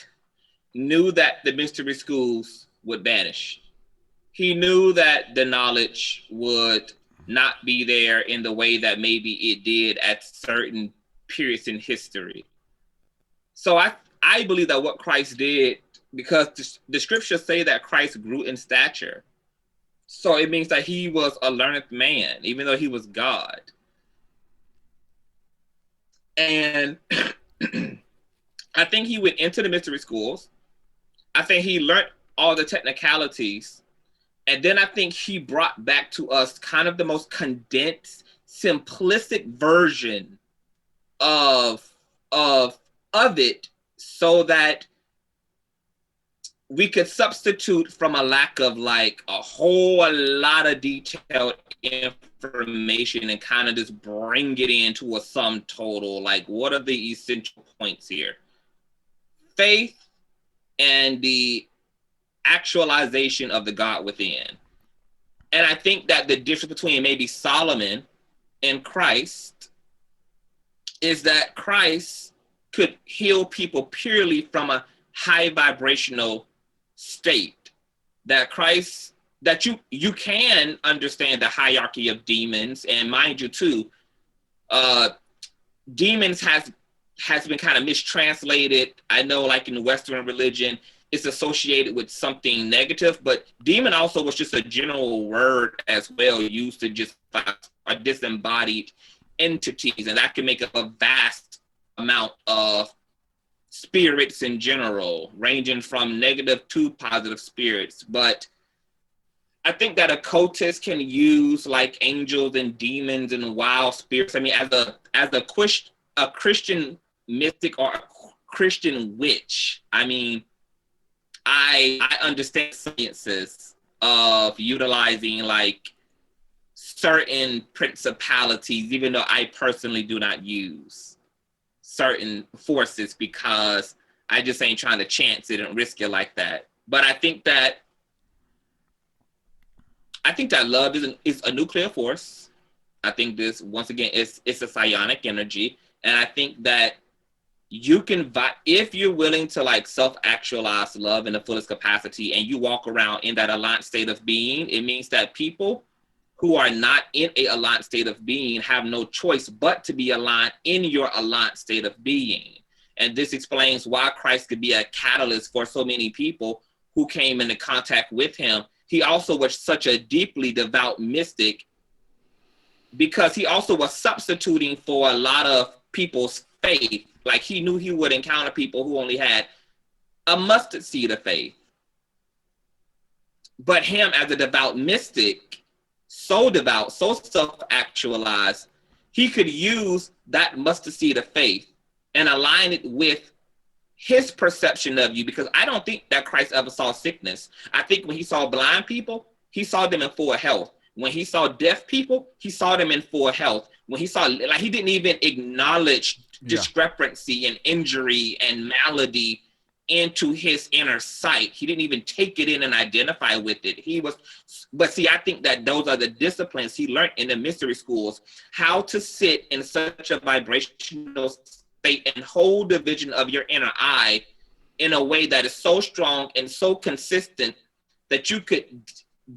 knew that the mystery schools would vanish. He knew that the knowledge would not be there in the way that maybe it did at certain periods in history. So I believe that what Christ did, because the scriptures say that Christ grew in stature. So it means that he was a learned man, even though he was God. And I think he went into the mystery schools. I think he learned all the technicalities. And then I think he brought back to us kind of the most condensed, simplistic version of it, so that we could substitute from a lack of like a whole lot of detailed information and kind of just bring it into a sum total. Like, what are the essential points here? Faith and the actualization of the God within. And I think that the difference between maybe Solomon and Christ is that Christ could heal people purely from a high vibrational state. That Christ, that you can understand the hierarchy of demons, and mind you too, demons has been kind of mistranslated. I know, like in Western religion, it's associated with something negative, but demon also was just a general word as well, used to just a disembodied entities, and that can make up a vast amount of spirits in general, ranging from negative to positive spirits. But I think that occultists can use like angels and demons and wild spirits. I mean, as a Christian mystic or a Christian witch, I mean, I understand sciences of utilizing like certain principalities, even though I personally do not use certain forces because I just ain't trying to chance it and risk it like that. But I think that love is a nuclear force. I think this, once again, it's a psionic energy. And I think that you can, if you're willing to like self-actualize love in the fullest capacity and you walk around in that aligned state of being, it means that people who are not in a aligned state of being have no choice but to be aligned in your aligned state of being. And this explains why Christ could be a catalyst for so many people who came into contact with him. He also was such a deeply devout mystic because he also was substituting for a lot of people's faith. Like, he knew he would encounter people who only had a mustard seed of faith. But him as a devout mystic, so devout, so self-actualized, he could use that mustard seed of faith and align it with his perception of you, because I don't think that Christ ever saw sickness. I think when he saw blind people, he saw them in full health. When he saw deaf people, he saw them in full health. When he saw, like, he didn't even acknowledge discrepancy and injury and malady into his inner sight. He didn't even take it in and identify with it. But see, I think that those are the disciplines he learned in the mystery schools, how to sit in such a vibrational state and hold the vision of your inner eye in a way that is so strong and so consistent that you could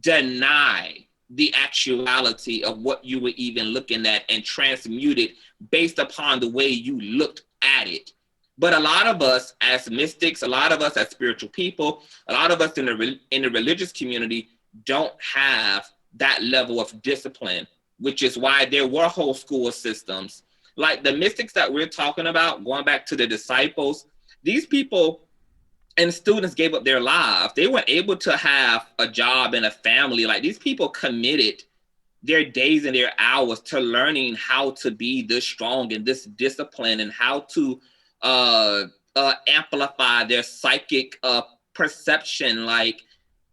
deny the actuality of what you were even looking at and transmute it based upon the way you looked at it. But a lot of us as mystics, a lot of us as spiritual people, a lot of us in the religious community don't have that level of discipline, which is why there were whole school systems. Like the mystics that we're talking about, going back to the disciples, these people and students gave up their lives. They weren't able to have a job and a family. Like these people committed their days and their hours to learning how to be this strong and this discipline and how to amplify their psychic perception. Like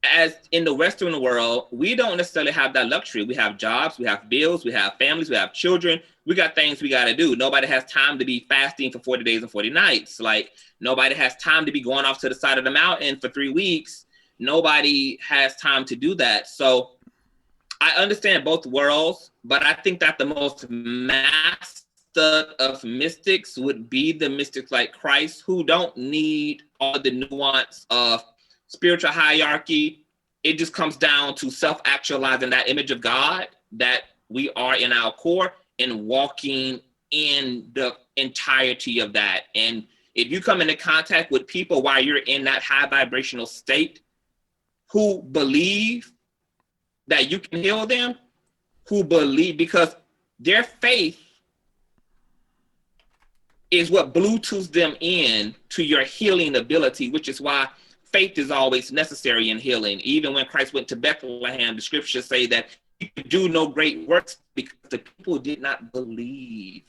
as in the Western world, we don't necessarily have that luxury. We have jobs, we have bills, we have families, we have children. We got things we got to do. Nobody has time to be fasting for 40 days and 40 nights. Like nobody has time to be going off to the side of the mountain for 3 weeks. Nobody has time to do that. So I understand both worlds, but I think that the most mastered of mystics would be the mystics like Christ, who don't need all the nuance of spiritual hierarchy. It just comes down to self-actualizing that image of God that we are in our core and walking in the entirety of that. And if you come into contact with people while you're in that high vibrational state who believe that you can heal them, who believe, because their faith is what Bluetooths them in to your healing ability, which is why faith is always necessary in healing. Even when Christ went to Bethlehem, the scriptures say that he could do no great works because the people did not believe.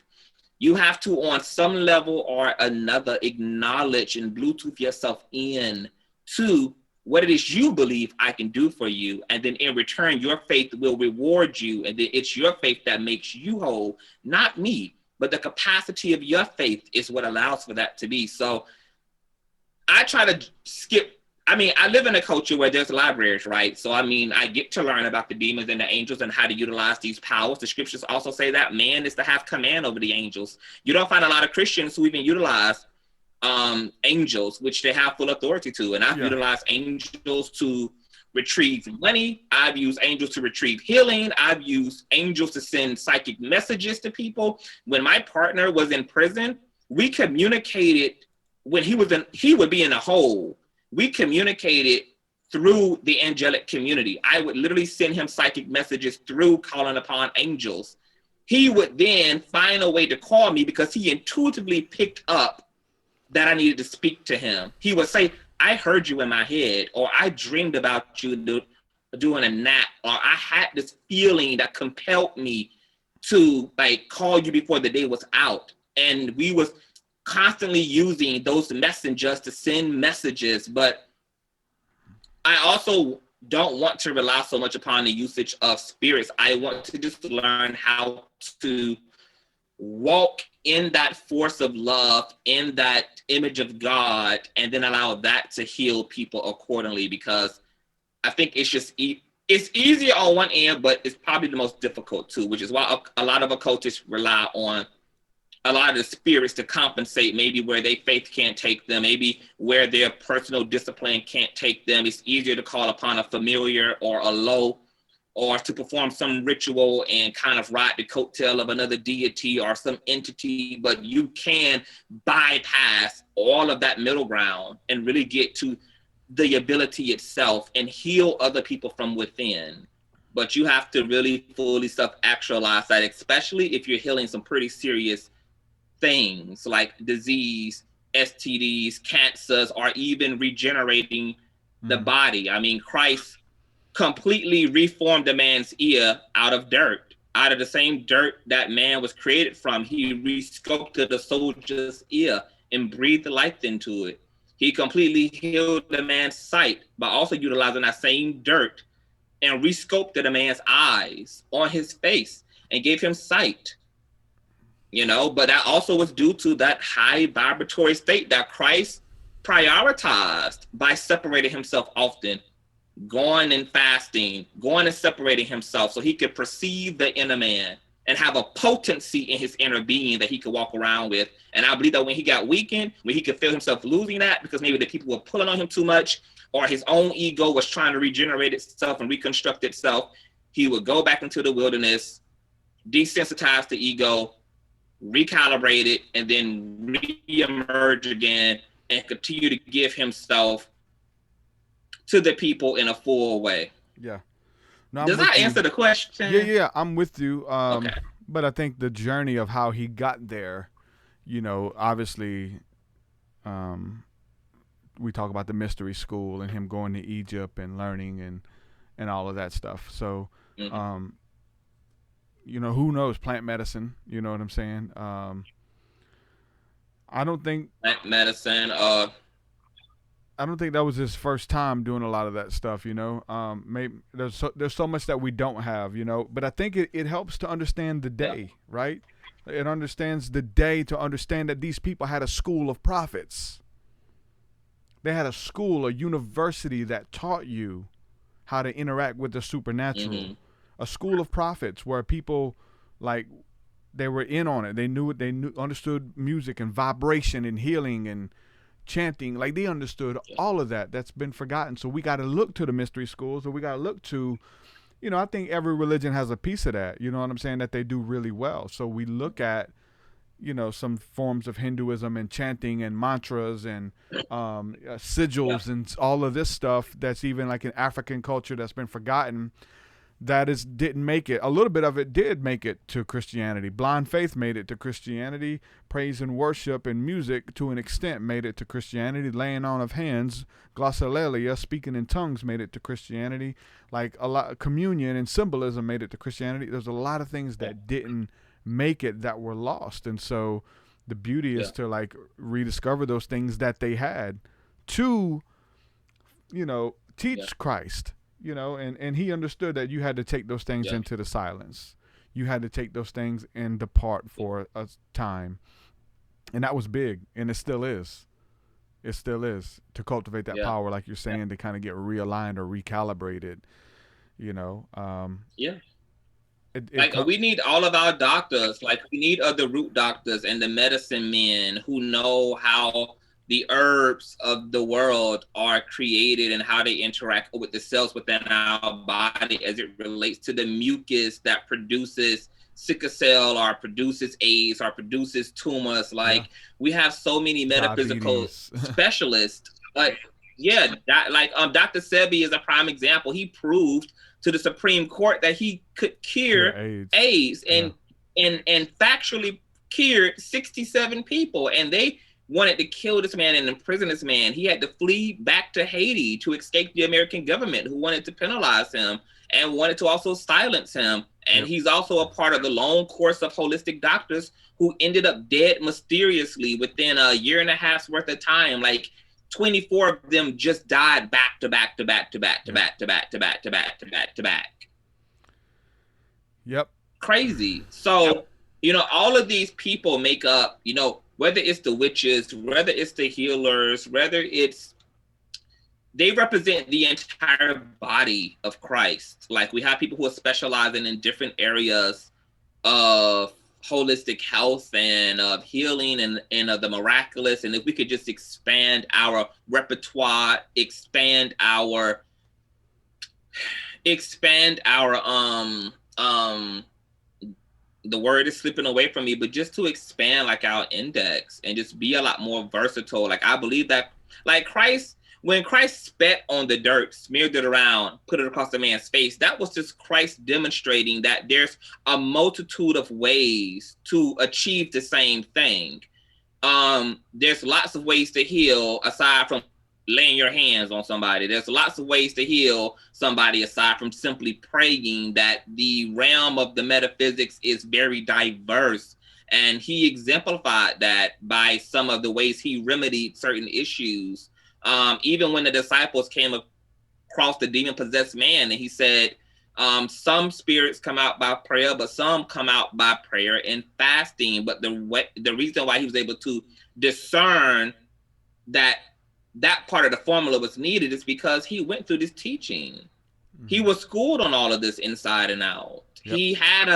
You have to, on some level or another, acknowledge and Bluetooth yourself in to what it is you believe I can do for you. And then in return, your faith will reward you. And then it's your faith that makes you whole, not me. But the capacity of your faith is what allows for that to be. So I try to skip. I mean, I live in a culture where there's libraries, right? So, I mean, I get to learn about the demons and the angels and how to utilize these powers. The scriptures also say that man is to have command over the angels. You don't find a lot of Christians who even utilize angels, which they have full authority to. And I've utilized angels to retrieve money. I've used angels to retrieve healing. I've used angels to send psychic messages to people. When my partner was in prison, we communicated when he would be in a hole. We communicated through the angelic community. I would literally send him psychic messages through calling upon angels. He would then find a way to call me because he intuitively picked up that I needed to speak to him. He would say, I heard you in my head, or I dreamed about you doing a nap, or I had this feeling that compelled me to like call you before the day was out. And we was constantly using those messengers to send messages. But I also don't want to rely so much upon the usage of spirits. I want to just learn how to walk in that force of love, in that image of God, and then allow that to heal people accordingly, because I think it's just it's easier on one end, but it's probably the most difficult too, which is why a lot of occultists rely on a lot of the spirits to compensate, maybe where their faith can't take them, maybe where their personal discipline can't take them. It's easier to call upon a familiar or a low, or to perform some ritual and kind of ride the coattail of another deity or some entity, but you can bypass all of that middle ground and really get to the ability itself and heal other people from within. But you have to really fully self-actualize that, especially if you're healing some pretty serious things like disease, STDs, cancers, or even regenerating the body. I mean, Christ completely reformed a man's ear out of dirt. Out of the same dirt that man was created from, he resculpted a soldier's ear and breathed life into it. He completely healed the man's sight by also utilizing that same dirt and resculpted a man's eyes on his face and gave him sight. You know, but that also was due to that high vibratory state that Christ prioritized by separating himself often, going and fasting, going and separating himself so he could perceive the inner man and have a potency in his inner being that he could walk around with. And I believe that when he got weakened, when he could feel himself losing that because maybe the people were pulling on him too much, or his own ego was trying to regenerate itself and reconstruct itself, he would go back into the wilderness, desensitize the ego, recalibrate it, and then re-emerge again and continue to give himself to the people in a full way. Yeah. No, Does that answer the question? Yeah, I'm with you. Okay. But I think the journey of how he got there, obviously, we talk about the mystery school and him going to Egypt and learning and all of that stuff. So, who knows plant medicine? You know what I'm saying? I don't think plant medicine. I don't think that was his first time doing a lot of that stuff, maybe there's so much that we don't have, but I think it helps to understand the day, right? It understands the day to understand that these people had a school of prophets. They had a school, a university that taught you how to interact with the supernatural, a school of prophets where people they were in on it. They understood music and vibration and healing and chanting. They understood all of that. That's been forgotten. So we got to look to the mystery schools, or we got to look to, I think every religion has a piece of that, you know what I'm saying, that they do really well. So we look at, some forms of Hinduism and chanting and mantras and sigils and all of this stuff that's even like in African culture that's been forgotten, didn't make it. A little bit of it did make it to Christianity. Blind faith made it to Christianity. Praise and worship and music to an extent made it to Christianity. Laying on of hands, glossolalia, speaking in tongues made it to Christianity. Like a lot, communion and symbolism made it to Christianity. There's a lot of things that didn't make it that were lost. And so the beauty is to rediscover those things that they had to, teach Christ. And he understood that you had to take those things into the silence. You had to take those things and depart for a time. And that was big. And it still is. It still is. To cultivate that power, like you're saying, to kind of get realigned or recalibrated, we need all of our doctors. We need other root doctors and the medicine men who know how the herbs of the world are created and how they interact with the cells within our body as it relates to the mucus that produces sickle cell or produces AIDS or produces tumors. We have so many metaphysical specialists. Dr. Sebi is a prime example. He proved to the Supreme Court that he could cure AIDS and factually cured 67 people, and they wanted to kill this man and imprison this man. He had to flee back to Haiti to escape the American government, who wanted to penalize him and wanted to also silence him. And he's also a part of the long course of holistic doctors who ended up dead mysteriously within a year and a half's worth of time. 24 of them just died back to back to back to back to back to back to back to back to back to back. Yep. Crazy. So, all of these people make up, whether it's the witches, whether it's the healers, they represent the entire body of Christ. We have people who are specializing in different areas of holistic health and of healing and of the miraculous. And if we could just expand our repertoire, expand our the word is slipping away from me, but just to expand our index and just be a lot more versatile. I believe that Christ, when Christ spat on the dirt, smeared it around, put it across the man's face, that was just Christ demonstrating that there's a multitude of ways to achieve the same thing. There's lots of ways to heal aside from laying your hands on somebody. There's lots of ways to heal somebody aside from simply praying. That the realm of the metaphysics is very diverse. And he exemplified that by some of the ways he remedied certain issues. Even when the disciples came across the demon-possessed man, and he said, some spirits come out by prayer, but some come out by prayer and fasting. But the reason why he was able to discern that that part of the formula was needed is because he went through this teaching. He was schooled on all of this inside and out. Yep. He had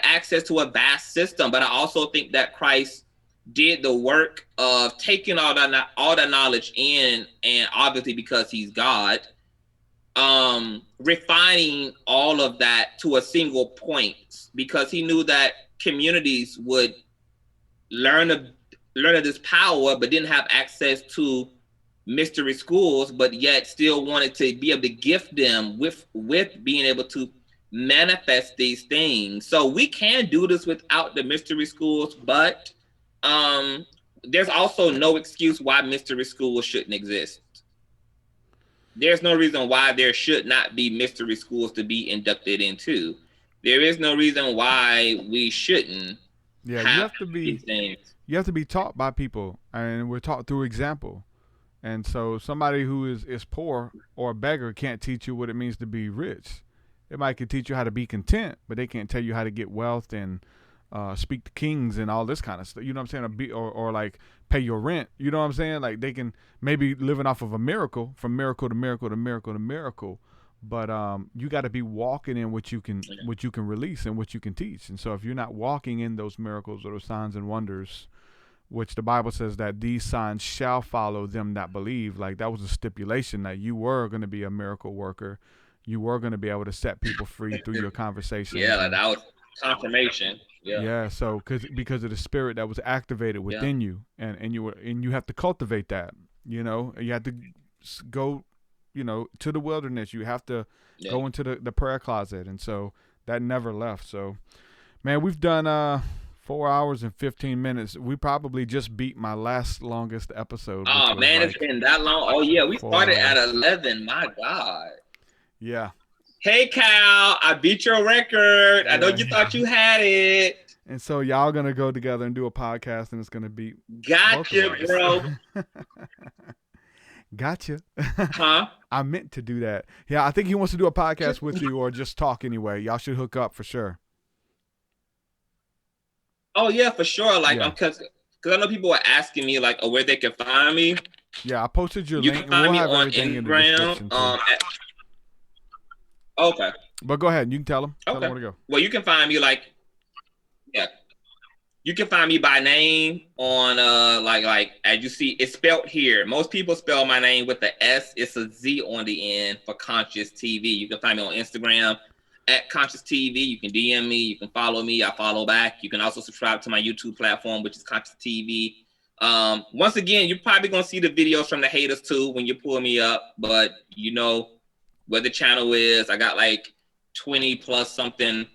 access to a vast system, but I also think that Christ did the work of taking all that knowledge in, and obviously because he's God, refining all of that to a single point, because he knew that communities would learn of this power, but didn't have access to mystery schools, but yet still wanted to be able to gift them with being able to manifest these things. So we can do this without the mystery schools, but there's also no excuse why mystery schools shouldn't exist. There's no reason why there should not be mystery schools to be inducted into. There is no reason why we shouldn't. Yeah, you have to be taught by people, and we're taught through example. And so somebody who is poor or a beggar can't teach you what it means to be rich. They might can teach you how to be content, but they can't tell you how to get wealth and speak to kings and all this kind of stuff. You know what I'm saying? Or like pay your rent. You know what I'm saying? Like they can maybe living off of a miracle, from miracle to miracle to miracle to miracle. But you got to be walking in what you can release and what you can teach. And so if you're not walking in those miracles or those signs and wonders, which the Bible says that these signs shall follow them that believe, like that was a stipulation that you were going to be a miracle worker. You were going to be able to set people free through your conversation. Yeah, like that was confirmation. Yeah. Yeah. So because of the spirit that was activated within you, and you have to cultivate that. You know, you have to go, to the wilderness. You have to go into the prayer closet, and so that never left. So, man, we've done 4 hours and 15 minutes. We probably just beat my last longest episode. Oh man, it's been that long. Oh yeah, we started at 11. My God. Yeah. Hey Cal, I beat your record. I know you thought you had it. And so y'all gonna go together and do a podcast, and it's gonna be gotcha, bro. Gotcha. Huh? I meant to do that. Yeah, I think he wants to do a podcast with you or just talk anyway. Y'all should hook up for sure. Oh yeah, for sure. Like, because I know people are asking me like, where they can find me. Yeah, I posted your you link. Can find we'll me on Instagram. Okay. But go ahead. You can tell them. Okay. Tell them where to go. Well, you can find me you can find me by name on like as you see, it's spelled here. Most people spell my name with the S. It's a Z on the end for Consciouz TV. You can find me on Instagram at Consciouz TV. You can DM me. You can follow me. I follow back. You can also subscribe to my YouTube platform, which is Consciouz TV. Once again, you're probably gonna see the videos from the haters too when you pull me up, but you know where the channel is. I got like 20 plus something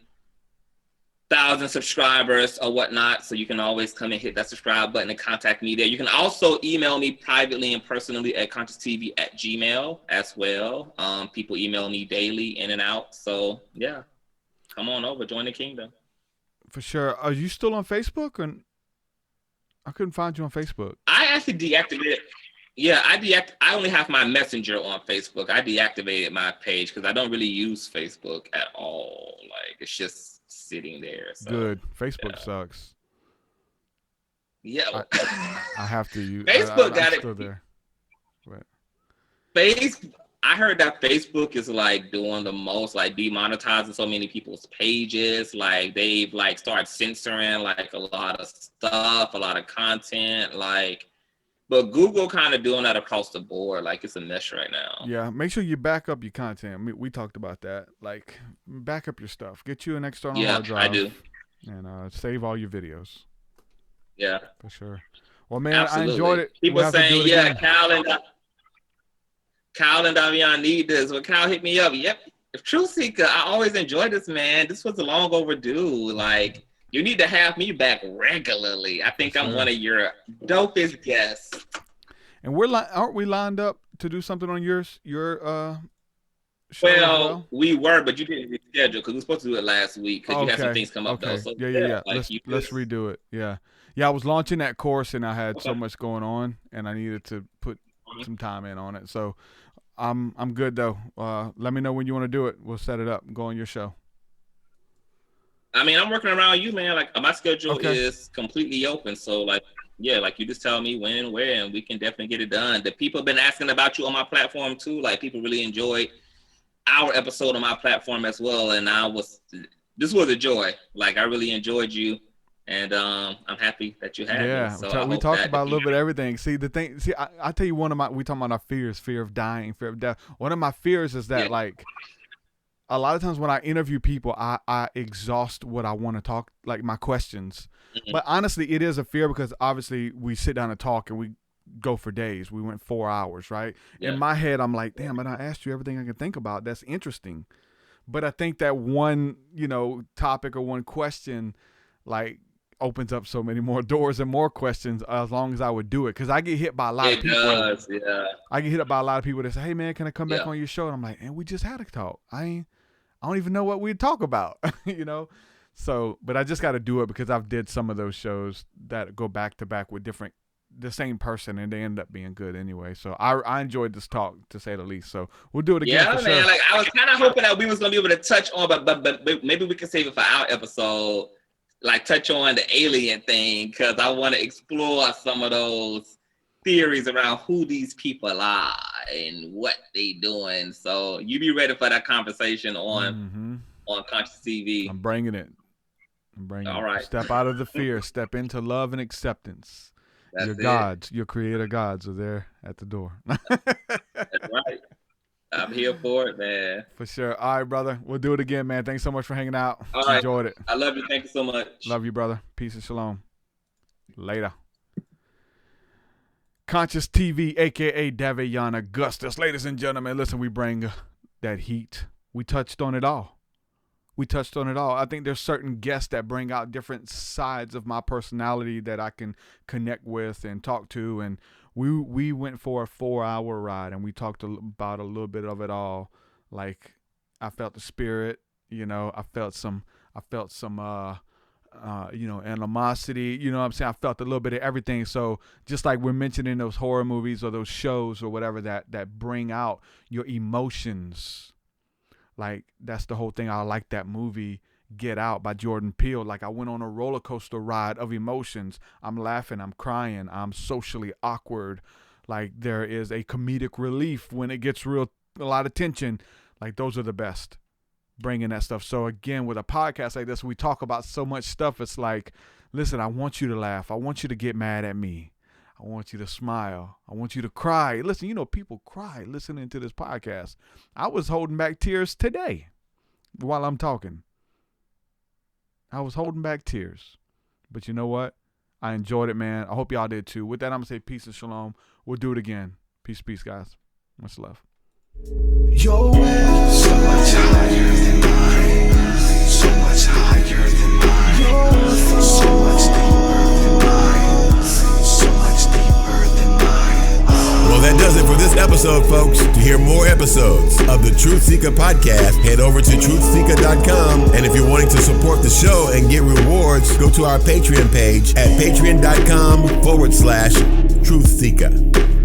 thousand subscribers or whatnot, so you can always come and hit that subscribe button and contact me there. You can also email me privately and personally at consciouztv@gmail as well. People email me daily in and out, so yeah, come on over, join the kingdom. For sure. Are you still on Facebook? Or I couldn't find you on Facebook. I actually deactivated. Yeah, I only have my messenger on Facebook. I deactivated my page because I don't really use Facebook at all. Like, it's just sitting there. So, good. Facebook sucks. Yeah. I have to use Facebook. Got I'm it. still there. But. I heard that Facebook is like doing the most, like demonetizing so many people's pages. Like they've like started censoring like a lot of stuff, a lot of content, like. But Google kind of doing that across the board. Like, it's a mess right now. Yeah, make sure you back up your content. We talked about that. Like, back up your stuff. Get you an external hard drive. I do. And save all your videos. Yeah. For sure. Well, man, Absolutely. I enjoyed it. People saying, yeah, Kyle and Davyon need this. Well, Kyle hit me up. Yep. If TruthSeekah, I always enjoy this, man. This was long overdue. Like, you need to have me back regularly. I think I'm one of your dopest guests. And aren't we lined up to do something on your show? Well, we were, but you didn't reschedule because we were supposed to do it last week because you had some things come up though. So, yeah. Like let's redo it. Yeah. I was launching that course and I had so much going on and I needed to put some time in on it. So I'm good though. Let me know when you want to do it. We'll set it up. Go on your show. I mean, I'm working around you, man. Like, my schedule is completely open. So, like, yeah, like you just tell me when and where, and we can definitely get it done. The people have been asking about you on my platform too. Like, people really enjoyed our episode on my platform as well, and this was a joy. Like, I really enjoyed you, and I'm happy that you had me. So we talked about a little bit of everything. See, I tell you, we talking about our fears, fear of dying, fear of death. One of my fears is that like a lot of times when I interview people, I exhaust what I want to talk, like my questions. Mm-hmm. But honestly, it is a fear because obviously we sit down and talk and we go for days. We went 4 hours, right? Yeah. In my head, I'm like, damn, but I asked you everything I can think about. That's interesting. But I think that one, topic or one question, like, opens up so many more doors and more questions as long as I would do it. Because I get hit by a lot of people. Does, yeah. I get hit up by a lot of people that say, hey, man, can I come back on your show? And I'm like, and we just had a talk. I don't even know what we'd talk about, So, but I just got to do it because I've did some of those shows that go back to back with the same person, and they end up being good anyway. So I enjoyed this talk, to say the least. So we'll do it again. Yeah, man. Sure. Like, I was kind of hoping that we was gonna be able to touch on, but maybe we can save it for our episode. Like, touch on the alien thing, because I want to explore some of those theories around who these people are and what they doing. So you be ready for that conversation on Consciouz TV. I'm bringing it. All right. Step out of the fear. Step into love and acceptance. Your gods, your creator gods are there at the door. That's right. I'm here for it, man. For sure. All right, brother. We'll do it again, man. Thanks so much for hanging out. All right. Enjoyed it. I love you. Thank you so much. Love you, brother. Peace and shalom. Later. Consciouz TV, a.k.a. Davyon Augustus. Ladies and gentlemen, listen, we bring that heat. We touched on it all. I think there's certain guests that bring out different sides of my personality that I can connect with and talk to. And we went for a 4-hour ride and we talked about a little bit of it all. Like, I felt the spirit, I felt some animosity, what I'm saying? I felt a little bit of everything. So just like we're mentioning those horror movies or those shows or whatever that bring out your emotions. Like, that's the whole thing. I like that movie, Get Out by Jordan Peele. Like, I went on a roller coaster ride of emotions. I'm laughing, I'm crying, I'm socially awkward. Like, there is a comedic relief when it gets a lot of tension. Like, those are the best, bringing that stuff. So again, with a podcast like this, we talk about so much stuff. It's like, listen, I want you to laugh. I want you to get mad at me. I want you to smile. I want you to cry. Listen, people cry listening to this podcast. I was holding back tears today while I'm talking. I was holding back tears. But you know what? I enjoyed it, man. I hope y'all did too. With that, I'm going to say peace and shalom. We'll do it again. Peace, guys. Much love. Your way so much higher than mine. So much higher than mine. Your so much deeper than mine. So much deeper than mine. Well, that does it for this episode, folks. To hear more episodes of the TruthSeekah podcast, head over to TruthSeekah.com. And if you're wanting to support the show and get rewards, go to our Patreon page at patreon.com/TruthSeekah.